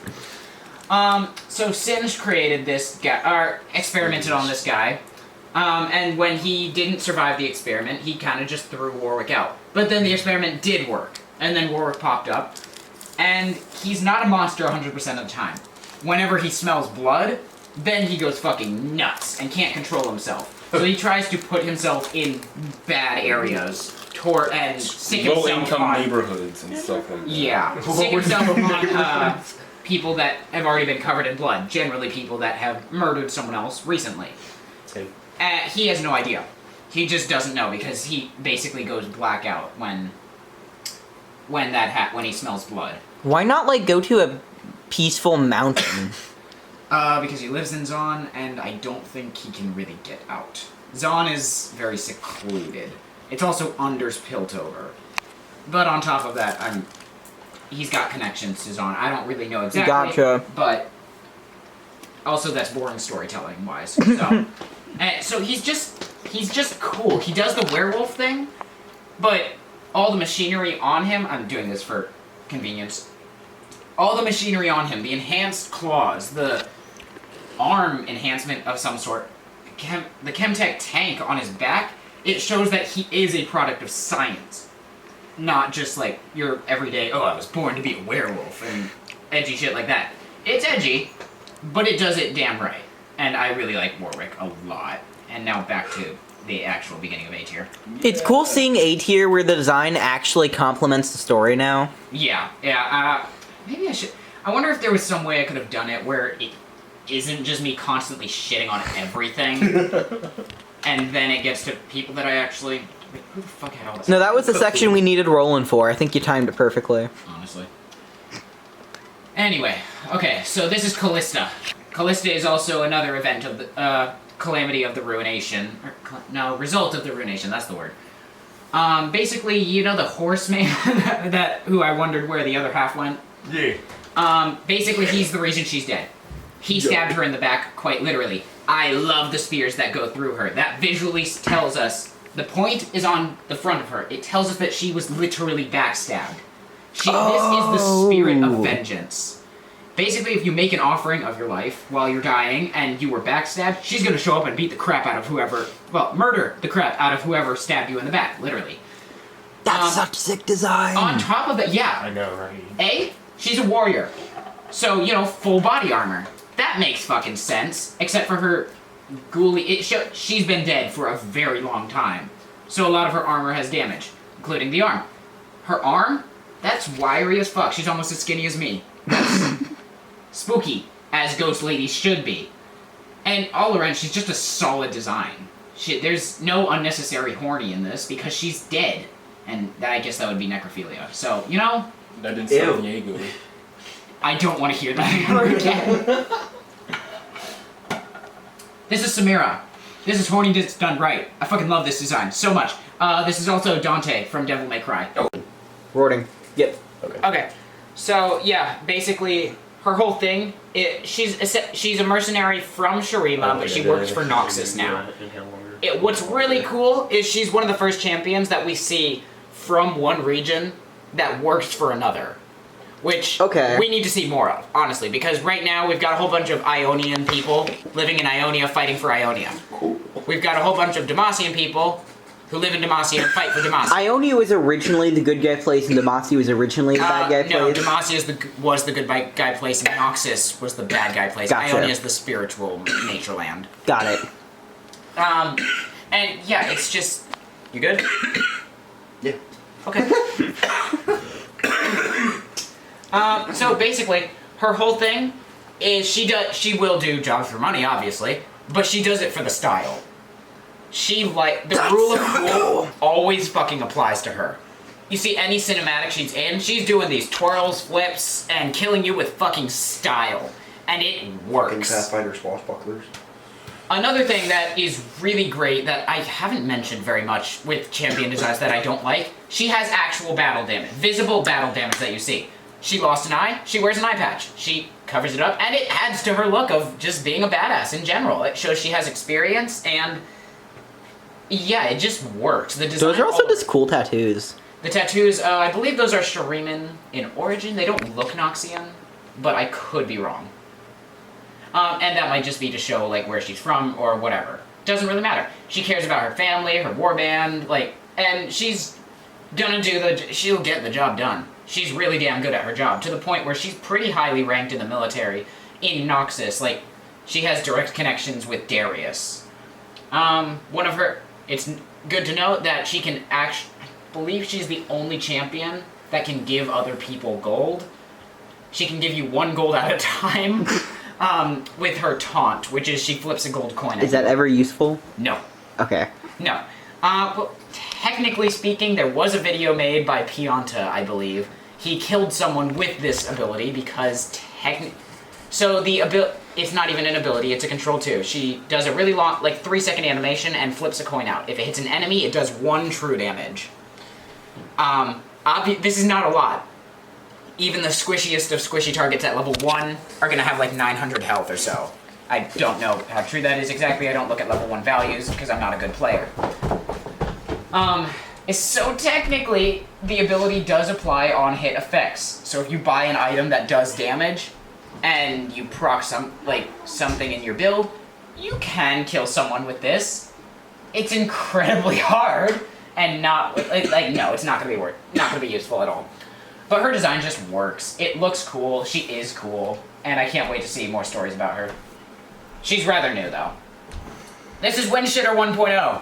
So Singe created this guy, or experimented on this guy, and when he didn't survive the experiment, he kind of just threw Warwick out. But then the experiment did work, and then Warwick popped up, and he's not a monster 100% of the time. Whenever he smells blood, then he goes fucking nuts and can't control himself. So he tries to put himself in bad areas and sick himself low-income on neighborhoods and stuff like that. Yeah, sick himself on people that have already been covered in blood. Generally, people that have murdered someone else recently. He has no idea. He just doesn't know because he basically goes blackout when he smells blood. Why not like go to a peaceful mountain? Because he lives in Zon, and I don't think he can really get out. Zon is very secluded. It's also under Piltover. But on top of that, he's got connections to Zon. I don't really know exactly. Gotcha. But also that's boring storytelling wise. So, so he's just cool. He does the werewolf thing, but all the machinery on him, I'm doing this for convenience. All the machinery on him, the enhanced claws, the arm enhancement of some sort, the Chemtech tank on his back, it shows that he is a product of science. Not just like your everyday, oh, I was born to be a werewolf and edgy shit like that. It's edgy, but it does it damn right. And I really like Warwick a lot. And now back to the actual beginning of A tier. It's cool seeing A tier where the design actually complements the story now. Yeah, maybe I should. I wonder if there was some way I could have done it where it isn't just me constantly shitting on everything, and then it gets to people that I actually. Who the fuck had all this? No, that was the section we needed Roland for. I think you timed it perfectly. Honestly. Anyway, okay, so this is Callista. Callista is also another event of the Calamity of the Ruination. Result of the Ruination. That's the word. Basically, you know the horseman who I wondered where the other half went? Yeah. Basically, he's the reason she's dead. He stabbed her in the back, quite literally. I love the spears that go through her. That visually tells us The point is on the front of her. It tells us that she was literally backstabbed. This is the spirit of vengeance. Basically, if you make an offering of your life while you're dying and you were backstabbed, she's gonna show up and beat the crap out of whoever, murder the crap out of whoever stabbed you in the back, literally. That's such sick design. On top of it, yeah. I know, right? She's a warrior. So, full body armor. That makes fucking sense. Except for her ghouly... she's been dead for a very long time. So a lot of her armor has damage, including the arm. Her arm? That's wiry as fuck. She's almost as skinny as me. That's spooky, as ghost ladies should be. And all around, she's just a solid design. There's no unnecessary horny in this because she's dead. And I guess that would be necrophilia. So, That didn't sound Diego. I don't want to hear that ever again. This is Samira. This is horny done right. I fucking love this design so much. This is also Dante from Devil May Cry. Rorting. Yep. Okay. So, yeah, basically, her whole thing, she's a mercenary from Shurima, but she works for Noxus now. What's really cool is she's one of the first champions that we see from one region that works for another. Which we need to see more of, honestly, because right now we've got a whole bunch of Ionian people living in Ionia fighting for Ionia. Cool. We've got a whole bunch of Demacian people who live in Demacia and fight for Demacia. Ionia was originally the good guy place, and Demacia was originally the bad guy place? No, Demacia was the good guy place, and Noxus was the bad guy place. Gotcha. Ionia is the spiritual nature land. Got it. And yeah, it's just... You good? Yeah. Okay. So basically, her whole thing is she will do jobs for money, obviously, but she does it for the style. The rule of cool always fucking applies to her. You see any cinematic she's in, she's doing these twirls, flips, and killing you with fucking style. And it works. Pathfinder swashbucklers. Another thing that is really great that I haven't mentioned very much with champion designs that I don't like, she has actual battle damage, visible battle damage that you see. She lost an eye, she wears an eye patch. She covers it up, and it adds to her look of just being a badass in general. It shows she has experience, and yeah, it just works. The design Those are also just cool tattoos. The tattoos, I believe those are Shuriman in origin. They don't look Noxian, but I could be wrong. And that might just be to show like where she's from or whatever. Doesn't really matter. She cares about her family, her warband, and she's gonna she'll get the job done. She's really damn good at her job, to the point where she's pretty highly ranked in the military in Noxus. Like, she has direct connections with Darius. It's good to know that she can I believe she's the only champion that can give other people gold. She can give you 1 gold at a time with her taunt, which is she flips a gold coin at you. Is that ever useful? No. Okay. No. Well, technically speaking, there was a video made by Pionta, I believe. He killed someone with this ability because so it's not even an ability, it's a control too. She does a really long, 3-second animation and flips a coin out. If it hits an enemy, it does 1 true damage. This is not a lot. Even the squishiest of squishy targets at level 1 are gonna have 900 health or so. I don't know how true that is exactly. I don't look at level 1 values because I'm not a good player. So technically, the ability does apply on hit effects. So if you buy an item that does damage, and you proc something in your build, you can kill someone with this. It's incredibly hard, and no, it's not gonna be useful at all. But her design just works. It looks cool. She is cool, and I can't wait to see more stories about her. She's rather new though. This is Windshitter 1.0.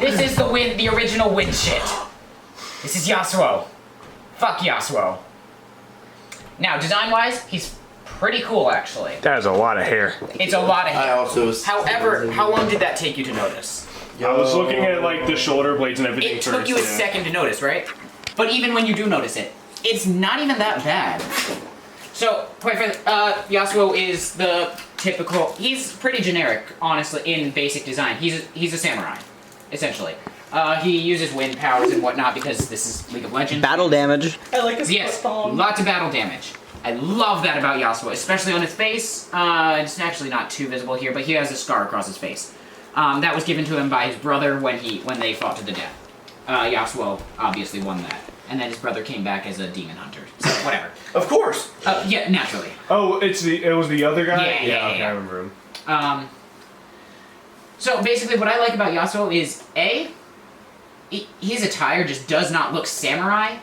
This is the original Windshit. This is Yasuo. Fuck Yasuo. Now, design-wise, he's pretty cool, actually. That is a lot of hair. It's a lot of hair. I also However, how long did that take you to notice? I was looking at the shoulder blades and everything It first. took you a second to notice, right? But even when you do notice it, it's not even that bad. So, quite frankly, Yasuo is the typical... He's pretty generic, honestly, in basic design. He's a samurai, essentially. He uses wind powers and whatnot because this is League of Legends. Battle damage. I like his Yes, thong. lots of battle damage. I love that about Yasuo, especially on his face. It's actually not too visible here, but he has a scar across his face. That was given to him by his brother when they fought to the death. Yasuo obviously won that. And then his brother came back as a demon hunter. So, whatever. Of course! Yeah, naturally. Oh, it was the other guy? Yeah, Okay, I remember him. So basically what I like about Yasuo is, his attire just does not look samurai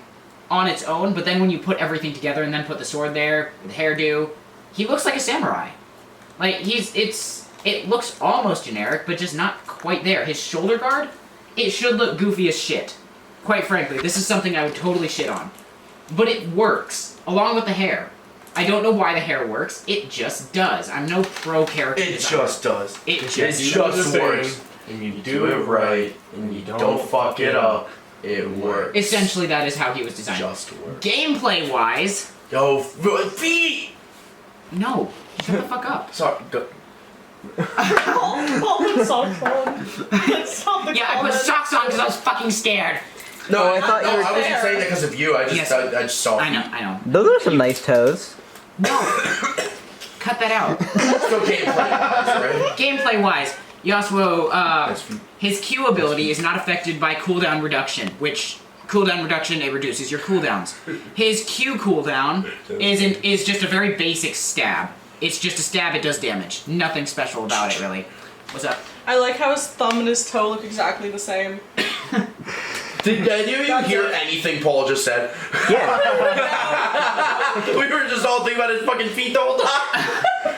on its own, but then when you put everything together and then put the sword there, the hairdo, he looks like a samurai. Like, it looks almost generic, but just not quite there. His shoulder guard, it should look goofy as shit. Quite frankly, this is something I would totally shit on. But it works, along with the hair. I don't know why the hair works, it just does. I'm no pro character It designer. just does. It just just works. And you do it right, and you don't fuck it up, it works. Essentially, that is how he was designed. Just works. Gameplay-wise... Yo, feet! No, shut the fuck up. Sorry, go. Oh, socks on. Yeah, I put socks on because I was fucking scared. No, I thought you were I wasn't saying that because of you. I just saw. I know. Those are some nice toes. No. Cut that out. Let's go gameplay-wise, right? Gameplay-wise, Yasuo, his Q ability is not affected by cooldown reduction, which cooldown reduction, it reduces your cooldowns. His Q cooldown is just a very basic stab. It's just a stab, it does damage. Nothing special about it, really. What's up? I like how his thumb and his toe look exactly the same. Did any of you hear anything Paul just said? Yeah. We were just all thinking about his fucking feet the whole time.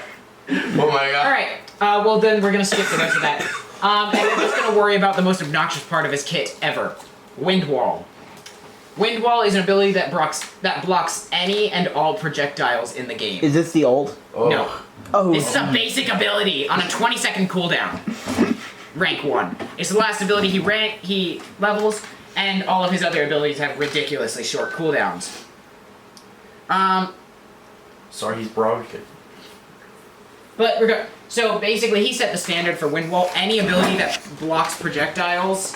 Oh my god. Alright, well then we're gonna skip the rest of that. And we're just gonna worry about the most obnoxious part of his kit ever. Wind Wall. Wind Wall is an ability that blocks any and all projectiles in the game. Is this the old? Oh. No. Oh. This is a basic ability on a 20-second cooldown. Rank 1. It's the last ability he levels, and all of his other abilities have ridiculously short cooldowns. Sorry, he's broken. But so basically, he set the standard for Wind Wall. Any ability that blocks projectiles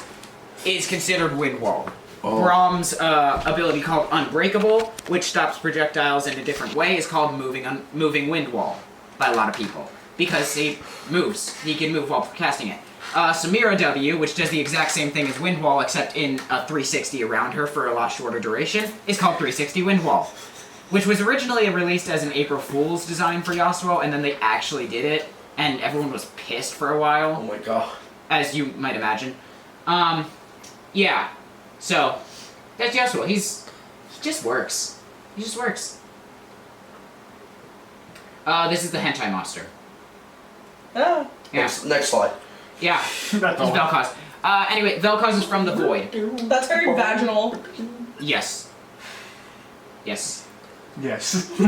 is considered Wind Wall. Oh. Brahm's ability called Unbreakable, which stops projectiles in a different way, is called Moving Wind Wall by a lot of people. Because he moves. He can move while casting it. Samira W, which does the exact same thing as Wind Wall, except in a 360 around her for a lot shorter duration, is called 360 Wind Wall. Which was originally released as an April Fool's design for Yasuo, and then they actually did it, and everyone was pissed for a while. Oh my god. As you might imagine. Yeah. So, that's Yasuo. He just works. He just works. This is the hentai monster. Oh. Yeah. Next slide. Yeah. He's Vel'Koz. Anyway, Vel'Koz is from the Void. That's very vaginal. Yes. Yes. Yes. I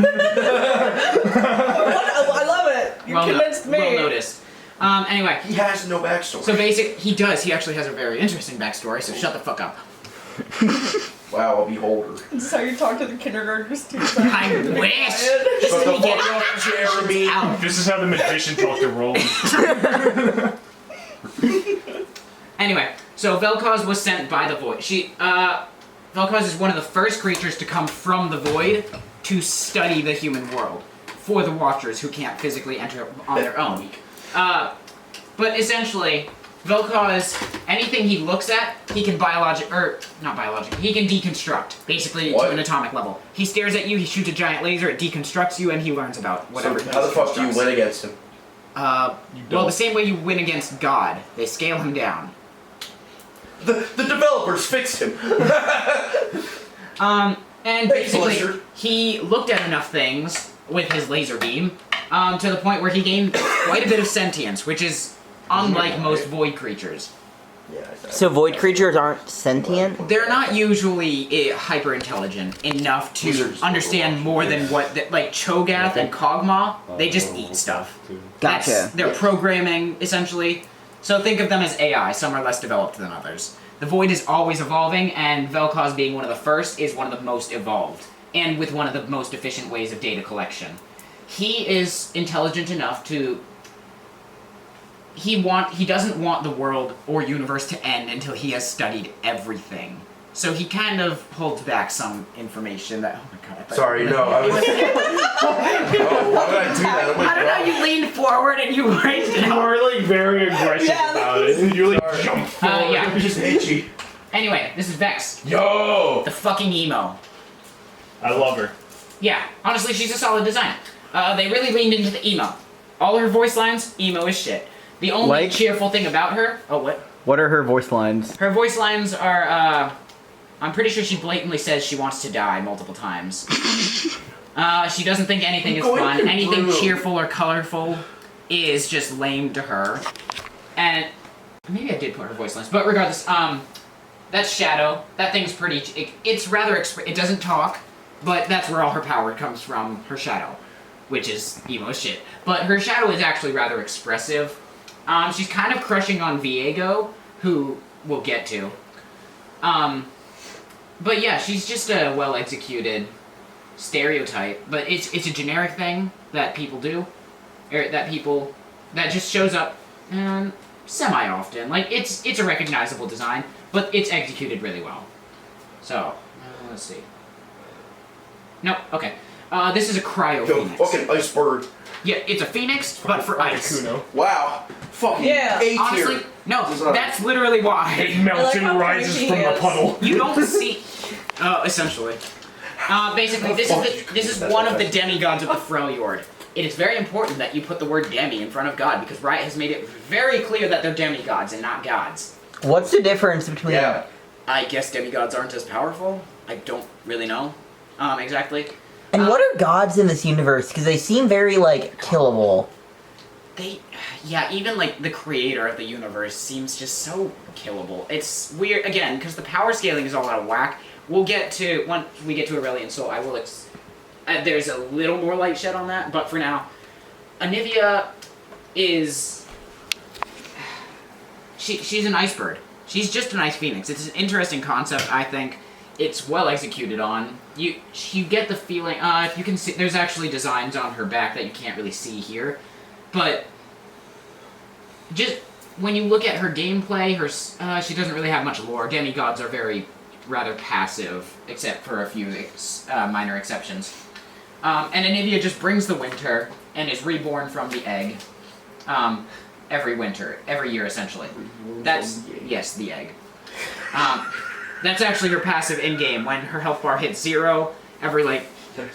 love it. You convinced me. Well noticed. Anyway. He has no backstory. So he does. He actually has a very interesting backstory, so shut the fuck up. Wow, I'll be older. This is how you talk to the kindergartners too. I wish! Shut the fuck up, Jeremy. This is how the magician talked to Roland. Anyway, so Vel'Koz was sent by the Void. Vel'Koz is one of the first creatures to come from the Void to study the human world for the Watchers who can't physically enter on their own. But essentially, Vel'Koz, anything he looks at, he can he can deconstruct, basically to an atomic level. He stares at you, he shoots a giant laser, it deconstructs you, and he learns about whatever. So how the fuck do you win against him? Well, the same way you win against God. They scale him down. The developers fixed him. And basically, he looked at enough things with his laser beam to the point where he gained quite a bit of sentience, which is unlike most Void creatures. So Void creatures aren't sentient? They're not usually hyper intelligent enough to understand more than like Cho'Gath and Kog'Maw. They just eat stuff. Gotcha. That's their programming, essentially. So think of them as AI. Some are less developed than others. The Void is always evolving, and Vel'Koz being one of the first is one of the most evolved, and with one of the most efficient ways of data collection. He is intelligent enough to... He doesn't want the world or universe to end until he has studied everything. So he kind of holds back some information that. Oh my god! I thought- Sorry, no. I was. Oh, why did I do that? Oh my I don't know. God. You leaned forward and you raised it. You were like very aggressive about it. You like jump forward. Yeah. It was just itchy. Anyway, this is Vex. Yo! The fucking emo. I love her. Yeah, honestly, she's a solid design. They really leaned into the emo. All her voice lines, emo as shit. The only Like? cheerful thing about her. Oh, what? What are her voice lines? Her voice lines are. I'm pretty sure she blatantly says she wants to die multiple times. She doesn't think anything is fun. Anything cheerful or colorful is just lame to her. And maybe I did put her voice lines, but regardless, that's Shadow. That thing's pretty. It's rather. It doesn't talk, but that's where all her power comes from. Her Shadow, which is emo shit. But her Shadow is actually rather expressive. She's kind of crushing on Viego, who we'll get to. But yeah, she's just a well-executed stereotype. But it's a generic thing that people do, or that just shows up semi-often. Like it's a recognizable design, but it's executed really well. So let's see. No, okay. This is a cryo Yo, phoenix. fucking iceberg. Yeah, it's a phoenix, but for ice. Wow. Fucking Yeah. A tier. Honestly, no, that's literally why. It melts and rises from the puddle. You don't see. Essentially. Basically, this is one of the demigods of the Freljord. It is very important that you put the word demi in front of God because Riot has made it very clear that they're demigods and not gods. What's the difference between? Yeah. I guess demigods aren't as powerful. I don't really know exactly. And what are gods in this universe? Because they seem very like killable. Yeah, even like the creator of the universe seems just so killable. It's weird again because the power scaling is all out of whack. We'll get to once we get to Aurelion Soul. I will. There's a little more light shed on that, but for now, Anivia is. She's an ice bird. She's just an ice phoenix. It's an interesting concept, I think. It's well executed on. You get the feeling. If you can see, there's actually designs on her back that you can't really see here, but just when you look at her gameplay, she doesn't really have much lore. Demigods are rather passive, except for a few minor exceptions. And Anivia just brings the winter and is reborn from the egg every year essentially. Yes, the egg. That's actually her passive in-game. When her health bar hits 0, every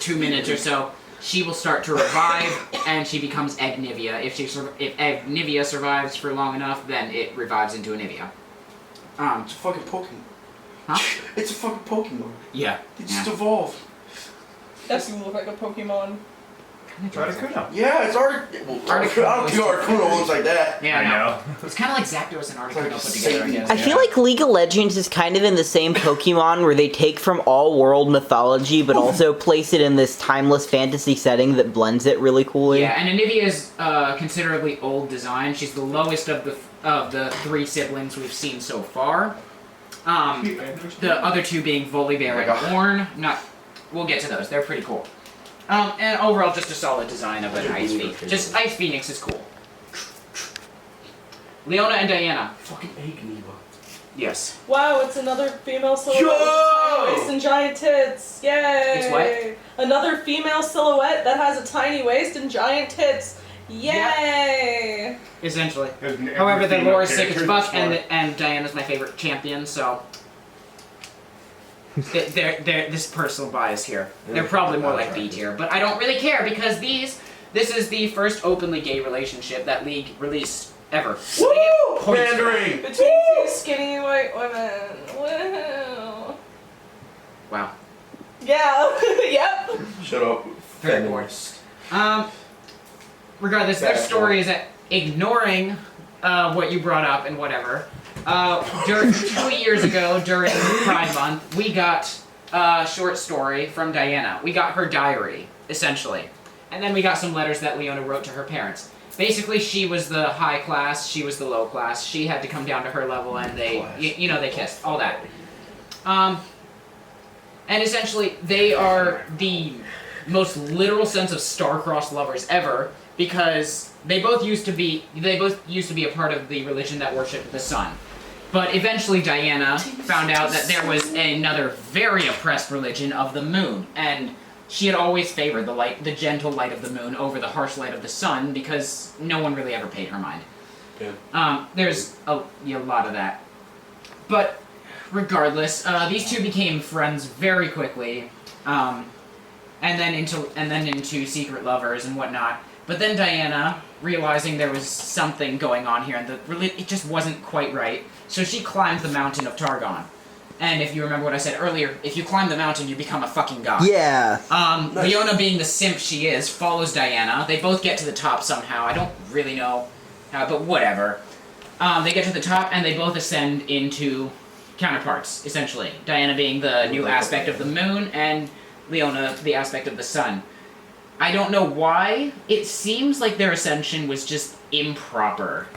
2 minutes or so, she will start to revive, and she becomes Eggnivia. If Eggnivia survives for long enough, then it revives into Anivia. It's a fucking Pokemon. Huh? It's a fucking Pokemon. Yeah. They just evolved. Doesn't look like a Pokemon. Articuno. Yeah, it's Articuno. I don't think Articuno looks like that. Yeah, I know. It's kind of like Zapdos and Articuno put together, I guess. I feel like League of Legends is kind of in the same Pokemon where they take from all world mythology but also place it in this timeless fantasy setting that blends it really coolly. Yeah, and Anivia is considerably old design. She's the lowest of the 3 siblings we've seen so far. The other 2 being Volibear and Ornn. We'll get to those. They're pretty cool. And overall, just a solid design of an Ice Phoenix. Just Ice Phoenix is cool. Leona and Diana. Fucking Eggnivia. Yes. Wow, it's another female silhouette with tiny waist and giant tits. Yay! It's what? Another female silhouette that has a tiny waist and giant tits. Yay! Essentially. However, the lore is sick as fuck, and Diana's my favorite champion, so... This personal bias here. They're probably more like B tier, but I don't really care because this is the first openly gay relationship that League released ever. Woo! Pandering! Between 2 skinny white women. Woo! Wow. Yeah. Yep. Shut up. Very bored. Regardless, their story is that ignoring what you brought up and whatever. 2 years ago, during Pride Month, we got a short story from Diana. We got her diary, essentially. And then we got some letters that Leona wrote to her parents. Basically, she was the high class, she was the low class. She had to come down to her level, and they kissed. All that. And essentially, they are the most literal sense of star-crossed lovers ever, because they both used to be a part of the religion that worshipped the sun. But eventually Diana found out that there was another very oppressed religion of the moon, and she had always favored the gentle light of the moon over the harsh light of the sun because no one really ever paid her mind. Yeah. There's a lot of that. But regardless, these two became friends very quickly, and then into secret lovers and whatnot. But then Diana, realizing there was something going on here and it just wasn't quite right, so she climbed the mountain of Targon. And if you remember what I said earlier, if you climb the mountain, you become a fucking god. Yeah. Nice. Leona, being the simp she is, follows Diana. They both get to the top somehow. I don't really know how, but whatever. They get to the top and they both ascend into counterparts, essentially. Diana being the new aspect of the moon and Leona the aspect of the sun. I don't know why. It seems like their ascension was just improper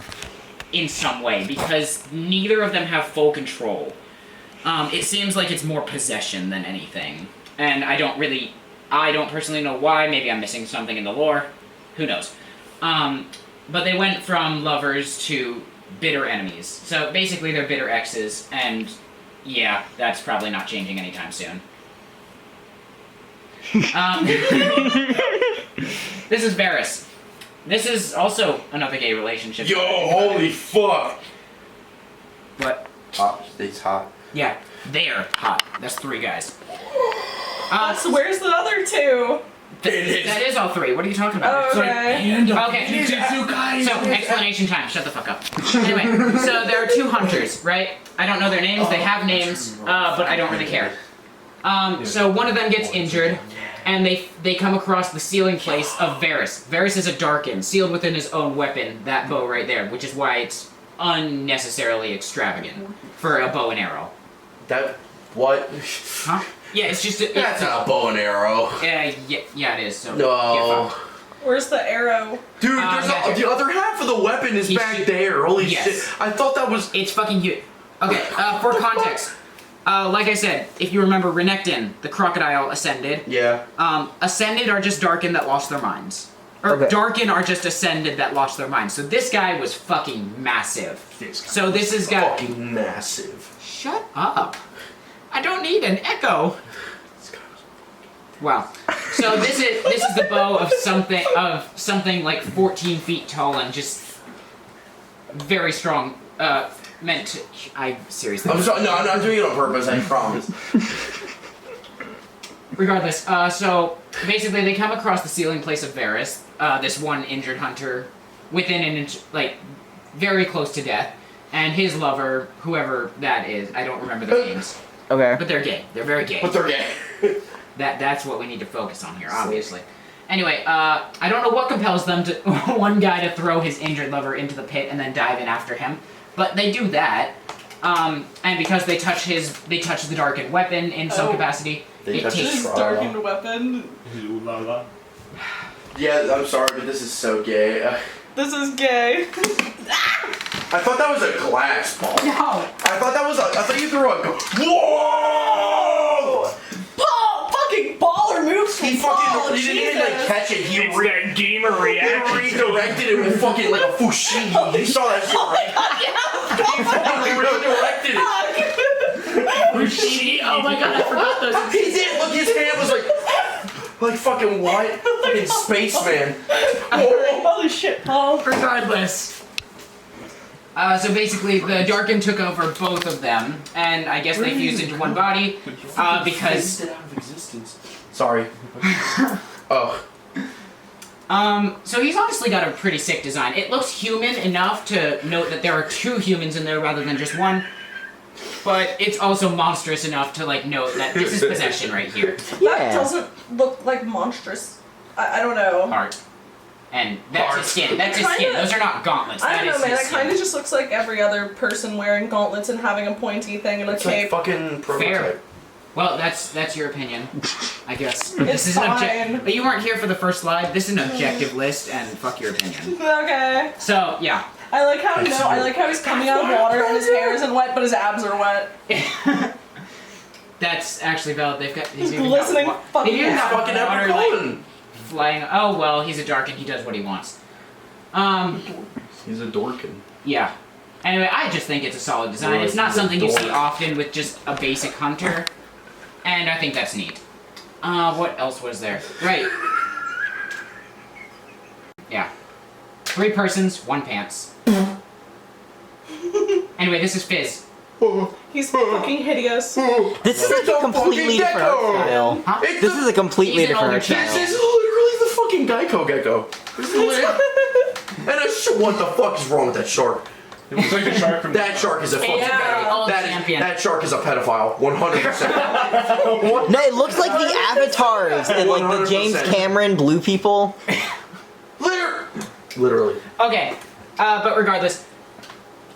in some way because neither of them have full control. It seems like it's more possession than anything. And I don't personally know why. Maybe I'm missing something in the lore. Who knows? But they went from lovers to bitter enemies. So basically they're bitter exes, and yeah, that's probably not changing anytime soon. This is Varys. This is also another gay relationship. Yo, holy fuck! What? It's hot. Yeah, they're hot. That's 3 guys. So where's the other 2? That is all 3. What are you talking about? Oh, okay. Okay. So, explanation time. Shut the fuck up. Anyway, so there are 2 hunters, right? I don't know their names. They have names, but I don't really care. So one of them gets injured, and they come across the sealing place of Varys. Varys is a Darkin, sealed within his own weapon, that bow right there, which is why it's unnecessarily extravagant for a bow and arrow. What? Huh? Yeah, it's just that's not a bow and arrow. Yeah, it is. So no. Where's the arrow? Dude, the other half of the weapon is back there. Holy shit! I thought that was. It's fucking huge. Okay, for context, like I said, if you remember, Renekton, the crocodile, ascended. Yeah. Ascended are just Darkin that lost their minds. Or Darkin are just ascended that lost their minds. So this guy was fucking massive. So this is got fucking massive. Shut up. I don't need an echo. Wow. So this is the bow of something like 14 feet tall and just very strong. Meant to. I seriously. I'm sorry. No, I'm not doing it on purpose. I promise. Regardless, so basically they come across the sealing place of Varys, this one injured hunter, within an inch, like very close to death, and his lover, whoever that is. I don't remember their names. Okay. But they're gay. They're very gay. But they're gay. That's what we need to focus on here, obviously. Anyway, I don't know what compels them to one guy to throw his injured lover into the pit and then dive in after him, but they do that. And because they touch the darkened weapon in some capacity. It takes darkened weapon. Yeah, I'm sorry, but this is so gay. This is gay. I thought that was a glass ball. No. I thought you threw a. Whoa! Paul, fucking baller moves. He didn't even like catch it. He that gamer reaction. He redirected it with fucking like a fushigi. You saw that shit, right? He fucking redirected it. Fushigi? Oh my god, I forgot those. He did. Look, his hand was like fucking what? Fucking spaceman. Holy shit, Paul. Regardless. So basically, the Darkin took over both of them, and I guess they fused into one body, because... out of existence. Sorry. Oh. So he's honestly got a pretty sick design. It looks human enough to note that there are 2 humans in there rather than just one, but it's also monstrous enough to, like, note that this is possession right here. That doesn't look like monstrous. I don't know. Heart. And that's his skin. That's his skin. Those are not gauntlets. I don't know, man. It skin. kind of just looks like every other person wearing gauntlets and having a pointy thing and a cape. Like fucking prototype. Fair. Well, that's your opinion, I guess. It's this is fine. But you weren't here for the first slide. This is an objective list, and fuck your opinion. Okay. So yeah. I like how he's coming out of water and his hair isn't wet, but his abs are wet. That's actually valid. They've got he's glistening fucking. They have fucking water like flying. Oh well, he's a Darkin. He does what he wants. He's a Dorkin. Yeah. Anyway, I just think it's a solid design. It's not something you see often with just a basic hunter, and I think that's neat. What else was there? Right. Yeah. 3 persons, 1 pants. Anyway, this is Fizz. He's fucking hideous. This is like a completely different art style. Huh? This is a completely different art style. This is literally the fucking Geico gecko. What the fuck is wrong with that shark? It looks like the shark from That shark is a fucking that shark is a pedophile, 100%. No, it looks like the avatars in like the James 100%. Cameron blue people. Literally. Okay, but regardless,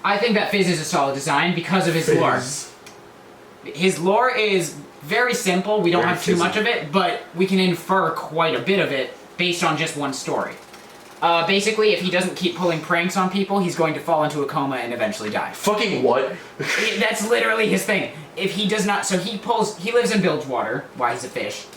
I think that Fizz is a solid design because of his lore. His lore is very simple. We don't have too much of it, but we can infer quite a bit of it based on just one story. Basically, if he doesn't keep pulling pranks on people, he's going to fall into a coma and eventually die. Fucking what? That's literally his thing. If he does not, so he lives in Bilgewater. Why, he's a fish.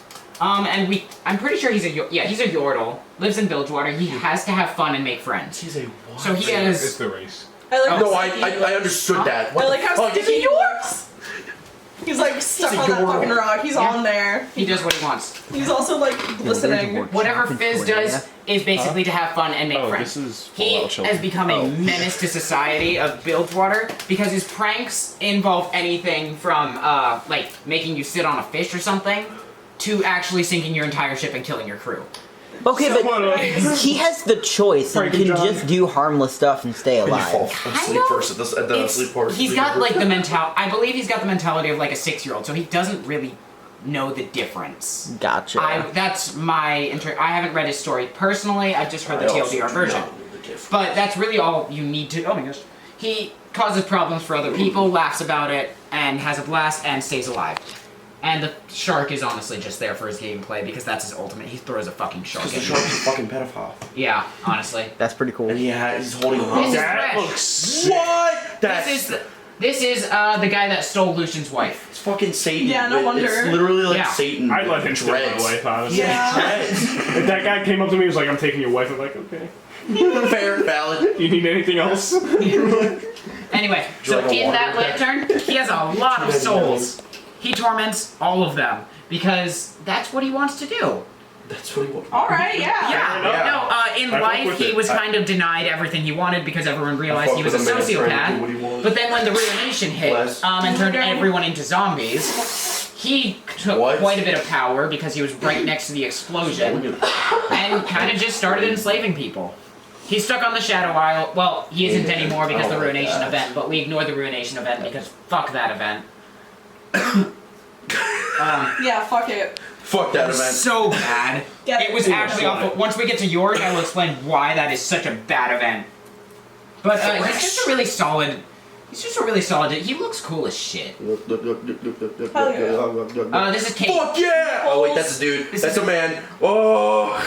I'm pretty sure he's a Yordle. Lives in Bilgewater. He has to have fun and make friends. He's a what? So he has. It's the race. I understood that. I like how sticky he works. He's like stuck on that fucking rock. He's on there. He does what he wants. He's also like listening. Whatever Fizz does is basically to have fun and make friends. He has become a menace to society of Bilgewater because his pranks involve anything from like making you sit on a fish or something to actually sinking your entire ship and killing your crew. Okay, but he has the choice and can just do harmless stuff and stay alive. He's got like the mentality. I believe he's got the mentality of like a 6-year-old, so he doesn't really know the difference. Gotcha. That's my I haven't read his story personally. I've just heard the TLDR version. But that's really all you need to. Oh my gosh. He causes problems for other people, laughs about it, and has a blast and stays alive. And the shark is honestly just there for his gameplay because that's his ultimate. He throws a fucking shark. Because the shark's a fucking pedophile. Yeah, honestly. That's pretty cool. And he's holding a This is that fresh. looks sick. What? This is the guy that stole Lucian's wife. It's fucking Satan. Yeah, no wonder. It's literally like Satan. I'd let him steal my dreads. wife, honestly. Yeah. If that guy came up to me and was like, I'm taking your wife, I'm like, okay. Fair, valid. You need anything else? Anyway, so like a in that water lantern, he has a lot of souls. He torments all of them because that's what he wants to do. That's what he wants. Alright, yeah. No, in life he was kind of denied everything he wanted because everyone realized he was a sociopath. But then when the ruination hit and turned everyone into zombies, he took quite a bit of power because he was right next to the explosion and kind of just started enslaving people. He's stuck on the Shadow Isle. Well, he isn't anymore because of the ruination event, but we ignore the ruination event because fuck that event. Yeah, fuck it. Fuck that event. So bad. It was actually awful. Once we get to Yorick, I will explain why that is such a bad event. But he's just a really solid. He looks cool as shit. Look. This is Kate. Fuck yeah! Oh wait, that's a dude. That's a man. Oh.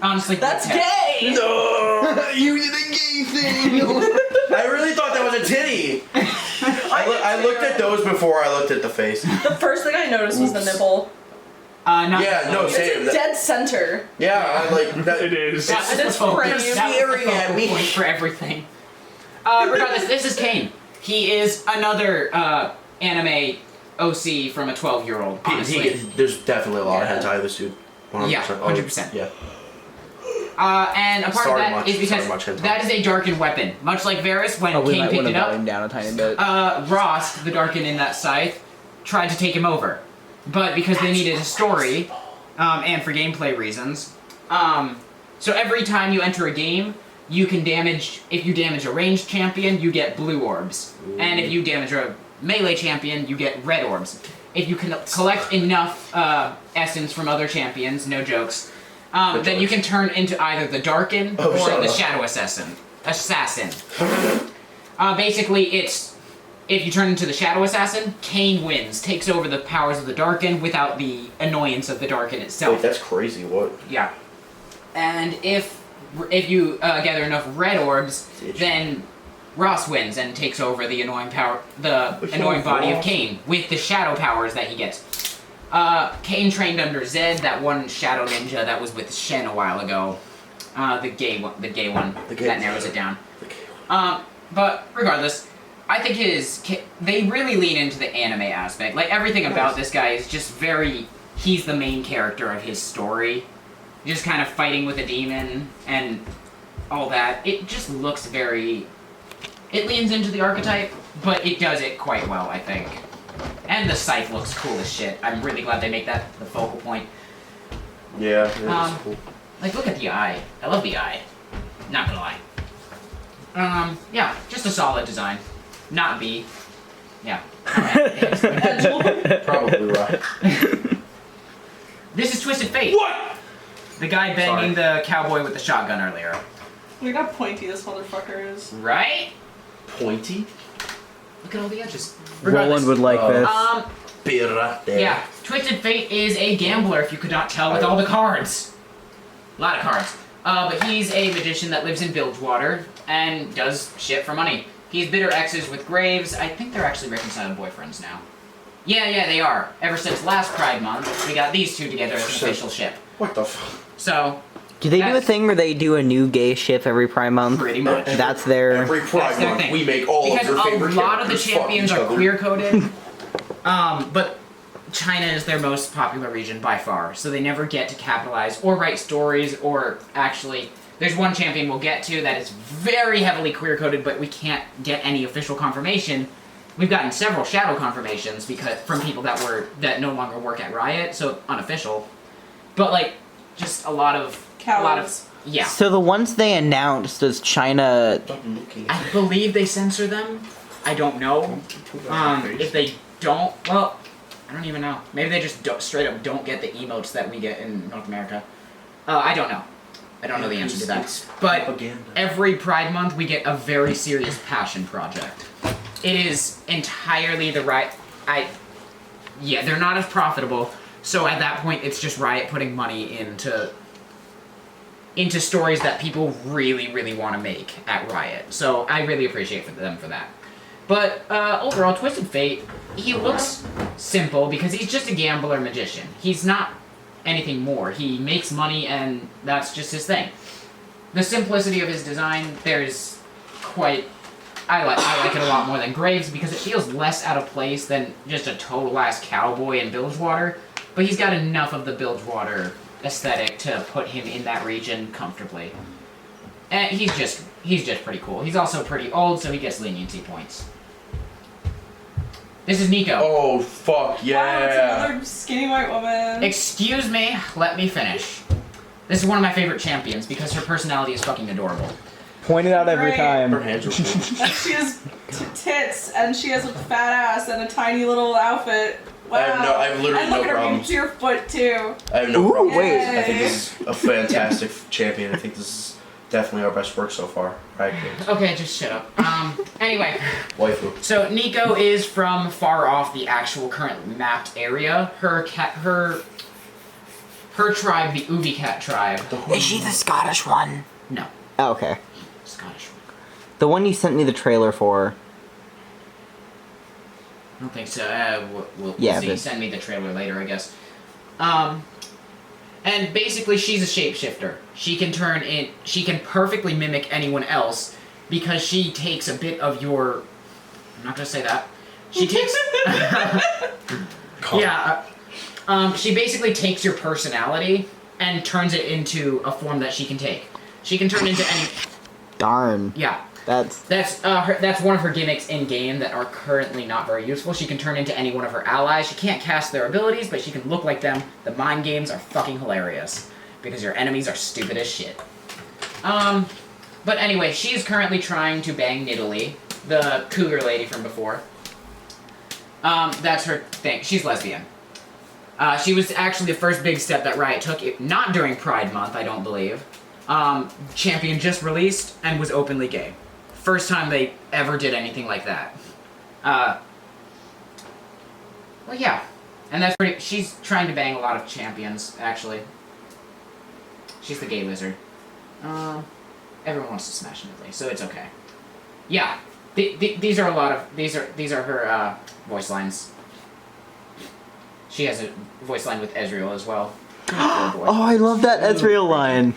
Honestly, that's gay. No, you did a gay thing. I really thought that was a titty. I looked at those before I looked at the face. The first thing I noticed was the nipple. Same. It's in dead center. Yeah, I like that. It is. That was the focus. That was the focal point for everything. Regardless, this is Kane. He is another anime OC from a 12-year-old. Honestly, there's definitely a lot of hentai of this dude. 100%. Yeah, 100%. Yeah. And a part of that is because that is a darkened weapon. Much like Varys, when Kane picked it up, down a tiny bit. Ross, the Darken in that scythe, tried to take him over. But because they needed a story, and for gameplay reasons, so every time you enter a game, you can damage, if you damage a ranged champion, you get blue orbs. Ooh. And if you damage a melee champion, you get red orbs. If you can collect enough essence from other champions, no jokes, then you can turn into either the Darken or the Shadow Assassin. Basically, it's if you turn into the Shadow Assassin, Kane wins, takes over the powers of the Darken without the annoyance of the Darken itself. Wait, that's crazy. What? Yeah. And if you gather enough red orbs, then Ross wins and takes over the annoying body of Kane with the shadow powers that he gets. Kane trained under Zed, that one shadow ninja that was with Shen a while ago. The gay one. That narrows it down. But regardless, I think they really lean into the anime aspect. Like, everything about this guy is just he's the main character of his story. Just kind of fighting with a demon and all that. It just looks it leans into the archetype, but it does it quite well, I think. And the scythe looks cool as shit. I'm really glad they make that the focal point. Yeah, it is cool. Like, look at the eye. I love the eye. Not gonna lie. Yeah, just a solid design. Not B. Yeah. Probably right. This is Twisted Fate. What? The guy banging the cowboy with the shotgun earlier. Look how pointy this motherfucker is. Right? Pointy? Look at all the edges. Roland would like this. Yeah, Twisted Fate is a gambler, if you could not tell with all the cards. A lot of cards. But he's a magician that lives in Bilgewater and does shit for money. He's bitter exes with Graves. I think they're actually reconciled boyfriends now. Yeah, they are. Ever since last Pride Month, we got these two together as an official ship. What the fuck? So... Do they do a thing where they do a new gay ship every Prime Month? Pretty much. That's their... Every Pride Month, we make all of your favorite because a lot of the champions are other. queer-coded. But China is their most popular region by far, so they never get to capitalize or write stories or actually... There's one champion we'll get to that is very heavily queer-coded, but we can't get any official confirmation. We've gotten several shadow confirmations from people that no longer work at Riot, so unofficial. But like, just a lot of yeah. So the ones they announced, does China... I believe they censor them. I don't know. If they don't, well, I don't even know. Maybe they just straight up don't get the emotes that we get in North America. I don't know. I don't know the answer to that. But every Pride Month, we get a very serious passion project. It is entirely the right... Yeah, they're not as profitable, so at that point, it's just Riot putting money into stories that people really, really want to make at Riot. So I really appreciate them for that. But overall, Twisted Fate, he looks simple because he's just a gambler magician. He's not anything more. He makes money and that's just his thing. The simplicity of his design, I like it a lot more than Graves because it feels less out of place than just a total ass cowboy in Bilgewater. But he's got enough of the Bilgewater aesthetic to put him in that region comfortably. And he's just pretty cool. He's also pretty old, so he gets leniency points. This is Nico. Oh, fuck, yeah. Wow, it's another skinny white woman. Excuse me, let me finish. This is one of my favorite champions because her personality is fucking adorable. Point it out every Right. time. Her hands are cool. And she has tits, and she has a fat ass and a tiny little outfit. Wow. I have literally and look no at her problems. your foot too. I have no problem. wait. I think this is a fantastic champion. I think this is definitely our best work so far. Right, kids? Okay, just shut up. Anyway. Waifu. So Nico is from far off the actual current mapped area. Her tribe, the Uvi Cat tribe. Is she the Scottish one? No. Oh, okay. Scottish one. The one you sent me the trailer for. I don't think so. We'll Yeah, see. but- Send me the trailer later, I guess. And basically, she's a shapeshifter. She can perfectly mimic anyone else because she takes a bit of your. I'm not gonna say that. She takes. Yeah. She basically takes your personality and turns it into a form that she can take. She can turn into any. Darn. Yeah. That's one of her gimmicks in game that are currently not very useful. She can turn into any one of her allies. She can't cast their abilities, but she can look like them. The mind games are fucking hilarious because your enemies are stupid as shit. But anyway, she's currently trying to bang Nidalee, the cougar lady from before. That's her thing. She's lesbian. She was actually the first big step that Riot took, not during Pride Month, I don't believe. Champion just released and was openly gay. First time they ever did anything like that. Well, yeah. And that's pretty... She's trying to bang a lot of champions, actually. She's the gay lizard. Everyone wants to smash Nidalee, so it's okay. Yeah. These are a lot of... These are her, voice lines. She has a voice line with Ezreal as well. Oh, I love that Ezreal line.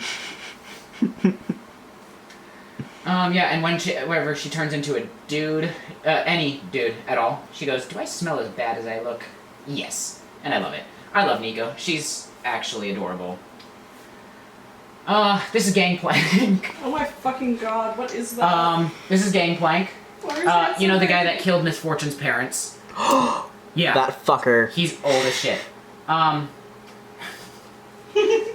Yeah, and whenever she turns into a dude, any dude at all, she goes, "Do I smell as bad as I look?" Yes, and I love it. I love Nico. She's actually adorable. This is Gangplank. Oh my fucking god, what is that? This is Gangplank. Why is that You know so the guy big? that killed Miss Fortune's parents? Yeah. That fucker. He's old as shit.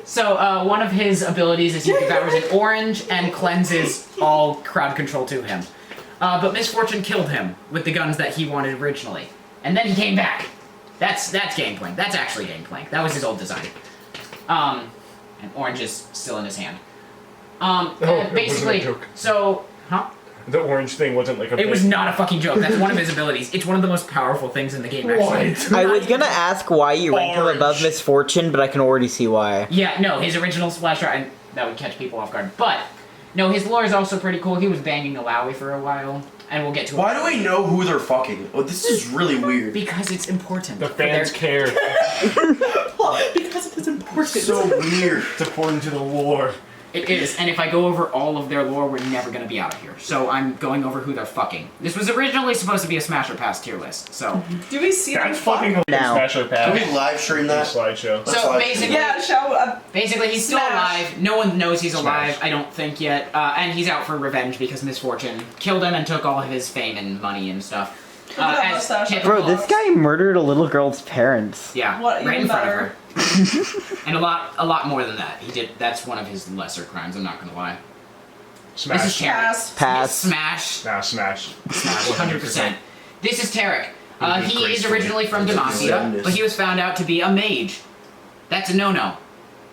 So, one of his abilities is he devours an orange and cleanses all crowd control to him. But Miss Fortune killed him with the guns that he wanted originally. And then he came back. That's Gangplank. That's actually Gangplank. That was his old design. And orange is still in his hand. And basically, so, huh? The orange thing wasn't like a It was not a fucking joke. That's one of his abilities. It's one of the most powerful things in the game, actually. I was gonna ask why you rank him above Misfortune, but I can already see why. Yeah, no, his original splash shot, and that would catch people off guard. But, no, his lore is also pretty cool. He was banging Alawi for a while, and we'll get to it. Why do we know who they're fucking? Oh, this is really weird. Because it's important. The fans care. Because it is important. It's so weird. It's according to the lore. It is, and if I go over all of their lore, we're never going to be out of here. So I'm going over who they're fucking. This was originally supposed to be a Smash or Pass tier list, so... Do we see That's them fucking Now. Smash or Pass. Can we live stream that? Slideshow. So basically... Yeah, show Basically, he's still Smash. alive. No one knows he's alive, Smash. I don't think yet. And he's out for revenge because Misfortune killed him and took all of his fame and money and stuff. Look at that mustache. typical- Bro, this guy murdered a little girl's parents. Yeah, What, right even in front better? of her. And a lot more than that. He did. That's one of his lesser crimes. I'm not gonna lie. Smash. This is Tarek. Pass. Pass. Smash. Nah, Smash. Smash. 100%. This is Tarek. He'd be He is graceful. originally from He's a Demacia, sadness. but he was found out to be a mage. That's a no-no.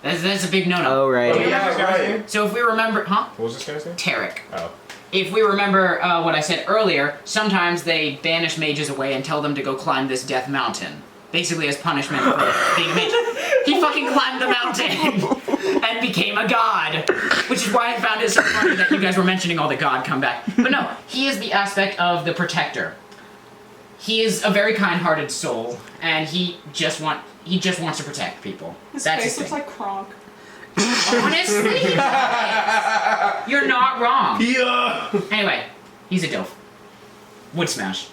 That's a big no-no. Oh, right. Oh, yeah, right. So if we remember, huh? What was this guy's name? Tarek. Oh. If we remember what I said earlier, sometimes they banish mages away and tell them to go climb this death mountain. Basically as punishment for being a mage. He fucking climbed the mountain and became a god. Which is why I found it so funny that you guys were mentioning all the god come back. But no, he is the aspect of the protector. He is a very kind-hearted soul, and he just wants to protect people. His That's face his looks thing. like Kronk. Honestly, you're not wrong. Yeah. Anyway, he's a dilf. Wood smash.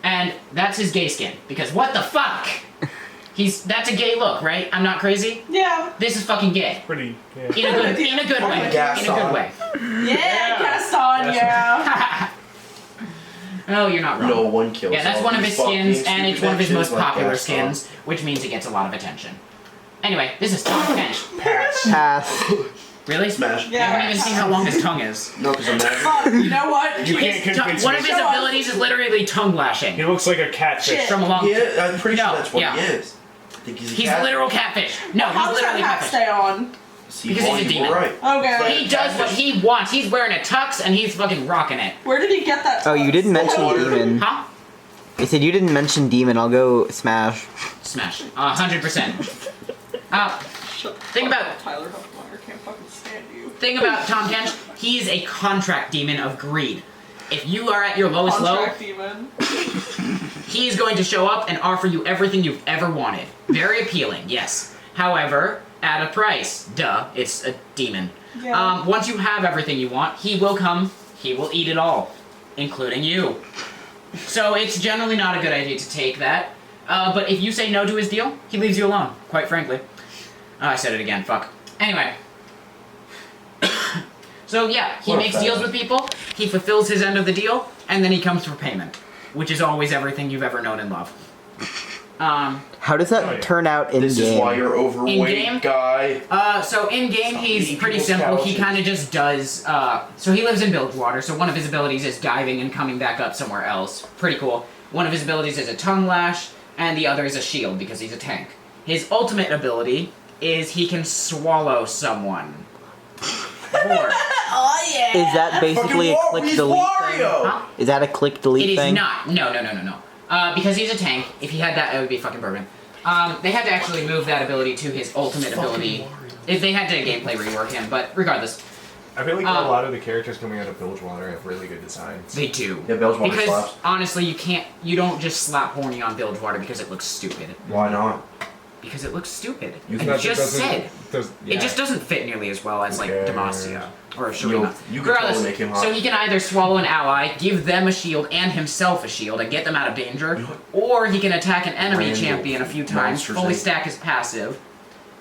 And that's his gay skin. Because what the fuck? That's a gay look, right? I'm not crazy? Yeah. This is fucking gay. Pretty. Yeah. In a good way. Gas In a good on. way. Yeah, Gaston, yeah. Oh, you're not wrong. No one kills. Yeah, that's all one of these his skins, fucking and it's stupid one of his bitches most like popular Gaston. skins, which means it gets a lot of attention. Anyway, this is Tom Finch. Pass. Pass. Really? Smash. I haven't even seen how long his tongue is. No, because I'm mad. Fuck, you know what? You His can't tongue- convince one me. of his Show us. abilities is literally tongue lashing. He looks like a catfish. Shit. From a long... Yeah, I'm pretty No, sure that's what yeah. he is. I think he's a He's cat. literal catfish. No, How he's does that literally hat catfish. stay on? See, Because he's a Vaughn, you demon. were right. Okay. He does what he wants. He's wearing a tux and he's fucking rocking it. Where did he get that? Oh, you didn't mention Demon. Huh? I said you didn't mention Demon. I'll go Smash. Smash. 100%. Thing about Tyler Huffmeyer can't fucking stand you. thing about Tom Kench, he's a contract demon of greed. If you are at your lowest Contract demon. low, he's going to show up and offer you everything you've ever wanted. Very appealing, yes. However, at a price. Duh, it's a demon. Yeah. Once you have everything you want, he will come, he will eat it all, including you. So it's generally not a good idea to take that. But if you say no to his deal, he leaves you alone, quite frankly. Oh, I said it again, fuck. Anyway. So yeah, he What a makes fella. deals with people, he fulfills his end of the deal, and then he comes for payment. Which is always everything you've ever known and loved. How does that turn out in This game? is why you're overweight, In-game? guy. So in-game, he's eating pretty people's simple. He couches. kind of just does, so he lives in Bilgewater, so one of his abilities is diving and coming back up somewhere else. Pretty cool. One of his abilities is a tongue lash, and the other is a shield, because he's a tank. His ultimate ability is he can swallow someone. Or, Oh yeah. Is that basically a click He's delete thing? Wario! huh? Is that a click It delete is thing? not. No. Because he's a tank, if he had that, it would be fucking bourbon. They had to actually move that ability to his ultimate ability. If they had to gameplay rework him, but regardless, I feel like a lot of the characters coming out of Bilgewater have really good designs. they do. Yeah, Bilgewater Because slaps. honestly, you don't just slap horny on Bilgewater because it looks stupid. Why not? Because it looks stupid. You I just said. Does, yeah. It just doesn't fit nearly as well as like Okay. Demacia. Or a Shurima. You could totally make him hot. So he can either swallow an ally, give them a shield and himself a shield and get them out of danger, or he can attack an enemy champion a few times, fully stack his passive,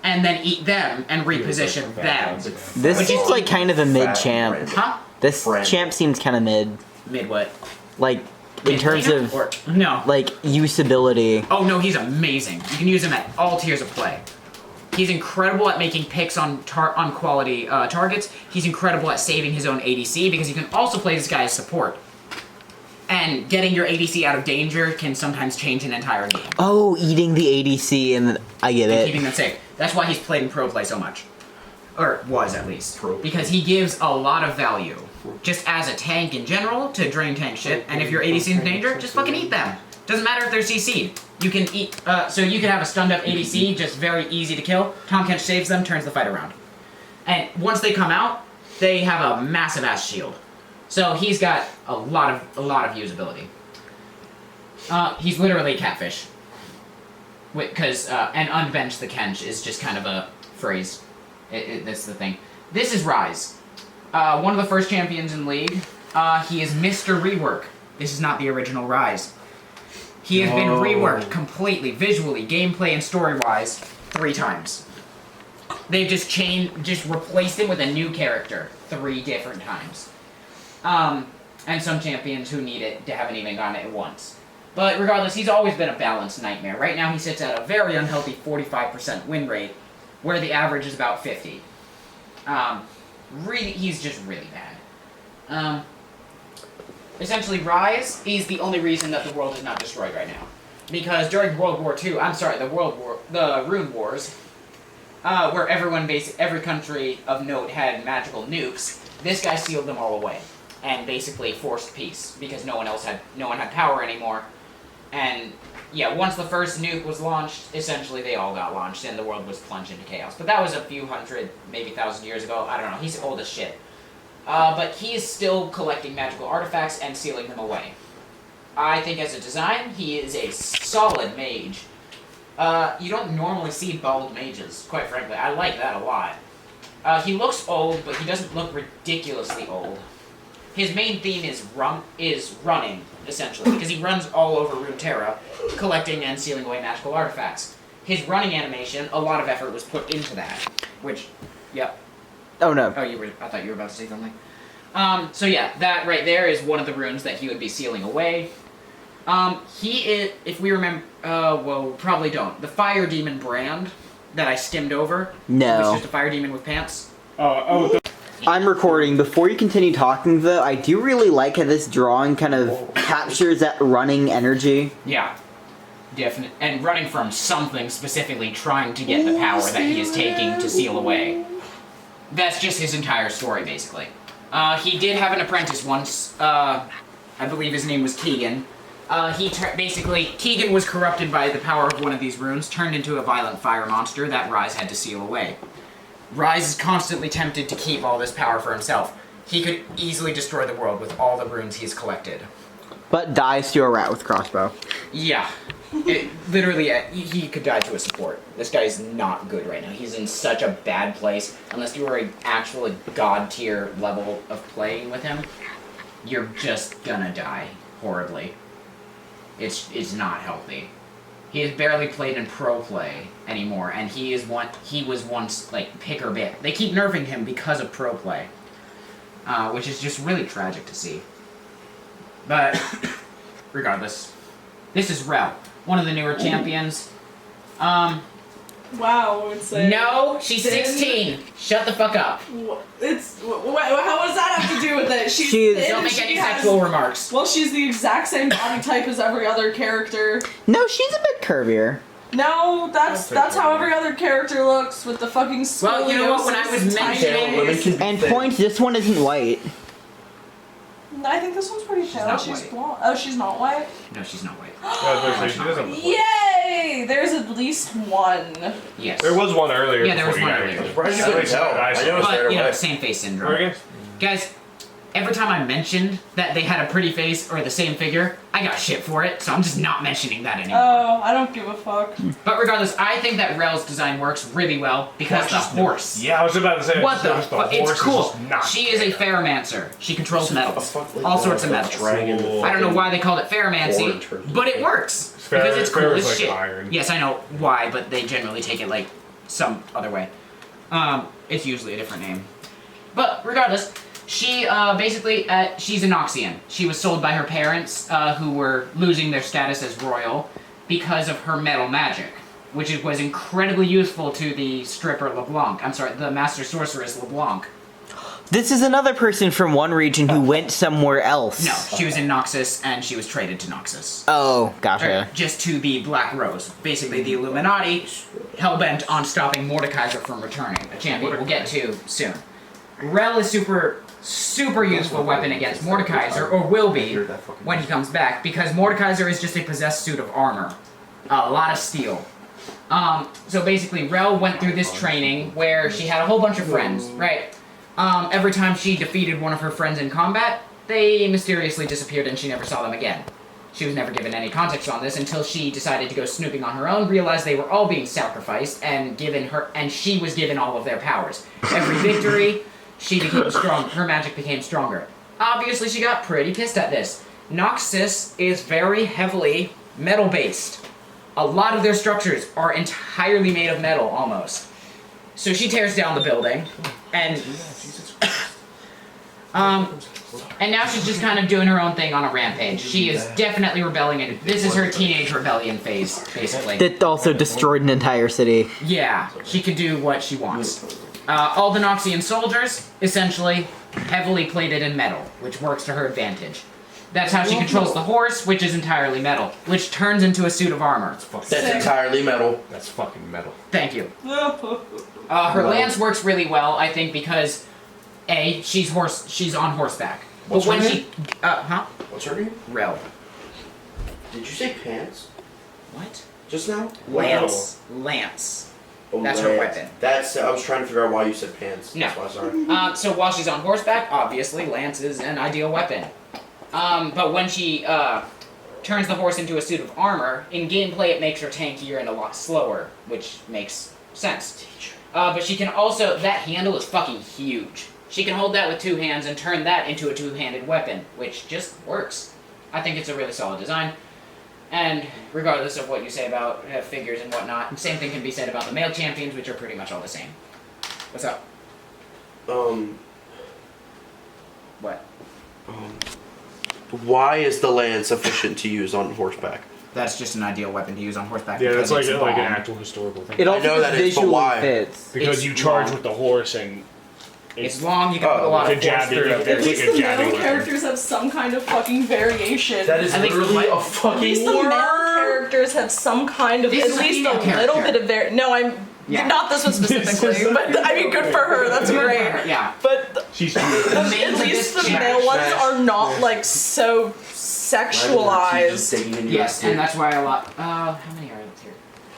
and then eat them and reposition them. This seems like kind of a mid champ. Huh? This champ seems kind of mid. Mid what? Like, in terms of, no, like, usability. Oh no, he's amazing. You can use him at all tiers of play. He's incredible at making picks on quality targets. He's incredible at saving his own ADC because you can also play this guy as support. And getting your ADC out of danger can sometimes change an entire game. Oh, eating the ADC, and I get it. Keeping them safe. That's why he's played in pro play so much. Or was, at least. Because he gives a lot of value. Just as a tank in general, to drain tank shit. And if your ADC's in danger, just fucking eat them. Doesn't matter if they're CC'd. You can eat, so you can have a stunned up ADC, just very easy to kill. Tahm Kench saves them, turns the fight around. And once they come out, they have a massive ass shield. So he's got a lot of usability. He's literally a catfish. Because, and unbench the Kench is just kind of a phrase. That's the thing. This is Ryze. One of the first champions in League. He is Mr. Rework. This is not the original Ryze. He has been reworked completely, visually, gameplay, and story-wise, 3 times. They've just replaced him with a new character 3 different times. And some champions who need it haven't even gotten it once. But regardless, he's always been a balanced nightmare. Right now he sits at a very unhealthy 45% win rate, where the average is about 50. He's just really bad. Essentially, Ryze is the only reason that the world is not destroyed right now. Because during World War II, the Rune Wars, where every country of note had magical nukes, this guy sealed them all away. And basically forced peace, because no one had power anymore. And yeah, once the first nuke was launched, essentially they all got launched and the world was plunged into chaos. But that was a few hundred, maybe 1,000 years ago. I don't know, he's old as shit. But he is still collecting magical artifacts and sealing them away. I think as a design, he is a solid mage. You don't normally see bald mages, quite frankly. I like that a lot. He looks old, but he doesn't look ridiculously old. His main theme is running, essentially, because he runs all over Runeterra, collecting and sealing away magical artifacts. His running animation, a lot of effort was put into that, which, yep. Oh no. Oh, I thought you were about to say something. So yeah, that right there is one of the runes that he would be sealing away. He is, if we remember, well, probably don't. The Fire Demon brand that I skimmed over. No. It's just a Fire Demon with pants. I'm recording. Before you continue talking, though, I do really like how this drawing kind of captures that running energy. Yeah. Definitely. And running from something specifically, trying to get the power that he is taking to seal away. That's just his entire story, basically. He did have an apprentice once. I believe his name was Keegan. Keegan was corrupted by the power of one of these runes, turned into a violent fire monster that Ryze had to seal away. Ryze is constantly tempted to keep all this power for himself. He could easily destroy the world with all the runes he's collected. But dies to a rat with crossbow. Yeah. Literally, he could die to a support. This guy's not good right now. He's in such a bad place. Unless you are an actual god tier level of playing with him, you're just gonna die horribly. It's not healthy. He has barely played in pro play anymore, and he was once like pick or bit. They keep nerfing him because of pro play, which is just really tragic to see. But regardless, this is Rel, one of the newer champions. Wow, insane. No, she's 16. Shut the fuck up. How does that have to do with it? Don't make any sexual remarks. Well, she's the exact same body type as every other character. No, she's a bit curvier. No, that's how every other character looks with the fucking scoliosis. Well, you know what? When I was mentioning, and points, this one isn't white. I think this one's pretty pale. She's white. blonde. Oh, she's not white? No, she's not white. Yay! There's at least one. Yes. There was one earlier. Yeah, there was one earlier. I But, same face syndrome. Guys, every time I mentioned that they had a pretty face or the same figure, I got shit for it, so I'm just not mentioning that anymore. Oh, I don't give a fuck. But regardless, I think that Rel's design works really well because the horse. Yeah, I was about to say. What the horse fuck? It's is cool. just not She is a Ferromancer. She controls metals. like All the sorts of metals. dragon I don't know why they called it Ferromancy, but it works. Because it's cool as like shit. iron. Yes, I know why, but they generally take it like some other way. It's usually a different name. But regardless, she basically, she's a Noxian. She was sold by her parents, who were losing their status as royal because of her metal magic, which was incredibly useful to the stripper LeBlanc. I'm sorry, the master sorceress LeBlanc. This is another person from one region who went somewhere else. No, she was in Noxus, and she was traded to Noxus. Oh, gotcha. Just to be Black Rose. Basically, the Illuminati, hell-bent on stopping Mordekaiser from returning, a champion we'll get to soon. Rel is super useful weapon against Mordekaiser, or will be, when he comes back, because Mordekaiser is just a possessed suit of armor. A lot of steel. So basically, Rel went through this training where she had a whole bunch of friends, right? Every time she defeated one of her friends in combat, they mysteriously disappeared and she never saw them again. She was never given any context on this until she decided to go snooping on her own, realized they were all being sacrificed, and she was given all of their powers. Every victory, she became strong. Her magic became stronger. Obviously, she got pretty pissed at this. Noxus is very heavily metal-based. A lot of their structures are entirely made of metal, almost. So she tears down the building, and and now she's just kind of doing her own thing on a rampage. She is definitely rebelling, and this is her teenage rebellion phase, basically. That also destroyed an entire city. Yeah, she can do what she wants. All the Noxian soldiers, essentially, heavily plated in metal, which works to her advantage. That's how she controls the horse, which is entirely metal, which turns into a suit of armor. That's entirely metal. That's fucking metal. Thank you. Her lance works really well, I think, because A, she's on horseback. What's but when her she What's her name? Rel. Did you say pants? What? Just now? Lance. Lance. Oh, That's lance. her weapon. I was trying to figure out why you said pants. No. That's why, sorry. So while she's on horseback, obviously, lance is an ideal weapon. But when she turns the horse into a suit of armor, in gameplay it makes her tankier and a lot slower, which makes sense. But she can also, that handle is fucking huge. She can hold that with two hands and turn that into a two-handed weapon, which just works. I think it's a really solid design. And regardless of what you say about figures and whatnot, same thing can be said about the male champions, which are pretty much all the same. What's up? What? Why is the lance efficient to use on horseback? That's just an ideal weapon to use on horseback. Yeah, that's because like it's an long. actual historical thing. It also know that is, but visually why? fits. Because It's you charge long. with the horse and It's long, you can put a lot like of a force jabbing through up it. there. At It's least like a the jabbing male weapon. characters have some kind of fucking variation. That is I think literally what? a fucking At least the male characters have some kind of, This at is a least a female little character. bit of their. No, Yeah. not this one specifically, but I mean, good for her. That's great. Yeah. But She's at least the male ones are not like so sexualized. Yes, and that's why a lot. How many are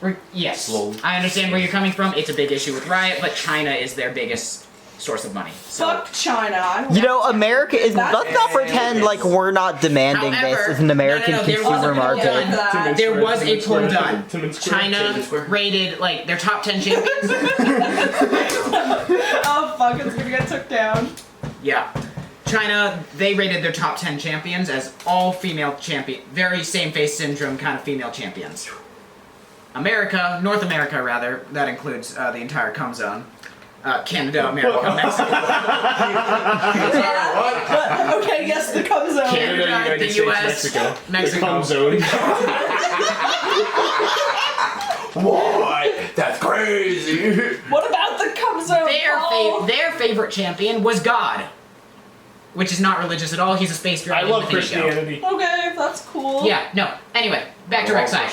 here? Yes, Slowly. I understand where you're coming from. It's a big issue with Riot, but China is their biggest source of money. So. Fuck China. I don't You know, America is. That's Let's not pretend like we're not demanding this as an American there was a consumer poll market. done. There was a poll done. Timmins Square. China rated like their top 10 champions. Oh fuck, it's gonna get took down. Yeah. China, they rated their top 10 champions as all female champion, very same-face syndrome kind of female champions. America, North America rather, that includes the entire cum zone. Canada, America, Mexico. Okay, yes, the cum zone. Canada, United the States, US, Mexico. Mexico. The cum zone. What? That's crazy. What about the cum zone? Their favorite champion was God, which is not religious at all. He's a space I dragon. love with an ego. Christianity. Okay, that's cool. Yeah, no. Anyway, back to Rek'Sai.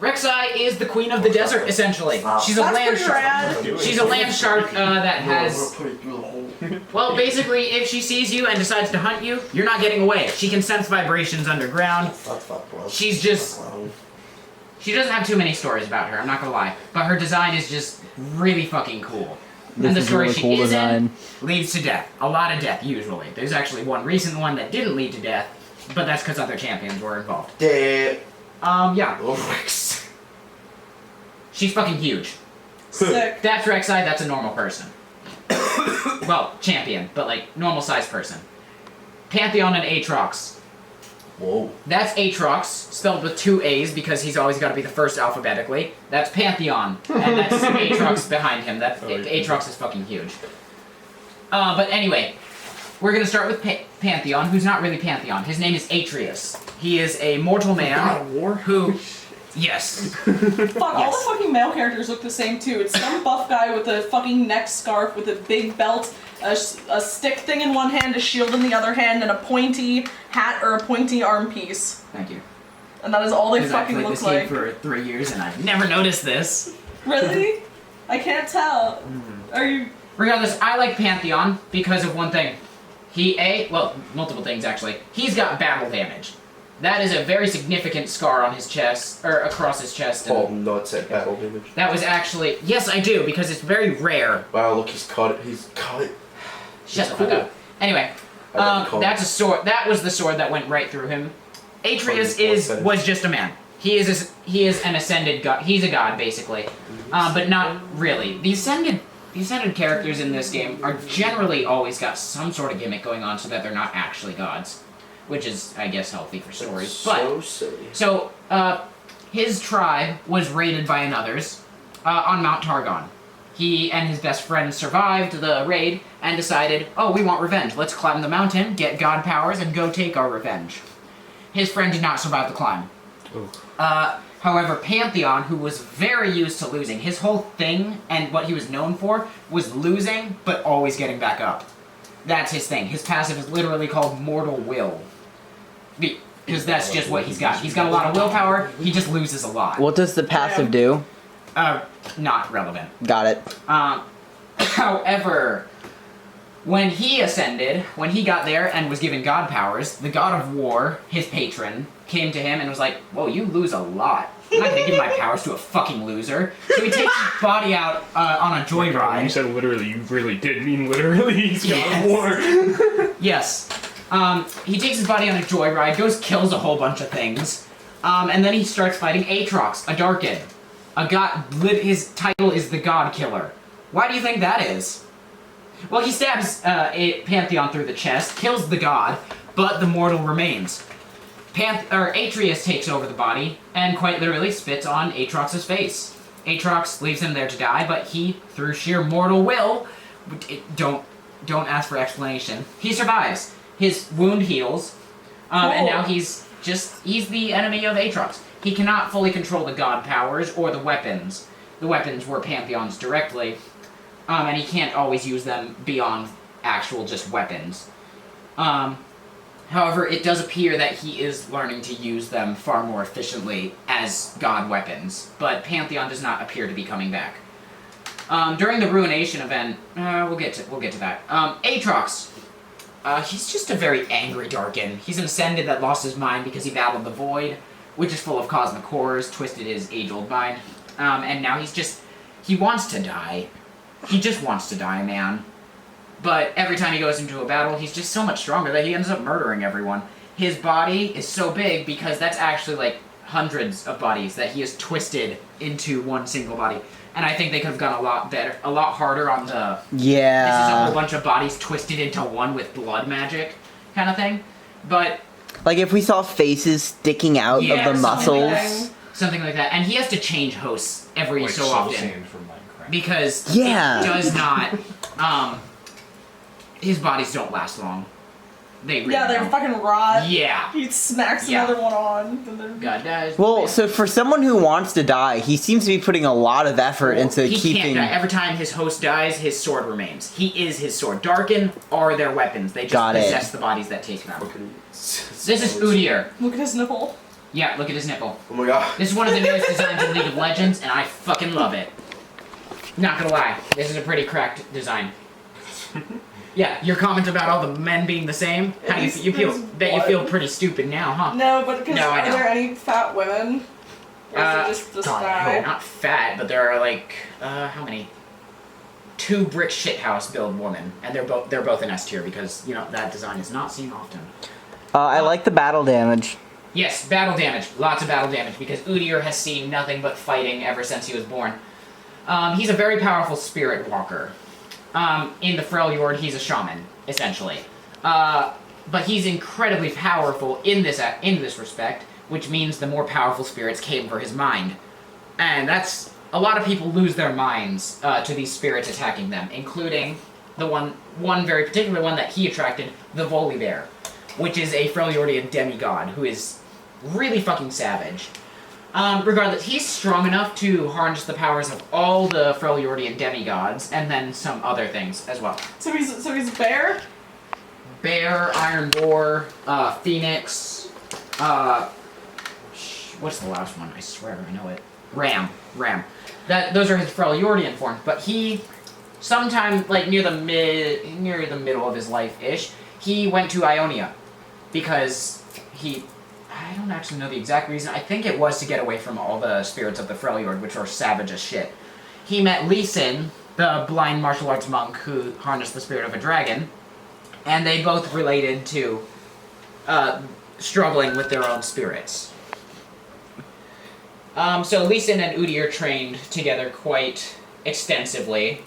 Rek'Sai is the queen of the desert, essentially. She's a That's land pretty shark. rad. She's a land shark that has. Well, basically, if she sees you and decides to hunt you, you're not getting away. She can sense vibrations underground. She's just. She doesn't have too many stories about her, I'm not gonna lie. But her design is just really fucking cool. and the is a story really she cool is design. in leads to death. A lot of death, usually. There's actually one recent one that didn't lead to death, but that's because other champions were involved. Yeah. Yeah. She's fucking huge. Sick. That's Rek'Sai, that's a normal person. Well, champion, but like, normal-sized person. Pantheon and Aatrox. Whoa. That's Aatrox, spelled with 2 A's because he's always got to be the first alphabetically. That's Pantheon, and that's Aatrox behind him. Aatrox is fucking huge. But anyway, we're gonna start with Pantheon, who's not really Pantheon. His name is Atreus. He is a mortal man who... Yes. Fuck, all the fucking male characters look the same too. It's some buff guy with a fucking neck scarf with a big belt, a stick thing in one hand, a shield in the other hand, and a pointy hat or a pointy arm piece. Thank you. And that is all they I've fucking played look this like. game for 3 years and I've never noticed this. Really? I can't tell. Are you... Regardless, I like Pantheon because of one thing. Well, multiple things actually. He's got battle damage. That is a very significant scar on his chest, or across his chest. Paul not said battle damage. That was actually... Yes, I do, because it's very rare. Wow, look, he's cut it. He's cut it. Shut the fuck up. Anyway, that's a sword. That was the sword that went right through him. Atreus was just a man. He is an ascended god. He's a god, basically. But not really. The ascended characters in this game are generally always got some sort of gimmick going on so that they're not actually gods. Which is, I guess, healthy for stories. So silly. So, his tribe was raided by another's on Mount Targon. He and his best friend survived the raid and decided, oh, we want revenge. Let's climb the mountain, get god powers, and go take our revenge. His friend did not survive the climb. However, Pantheon, who was very used to losing, his whole thing and what he was known for was losing, but always getting back up. That's his thing. His passive is literally called Mortal Will. Because that's just what he's got. He's got a lot of willpower, he just loses a lot. What does the passive do? Not relevant. Got it. However, when he ascended, when he got there and was given god powers, the god of war, his patron, came to him and was like, whoa, you lose a lot. I'm not gonna give my powers to a fucking loser. So he takes his body out on a joyride. You said literally, you really did mean literally. He's god of war. Yes. He takes his body on a joyride, goes kills a whole bunch of things, and then he starts fighting Aatrox, a Darkin. A god, his title is the God Killer. Why do you think that is? Well, he stabs Pantheon through the chest, kills the god, but the mortal remains. Atreus takes over the body, and quite literally spits on Aatrox's face. Aatrox leaves him there to die, but he, through sheer mortal will, don't ask for explanation, he survives. His wound heals, and now he's the enemy of Aatrox. He cannot fully control the god powers or the weapons. The weapons were Pantheon's directly, and he can't always use them beyond actual just weapons. However, it does appear that he is learning to use them far more efficiently as god weapons, but Pantheon does not appear to be coming back. During the Ruination event, we'll get to that. Aatrox. He's just a very angry Darkin. He's an Ascended that lost his mind because he battled the Void, which is full of cosmic horrors, twisted his age-old mind. And now he wants to die. He just wants to die, man. But every time he goes into a battle, he's just so much stronger that he ends up murdering everyone. His body is so big because that's actually like hundreds of bodies that he has twisted into one single body. And I think they could have gone a lot harder on the... Yeah. This is a whole bunch of bodies twisted into one with blood magic kind of thing. But... Like if we saw faces sticking out of the muscles. Something like that. And he has to change hosts every like so Soul often. Sand from Minecraft. Because it does not... his bodies don't last long. They really they're don't. fucking rot. Yeah. He smacks another one on. God dies. Well, so for someone who wants to die, he seems to be putting a lot of effort into he keeping... can't die. Every time his host dies, his sword remains. He is his sword. Darkin are their weapons. They just possess the bodies that take them. This is Udyr. Look at his nipple. Yeah, look at his nipple. Oh my god. This is one of the newest designs in League of Legends, and I fucking love it. Not gonna lie, this is a pretty cracked design. Yeah, your comment about all the men being the same. How do you feel? Bet you feel pretty stupid now, huh? No, but because I are know. there any fat women? Or is it just God, guy? no, not fat, but there are like how many? 2 brick shithouse build woman, and they're both in S tier because that design is not seen often. I like the battle damage. Yes, battle damage, lots of battle damage because Udyr has seen nothing but fighting ever since he was born. He's a very powerful spirit walker. In the Freljord, he's a shaman essentially, but he's incredibly powerful in this respect, which means the more powerful spirits came for his mind, and that's. A lot of people lose their minds to these spirits attacking them, including the one very particular one that he attracted, the Volibear, which is a Freljordian demigod who is really fucking savage. Regardless, he's strong enough to harness the powers of all the Freljordian demigods, and then some other things as well. So he's a bear? Bear, Iron Boar, Phoenix, what's the last one? I swear I know it. Ram. Those are his Freljordian forms, but he, sometime near the middle of his life-ish, he went to Ionia because I don't actually know the exact reason. I think it was to get away from all the spirits of the Freljord, which are savage as shit. He met Lee Sin, the blind martial arts monk who harnessed the spirit of a dragon, and they both related to struggling with their own spirits. So Lee Sin and Udyr trained together quite extensively.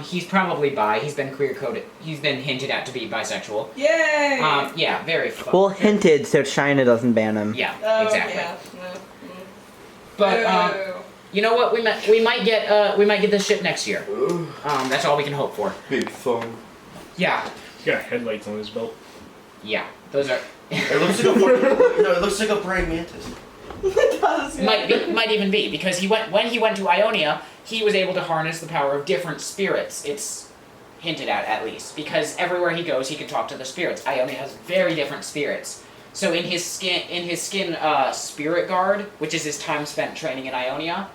He's probably bi. He's been queer-coded. He's been hinted at to be bisexual. Yay! Yeah, very fun. Well, hinted so China doesn't ban him. Yeah, exactly. Yeah. But you know what? We might get this shit next year. That's all we can hope for. Big fun. Yeah. He's got headlights on his belt. Yeah, those are. It looks like it looks like a praying mantis. It does. Might even be because when he went to Ionia, he was able to harness the power of different spirits. It's hinted at least, because everywhere he goes, he can talk to the spirits. Ionia has very different spirits. So in his skin, Spirit Guard, which is his time spent training in Ionia,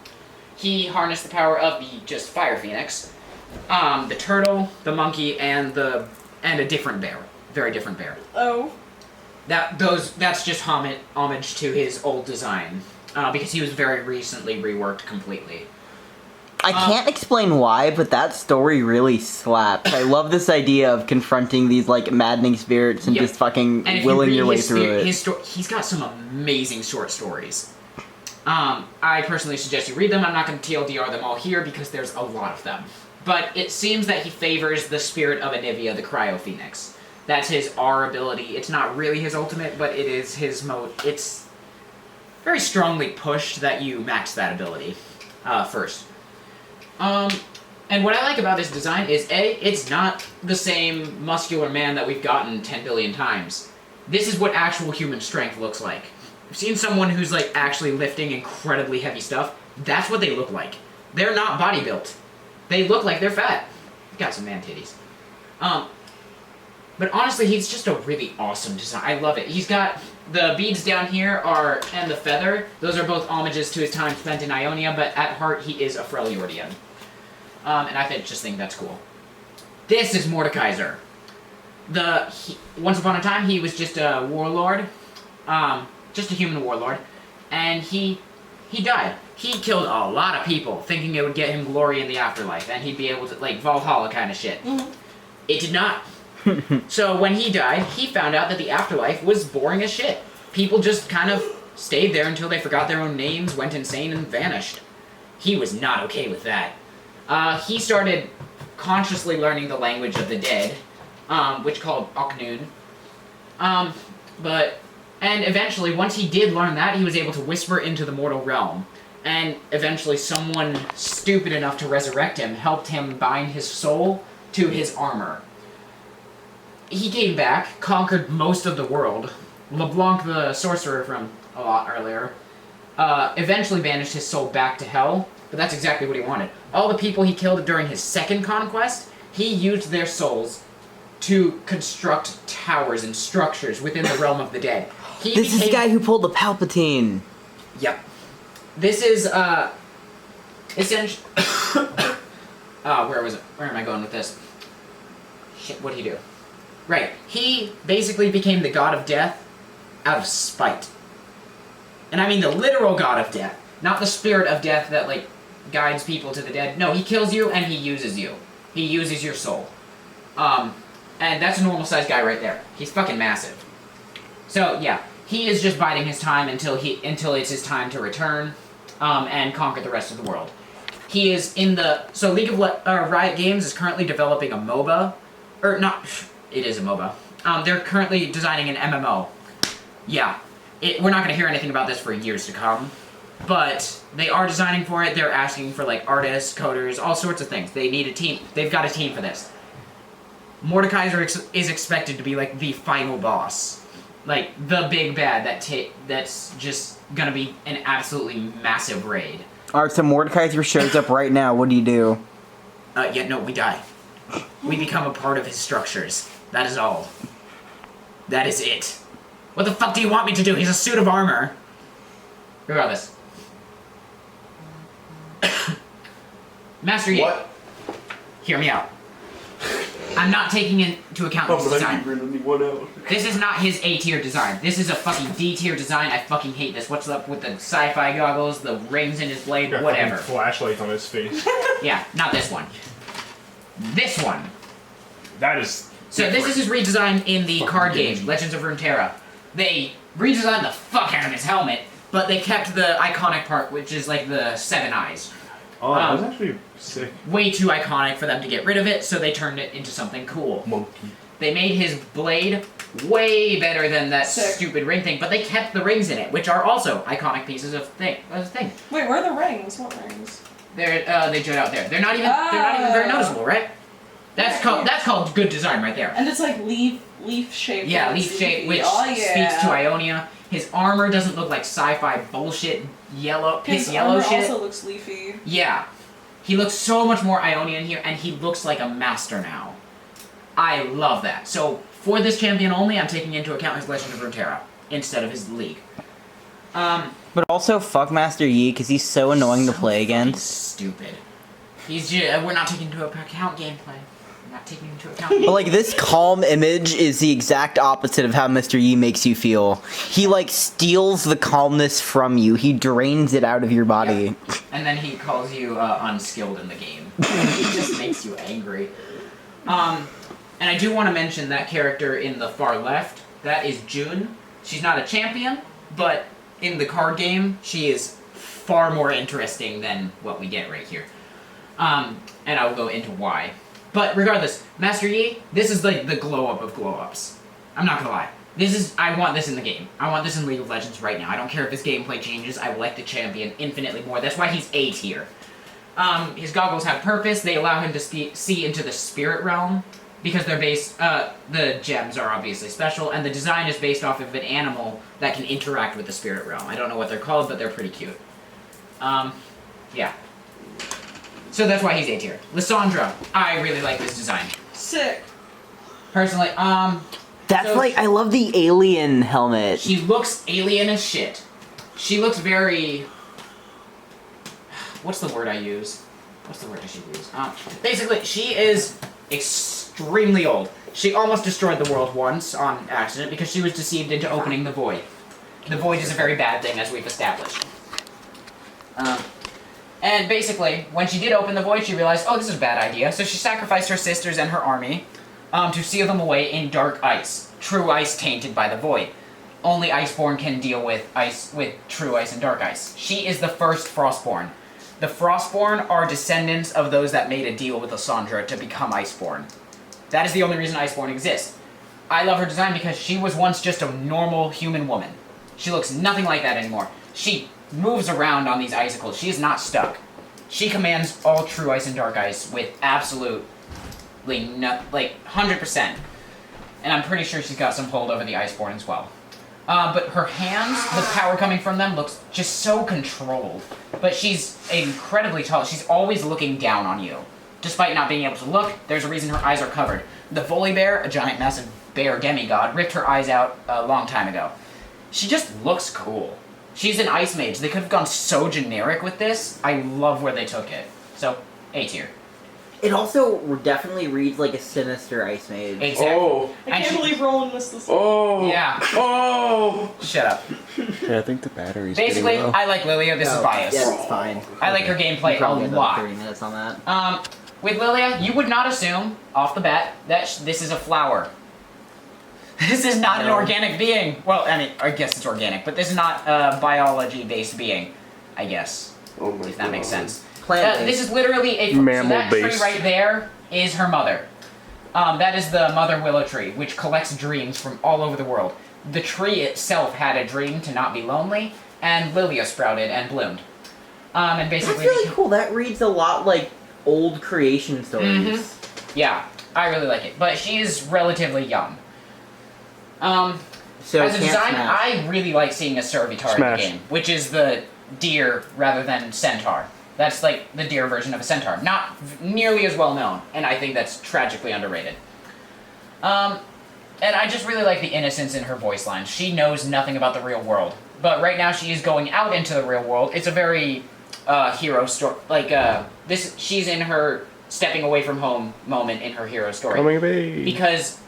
he harnessed the power of the Fire Phoenix, the turtle, the monkey, and a different bear, very different bear. Oh. That's just homage to his old design, because he was very recently reworked completely. I can't explain why, but that story really slaps. I love this idea of confronting these maddening spirits and just fucking willing your way through it. He's got some amazing short stories. I personally suggest you read them. I'm not going to TLDR them all here because there's a lot of them. But it seems that he favors the spirit of Anivia, the Cryo Phoenix. That's his R ability. It's not really his ultimate, but it is his it's very strongly pushed that you max that ability first. And what I like about this design is, it's not the same muscular man that we've gotten 10 billion times. This is what actual human strength looks like. I've seen someone who's actually lifting incredibly heavy stuff. That's what they look like. They're not body built. They look like they're fat. Got some man titties. But honestly, he's just a really awesome design. I love it. He's got the beads down here and the feather. Those are both homages to his time spent in Ionia, but at heart, he is a Freljordian. And I just think that's cool. This is Mordekaiser. Once upon a time, he was just a warlord. Just a human warlord. And he died. He killed a lot of people, thinking it would get him glory in the afterlife, and he'd be able to, Valhalla kind of shit. Mm-hmm. It did not. So when he died, he found out that the afterlife was boring as shit. People just kind of stayed there until they forgot their own names, went insane, and vanished. He was not okay with that. He started consciously learning the language of the dead, which called Oknun. And eventually, once he did learn that, he was able to whisper into the mortal realm. And eventually, someone stupid enough to resurrect him helped him bind his soul to his armor. He came back, conquered most of the world. LeBlanc, the sorcerer from a lot earlier, eventually banished his soul back to hell, but that's exactly what he wanted. All the people he killed during his second conquest, he used their souls to construct towers and structures within the realm of the dead. This is the guy who pulled the Palpatine. Yep. This is, essentially... where am I going with this? Shit, what'd he do? Right. He basically became the god of death out of spite. And I mean the literal god of death. Not the spirit of death that, guides people to the dead. No, he kills you and he uses you. He uses your soul. And that's a normal sized guy right there. He's fucking massive. So yeah, he is just biding his time until it's his time to return, and conquer the rest of the world. He is in the Riot Games is currently developing a MOBA, or not? It is a MOBA. They're currently designing an MMO. Yeah, we're not gonna hear anything about this for years to come, but they are designing for it. They're asking for like artists, coders, all sorts of things. They need a team. They've got a team for this. Mordekaiser is expected to be like the final boss, like the big bad that's just gonna be an absolutely massive raid. Alright, so Mordekaiser shows up right now. What do you do? Yeah, no, we die. We become a part of his structures. That is all. That is it. What the fuck do you want me to do? He's a suit of armor. Regardless. Master Yi. What? Hear me out. I'm not taking into account this design. This is not his A tier design. This is a fucking D tier design. I fucking hate this. What's up with the sci-fi goggles, the rings in his blade, whatever. Flashlights on his face. Yeah, not this one. This one. That is. So this is his redesign in the card game, Legends of Runeterra. They redesigned the fuck out of his helmet, but they kept the iconic part, which is like the 7 eyes. Oh, that was actually sick. Way too iconic for them to get rid of it, so they turned it into something cool. Monkey. They made his blade way better than that stupid ring thing, but they kept the rings in it, which are also iconic pieces of thing. Wait, where are the rings? What rings? They jut out there. They're not even very noticeable, right? That's called good design right there. And it's like leaf shaped. Yeah, leaf shaped, which speaks to Ionia. His armor doesn't look like sci-fi bullshit yellow His yellow armor shit. also looks leafy. Yeah. He looks so much more Ionian here, and he looks like a master now. I love that. So, for this champion only, I'm taking into account his Legend of Runeterra instead of his League. But also, fuck Master Yi, because he's so annoying to play against. Stupid. He's just, we're not taking into account gameplay. We're not taking into account. But like, this calm image is the exact opposite of how Mr. Yi makes you feel. He like steals the calmness from you. He drains it out of your body. Yep. And then he calls you unskilled in the game. He just makes you angry. And I do want to mention that character in the far left. That is June. She's not a champion, but in the card game, she is far more interesting than what we get right here. And I will go into why. But regardless, Master Yi, this is like the glow-up of glow-ups. I'm not gonna lie. I want this in the game. I want this in League of Legends right now. I don't care if his gameplay changes, I like the champion infinitely more. That's why he's A tier. His goggles have purpose, they allow him to see into the spirit realm, because they're based, the gems are obviously special, and the design is based off of an animal that can interact with the spirit realm. I don't know what they're called, but they're pretty cute. Yeah. So that's why he's A tier. Lissandra, I really like this design. Sick. Personally, That's so like, I love the alien helmet. She looks alien as shit. She looks very... What's the word I use? What's the word I should use? Basically, she is extremely old. She almost destroyed the world once on accident because she was deceived into opening the void. The void is a very bad thing, as we've established. And basically, when she did open the void, she realized, oh, this is a bad idea. So she sacrificed her sisters and her army to seal them away in dark ice. True ice tainted by the void. Only Iceborn can deal with ice, with true ice and dark ice. She is the first Frostborn. The Frostborn are descendants of those that made a deal with Lissandra to become Iceborn. That is the only reason Iceborn exists. I love her design because she was once just a normal human woman. She looks nothing like that anymore. She moves around on these icicles. She is not stuck. She commands all true ice and dark ice with absolutely like 100%. And I'm pretty sure she's got some hold over the Iceborn as well. But her hands, the power coming from them looks just so controlled. But she's incredibly tall. She's always looking down on you. Despite not being able to look, there's a reason her eyes are covered. The Volibear, a giant massive bear demigod, ripped her eyes out a long time ago. She just looks cool. She's an ice mage. They could have gone so generic with this. I love where they took it. So, A tier. It also definitely reads like a sinister ice mage. Exactly. Oh. I can't believe Roland missed this. Oh. Yeah. Oh. Shut up. Yeah, I think the battery's Basically, getting low. I like Lilia. This is biased. Yeah, it's fine. I like her gameplay a Probably another lot. 30 minutes on that. with Lilia, you would not assume, off the bat, that this is a flower. This is not an organic being. Well, I mean, I guess it's organic, but this is not a biology-based being, I guess. Oh my if that makes sense. Plant-based. This is literally a... So that tree right there is her mother. That is the mother willow tree, which collects dreams from all over the world. The tree itself had a dream to not be lonely, and Lilia sprouted and bloomed. And basically... That's really cool. That reads a lot like old creation stories. Yeah, I really like it. But she is relatively young. So as a design, smash. I really like seeing a servitor in the game, which is the deer rather than centaur. That's like the deer version of a centaur. Not nearly as well known, and I think that's tragically underrated. And I just really like the innocence in her voice lines. She knows nothing about the real world. But right now she is going out into the real world. It's a very hero story. Like, she's in her stepping away from home moment in her hero story. Coming of age. Because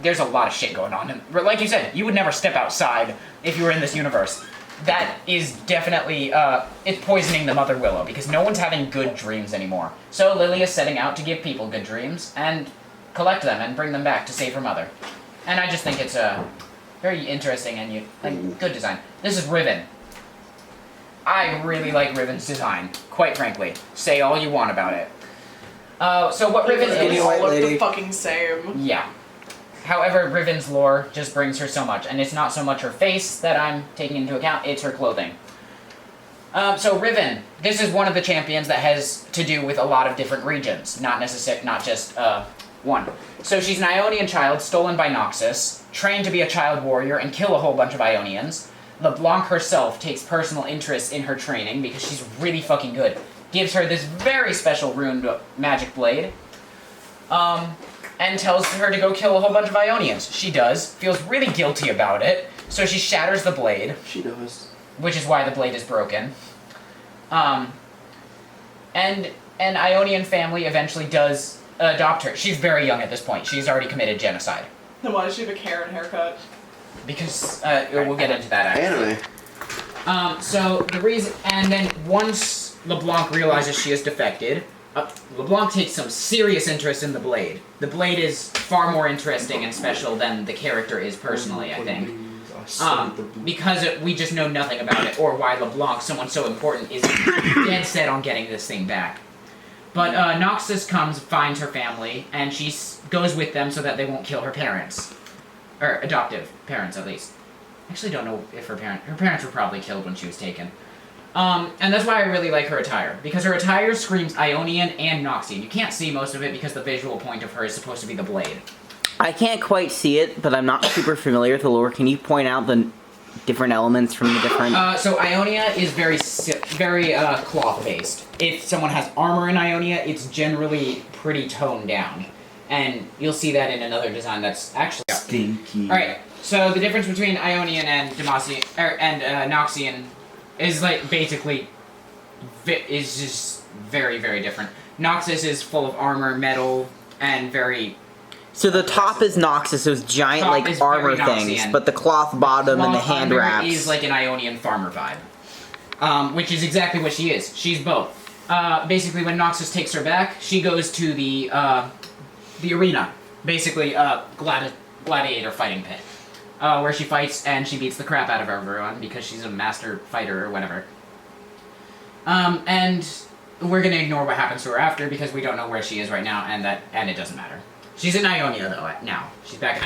there's a lot of shit going on. And like you said, you would never step outside if you were in this universe. That is definitely, it's poisoning the Mother Willow, because no one's having good dreams anymore. So Lily is setting out to give people good dreams, and collect them and bring them back to save her mother. And I just think it's very interesting and good design. This is Riven. I really like Riven's design, quite frankly. Say all you want about it. So what Riven is... all look the fucking same. Yeah. However, Riven's lore just brings her so much, and it's not so much her face that I'm taking into account, it's her clothing. So Riven, this is one of the champions that has to do with a lot of different regions, not just one. So she's an Ionian child stolen by Noxus, trained to be a child warrior and kill a whole bunch of Ionians. LeBlanc herself takes personal interest in her training because she's really fucking good. Gives her this very special runed magic blade. And tells her to go kill a whole bunch of Ionians. She does, feels really guilty about it, so she shatters the blade. She does. Which is why the blade is broken. And an Ionian family eventually does adopt her. She's very young at this point. She's already committed genocide. Then why does she have a Karen haircut? Because, we'll get into that actually. Anime. So the reason, and then once LeBlanc realizes she has defected, LeBlanc takes some serious interest in the blade. The blade is far more interesting and special than the character is personally, I think. Because we just know nothing about it, or why LeBlanc, someone so important, is dead set on getting this thing back. But Noxus comes, finds her family, and she goes with them so that they won't kill her parents. Or adoptive parents, at least. I actually don't know if her parents were probably killed when she was taken. And that's why I really like her attire, because her attire screams Ionian and Noxian. You can't see most of it because the visual point of her is supposed to be the blade. I can't quite see it, but I'm not super familiar with the lore. Can you point out the different elements from the different... So Ionia is very cloth-based. If someone has armor in Ionia, it's generally pretty toned down. And you'll see that in another design that's actually... Stinky. Alright, so the difference between Ionian and Noxian is basically is just very, very different. Noxus is full of armor, metal, and very... So the top is Noxus, those giant armor things, but the cloth bottom and the hand wraps is like an Ionian farmer vibe, which is exactly what she is. She's both. Basically, when Noxus takes her back, she goes to the arena, basically gladiator fighting pit. Where she fights and she beats the crap out of everyone because she's a master fighter or whatever. And we're gonna ignore what happens to her after because we don't know where she is right now, and it doesn't matter. She's in Ionia though now. She's back in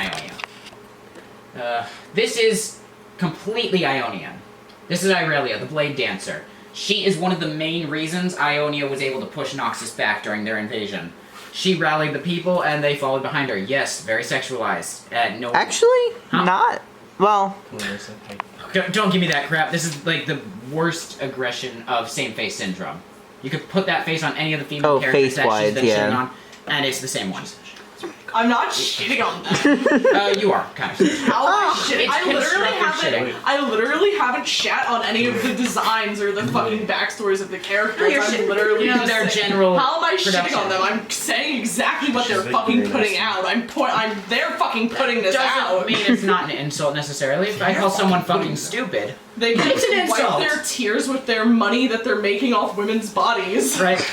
Ionia. This is completely Ionian. This is Irelia, the Blade Dancer. She is one of the main reasons Ionia was able to push Noxus back during their invasion. She rallied the people, and they followed behind her. Yes, very sexualized. No. Actually, not. Well. Don't give me that crap. This is the worst aggression of same-face syndrome. You could put that face on any of the female characters that she's been shitting on, and it's the same one. I'm not shitting on them. You are, kind of. How am I shitting? I literally haven't shat on any of the designs or the fucking backstories of the characters. I'm literally just their general how am I production. shitting on them? I'm saying exactly what they're fucking putting out. They're fucking putting this out. Doesn't mean it's not an insult necessarily. If I call someone fucking stupid, they it's an insult. Wipe their tears with their money that they're making off women's bodies. Right.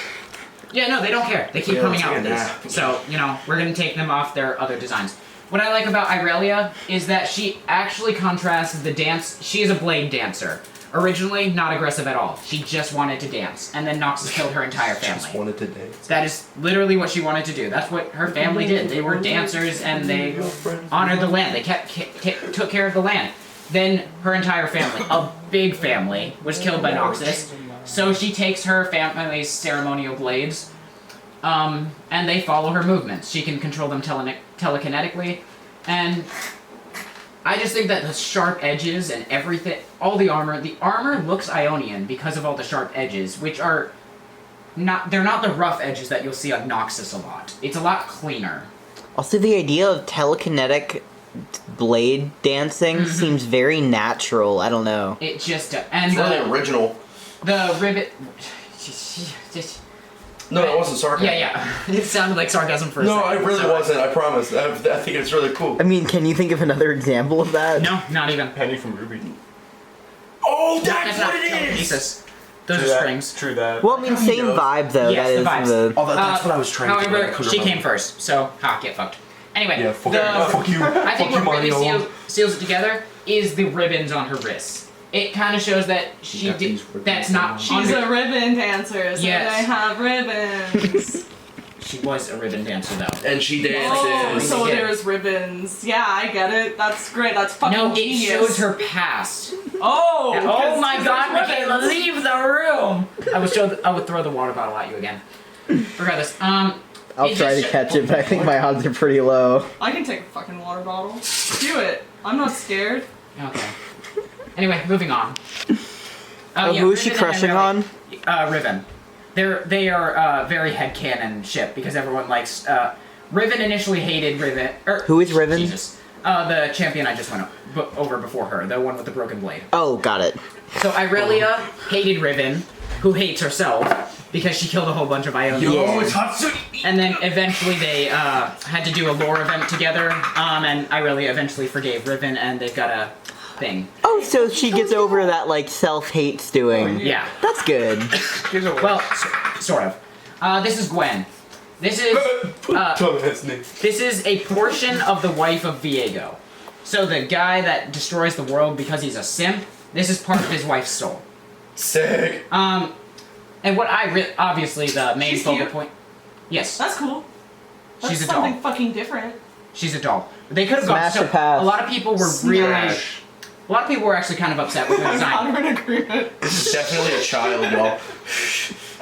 Yeah, no, they don't care. They keep coming out with these. So, you know, we're going to take them off their other designs. What I like about Irelia is that she actually contrasts the dance. She is a blade dancer. Originally, not aggressive at all. She just wanted to dance. And then Noxus killed her entire family. Just wanted to dance. That is literally what she wanted to do. That's what her family did. They were dancers and they honored the land. They took care of the land. Then her entire family, a big family, was killed by Noxus. So she takes her family's ceremonial blades, and they follow her movements. She can control them telekinetically, and I just think that the sharp edges and everything, all the armor looks Ionian because of all the sharp edges, which are they're not the rough edges that you'll see on Noxus a lot. It's a lot cleaner. Also, the idea of telekinetic blade dancing seems very natural. I don't know. It just and it's really original. The rivet. No, that wasn't sarcasm. Yeah. It sounded like sarcasm for a No, second. I really wasn't. I promise. I think it's really cool. I mean, can you think of another example of that? No, not even. Penny from Ruby. Oh, that's not what it is! telekinesis. Those True are that. strings. True that. Well, I mean, same vibe though. Yes, that the is vibes. the. Oh, that's what I was trying to do. However, she came first, so get fucked. Anyway, Yeah, fuck you. I think Fuck what you, really Mario. seals it together is the ribbons on her wrists. It kind of shows that she did. That's not. She's a ribbon dancer, so Yes. they have ribbons. She was a ribbon dancer though. And she dances. Oh, so Yeah. there's ribbons. Yeah, I get it. That's great. That's fucking No, it genius. shows her past. Oh! Oh my God, there's Mikayla, ribbons. leave the room! I would throw the water bottle at you again. Regardless, I'll it try to just catch it, but I think my odds are pretty low. I can take a fucking water bottle. Do it. I'm not scared. Okay. Anyway, moving on. Who is she Riven and crushing on? Riven. They are very headcanon shit because everyone likes. Riven initially hated Riven. Who is Riven? Jesus. The champion I just went over before her, the one with the broken blade. Oh, got it. So Irelia hated Riven, who hates herself because she killed a whole bunch of Ionians. And then eventually they had to do a lore event together, and Irelia eventually forgave Riven, and they've got a thing. Oh, so she gets over that like self-hate stewing. Yeah. That's good. Well, sort of. This is Gwen. This is a portion of the wife of Viego. So the guy that destroys the world because he's a simp, this is part of his wife's soul. Sick. And what obviously the main She's focal cute. point. Yes. That's cool. That's She's a something doll. fucking different. She's a doll. They could have gone. Smash So or pass? a lot of people were Smash. A lot of people were actually kind of upset with the I'm design. not in agreement. This is definitely a child, y'all.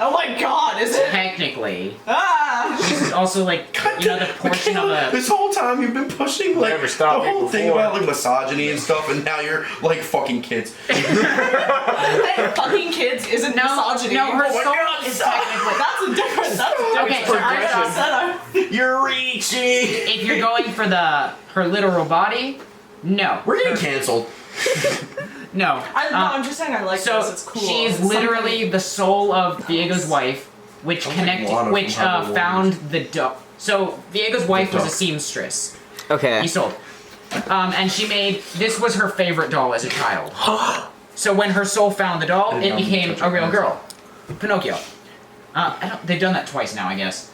Oh my god, is it? Technically, Ah! this is also like the portion of a. This whole time you've been pushing like Never the stopped me whole thing before. about like misogyny and stuff, and now you're like fucking kids. Hey, fucking kids isn't misogyny. No, her Oh my soul God, is stop. technically. That's a different. That's a different. Okay, so I You're reaching. If you're going for her literal body, no. We're getting canceled. No. I'm just saying I like So this. It's cool. she is It's literally the soul of Viego's wife, which Sounds like Lana which from Harvey found the duck. So Viego's wife was a seamstress. Okay. He sold. And she made this was her favorite doll as a child. So when her soul found the doll, it became a real girl, Pinocchio. They've done that twice now, I guess.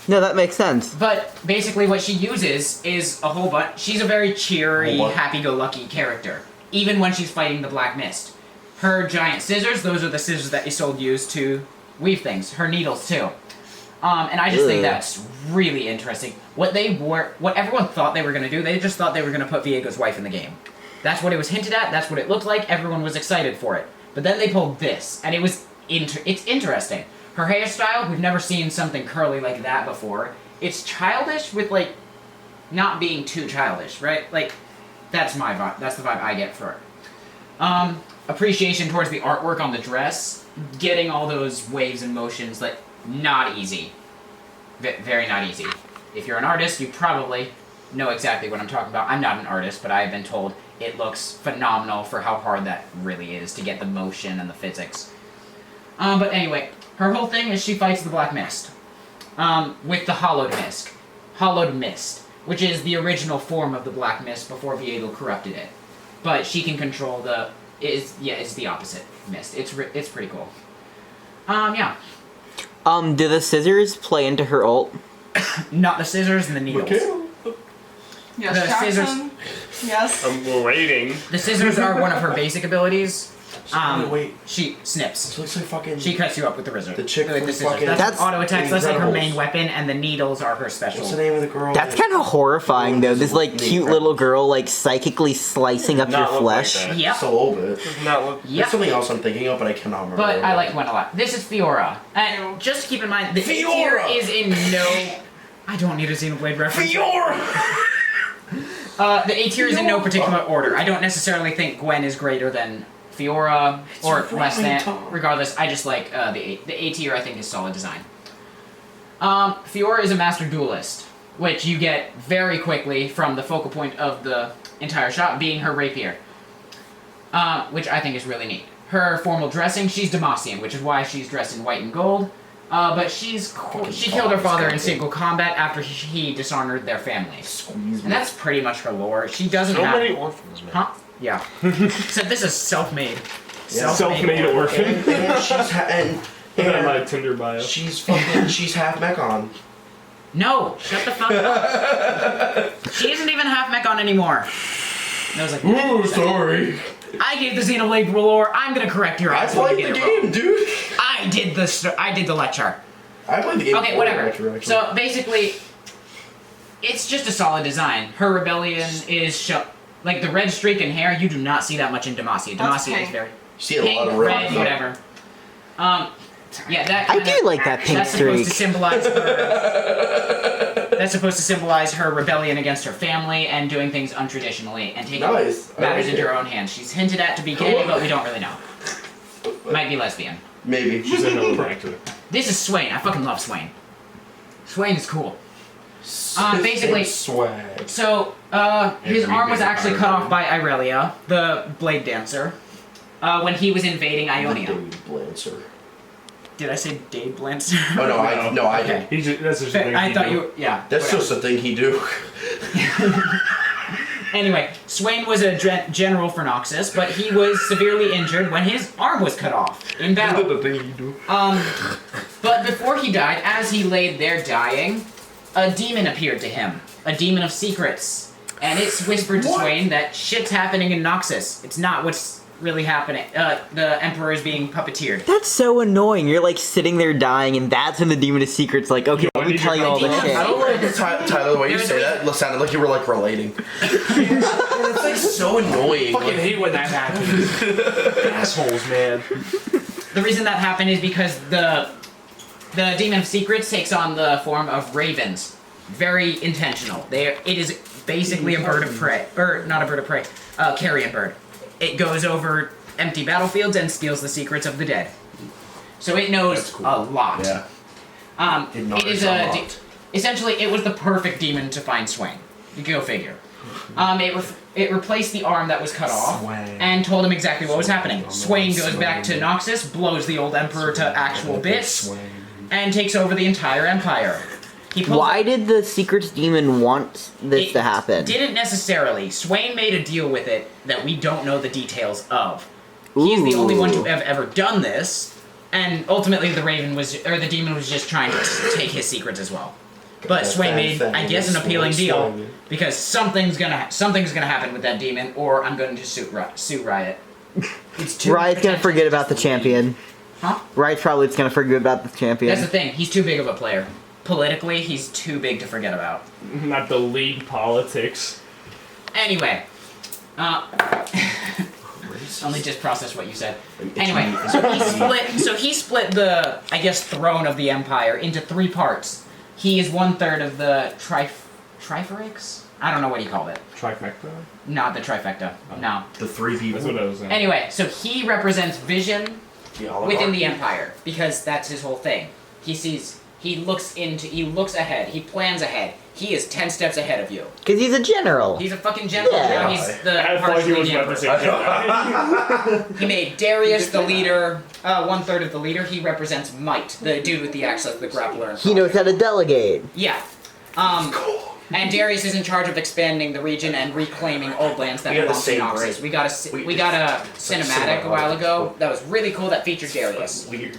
No, that makes sense. But basically, what she uses is a whole bunch. She's a very cheery, happy-go-lucky character, even when she's fighting the Black Mist. Her giant scissors; those are the scissors that Isolde used to weave things. Her needles too. And I just think that's really interesting. What everyone thought they were gonna do, they just thought they were gonna put Viego's wife in the game. That's what it was hinted at. That's what it looked like. Everyone was excited for it. But then they pulled this, and it was it's interesting. Her hairstyle, we've never seen something curly like that before. It's childish with, like, not being too childish, right? Like, that's my vibe. That's the vibe I get for it. Appreciation towards the artwork on the dress. Getting all those waves and motions, like, not easy. Very not easy. If you're an artist, you probably know exactly what I'm talking about. I'm not an artist, but I've been told it looks phenomenal for how hard that really is to get the motion and the physics. But anyway, her whole thing is she fights the Black Mist. With the Hollowed Mist, which is the original form of the Black Mist before Viego corrupted it. But she can control it's the opposite mist. It's pretty cool. Yeah. Do the scissors play into her ult? Not the scissors and the needles. Yes, The scissors. Jackson. Yes. I'm waiting. The scissors are one of her basic abilities. Wait. She snips. She looks like fucking. She cuts you up with the scissors. The chick with from the scissors. fucking That's auto attacks. That's like her Incredibles. main weapon, and the needles are her special. What's the name of the girl? That's kind of horrifying, though. This like cute little girl like psychically slicing up your flesh. Yep. Just a little bit. Yep. There's something else I'm thinking of, but I cannot remember. But I like Gwen a lot. This is Fiora. And just keep in mind, the A tier is in no... I don't need a Xenoblade reference. Fiora! The A tier is in no particular order. I don't necessarily think Gwen is greater than Fiora, or less than. Regardless, I just like the A tier, I think, is solid design. Fiora is a master duelist, which you get very quickly from the focal point of the entire shot being her rapier. Which I think is really neat. Her formal dressing, she's Demacian, which is why she's dressed in white and gold. But she killed her father in single combat after he dishonored their family. And that's pretty much her lore. She doesn't have... So many orphans, man. Huh? Yeah. So this is self-made. Self-made orphan. And she's and my Tinder bio. She's half Mechon. No, shut the fuck up. She isn't even half Mechon anymore. And I was like, ooh, sorry. I gave the Xenoblade lore. I'm gonna correct your ass. I played the game, dude. I did the lecture. I played the game. Okay, whatever. So basically, it's just a solid design. Her rebellion is like the red streak in hair. You do not see that much in Demacia. Demacia is very see a pink, lot of red, whatever. Yeah, that. I do like that pink that's streak. Supposed to symbolize her. That's supposed to symbolize her rebellion against her family and doing things untraditionally and taking matters into her own hands. She's hinted at to be gay, but we don't really know. Might be lesbian. Maybe. She's a no actor. This is Swain. I fucking love Swain. Swain is cool. Basically, swag. So, his arm was actually cut off by Irelia, the blade dancer, when he was invading Ionia. Did I say Dave Blancer? Oh no, I didn't. That's just a thing I thought you, yeah. That's whatever. just a thing he do. Anyway, Swain was a general for Noxus, but he was severely injured when his arm was cut off in battle. That's the thing he do. But before he died, as he laid there dying, a demon appeared to him. A demon of secrets. And it's whispered to Swain that shit's happening in Noxus. It's not what's really happening. The Emperor is being puppeteered. That's so annoying. You're like sitting there dying, and that's when the Demon of Secret's like, okay, let me tell you all this shit. I don't like Tyler, the way you say that. It sounded like you were like relating. It's like so annoying. I fucking hate when that happens. Assholes, man. The reason that happened is because the Demon of Secrets takes on the form of ravens. Very intentional. It is basically a bird of prey. Or, not a bird of prey. Carrion bird. It goes over empty battlefields and steals the secrets of the dead. So it knows a lot. Yeah. It is essentially, it was the perfect demon to find Swain. You go figure. It replaced the arm that was cut off and told him exactly what was happening. Swain goes back to Noxus, blows the old Emperor to actual bits, and takes over the entire Empire. Why did the Secrets Demon want this to happen? Didn't necessarily. Swain made a deal with it that we don't know the details of. He's the only one to have ever done this, and ultimately the demon was just trying to take his secrets as well. But Swain made, I guess, an appealing deal because something's gonna happen with that demon, or I'm going to sue Riot. Riot's gonna forget about the champion. Huh? Riot's probably gonna forget about the champion. That's the thing. He's too big of a player. Politically, he's too big to forget about. Not the league politics. Anyway, only just process what you said. Anyway, so he split the, I guess, throne of the Empire into 3 parts. He is 1/3 of the Triferix? I don't know what he called it. Trifecta? Not the Trifecta. No. The 3 people. That's what I was saying. Anyway, so he represents vision within the Empire because that's his whole thing. He looks ahead. He plans ahead. He is 10 steps ahead of you. Because he's a general. He's a fucking general. Yeah. He's the I thought he was about to say Jedi. He made Darius the leader, 1/3 of the leader. He represents Might, the dude with the axe, like the grappler. He knows how to delegate. Yeah. And Darius is in charge of expanding the region and reclaiming old lands that belong to Noxus. We got a cinematic a while ago that was really cool that featured Darius. Weird.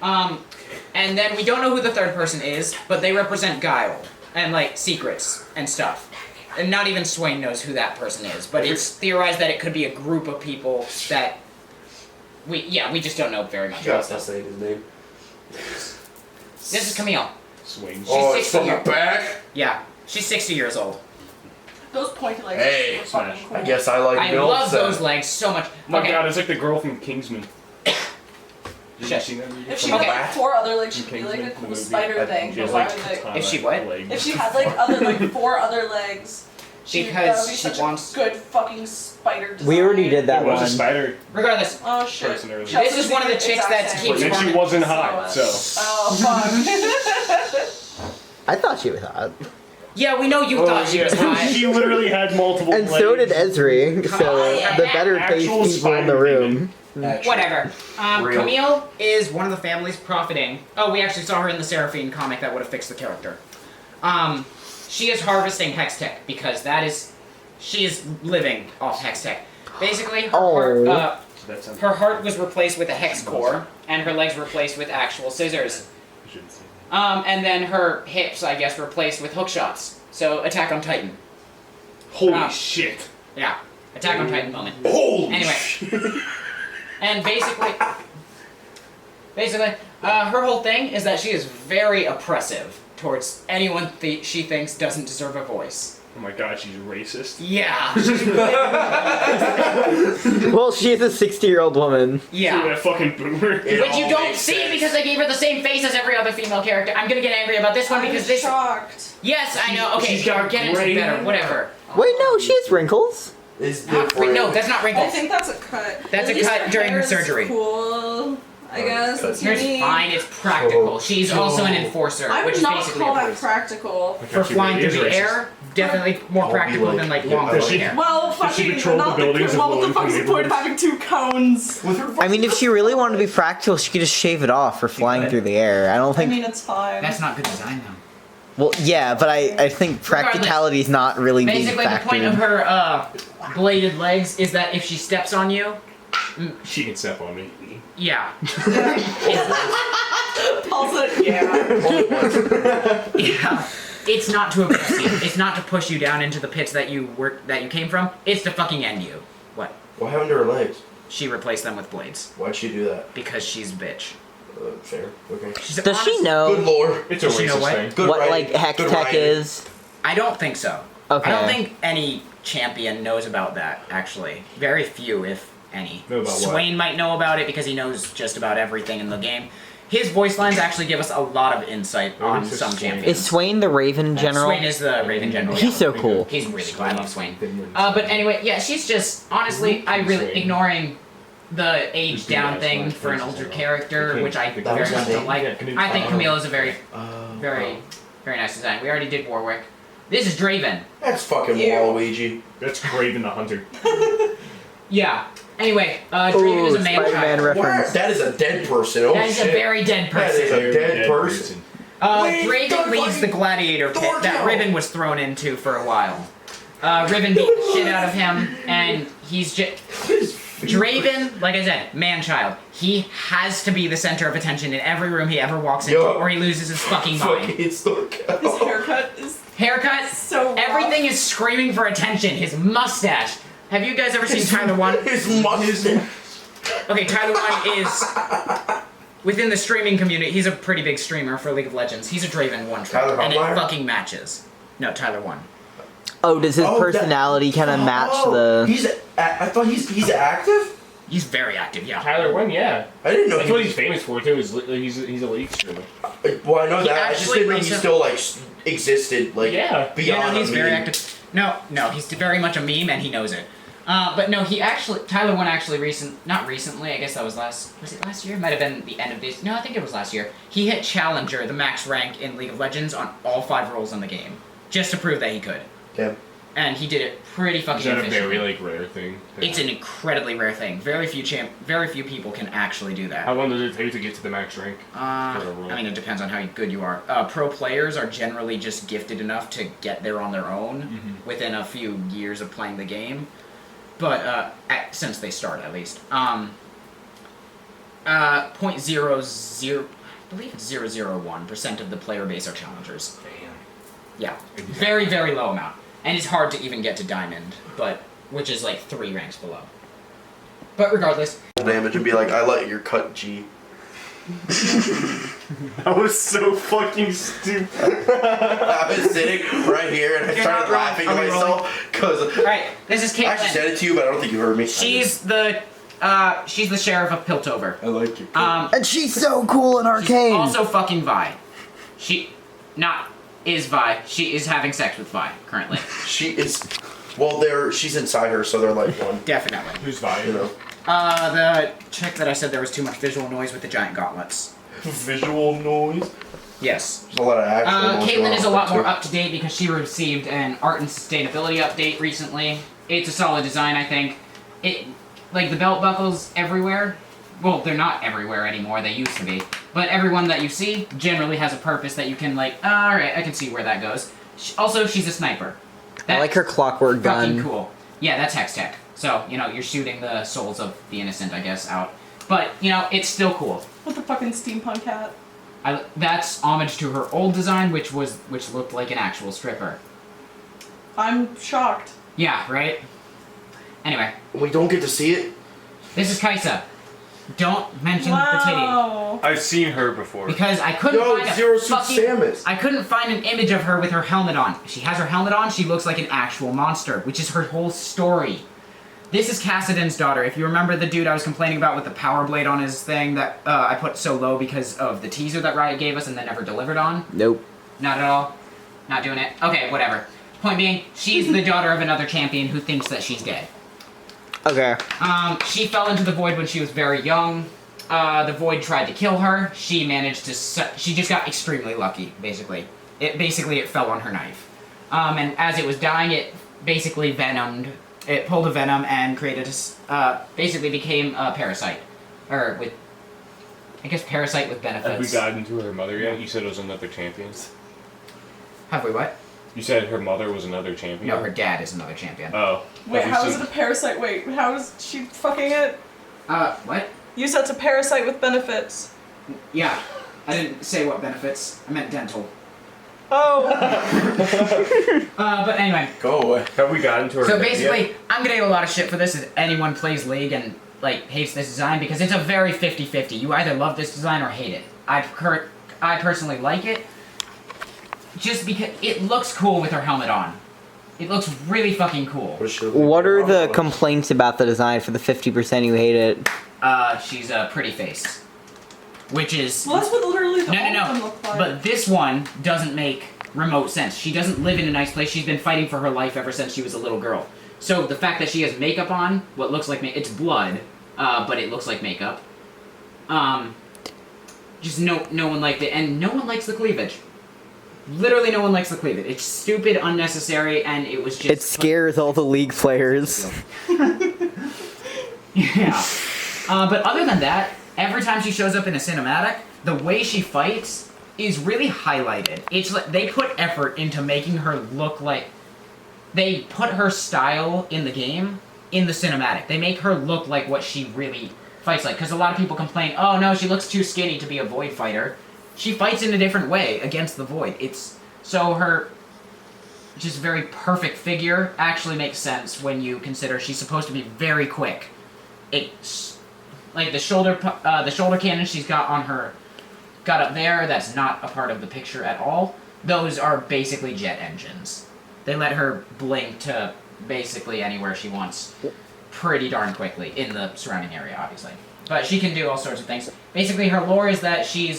And then we don't know who the third person is, but they represent guile and like secrets and stuff. And not even Swain knows who that person is, but it's theorized that it could be a group of people that we just don't know very much about. That's saying his name. This is Camille. Swain. She's Oh, 60 it's from the years. back? Yeah, she's 60 years old. Those pointy legs Hey, are fucking cool. I guess I like I Mills love then. those legs so much. My Okay. God, it's like the girl from Kingsman. Shit. If she had like 4 other legs, she'd be like a cool spider thing. She But has why like would they? katana If she what? legs. If she had like other like 4 other legs, Because that would be she such wants. a good fucking spider design. We already did that There was one. a spider Regardless, Oh shit. person earlier. this is one of the chicks that Exact keeps But then she farming. wasn't hot, so. Oh fuck. I thought she was hot. Yeah, we know you thought she was hot. She literally had multiple And legs. so did Ezri, so the better taste Actual people in the spider room. Whatever. Real. Camille is one of the families profiting. Oh, we actually saw her in the Seraphine comic that would have fixed the character. She is harvesting Hex Tech because she is living off Hex Tech. Basically, her heart was replaced with a Hex core, and her legs replaced with actual scissors. And then her hips, I guess, replaced with hook shots. So, Attack on Titan. Holy shit. Yeah. Attack on Titan moment. Holy Anyway. And basically, her whole thing is that she is very oppressive towards anyone she thinks doesn't deserve a voice. Oh my God, she's racist. Yeah. Well, she is a 60-year-old woman. Yeah. That fucking boomer. Which you don't see because they gave her the same face as every other female character. I'm gonna get angry about this one because this. Shocked. Yes, I know. Okay, She's got get into gray better. hair. Whatever. Wait, no, she has wrinkles. No, that's not I wrinkles. think that's a cut. That's At a least cut during her hair is surgery. Cool. I guess it's It's unique. fine. It's practical. She's also an enforcer, I which would is not basically call a that police. practical. For flying through the air, definitely more practical than like long flowing hair. Well, fucking, patrol not the buildings well, of what the fuck's the point of having 2 cones? I mean, if she really wanted to be practical, she could just shave it off for flying through the air. I don't I think. mean, it's fine. That's not good design though. Well, yeah, but I think practicality is not really being Basically, the point of factored. her bladed legs is that if she steps on you, She can step on me. yeah. Paul said, yeah. Yeah. It's not to oppress you. It's not to push you down into the pits that you came from. It's to fucking end you. What? What happened to her legs? She replaced them with blades. Why'd she do that? Because she's a bitch. Fair. Okay. Does she know Good lore. It's a Does she know racist what? thing. Good what writing. like hex Good tech writing. is? I don't think so. Okay. I don't think any champion knows about that, actually. Very few, if any. Know about what? Swain might know about it because he knows just about everything in the game. His voice lines actually give us a lot of insight on is some Swain? champions. Is Swain the Raven General? Swain is the Raven General. He's so cool. He's really cool. I love Swain. But anyway, yeah, she's just, honestly, I really, ignoring the age down thing for an older character, which I very much don't like. I think Camille is a very, very nice design. We already did Warwick. This is Draven. That's fucking Waluigi. That's Craven the Hunter. Yeah. Anyway, Draven is a man Spider-Man child. reference. That is a dead person. Oh That is shit. a very dead That is person. a dead person. Draven leads the gladiator pit that Riven was thrown into for a while. Riven beat the shit out of him, and he's just... Draven, like I said, man-child. He has to be the center of attention in every room he ever walks into, or he loses his fucking mind. His haircut is Haircut, so rough. everything is screaming for attention. His mustache. Have you guys ever seen Tyler 1? His mustache. Okay, Tyler 1 is... Within the streaming community, he's a pretty big streamer for League of Legends. He's a Draven one-trick, Tyler and it Homemeyer? fucking matches. No, Tyler 1. Oh, does his personality kind of match the? I thought he's active. He's very active, yeah. Tyler Wynn, yeah. I didn't know That's he what was- he's famous for too. He's a league streamer. Well, I know He that. I just actually didn't know he recent- still like existed. Like Yeah. beyond. Yeah, he's a very meme. active. No, he's very much a meme, and he knows it. But no, Tyler 1 actually not recently, I guess that was was it last year? Might have been the end of this, no, I think it was last year. He hit Challenger, the max rank in League of Legends, on all 5 roles in the game. Just to prove that he could. Yeah. And he did it pretty fucking Is that a efficiently. very rare thing? It's an incredibly rare thing. Very few people can actually do that. How long does it take to get to the max rank? I mean, it depends on how good you are. Pro players are generally just gifted enough to get there on their own within a few years of playing the game. But since they start, at least. .00, I believe it's 0.001% of the player base are challengers. Damn. Yeah. Very, very low amount. And it's hard to even get to diamond, but which is like 3 ranks below. But regardless. Damage and be like, I let your cut G. That was so fucking stupid. I was sitting right here and I started laughing to myself because. Alright, this is Caitlyn. I actually said it to you, but I don't think you heard me. She's the sheriff of Piltover. I like you. And she's so cool in Arcane. She's also fucking Vi. She is Vi. She is having sex with Vi currently. She is. Well, she's inside her, so they're like one. Definitely. Who's Vi? You know. The chick that I said there was too much visual noise with the giant gauntlets. Visual noise? Yes. There's a lot of actual Caitlyn is a lot more up to date because she received an art and sustainability update recently. It's a solid design, I think. Like the belt buckles everywhere. Well, they're not everywhere anymore. They used to be. But everyone that you see generally has a purpose that you can like, alright, I can see where that goes. Also, she's a sniper. I like her clockwork gun. Fucking cool. Yeah, that's Hex Tech. So, you know, you're shooting the souls of the innocent, I guess, out. But, you know, it's still cool. With the fucking steampunk hat. That's homage to her old design, which looked like an actual stripper. I'm shocked. Yeah, right? Anyway. We don't get to see it? This is Kaisa. Don't mention the titty. I've seen her before. Because I couldn't I couldn't find an image of her with her helmet on. She has her helmet on, she looks like an actual monster, which is her whole story. This is Kassadin's daughter. If you remember the dude I was complaining about with the power blade on his thing that I put so low because of the teaser that Riot gave us and then never delivered on? Nope. Not at all? Not doing it? Okay, whatever. Point being, she's the daughter of another champion who thinks that she's gay. Okay. She fell into the void when she was very young. The void tried to kill her. She managed to... she just got extremely lucky, basically. It fell on her knife. And as it was dying, it basically venomed... It pulled a venom and created basically became a parasite. Or with... I guess parasite with benefits. Have we gotten to her mother yet? You said it was another champion. Have we what? You said her mother was another champion? No, her dad is another champion. Oh. Wait, how is it a parasite? Wait, how is she fucking it? What? You said it's a parasite with benefits. Yeah. I didn't say what benefits. I meant dental. Oh. But anyway. Go away. Have we gotten to her? So basically, I'm gonna get a lot of shit for this if anyone plays League and, like, hates this design because it's a very 50-50. You either love this design or hate it. I personally like it. Just because it looks cool with her helmet on. It looks really fucking cool. What are the complaints about the design for the 50% you hate it? She's pretty faced. Which is... Well, that's what literally the No. them look like. But this one doesn't make remote sense. She doesn't live in a nice place. She's been fighting for her life ever since she was a little girl. So the fact that she has makeup on, what looks like it's blood, but it looks like makeup. Just no one liked it, and no one likes the cleavage. Literally no one likes the cleavage. It's stupid, unnecessary, and it was just... It scares all the League players. Yeah. But other than that, every time she shows up in a cinematic, the way she fights is really highlighted. It's like they put effort into making her look like... They put her style in the game in the cinematic. They make her look like what she really fights like. Because a lot of people complain, oh no, she looks too skinny to be a Void fighter. She fights in a different way against the Void. So her just very perfect figure actually makes sense when you consider she's supposed to be very quick. It's like the shoulder cannon she's got up there, that's not a part of the picture at all. Those are basically jet engines. They let her blink to basically anywhere she wants pretty darn quickly in the surrounding area, obviously. But she can do all sorts of things. Basically, her lore is that she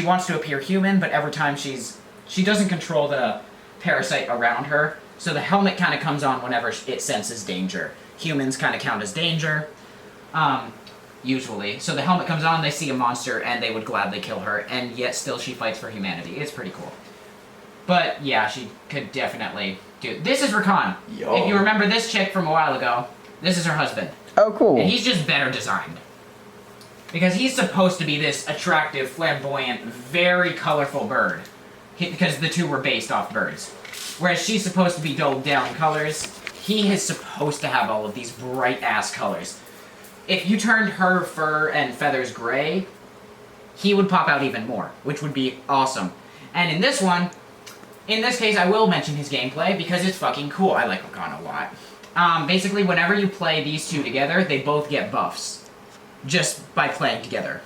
wants to appear human, but every time she doesn't control the parasite around her, so the helmet kind of comes on whenever it senses danger. Humans kind of count as danger, usually. So the helmet comes on, they see a monster, and they would gladly kill her, and yet still she fights for humanity. It's pretty cool. But yeah, she could definitely do... This is Rakan. Yo. If you remember this chick from a while ago, this is her husband. Oh, cool. And he's just better designed. Because he's supposed to be this attractive, flamboyant, very colorful bird. Because the two were based off birds. Whereas she's supposed to be dulled down colors. He is supposed to have all of these bright-ass colors. if you turned her fur and feathers gray, he would pop out even more, which would be awesome. And in this one, in this case, I will mention his gameplay because it's fucking cool. I like Wukong a lot. Basically, whenever you play these two together, they both get buffs just by playing together.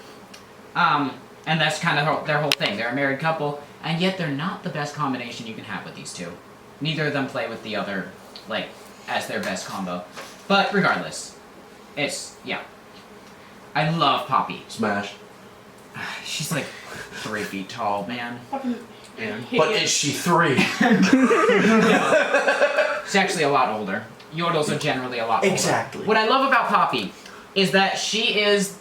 And that's kind of their whole thing. They're a married couple, and yet they're not the best combination you can have with these two. Neither of them play with the other, like, as their best combo. But regardless, yeah. I love Poppy. Smash. She's like 3 feet tall, man. Yeah. But is she 3? She's actually a lot older. Yordles are generally a lot older. Exactly. What I love about Poppy is that she is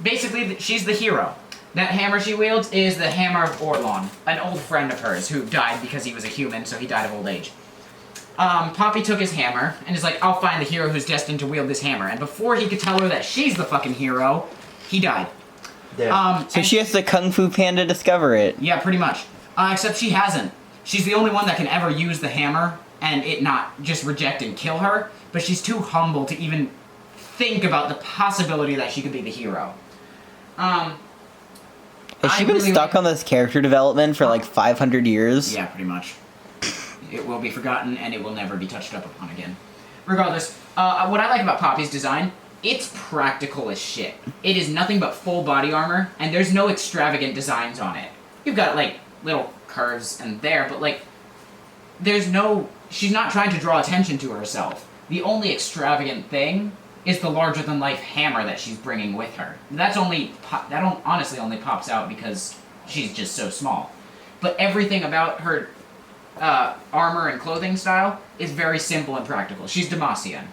basically she's the hero. That hammer she wields is the hammer of Orlon, an old friend of hers who died because he was a human, so he died of old age. Poppy took his hammer and is like, I'll find the hero who's destined to wield this hammer. And before he could tell her that she's the fucking hero, he died. Yeah. So she has to Kung Fu Panda discover it. Yeah, pretty much. Except she hasn't. She's the only one that can ever use the hammer and it not just reject and kill her, but she's too humble to even think about the possibility that she could be the hero. Has she been stuck on this character development for like 500 years? Yeah, pretty much. It will be forgotten and it will never be touched up upon again. Regardless, what I like about Poppy's design, it's practical as shit. It is nothing but full body armor, and there's no extravagant designs on it. You've got, like, little curves and there, but, like, there's no... She's not trying to draw attention to herself. The only extravagant thing is the larger-than-life hammer that she's bringing with her. That honestly only pops out because she's just so small. But everything about her armor and clothing style is very simple and practical. She's Demacian.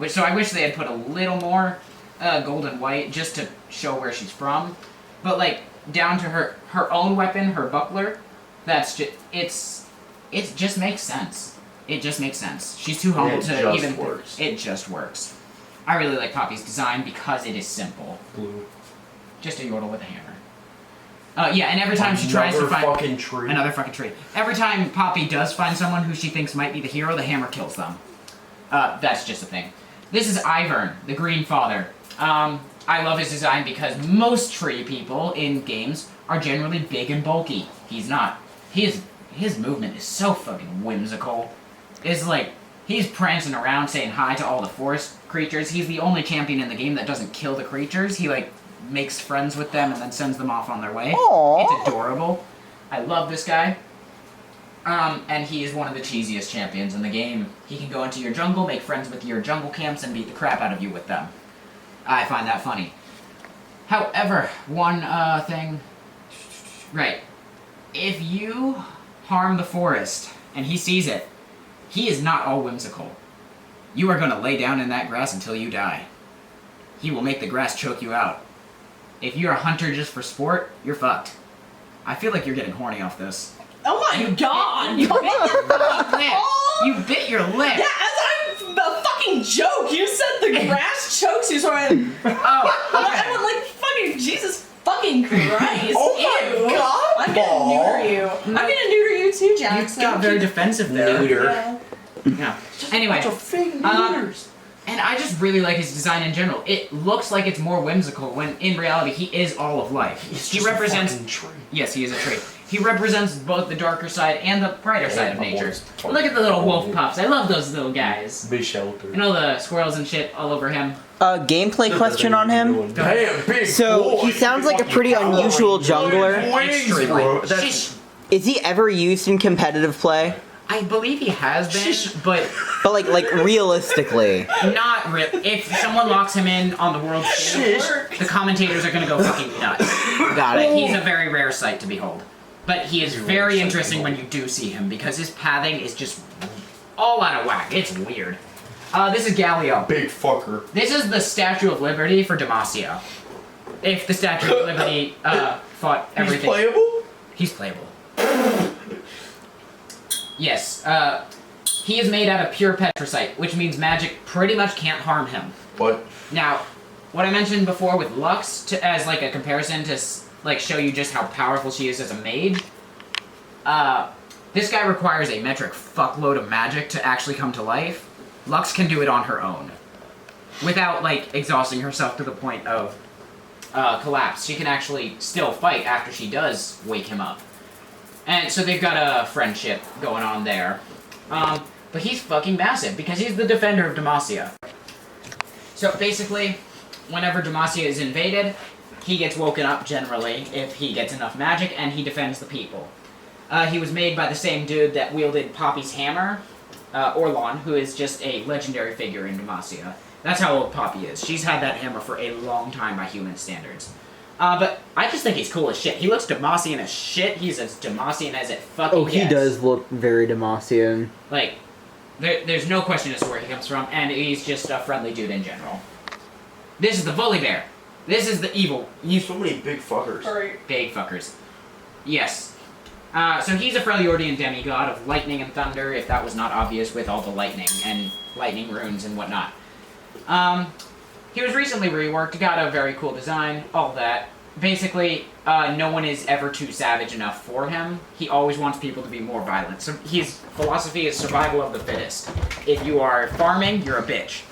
So I wish they had put a little more gold and white just to show where she's from. But, like, down to her own weapon, her buckler, that's just... It just makes sense. It just makes sense. She's too humble to even... Works. It just works. I really like Poppy's design because it is simple. Blue. Just a Yordle with a hammer. Yeah, and every time she tries to find... fucking tree. Another fucking tree. Every time Poppy does find someone who she thinks might be the hero, the hammer kills them. That's just a thing. This is Ivern, the Green Father. I love his design because most tree people in games are generally big and bulky. He's not. His movement is so fucking whimsical. It's like, he's prancing around saying hi to all the forest creatures. He's the only champion in the game that doesn't kill the creatures. He, like, makes friends with them and then sends them off on their way. Aww. It's adorable. I love this guy. And he is one of the cheesiest champions in the game. He can go into your jungle, make friends with your jungle camps, and beat the crap out of you with them. I find that funny. However, one thing... Right. If you harm the forest, and he sees it, he is not all whimsical. You are going to lay down in that grass until you die. He will make the grass choke you out. If you're a hunter just for sport, you're fucked. I feel like you're getting horny off this. Oh my god! You bit your fucking lip! You bit your lip! Yeah, as I'm a fucking joke! You said the grass chokes you, so I went, I went like, fucking Jesus fucking Christ! Oh my god! I'm gonna neuter you. I'm gonna neuter you too, Jackson. You got very defensive there. Yeah. Yeah. Anyway, and I just really like his design in general. It looks like it's more whimsical when in reality he is all of life. He represents. Yes, he is a tree. He represents both the darker side and the brighter side of nature. Look at the little wolf pups. I love those little guys. Big shelter. And all the squirrels and shit all over him. Gameplay question on him. So he sounds like a pretty unusual jungler. Is he ever used in competitive play? I believe he has been, but like realistically, not real. If someone locks him in on the world stage, the commentators are gonna go fucking nuts. Got it. He's a very rare sight to behold, but he is very interesting when you do see him because his pathing is just all out of whack. It's weird. This is Galio. Big fucker. This is the Statue of Liberty for Demacia. If the Statue of Liberty fought everything. He's playable? He's playable. Yes, he is made out of pure petricite, which means magic pretty much can't harm him. What? Now, what I mentioned before with Lux, as like a comparison to like show you just how powerful she is as a mage, this guy requires a metric fuckload of magic to actually come to life. Lux can do it on her own. without like exhausting herself to the point of collapse. She can actually still fight after she does wake him up. And so they've got a friendship going on there. But he's fucking massive because he's the defender of Demacia. So basically, whenever Demacia is invaded, he gets woken up generally if he gets enough magic, and he defends the people. He was made by the same dude that wielded Poppy's hammer, Orlon, who is just a legendary figure in Demacia. That's how old Poppy is. She's had that hammer for a long time by human standards. But I just think he's cool as shit. He looks Demacian as shit. He's as Demacian as it fucking gets. Oh, he does look very Demacian. Like, there's no question as to where he comes from, and he's just a friendly dude in general. This is the Bully Bear. This is the evil. So many big fuckers. Big fuckers. Yes. So he's a Freljordian demigod of lightning and thunder, if that was not obvious with all the lightning and lightning runes and whatnot. He was recently reworked, got a very cool design, all that. Basically, no one is ever too savage enough for him. He always wants people to be more violent. So his philosophy is survival of the fittest. If you are farming, you're a bitch.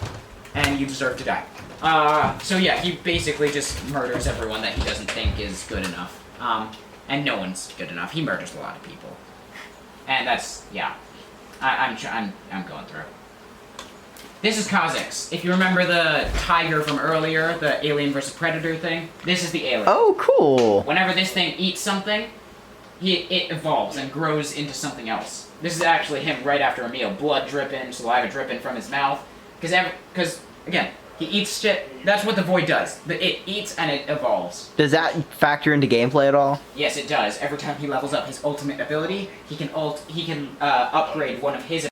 And you deserve to die. So yeah, he basically just murders everyone that he doesn't think is good enough. And no one's good enough. He murders a lot of people. And that's, yeah. I'm going through. This is Kha'Zix. If you remember the tiger from earlier, the alien versus predator thing, this is the alien. Oh, cool. Whenever this thing eats something, it evolves and grows into something else. This is actually him right after a meal. Blood dripping, saliva dripping from his mouth. Because, again, he eats shit. That's what the Void does. It eats and it evolves. Does that factor into gameplay at all? Yes, it does. Every time he levels up his ultimate ability, he can upgrade one of his...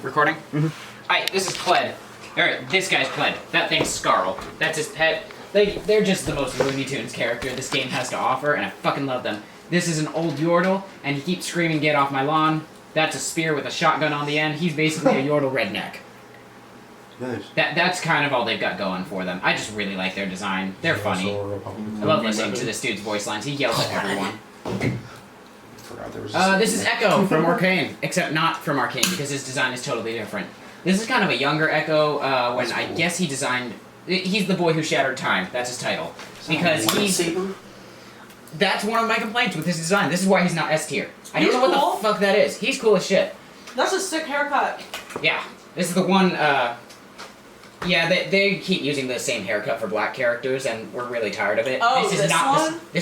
Recording? Mm-hmm. Alright, this is Kled. Alright, this guy's Kled. That thing's Scarl. That's his pet. They're just the most Looney Tunes character this game has to offer, and I fucking love them. This is an old Yordle, and he keeps screaming, "Get off my lawn." That's a spear with a shotgun on the end. He's basically a Yordle redneck. Nice. That's kind of all they've got going for them. I just really like their design. They're funny. I love listening to this dude's voice lines. He yells at everyone. This is Echo from Arcane, except not from Arcane because his design is totally different. This is kind of a younger Echo, when I guess he designed... He's the boy who shattered time. That's his title. Because he's... That's one of my complaints with his design. This is why he's not S tier. I don't know what the fuck that is. He's cool as shit. That's a sick haircut. Yeah. This is the one, Yeah, they keep using the same haircut for black characters, and we're really tired of it. Oh, this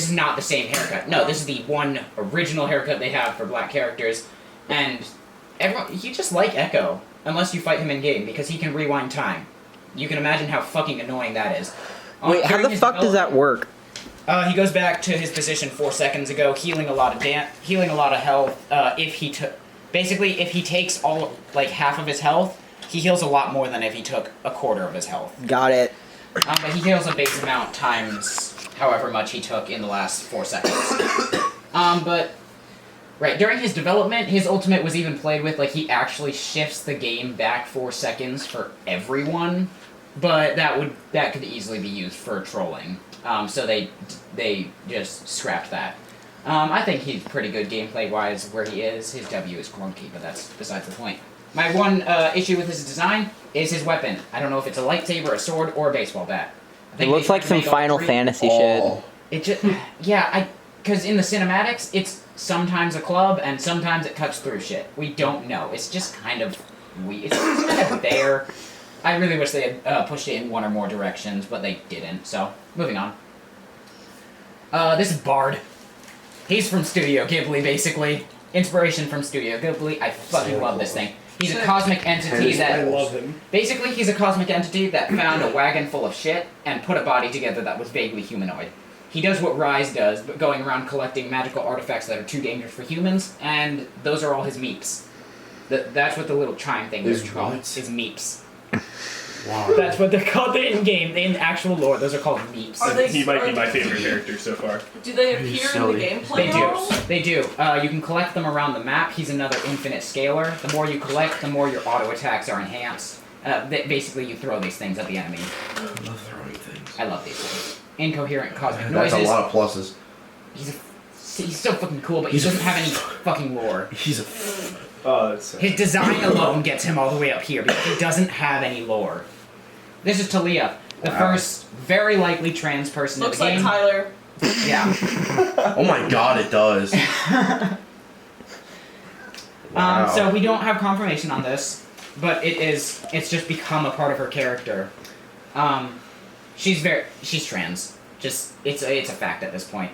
is not the same haircut. No, this is the one original haircut they have for black characters, and you just like Echo, unless you fight him in game, because he can rewind time. You can imagine how fucking annoying that is. Wait, how the fuck does that work? He goes back to his position 4 seconds ago, healing a lot of health. Basically, if he takes half of his health, he heals a lot more than if he took a quarter of his health. Got it. But he heals a base amount times however much he took in the last 4 seconds. Right, during his development, his ultimate was even played with, he actually shifts the game back 4 seconds for everyone, but that could easily be used for trolling. So they just scrapped that. I think he's pretty good gameplay-wise where he is. His W is clunky, but that's besides the point. My one issue with his design is his weapon. I don't know if it's a lightsaber, a sword, or a baseball bat. It looks like some Final Fantasy shit. It just... Yeah, because in the cinematics, it's sometimes a club, and sometimes it cuts through shit. We don't know. It's just kind of weird. It's just kind of there. I really wish they had pushed it in one or more directions, but they didn't, so moving on. This is Bard. He's from Studio Ghibli, basically. Inspiration from Studio Ghibli. I fucking love this thing. He's a cosmic entity that... I love him. Basically, he's a cosmic entity that found a wagon full of shit and put a body together that was vaguely humanoid. He does what Rise does, but going around collecting magical artifacts that are too dangerous for humans, and those are all his meeps. That's what the little chime thing is called. Is meeps. Wow. That's what they're called in-game. In actual lore, those are called meeps. He might be my favorite character so far. Do they appear in the gameplay? They do. You can collect them around the map. He's another infinite scaler. The more you collect, the more your auto attacks are enhanced. Basically, you throw these things at the enemy. I love throwing things. I love these things. Incoherent cosmic noises. That's a lot of pluses. He's so fucking cool, but he doesn't have any fucking lore. He's a... His design alone gets him all the way up here, because he doesn't have any lore. This is Talia, the first very likely trans person Looks in the game. like Tyler. Yeah. Oh my god, it does. Wow. So we don't have confirmation on this, but it's just become a part of her character. She's trans. Just, it's a fact at this point.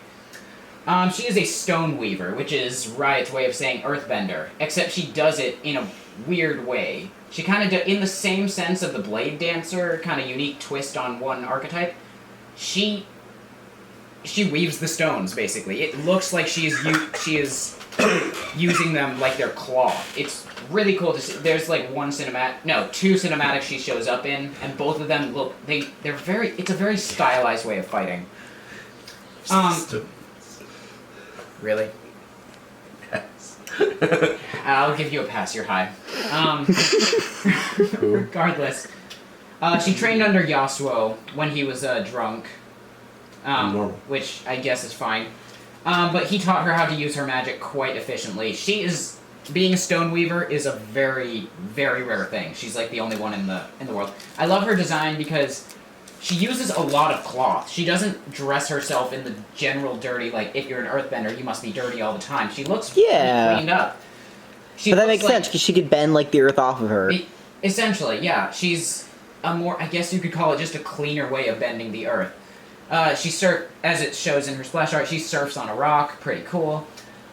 She is a stone weaver, which is Riot's way of saying earthbender, except she does it in a weird way. She kind of, in the same sense of the blade dancer, kind of unique twist on one archetype, she weaves the stones, basically. It looks like she is using them like they're cloth. It's really cool to see. There's like two cinematics she shows up in, and both of them look, it's a very stylized way of fighting. Really? Yes. I'll give you a pass, you're high. Regardless. She trained under Yasuo when he was drunk. Which I guess is fine. But he taught her how to use her magic quite efficiently. Being a stone weaver is a very, very rare thing. She's like the only one in the world. I love her design because she uses a lot of cloth. She doesn't dress herself in the general dirty, like, if you're an earthbender, you must be dirty all the time. She looks pretty cleaned up. But that makes sense, because she could bend, like, the earth off of her. Essentially, yeah. She's a more, I guess you could call it just a cleaner way of bending the earth. As it shows in her splash art, she surfs on a rock. Pretty cool.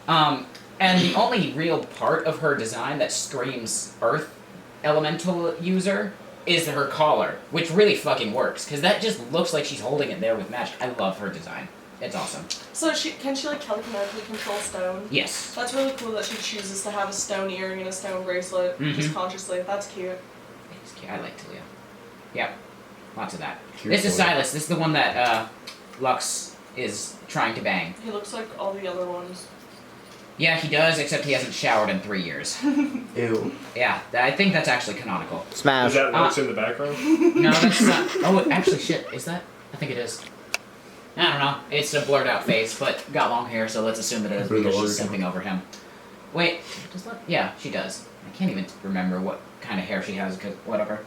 And the only real part of her design that screams earth elemental user is her collar, which really fucking works, because that just looks like she's holding it there with magic. I love her design. It's awesome. So can she like telekinetically control stone? Yes. That's really cool that she chooses to have a stone earring and a stone bracelet, just consciously. That's cute. It's cute. I like Talia. Yep. Lots of that. This is Silas. This is the one that Lux is trying to bang. He looks like all the other ones. Yeah, he does, except he hasn't showered in 3 years. Ew. Yeah, I think that's actually canonical. Smash. Is that works in the background? No, that's not. Oh, actually, shit. Is that? I think it is. I don't know. It's a blurred out face, but got long hair, so let's assume it is because she's simping over him. Wait, does that? Yeah, she does. I can't even remember what kind of hair she has, because whatever.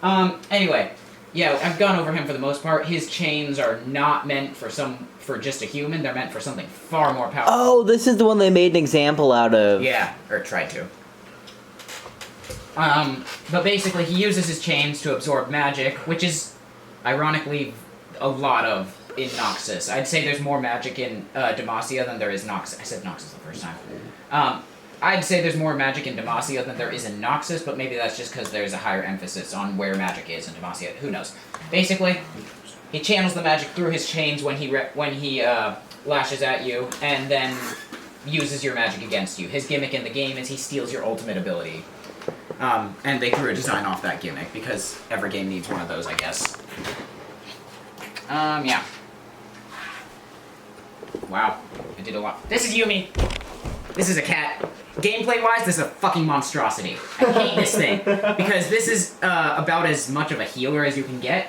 Anyway. Yeah, I've gone over him for the most part. His chains are not meant for just a human. They're meant for something far more powerful. Oh, this is the one they made an example out of. Yeah, or tried to. But basically, he uses his chains to absorb magic, which is, ironically, a lot of in Noxus. I'd say there's more magic in Demacia than there is Noxus. I said Noxus the first time. I'd say there's more magic in Demacia than there is in Noxus, but maybe that's just because there's a higher emphasis on where magic is in Demacia. Who knows? Basically, he channels the magic through his chains when he lashes at you, and then uses your magic against you. His gimmick in the game is he steals your ultimate ability. And they threw a design off that gimmick, because every game needs one of those, I guess. Yeah. Wow, I did a lot. This is Yumi. This is a cat. Gameplay-wise, this is a fucking monstrosity. I hate this thing, because this is about as much of a healer as you can get,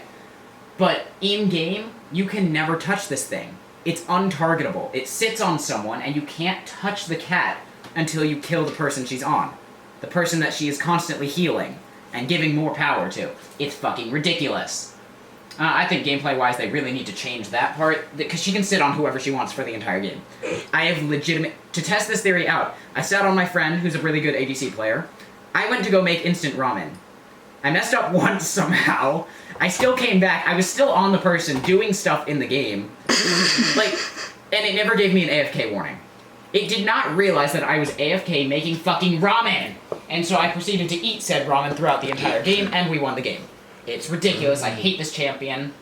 but in-game, you can never touch this thing. It's untargetable. It sits on someone, and you can't touch the cat until you kill the person she's on. The person that she is constantly healing, and giving more power to. It's fucking ridiculous. I think gameplay-wise, they really need to change that part, because she can sit on whoever she wants for the entire game. I have to test this theory out, I sat on my friend, who's a really good ADC player. I went to go make instant ramen. I messed up once somehow. I still came back, I was still on the person doing stuff in the game. And it never gave me an AFK warning. It did not realize that I was AFK making fucking ramen! And so I proceeded to eat said ramen throughout the entire game, and we won the game. It's ridiculous. I hate this champion,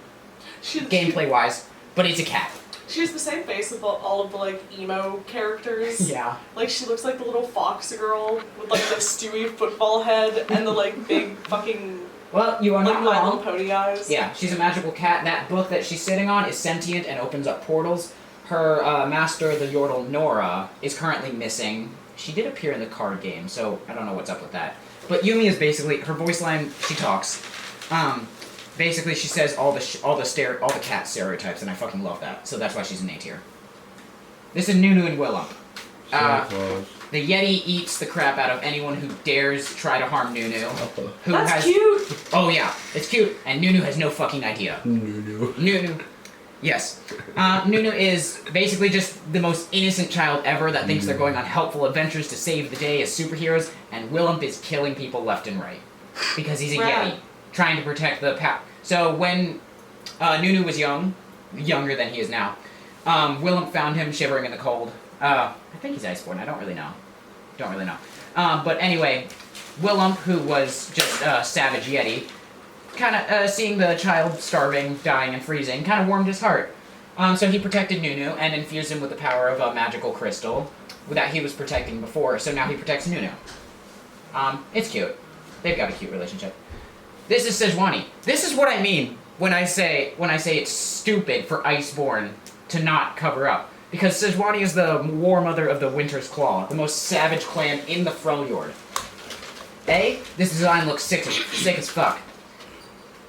gameplay-wise, but it's a cat. She has the same face with all of the, like, emo characters. Yeah. Like, she looks like the little fox girl with, like, the Stewie football head and the, like, big fucking... Well, you are not My wrong. Little Pony eyes. Yeah, she's a magical cat. That book that she's sitting on is sentient and opens up portals. Her master, the Yordle Nora, is currently missing. She did appear in the card game, so I don't know what's up with that. But Yumi is basically, her voice line, she talks. Basically she says all the cat stereotypes, and I fucking love that. So that's why she's an A tier. This is Nunu and Willump. The Yeti eats the crap out of anyone who dares try to harm Nunu. That's cute! Oh yeah, it's cute. And Nunu has no fucking idea. Nunu. Yes. Nunu is basically just the most innocent child ever that thinks they're going on helpful adventures to save the day as superheroes, and Willump is killing people left and right. Because he's a Yeti, trying to protect the So when Nunu was younger than he is now, Willump found him shivering in the cold. I think he's Iceborn, I don't really know. But anyway, Willump, who was just a savage Yeti, kind of seeing the child starving, dying, and freezing, kind of warmed his heart. So he protected Nunu and infused him with the power of a magical crystal that he was protecting before, so now he protects Nunu. It's cute. They've got a cute relationship. This is Sejuani. This is what I mean when I say it's stupid for Iceborn to not cover up. Because Sejuani is the war mother of the Winter's Claw, the most savage clan in the Freljord. This design looks sick as fuck.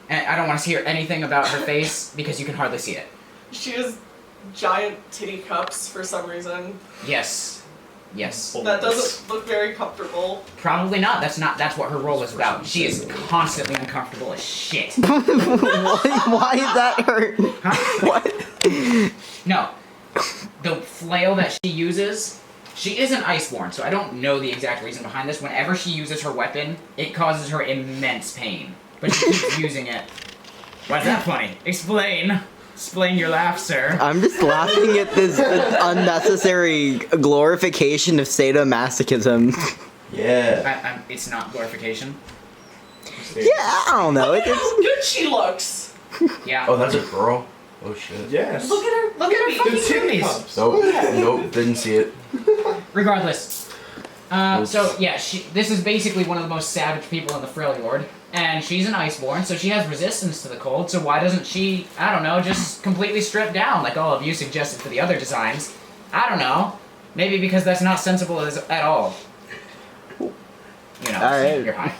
And I don't want to hear anything about her face because you can hardly see it. She has giant titty cups for some reason. Yes. That doesn't look very comfortable. Probably not. That's what her role is about. She is constantly uncomfortable as shit. Why is that her? Huh? What? No. The flail that she uses, she isn't Iceborn, so I don't know the exact reason behind this. Whenever she uses her weapon, it causes her immense pain. But she keeps using it. Why's that funny? Explain your laugh, sir. I'm just laughing at this unnecessary glorification of sadomasochism. Yeah. It's not glorification. Yeah, I don't know. Look at how good she looks. Yeah. Oh, that's a girl. Oh shit. Yes. Look at her fucking boobies. Nope, didn't see it. Regardless. So yeah, this is basically one of the most savage people in the Freljord, and she's an Iceborn, so she has resistance to the cold, so why doesn't she, I don't know, just completely strip down like all of you suggested for the other designs? I don't know. Maybe because that's not sensible at all. You know, Alright. You're high.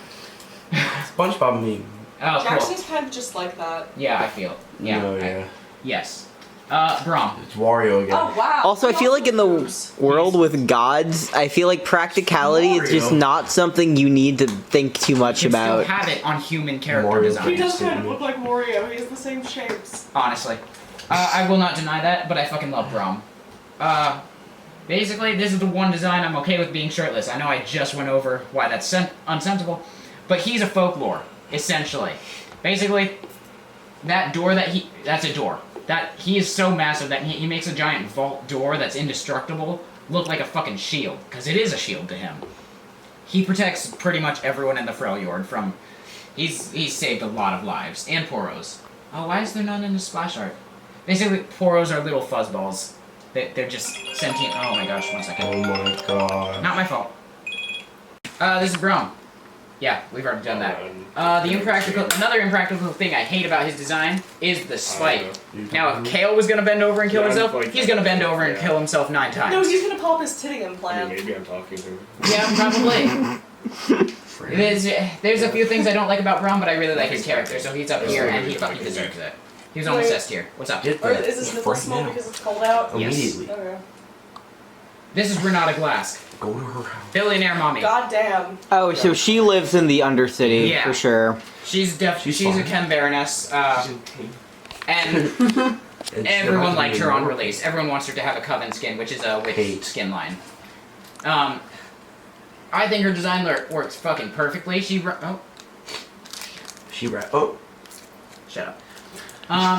SpongeBob meme. Oh, cool. Jackson's kind of just like that. Yeah, I feel. Yeah. Oh, yeah. Yes. Braum. It's Wario again. Oh wow. Also, I feel like in the world with gods, I feel like practicality is just not something you need to think too much You can about. still have it on human character Mario. design. He does kind of look like Wario. He has the same shapes. Honestly. I will not deny that, but I fucking love Braum. Basically, this is the one design I'm okay with being shirtless. I know I just went over why that's unsensible, but he's a folklore, essentially. Basically, that door that's a door. He is so massive that he makes a giant vault door that's indestructible look like a fucking shield, because it is a shield to him. He protects pretty much everyone in the Freljord from... He's saved a lot of lives, and Poros. Oh, why is there none in the splash art? Basically, Poros are little fuzzballs. They're just sentient... Oh my gosh, 1 second. Oh my god. Not my fault. This is Braum. Yeah, we've already done that. Another impractical thing I hate about his design is the spike. Now, if Kale was gonna bend over and kill himself, he's gonna bend over and kill himself 9 times. No, he's gonna pull up his titty implant. Maybe I'm talking to him. Yeah, probably. There's a few things I don't like about Braum, but I really like his character, so he's up here and he fucking deserves it. He was almost S tier. What's up? Or is his nipple small because it's cold out? Yes. Immediately. Okay. This is Renata Glask. Go to her house. Billionaire mommy. God damn. Oh, so she lives in the Undercity, Yeah. for sure. She's a fine. Chem Baroness, and everyone liked her on release. Everyone wants her to have a Coven skin, which is a witch skin line. I think her design works fucking perfectly. Shut up.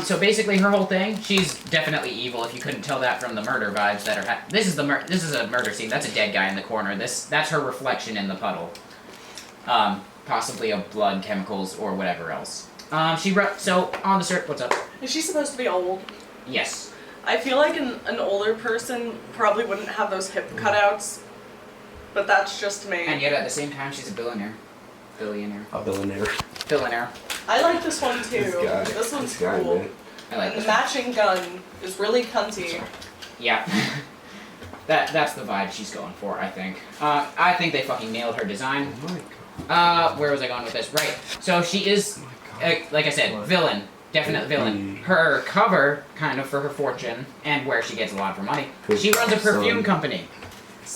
So basically, her whole thing, she's definitely evil. If you couldn't tell that from the murder vibes that are. This is a murder scene. That's a dead guy in the corner. That's her reflection in the puddle. Possibly of blood, chemicals, or whatever else. So on the cert. What's up? Is she supposed to be old? Yes. I feel like an older person probably wouldn't have those hip cutouts, but that's just me. And yet at the same time, she's a billionaire. A billionaire. Billionaire. I like this one too. This This one's guy, cool. man. I like And the this. matching gun is really cunty. Yeah. That's the vibe she's going for, I think. I think they fucking nailed her design. Oh my god. Where was I going with this? Right. So she is, like I said, villain. Definite villain. Her cover, kind of, for her fortune, and where she gets a lot of her money. She runs a perfume company.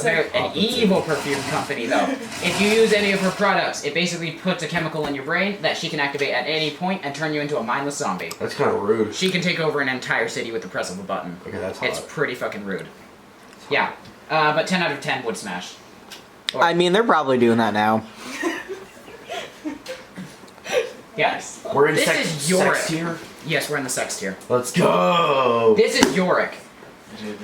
An evil perfume company, though. If you use any of her products, it basically puts a chemical in your brain that she can activate at any point and turn you into a mindless zombie. That's kind of rude. She can take over an entire city with the press of a button. Okay, that's hot. It's pretty fucking rude. Yeah, but 10 out of 10 would smash. I mean, they're probably doing that now. Yes. We're in this is Yorick. sex tier? Yes, we're in the sex tier. Let's go! This is Yorick,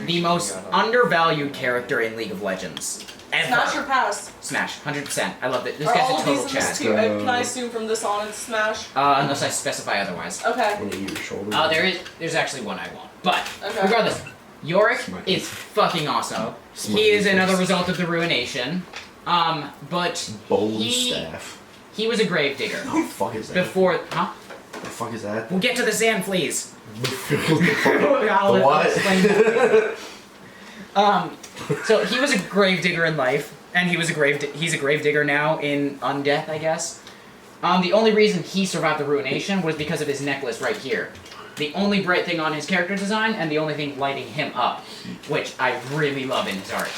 the most undervalued character in League of Legends. Ever. Smash or pass? Smash, 100%. I love it. This Are guy's all a of total these in this Chad. tier? Can I assume from this on it's smash? Unless I specify otherwise. Okay. There's actually one I want. But, Okay. regardless, Yorick is fucking awesome. He is another result of the Ruination. But Bone staff. he was a gravedigger. What the fuck is that? Before, huh? What the fuck is that? We'll get to the sand fleas. The what? So he was a gravedigger in life, and he's a gravedigger now in Undeath, I guess. The only reason he survived the Ruination was because of his necklace right here. The only bright thing on his character design, and the only thing lighting him up, which I really love in his art.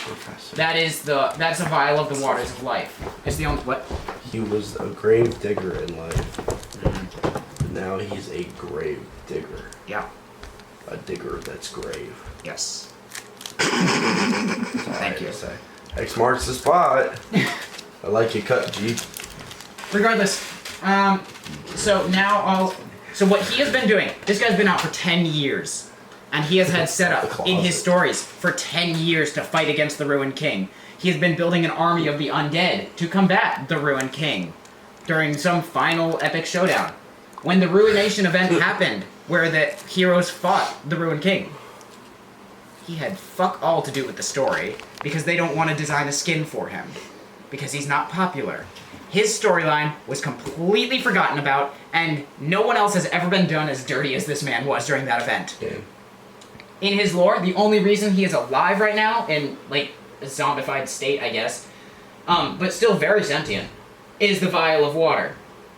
That's a vial of the waters of life. It's the only what? He was a grave digger in life. Now he's a grave digger. Yeah. A digger that's grave. Yes. Thank you. X marks the spot. I like your cut, G. Regardless, so what he has been doing, this guy's been out for 10 years, and he has had set up in his stories for 10 years to fight against the Ruined King. He has been building an army of the undead to combat the Ruined King during some final epic showdown. When the Ruination event happened, where the heroes fought the Ruined King, he had fuck all to do with the story, because they don't want to design a skin for him, because he's not popular. His storyline was completely forgotten about, and no one else has ever been done as dirty as this man was during that event. Damn. In his lore, the only reason he is alive right now, in, like, a zombified state, I guess, but still very sentient, is the vial of water.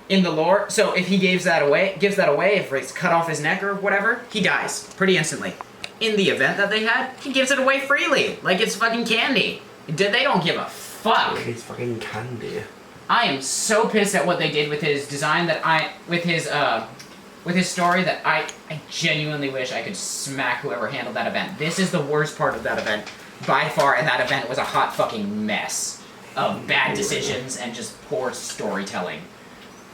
In the lore, so if he gives that away, if it's cut off his neck or whatever, he dies pretty instantly. In the event that they had, he gives it away freely, like it's fucking candy. They don't give a fuck. It's fucking candy. I am so pissed at what they did with his design with his story that I genuinely wish I could smack whoever handled that event. This is the worst part of that event by far, and that event was a hot fucking mess of bad decisions and just poor storytelling.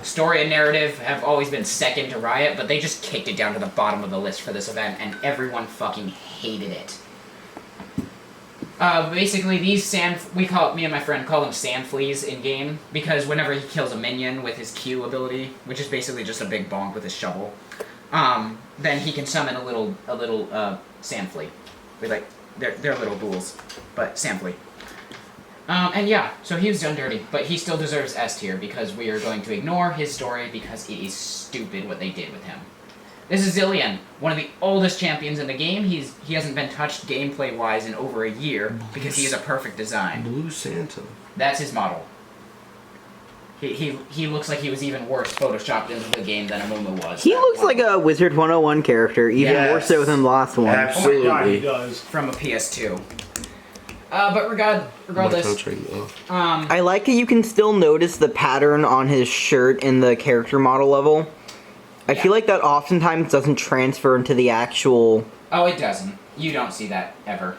Story and narrative have always been second to Riot, but they just kicked it down to the bottom of the list for this event, and everyone fucking hated it. Basically, these me and my friend call them sand fleas in game, because whenever he kills a minion with his Q ability, which is basically just a big bonk with his shovel, then he can summon a little sand flea. They're little ghouls, but sand flea. And yeah, so he was done dirty, but he still deserves S tier because we are going to ignore his story because it is stupid what they did with him. This is Zillion, one of the oldest champions in the game. He hasn't been touched gameplay-wise in over a year because he is a perfect design. Blue Santa. That's his model. He looks like he was even worse photoshopped into the game than Amumu was. He looks like a Wizard 101 character, even more so than the last one. Absolutely. Oh my God, he does. From a PS2. But regardless, I like that you can still notice the pattern on his shirt in the character model level. I feel like that oftentimes doesn't transfer into the actual... Oh, it doesn't. You don't see that ever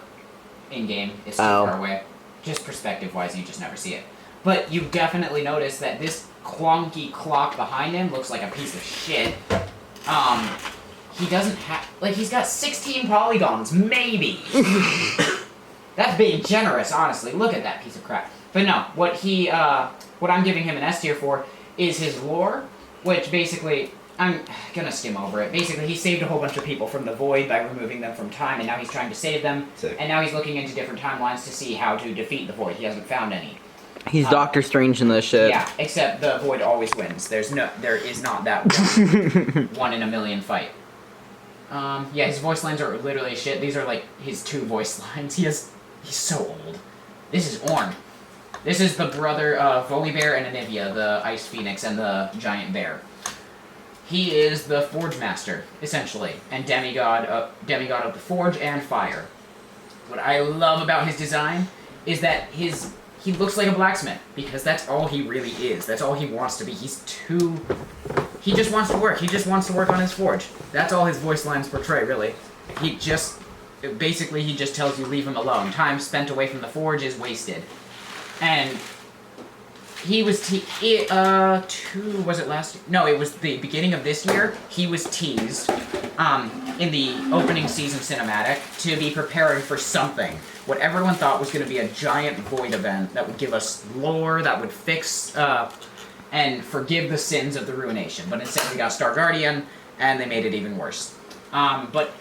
in-game. It's too far away. Just perspective-wise, you just never see it. But you definitely notice that this clunky clock behind him looks like a piece of shit. He doesn't have... Like, he's got 16 polygons, maybe. That's being generous, honestly. Look at that piece of crap. But no, what I'm giving him an S tier for is his lore, which basically... I'm gonna skim over it. Basically, he saved a whole bunch of people from the void by removing them from time, and now he's trying to save them. Sick. And now he's looking into different timelines to see how to defeat the void. He hasn't found any. He's Doctor Strange in this shit. Yeah, except the void always wins. There is not that one in a million fight. Yeah, his voice lines are literally shit. These are like his 2 voice lines. He's so old. This is Ornn. This is the brother of Volibear and Anivia, the Ice Phoenix and the Giant Bear. He is the Forge Master, essentially, and demigod of the Forge and Fire. What I love about his design is that he looks like a blacksmith because that's all he really is. That's all he wants to be. He just wants to work. He just wants to work on his forge. That's all his voice lines portray, really. He just tells you leave him alone. Time spent away from the forge is wasted. And he was was it last year? No, it was the beginning of this year. He was teased in the opening season cinematic to be preparing for something. What everyone thought was going to be a giant void event that would give us lore, that would fix and forgive the sins of the Ruination. But instead we got Star Guardian, and they made it even worse. But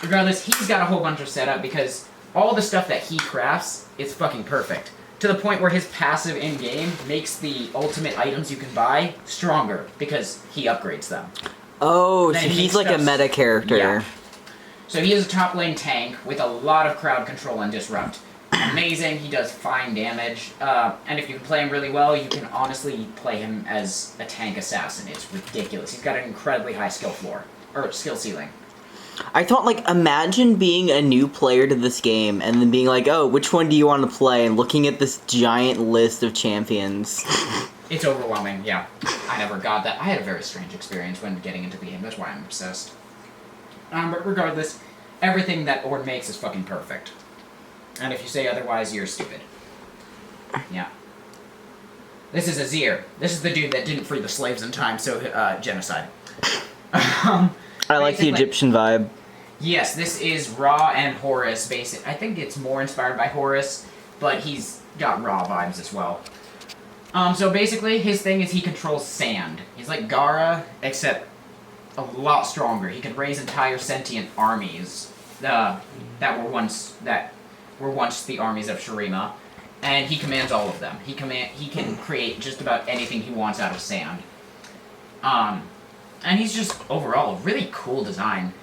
regardless, he's got a whole bunch of setup because all the stuff that he crafts is fucking perfect. To the point where his passive in-game makes the ultimate items you can buy stronger because he upgrades them. Oh, Then so he he's makes like a stuff- meta character. Yeah. So he is a top lane tank with a lot of crowd control and disrupt. Amazing, he does fine damage, and if you can play him really well, you can honestly play him as a tank assassin. It's ridiculous. He's got an incredibly high skill ceiling. I thought, like, imagine being a new player to this game and then being like, oh, which one do you want to play? And looking at this giant list of champions. It's overwhelming, yeah. I never got that. I had a very strange experience when getting into the game. That's why I'm obsessed. But regardless, everything that Ord makes is fucking perfect. And if you say otherwise, you're stupid. Yeah. This is Azir. This is the dude that didn't free the slaves in time, so genocide. I like the Egyptian vibe. Yes, this is Ra and Horus. I think it's more inspired by Horus, but he's got Ra vibes as well. So basically, his thing is he controls sand. He's like Gara, except a lot stronger. He can raise entire sentient armies that were once the armies of Shurima, and he commands all of them. He can create just about anything he wants out of sand. And he's just overall a really cool design.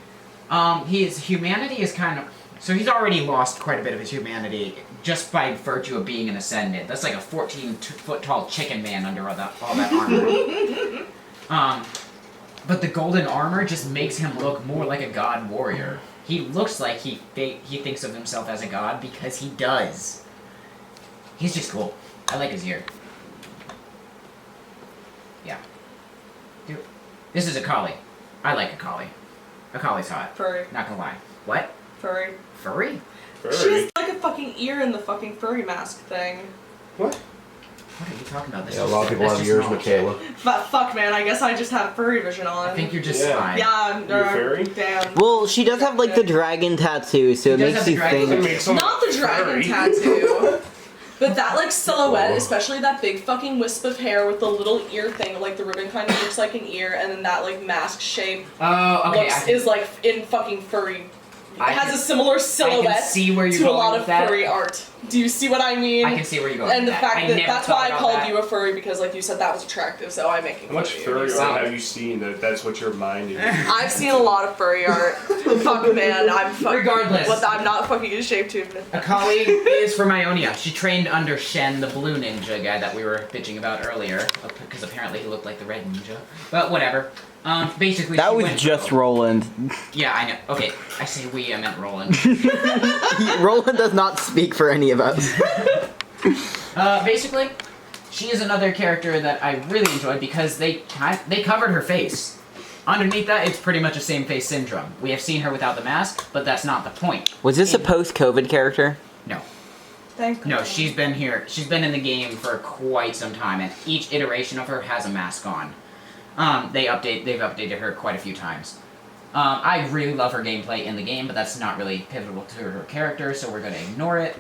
His humanity is kind of... So he's already lost quite a bit of his humanity just by virtue of being an Ascendant. That's like a 14-foot-tall chicken man under all that armor. But the golden armor just makes him look more like a god warrior. He looks like he thinks of himself as a god because he does. He's just cool. I like his ear. Yeah. Dude, this is Akali. I like Akali. Akali's hot. Furry. Not gonna lie. What? Furry. Furry? She has like a fucking ear in the fucking furry mask thing. What? What are you talking about? This Yeah, a lot of people have ears, Mikayla. But fuck, man, I guess I just have furry vision on. I think you're just fine. Yeah, You're furry? Damn. Well, she does have, like, the dragon tattoo, so it makes you think... Not the dragon tattoo. But that, like, silhouette, especially that big fucking wisp of hair with the little ear thing, like, the ribbon kind of looks like an ear, and then that, like, mask shape is, like, in fucking furry. It has a similar silhouette see where you're to a going lot with of that. furry art. Do you see what I mean? I can see where you're going And the with that. fact I that never that's thought why I about called that. you a furry, because, like, you said that was attractive, so I'm making How much fun of furry you. art have you seen that's what your mind is? I've seen a lot of furry art. Fuck, man, I'm fucking... Regardless. I'm not fucking ashamed to admit that. Akali is from Ionia. She trained under Shen, the blue ninja guy that we were bitching about earlier, because apparently he looked like the red ninja. But whatever. Basically, That she was went just Roland. Yeah, I know. Okay, I say we, I meant Roland. Roland does not speak for any of us. Basically, she is another character that I really enjoyed because they covered her face. Underneath that, it's pretty much a same face syndrome. We have seen her without the mask, but that's not the point. Was this a post-COVID character? No. Thank No, she's been here. She's been in the game for quite some time, and each iteration of her has a mask on. They've updated her quite a few times. I really love her gameplay in the game, but that's not really pivotal to her character, so we're gonna ignore it.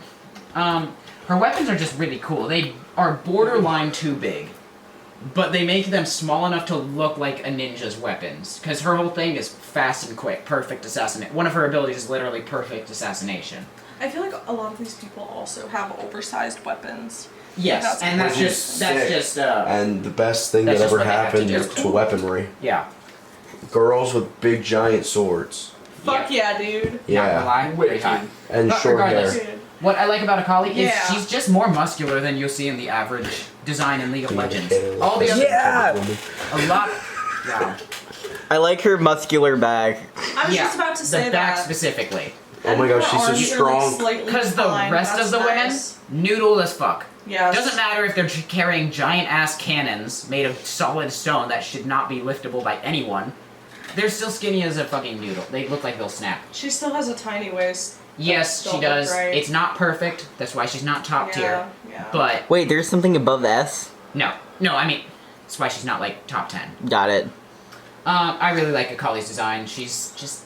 Her weapons are just really cool. They are borderline too big, but they make them small enough to look like a ninja's weapons, because her whole thing is fast and quick, perfect assassinate. One of her abilities is literally perfect assassination. I feel like a lot of these people also have oversized weapons. Yes, and that's just and the best thing that's that just ever what they have to happened do. to weaponry. Yeah. Girls with big giant swords. Fuck yeah, dude. Yeah. Not gonna lie, very hot. And But short regardless, hair. what I like about Akali is Yeah. she's just more muscular than you'll see in the average design in League of Legends. All the other a lot. Wow. I like her muscular back. I was just about to say the back that. specifically. Oh my gosh, she's so strong. Because the rest of the women, noodle as fuck. Yeah. Doesn't matter if they're carrying giant ass cannons made of solid stone that should not be liftable by anyone. They're still skinny as a fucking noodle. They look like they'll snap. She still has a tiny waist. Yes, she does. Right. It's not perfect. That's why she's not top tier. Yeah. But wait, there's something above S? no, I mean, that's why she's not like top 10. Got it. I really like Akali's design. She's just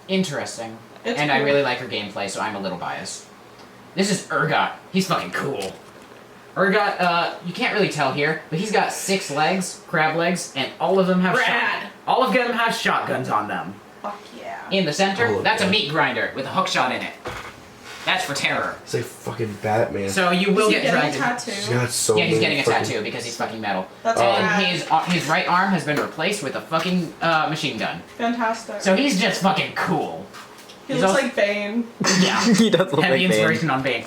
interesting. And I cool. really like her gameplay, so I'm a little biased. This is Urgot. He's fucking cool. Urgot, you can't really tell here, but he's got 6 legs, crab legs, and all of them have all of them have shotguns on them. Fuck yeah. In the center, that's a meat grinder with a hook shot in it. That's for terror. It's like fucking Batman. So you will get dragged. He's got so yeah, he's many getting a fucking- tattoo because he's fucking metal. That's and his right arm has been replaced with a fucking machine gun. Fantastic. So he's just fucking cool. He He's looks also- like Vayne. Yeah, he does look heavy like Vayne. inspiration on Vayne.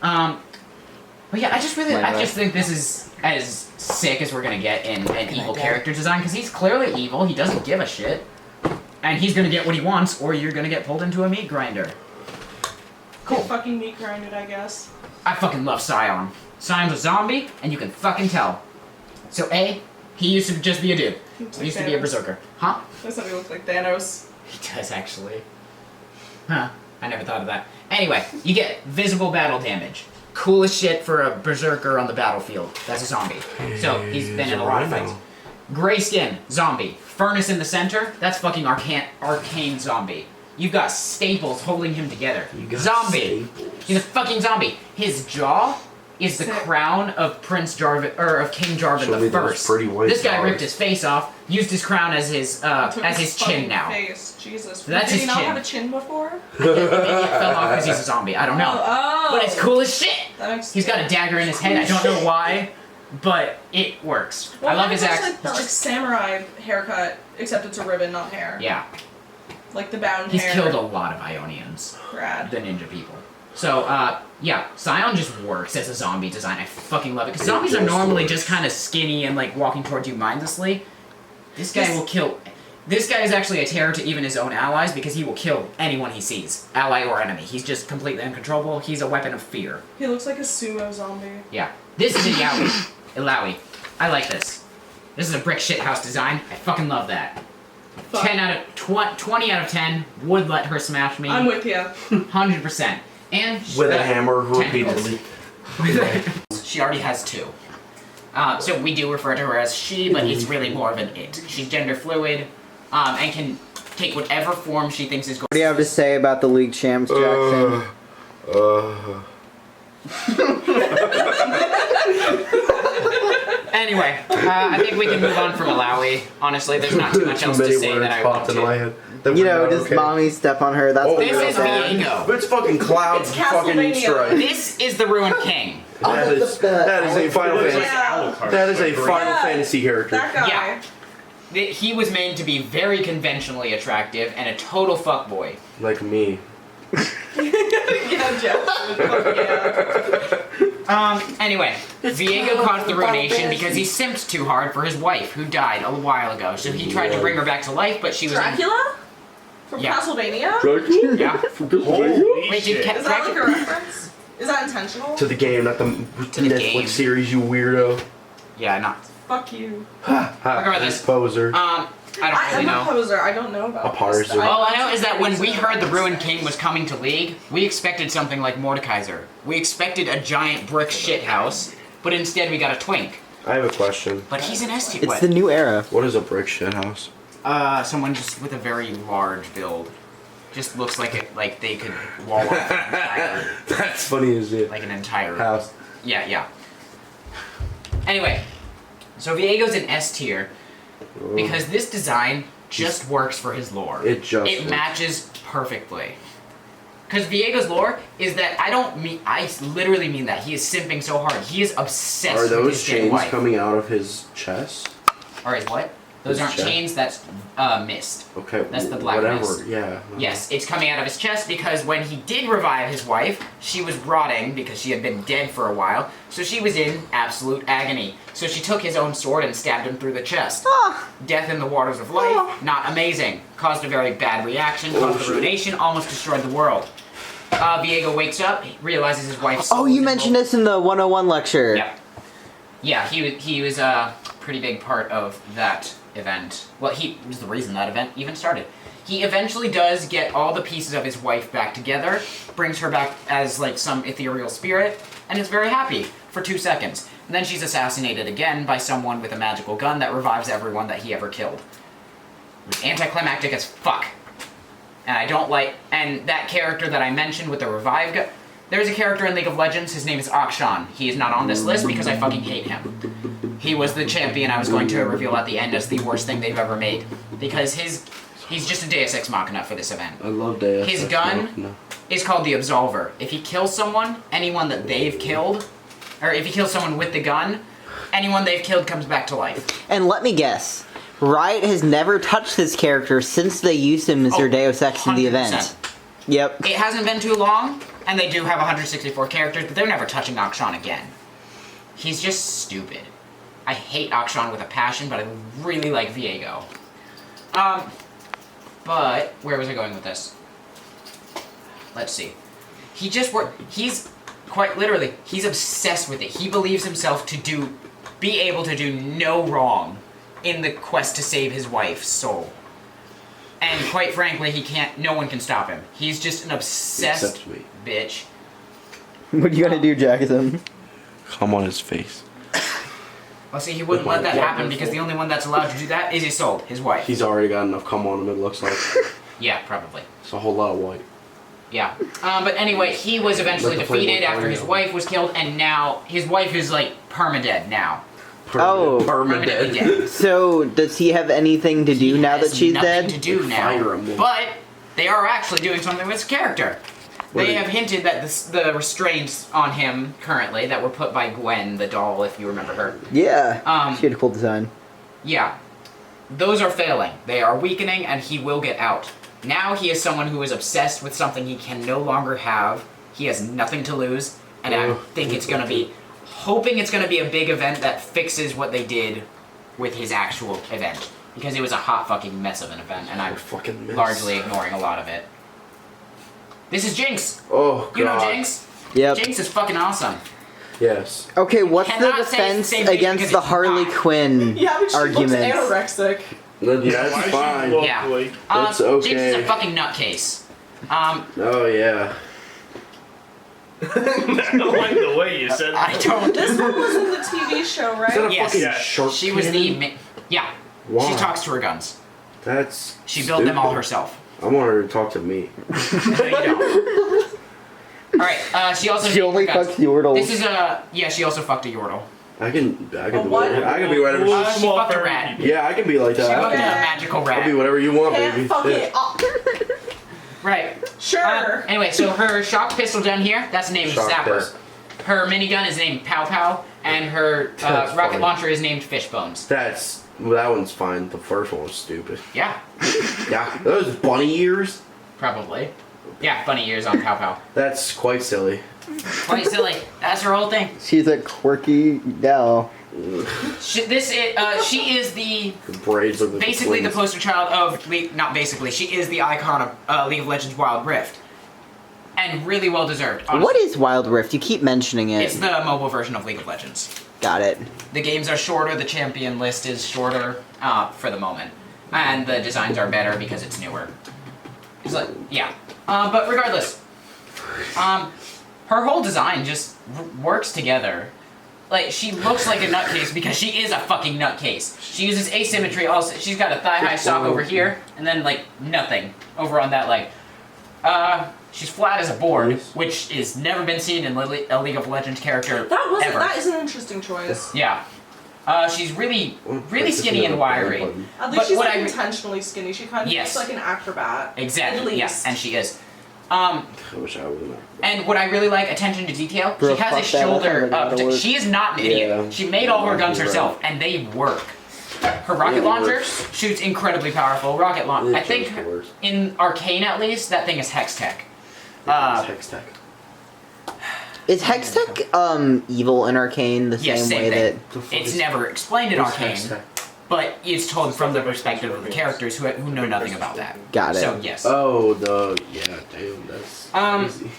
But yeah, I just think this is as sick as we're gonna get in an evil character design because he's clearly evil. He doesn't give a shit, and he's gonna get what he wants, or you're gonna get pulled into a meat grinder. Cool. Fucking meat grinded, I guess. I fucking love Scion. Scion's a zombie, and you can fucking tell. So A, he used to just be a dude. He used to be a berserker. Huh? I thought he looked like Thanos. He does actually. Huh. I never thought of that. Anyway, you get visible battle damage. Coolest shit for a berserker on the battlefield. That's a zombie. So he's been in a lot of fights. Gray skin, zombie. Furnace in the center, that's fucking arcane zombie. You've got staples holding him together. Zombie. He's a fucking zombie. His jaw is the crown of Prince Jarvan, or of King Jarvan Show me the those First. pretty white This guy jaws. ripped his face off, used his crown as his chin fucking now. Face. Jesus. So that's Did his he not chin. have a chin before? Maybe it fell off because he's a zombie. I don't know. Oh. But it's cool as shit. That makes He's got a dagger in his head. I don't know why, but it works. Well, I love his mine axe. looks like that like samurai haircut, except it's a ribbon, not hair. Yeah. Like the bound He's hair. killed a lot of Ionians. Rad. The ninja people. So, yeah, Scion just works as a zombie design. I fucking love it. Because zombies are normally just kind of skinny and, like, walking towards you mindlessly. This guy will kill... This guy is actually a terror to even his own allies because he will kill anyone he sees. Ally or enemy. He's just completely uncontrollable. He's a weapon of fear. He looks like a sumo zombie. Yeah. This is a Yowie. Ilawi. I like this. This is a brick shithouse design. I fucking love that. 20 out of 10 would let her smash me. I'm with you. 100%. And With a hammer repeatedly. She already has 2. So we do refer to her as she, but it's really more of an it. She's gender fluid, and can take whatever form she thinks is going. What do you have to say about the league champs, Jackson? Anyway, I think we can move on from Malawi. Honestly, there's not too much else to say that I want to. You know, does mommy step on her? That's This is Viego. It's fucking Cloud fucking Strike. This is the Ruined King. That is a Final Fantasy. Yeah. That is a Final Fantasy character. That guy. Yeah. He was made to be very conventionally attractive and a total fuckboy. Like me. Yeah, Jeff. Yeah. Anyway, Viego caused the ruination because he simped too hard for his wife, who died a while ago. So he tried to bring her back to life, but she was Dracula? From Yeah. Castlevania? Dracula? Yeah. Holy Wait, shit. Is that like a reference? Is that intentional? To the game, not the Netflix game. series, you weirdo. Yeah, not. Fuck you. Regardless. This poser. I don't I'm really a know. poser. I don't know about A parser. this. All I know is that when we heard the Ruined King was coming to League, we expected something like Mordekaiser. We expected a giant brick shithouse, but instead we got a twink. I have a question. But he's an S tier. It's the new era. What is a brick shithouse? Someone just with a very large build. Just looks like it, like they could wall off an entire, That's funny as it. like an entire House. Yeah. Anyway, so Viego's an S tier because this design just works for his lore. It just It works. matches perfectly. Because Viego's lore is that I literally mean that. He is simping so hard. He is obsessed Are with those his dead chains wife. coming out of his chest? Or his what? Those His aren't chest? chains, that's mist. Okay. That's the black whatever. mist. Yeah. Yes, it's coming out of his chest because when he did revive his wife, she was rotting because she had been dead for a while, so she was in absolute agony. So she took his own sword and stabbed him through the chest. Death in the waters of life, not amazing. Caused a very bad reaction, caused a ruination, almost destroyed the world. Viego wakes up, realizes his wife's soul you mentioned this in the 101 lecture. Yeah. Yeah, he was a pretty big part of that event. Well, he was the reason that event even started. He eventually does get all the pieces of his wife back together, brings her back as like some ethereal spirit, and is very happy for 2 seconds. And then she's assassinated again by someone with a magical gun that revives everyone that he ever killed. It was anticlimactic as fuck. And I don't like, and that character that I mentioned with the revive gun, there's a character in League of Legends, his name is Akshan. He is not on this list because I fucking hate him. He was the champion I was going to reveal at the end as the worst thing they've ever made. Because he's just a Deus Ex Machina for this event. I love Deus His Ex gun Machina. is called the Absolver. If he kills someone, anyone that they've killed, or if he kills someone with the gun, anyone they've killed comes back to life. And let me guess, Riot has never touched this character since they used him as their Deus Ex in the 100%. event. Yep. It hasn't been too long, and they do have 164 characters, but they're never touching Akshan again. He's just stupid. I hate Akshan with a passion, but I really like Viego. But where was I going with this? Let's see. He's quite literally, he's obsessed with it. He believes himself to be able to do no wrong in the quest to save his wife's soul. And quite frankly, no one can stop him. He's just an obsessed bitch. What are you gonna do, Jackson? Come on his face. Well, see, he wouldn't let that happen because the only one that's allowed to do that is Isolde, his wife. He's already got enough cum on him, it looks like. Yeah, probably. It's a whole lot of white. Yeah. But anyway, he was eventually Like the defeated Playboy after his Cardio. wife was killed, and now his wife is like permadead now. Permanently dead. So, does he have anything to do now that she's Nothing dead? to do now. But they are actually doing something with his character. They have hinted that the restraints on him currently that were put by Gwen, the doll, if you remember her. Yeah. She had a cool design. Yeah. Those are failing. They are weakening, and he will get out. Now he is someone who is obsessed with something he can no longer have. He has nothing to lose, and I think it's going to be... Hoping it's going to be a big event that fixes what they did with his actual event. Because it was a hot fucking mess of an event, and I'm largely ignoring a lot of it. This is Jinx! Oh, God. You know Jinx? Yep. Jinx is fucking awesome. Yes. Okay, what's the Cannot say defense the same thing against because the it's Harley not. Quinn Yeah, but she looks argument? anorexic. That's fine. Yeah. That's Jinx is okay. a fucking nutcase. Oh, yeah. I don't like the way you said that. I don't. This one was in the TV show, right? Is that a Yes. fucking Yeah. shark She was the... cannon? Yeah. Why? She talks to her guns. That's She built them all stupid. herself. I want her to talk to me. No, you don't. Alright, she also... She only guns. fucks Yordles. This is a... Yeah, she also fucked a Yordle. I can be what? whatever. I can be whatever. She fucked a rat. Yeah, I can be like She that. fucked a magical I'll rat. be whatever you want, Can't baby. fuck Yeah. it up. Right. Sure. Anyway, so her shock pistol down here, that's named Shock Zapper. pistol. Her minigun is named Pow Pow, and her That's rocket funny. launcher is named Fishbones. That one's fine. The first one was stupid. Yeah, Yeah, those bunny ears. probably. Yeah, bunny ears on Pow Pow. That's quite silly. Quite silly. That's her whole thing. She's a quirky gal. She is the The braids look like basically the twins. poster child of not basically. She is the icon of League of Legends Wild Rift, and really well deserved. Honestly. What is Wild Rift? You keep mentioning it. It's the mobile version of League of Legends. Got it. The games are shorter. The champion list is shorter for the moment, and the designs are better because it's newer. It's like yeah, but regardless, her whole design just works together. Like, she looks like a nutcase because she is a fucking nutcase. She uses asymmetry also. She's got a thigh-high sock over here, and then, like, nothing over on that leg. She's flat as a board, which is never been seen in a League of Legends character ever. That is an interesting choice. Yeah. She's really skinny and wiry. At least But she's what like I- intentionally skinny. She kind of Yes. looks like an acrobat. At Exactly, least. yes, and she is. I wish I was in that. And what I really like, attention to detail, Bro, she has a fuck that, I shoulder kinda up. gotta work. She is not an idiot. Yeah. She made all her guns You're herself, and they work. Her rocket launcher shoots incredibly powerful. Rocket launch. I think in Arcane at least, that thing is Hex Tech. Hex Tech. Is Hextech evil in Arcane the same way that it's never explained in Arcane, but it's told from the perspective of the characters who know nothing about that. Got it. So yes. Oh, damn, that's crazy.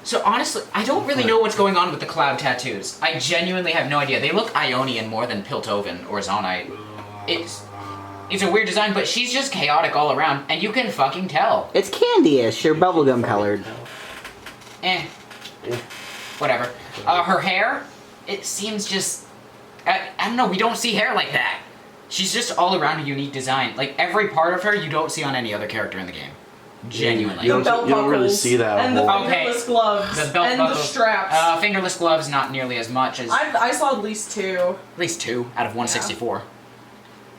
So honestly, I don't really know what's going on with the cloud tattoos. I genuinely have no idea. They look Ionian more than Piltovan or Zonite. It's a weird design, but she's just chaotic all around, and you can fucking tell. It's candy-ish or bubblegum colored. Whatever. Her hair, it seems just... I don't know, we don't see hair like that. She's just all around a unique design. Like, every part of her you don't see on any other character in the game. Genuinely. You don't really see that. And the fingerless gloves. The belt and buckles. the straps. Fingerless gloves, not nearly as much as... I saw at least 2. At least 2 out of 164.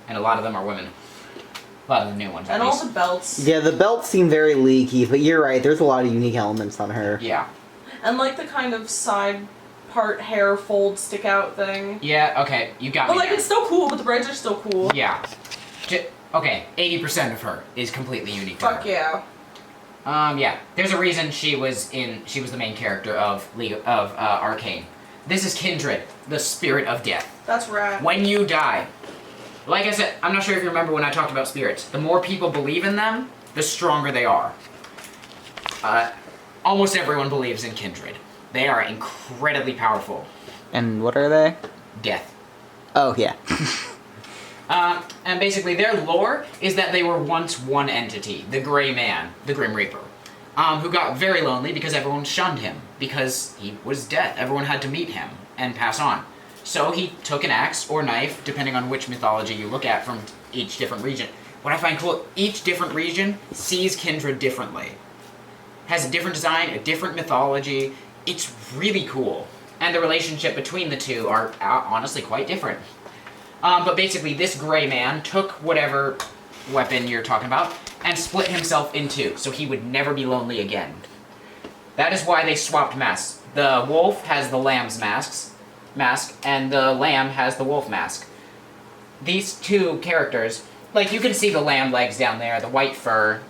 And a lot of them are women. A lot of the new ones. And all the belts. Yeah, the belts seem very leaky, but you're right, there's a lot of unique elements on her. Yeah. And like the kind of side part hair fold stick out thing. Yeah, okay, you got but me. But like there. it's still cool, but the braids are still cool. Yeah. Okay, 80% of her is completely unique. Fuck yeah. Yeah. There's a reason she was the main character of Arcane. This is Kindred, the spirit of death. That's right. When you die, like I said, I'm not sure if you remember when I talked about spirits. The more people believe in them, the stronger they are. Almost everyone believes in Kindred. They are incredibly powerful. And what are they? Death. Oh, yeah. And basically their lore is that they were once one entity, the Grey Man, the Grim Reaper, who got very lonely because everyone shunned him, because he was death. Everyone had to meet him and pass on. So he took an axe or knife, depending on which mythology you look at from each different region. What I find cool, each different region sees Kindred differently. Has a different design, a different mythology. It's really cool. And the relationship between the two are honestly quite different. But basically, this Grey Man took whatever weapon you're talking about and split himself in two, so he would never be lonely again. That is why they swapped masks. The wolf has the lamb's mask, and the lamb has the wolf mask. These two characters, like you can see the lamb legs down there, the white fur,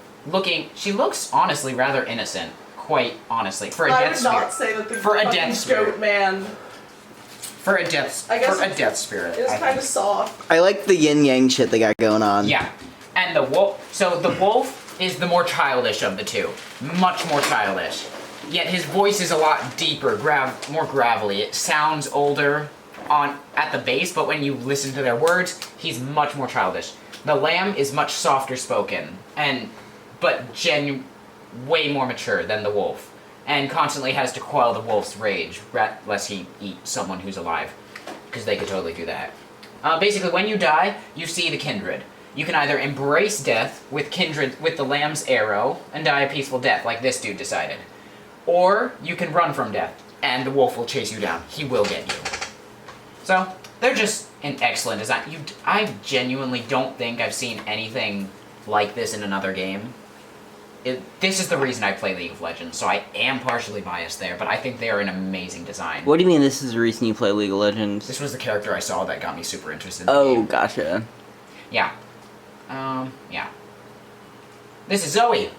she looks honestly rather innocent. Quite honestly, for a death spirit. I would not say that the for a fucking death spirit. goat man. For a death spirit. It's kind of soft. I like the yin yang shit they got going on. Yeah, and the wolf. So the wolf is the more childish of the two, much more childish. Yet his voice is a lot deeper, more gravelly. It sounds older at the base, but when you listen to their words, he's much more childish. The lamb is much softer spoken, but way more mature than the wolf, and constantly has to quell the wolf's rage, lest he eat someone who's alive, because they could totally do that. Basically, when you die, you see the Kindred. You can either embrace death with the lamb's arrow and die a peaceful death, like this dude decided, or you can run from death, and the wolf will chase you down. He will get you. So, they're just an excellent design. I genuinely don't think I've seen anything like this in another game. This is the reason I play League of Legends, so I am partially biased there, but I think they are an amazing design. What do you mean this is the reason you play League of Legends? This was the character I saw that got me super interested in the Oh, game. gotcha. Yeah. Yeah. This is Zoe.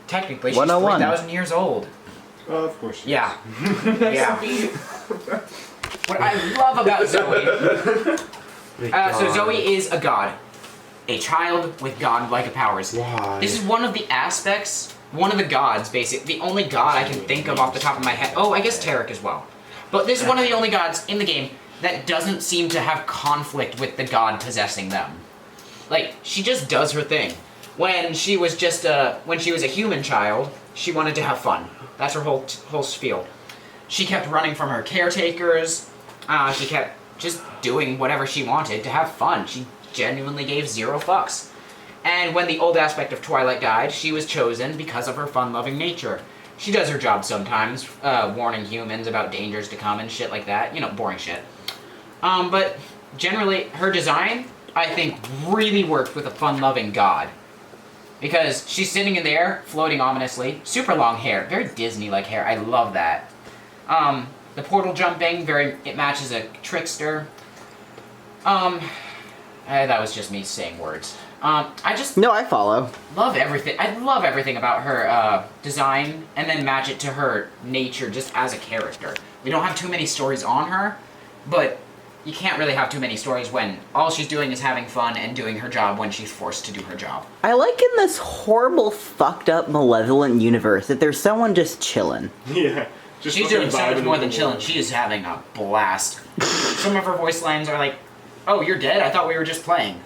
Technically, she's 101. 3,000 years old. Of course she Yeah. is. Yeah. What I love about Zoe... so Zoe is a god. A child with god-like powers. Why? This is one of the aspects, one of the gods, basically. The only god I can think of off the top of my head. Oh, I guess Tarek as well. But this is one of the only gods in the game that doesn't seem to have conflict with the god possessing them. Like, she just does her thing. When she was a human child, she wanted to have fun. That's her whole spiel. She kept running from her caretakers. She kept just doing whatever she wanted to have fun. She genuinely gave 0 fucks. And when the old aspect of Twilight died, she was chosen because of her fun-loving nature. She does her job sometimes, warning humans about dangers to come and shit like that. You know, boring shit. But generally, her design, I think, really worked with a fun-loving god. Because she's sitting in the air, floating ominously. Super long hair, very Disney-like hair. I love that. The portal jumping, it matches a trickster. That was just me saying words. I just No, I follow. love everything. I love everything about her design, and then match it to her nature just as a character. We don't have too many stories on her, but you can't really have too many stories when all she's doing is having fun and doing her job when she's forced to do her job. I like in this horrible, fucked up, malevolent universe that there's someone just chilling. Yeah. She's doing so much more than chilling. She is having a blast. Some of her voice lines are like, "Oh, you're dead? I thought we were just playing."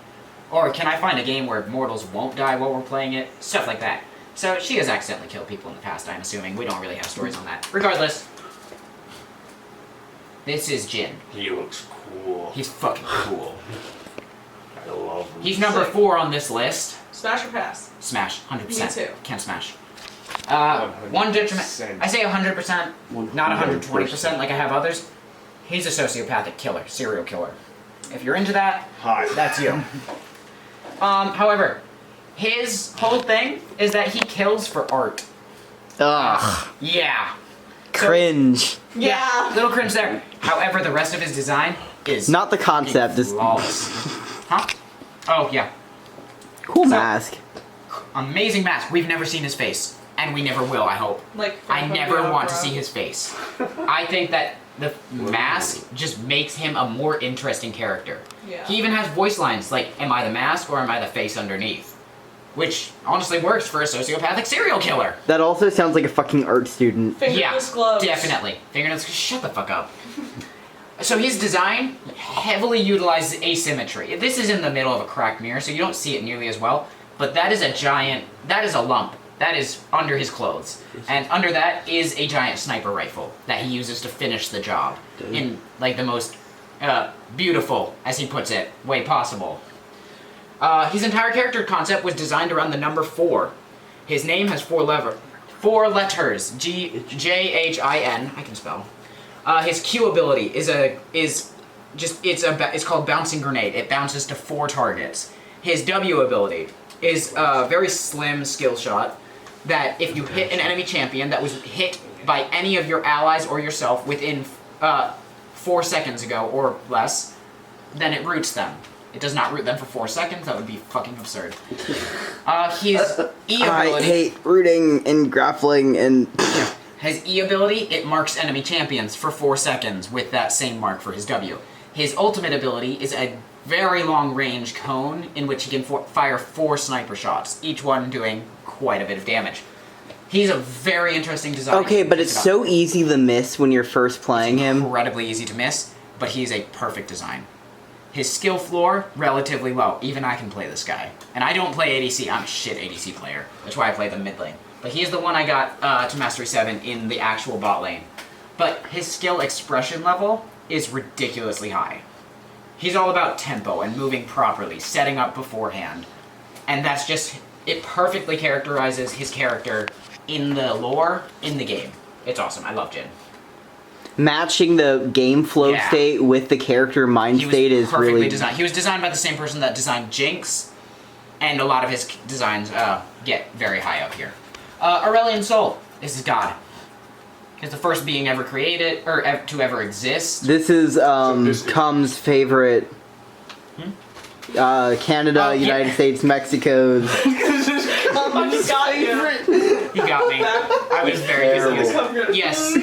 Or, "Can I find a game where mortals won't die while we're playing it?" Stuff like that. So she has accidentally killed people in the past, I'm assuming. We don't really have stories on that. Regardless, this is Jin. He looks cool. He's fucking cool. I love him. He's number 4 on this list. Smash or pass? Smash, 100%. Me too. Can't smash. One detriment. I say 100%, not 120% like I have others. He's a sociopathic killer, serial killer. If you're into that, that's you. However, his whole thing is that he kills for art. Ugh. Yeah. Cringe. Yeah. Little cringe there. However, the rest of his design is Not the concept, just flawless. Huh? Oh, yeah. cool mask. Amazing mask. We've never seen his face. And we never will, I hope. Like, I never Opera. want to see his face. I think that the mask just makes him a more interesting character. Yeah. He even has voice lines like, "Am I the mask or am I the face underneath?" Which honestly works for a sociopathic serial killer. That also sounds like a fucking art student. Fingerless gloves. Definitely. Fingernails, shut the fuck up. So his design heavily utilizes asymmetry. This is in the middle of a cracked mirror, so you don't see it nearly as well, but that is a lump. That is under his clothes. And under that is a giant sniper rifle that he uses to finish the job in like the most beautiful, as he puts it, way possible. His entire character concept was designed around the number 4. His name has 4 letters. Jhin. I can spell. His Q ability it's called Bouncing Grenade. It bounces to 4 targets. His W ability is a very slim skill shot that if you hit an enemy champion that was hit by any of your allies or yourself within 4 seconds ago or less, then it roots them. It does not root them for 4 seconds. That would be fucking absurd. His E ability. I hate rooting and grappling and. His E ability, it marks enemy champions for 4 seconds with that same mark for his W. His ultimate ability is a very long range cone in which he can fire 4 sniper shots, each one doing quite a bit of damage. He's a very interesting design. Okay, but it's so easy to miss when you're first playing him. Incredibly easy to miss, but he's a perfect design. His skill floor, relatively low. Even I can play this guy. And I don't play ADC. I'm a shit ADC player. That's why I play the mid lane. But he's the one I got to Mastery 7 in the actual bot lane. But his skill expression level is ridiculously high. He's all about tempo and moving properly, setting up beforehand. And that's just, it perfectly characterizes his character in the lore, in the game. It's awesome. I love Jhin. Matching the game flow state with the character mind state is really designed. He was designed by the same person that designed Jinx, and a lot of his designs get very high up here. Aurelion Sol. This is God. He's the first being ever created, or to ever exist. This is Cum's favorite. Canada, United States, Mexico's. Cum's favorite. He got me. I was very confused. Yes.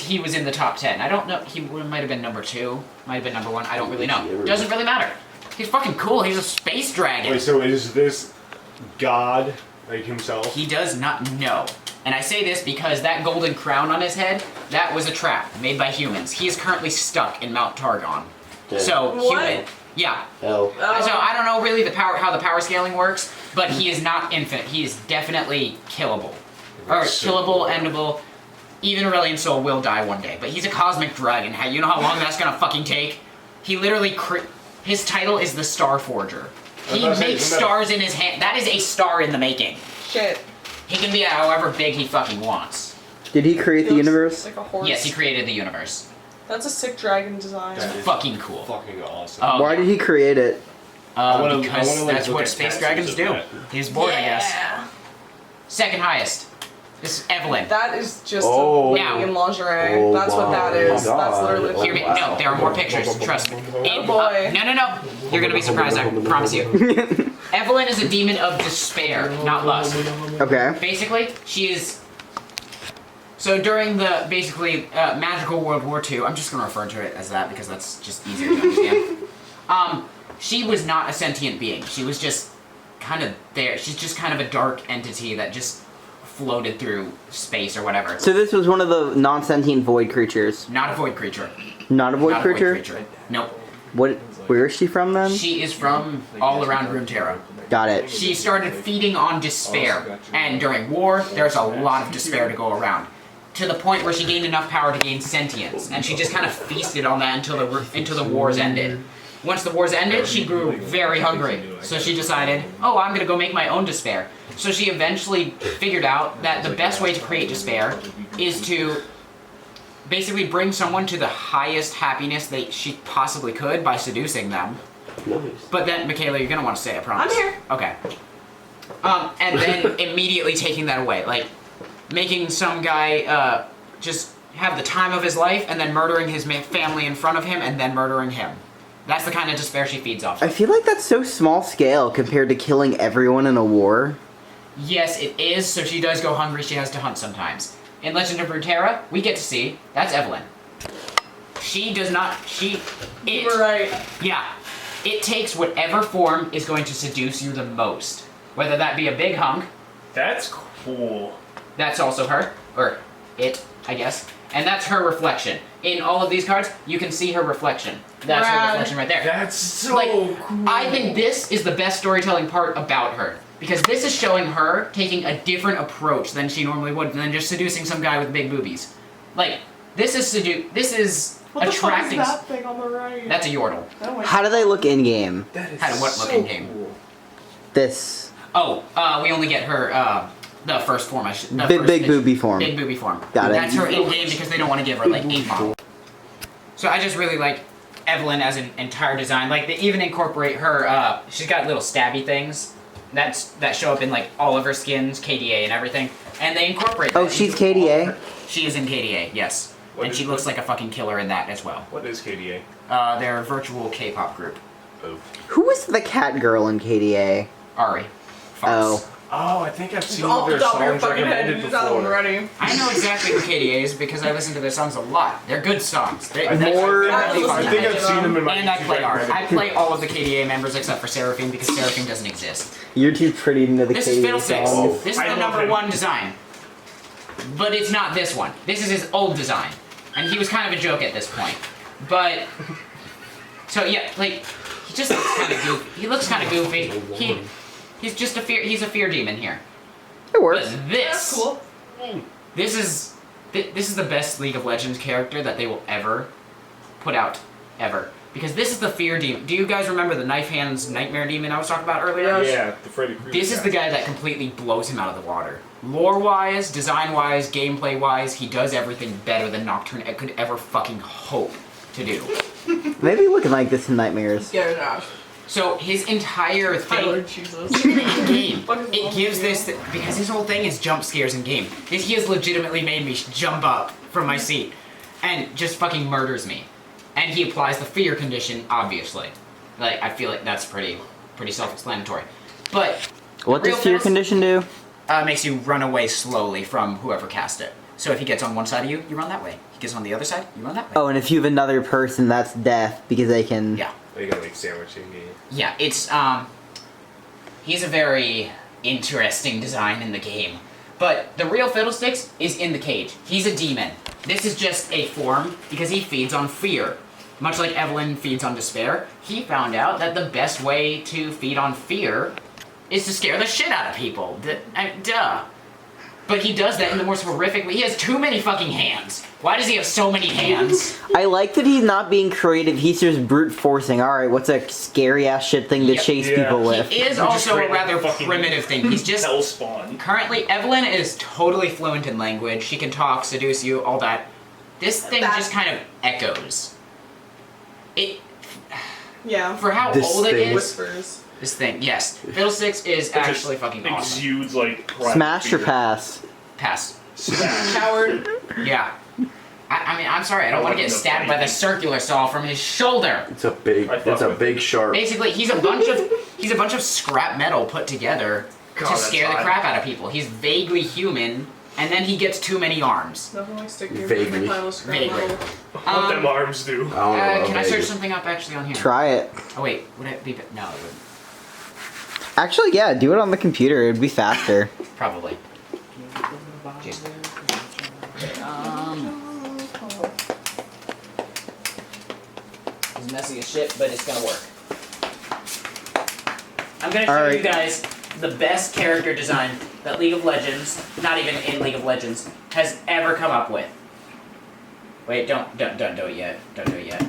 He was in the top 10. I don't know. He might have been number 2. Might have been number 1. I don't really know. Doesn't really matter. He's fucking cool. He's a space dragon. Wait, so is this God, like himself? He does not know. And I say this because that golden crown on his head, that was a trap made by humans. He is currently stuck in Mount Targon. Damn. So, What? human. Yeah. Hell. So I don't know really how the power scaling works, but he is not infinite. He is definitely killable. Or killable, endable. Even Aurelion Sol will die one day, but he's a cosmic dragon. You know how long that's gonna fucking take? He literally his title is the Star Forger. He makes stars in his hand. That is a star in the making. Shit. He can be however big he fucking wants. Did he create the universe? Like a horse. Yes, he created the universe. That's a sick dragon design. It's fucking cool. Fucking awesome. Why did he create it? Because that's what space dragons do. He's bored, I guess. Second highest. This is Evelyn. That is just Oh. a lady in lingerie. That's what that is. That's literally Hear me. No, there are more pictures. Trust me. Oh boy. No. You're gonna be surprised. I promise you. Evelyn is a demon of despair, not lust. Okay. Basically, she is. So during the magical World War II, I'm just gonna refer to it as that because that's just easier to understand. She was not a sentient being. She was just kind of there. She's just kind of a dark entity that just floated through space or whatever. So this was one of the non-sentient void creatures. Not a void creature. Not a void Not creature? A void creature. Nope. Where is she from then? She is from all around Runeterra. Got it. She started feeding on despair, and during war, there's a lot of despair to go around. To the point where she gained enough power to gain sentience, and she just kind of feasted on that until the wars ended. Once the wars ended, she grew very hungry, so she decided, oh, I'm gonna go make my own despair. So she eventually figured out that the best way to create despair is to basically bring someone to the highest happiness that she possibly could by seducing them. Nice. But then, Mikayla, you're gonna want to say, I promise. I'm here. Okay. And then immediately taking that away, like making some guy just have the time of his life, and then murdering his family in front of him, and then murdering him. That's the kind of despair she feeds off. I feel like that's so small scale compared to killing everyone in a war. Yes, it is. So she does go hungry. She has to hunt sometimes. In Legend of Runeterra, we get to see that's Evelyn. She does not. You were right. Yeah. It takes whatever form is going to seduce you the most. Whether that be a big hunk. That's cool. That's also her. Or it, I guess. And that's her reflection. In all of these cards, you can see her reflection. That's her reflection right there. That's so cool. I think this is the best storytelling part about her. Because this is showing her taking a different approach than she normally would, than just seducing some guy with big boobies. Like, this is What attracting. the fuck is that thing on the right? That's a Yordle. Oh How do they look in game? How do what look in game? Cool. This. Oh, we only get her, the first form. Big booby form. Big booby form. Got it. That's her in game because they don't want to give her like 8 model. So I just really like Evelyn as an entire design. Like they even incorporate her. She's got little stabby things that show up in like all of her skins, KDA and everything, and they incorporate. Oh, she's KDA. She is in KDA, yes, and she looks like a fucking killer in that as well. What is KDA? They're a virtual K-pop group. Oh. Who was the cat girl in KDA? Ari. Oh. Oh, I think I've seen Off the their top of your songs fucking head, recommended use that one before. ready. I know exactly who KDA is because I listen to their songs a lot. They're good songs. I think I've seen them in my And I play art. I play all of the KDA members except for Seraphine because Seraphine doesn't exist. You're too pretty into the This is KDA Fiddlesticks. songs. This is the number 1 design. But it's not this one. This is his old design. And he was kind of a joke at this point. But, so yeah, like, he just looks kind of goofy. He looks kind of goofy. He's just a fear demon here. It works. But this, That's cool. this is the best League of Legends character that they will ever put out, ever. Because this is the fear demon. Do you guys remember the Knife Hands Nightmare Demon I was talking about earlier? Yeah, the Freddy Krueger. This is the guy that completely blows him out of the water. Lore-wise, design-wise, gameplay-wise, he does everything better than Nocturne could ever fucking hope to do. Maybe looking like this in Nightmares. Get it, Josh. So his entire thing, Lord Jesus. even in game, it gives this because his whole thing is jump scares in game. He has legitimately made me jump up from my seat and just fucking murders me. And he applies the fear condition, obviously. Like I feel like that's pretty self-explanatory. But What does fear condition do? Makes you run away slowly from whoever cast it. So if he gets on one side of you, you run that way. He gets on the other side, you run that way. Oh, and if you have another person, that's death because they can. Yeah. They gotta make sandwich in game. Yeah, it's he's a very interesting design in the game. But the real Fiddlesticks is in the cage. He's a demon. This is just a form because he feeds on fear. Much like Evelyn feeds on despair, he found out that the best way to feed on fear is to scare the shit out of people. Duh. But he does that in the most horrific way. He has too many fucking hands. Why does he have so many hands? I like that he's not being creative. He's just brute forcing. All right, what's a scary ass shit thing to chase people with? He is also a rather primitive thing. He's just Hellspawn. Currently, Evelyn is totally fluent in language. She can talk, seduce you, all that. This thing just kind of echoes. It. Yeah. For how old it is. Whispers. This thing, yes. Fiddlesticks is actually fucking awesome. Exudes like. Smash or pass? Pass. Coward. Yeah. I mean, I'm sorry, I don't want to get stabbed by the circular saw from his shoulder. It's a big shark. Basically, he's a bunch of scrap metal put together to scare the crap out of people. He's vaguely human, and then he gets too many arms. Vaguely. Vaguely. What them arms do? Can I search something up actually on here? Try it. Oh wait, would it be? No, it wouldn't. Actually, yeah, do it on the computer. It'd be faster. Probably. Jeez. It's messy as shit, but it's gonna work. I'm gonna show you guys the best character design that League of Legends, not even in League of Legends, has ever come up with. Wait, don't do it yet. Don't do it yet.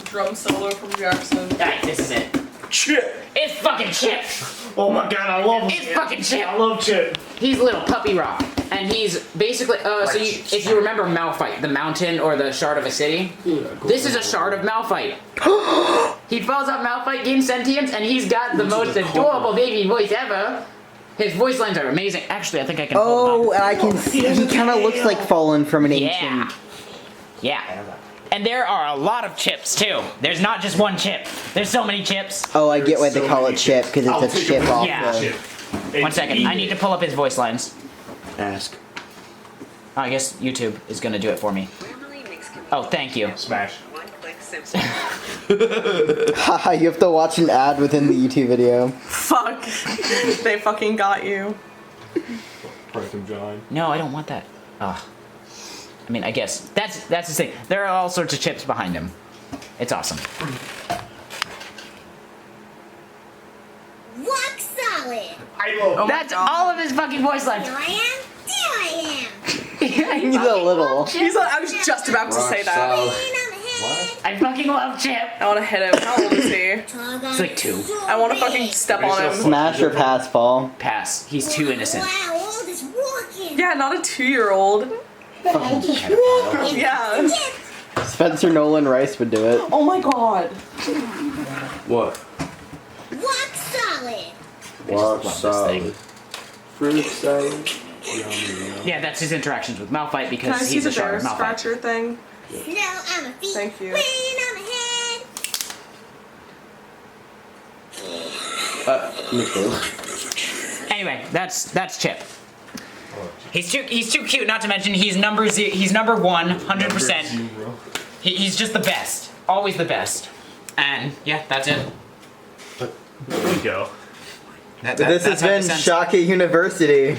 Drum solo from Jackson. Alright, this is it. Chip! It's fucking Chip! Oh my god, I love It's fucking Chip! I love Chip. He's little puppy rock, and he's basically, if you remember Malphite, the mountain or the shard of a city, this is a shard of Malphite. He follows up Malphite, gains sentience, and he's got the most adorable baby voice ever. His voice lines are amazing. Actually, I think I can hold him up. And I can see he kind of looks like Fallen from an ancient. Yeah. And there are a lot of chips too. There's not just one chip. There's so many chips. Oh, I get why they call it chip because it's a chip off. Yeah. The... 1 second. I need to pull up his voice lines. Ask. Oh, I guess YouTube is gonna do it for me. Oh, thank you. Smash. Haha, you have to watch an ad within the YouTube video. Fuck. They fucking got you. Phantom John. No, I don't want that. Ugh. I mean, I guess that's the thing. There are all sorts of chips behind him. It's awesome. Rock solid. That's all of his fucking voice lines. Here I am. He's a little. I was just about to say that. I fucking love Chip. I want to hit him. How old is he? He's like 2. I want to fucking step on him. Smash or pass, Paul? Pass. He's too innocent. Wow, all this walking. Yeah, not a 2-year-old. Yeah. Spencer Nolan Rice would do it. Oh my god. What? Rock solid. Rock solid. Fruit salad. Yeah, that's his interactions with Malphite Can I because see he's the a shard bear of Malphite. scratcher thing? No, I'm a feet. Thank you. Rain on my head. Anyway, that's Chip. He's too cute. Not to mention he's number 1, 100%. He's just the best, always the best. And yeah, that's it. There we go. This has been Shaka University,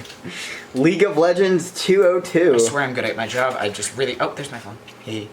League of Legends 202. I swear I'm good at my job. I just really. Oh, there's my phone. Hey.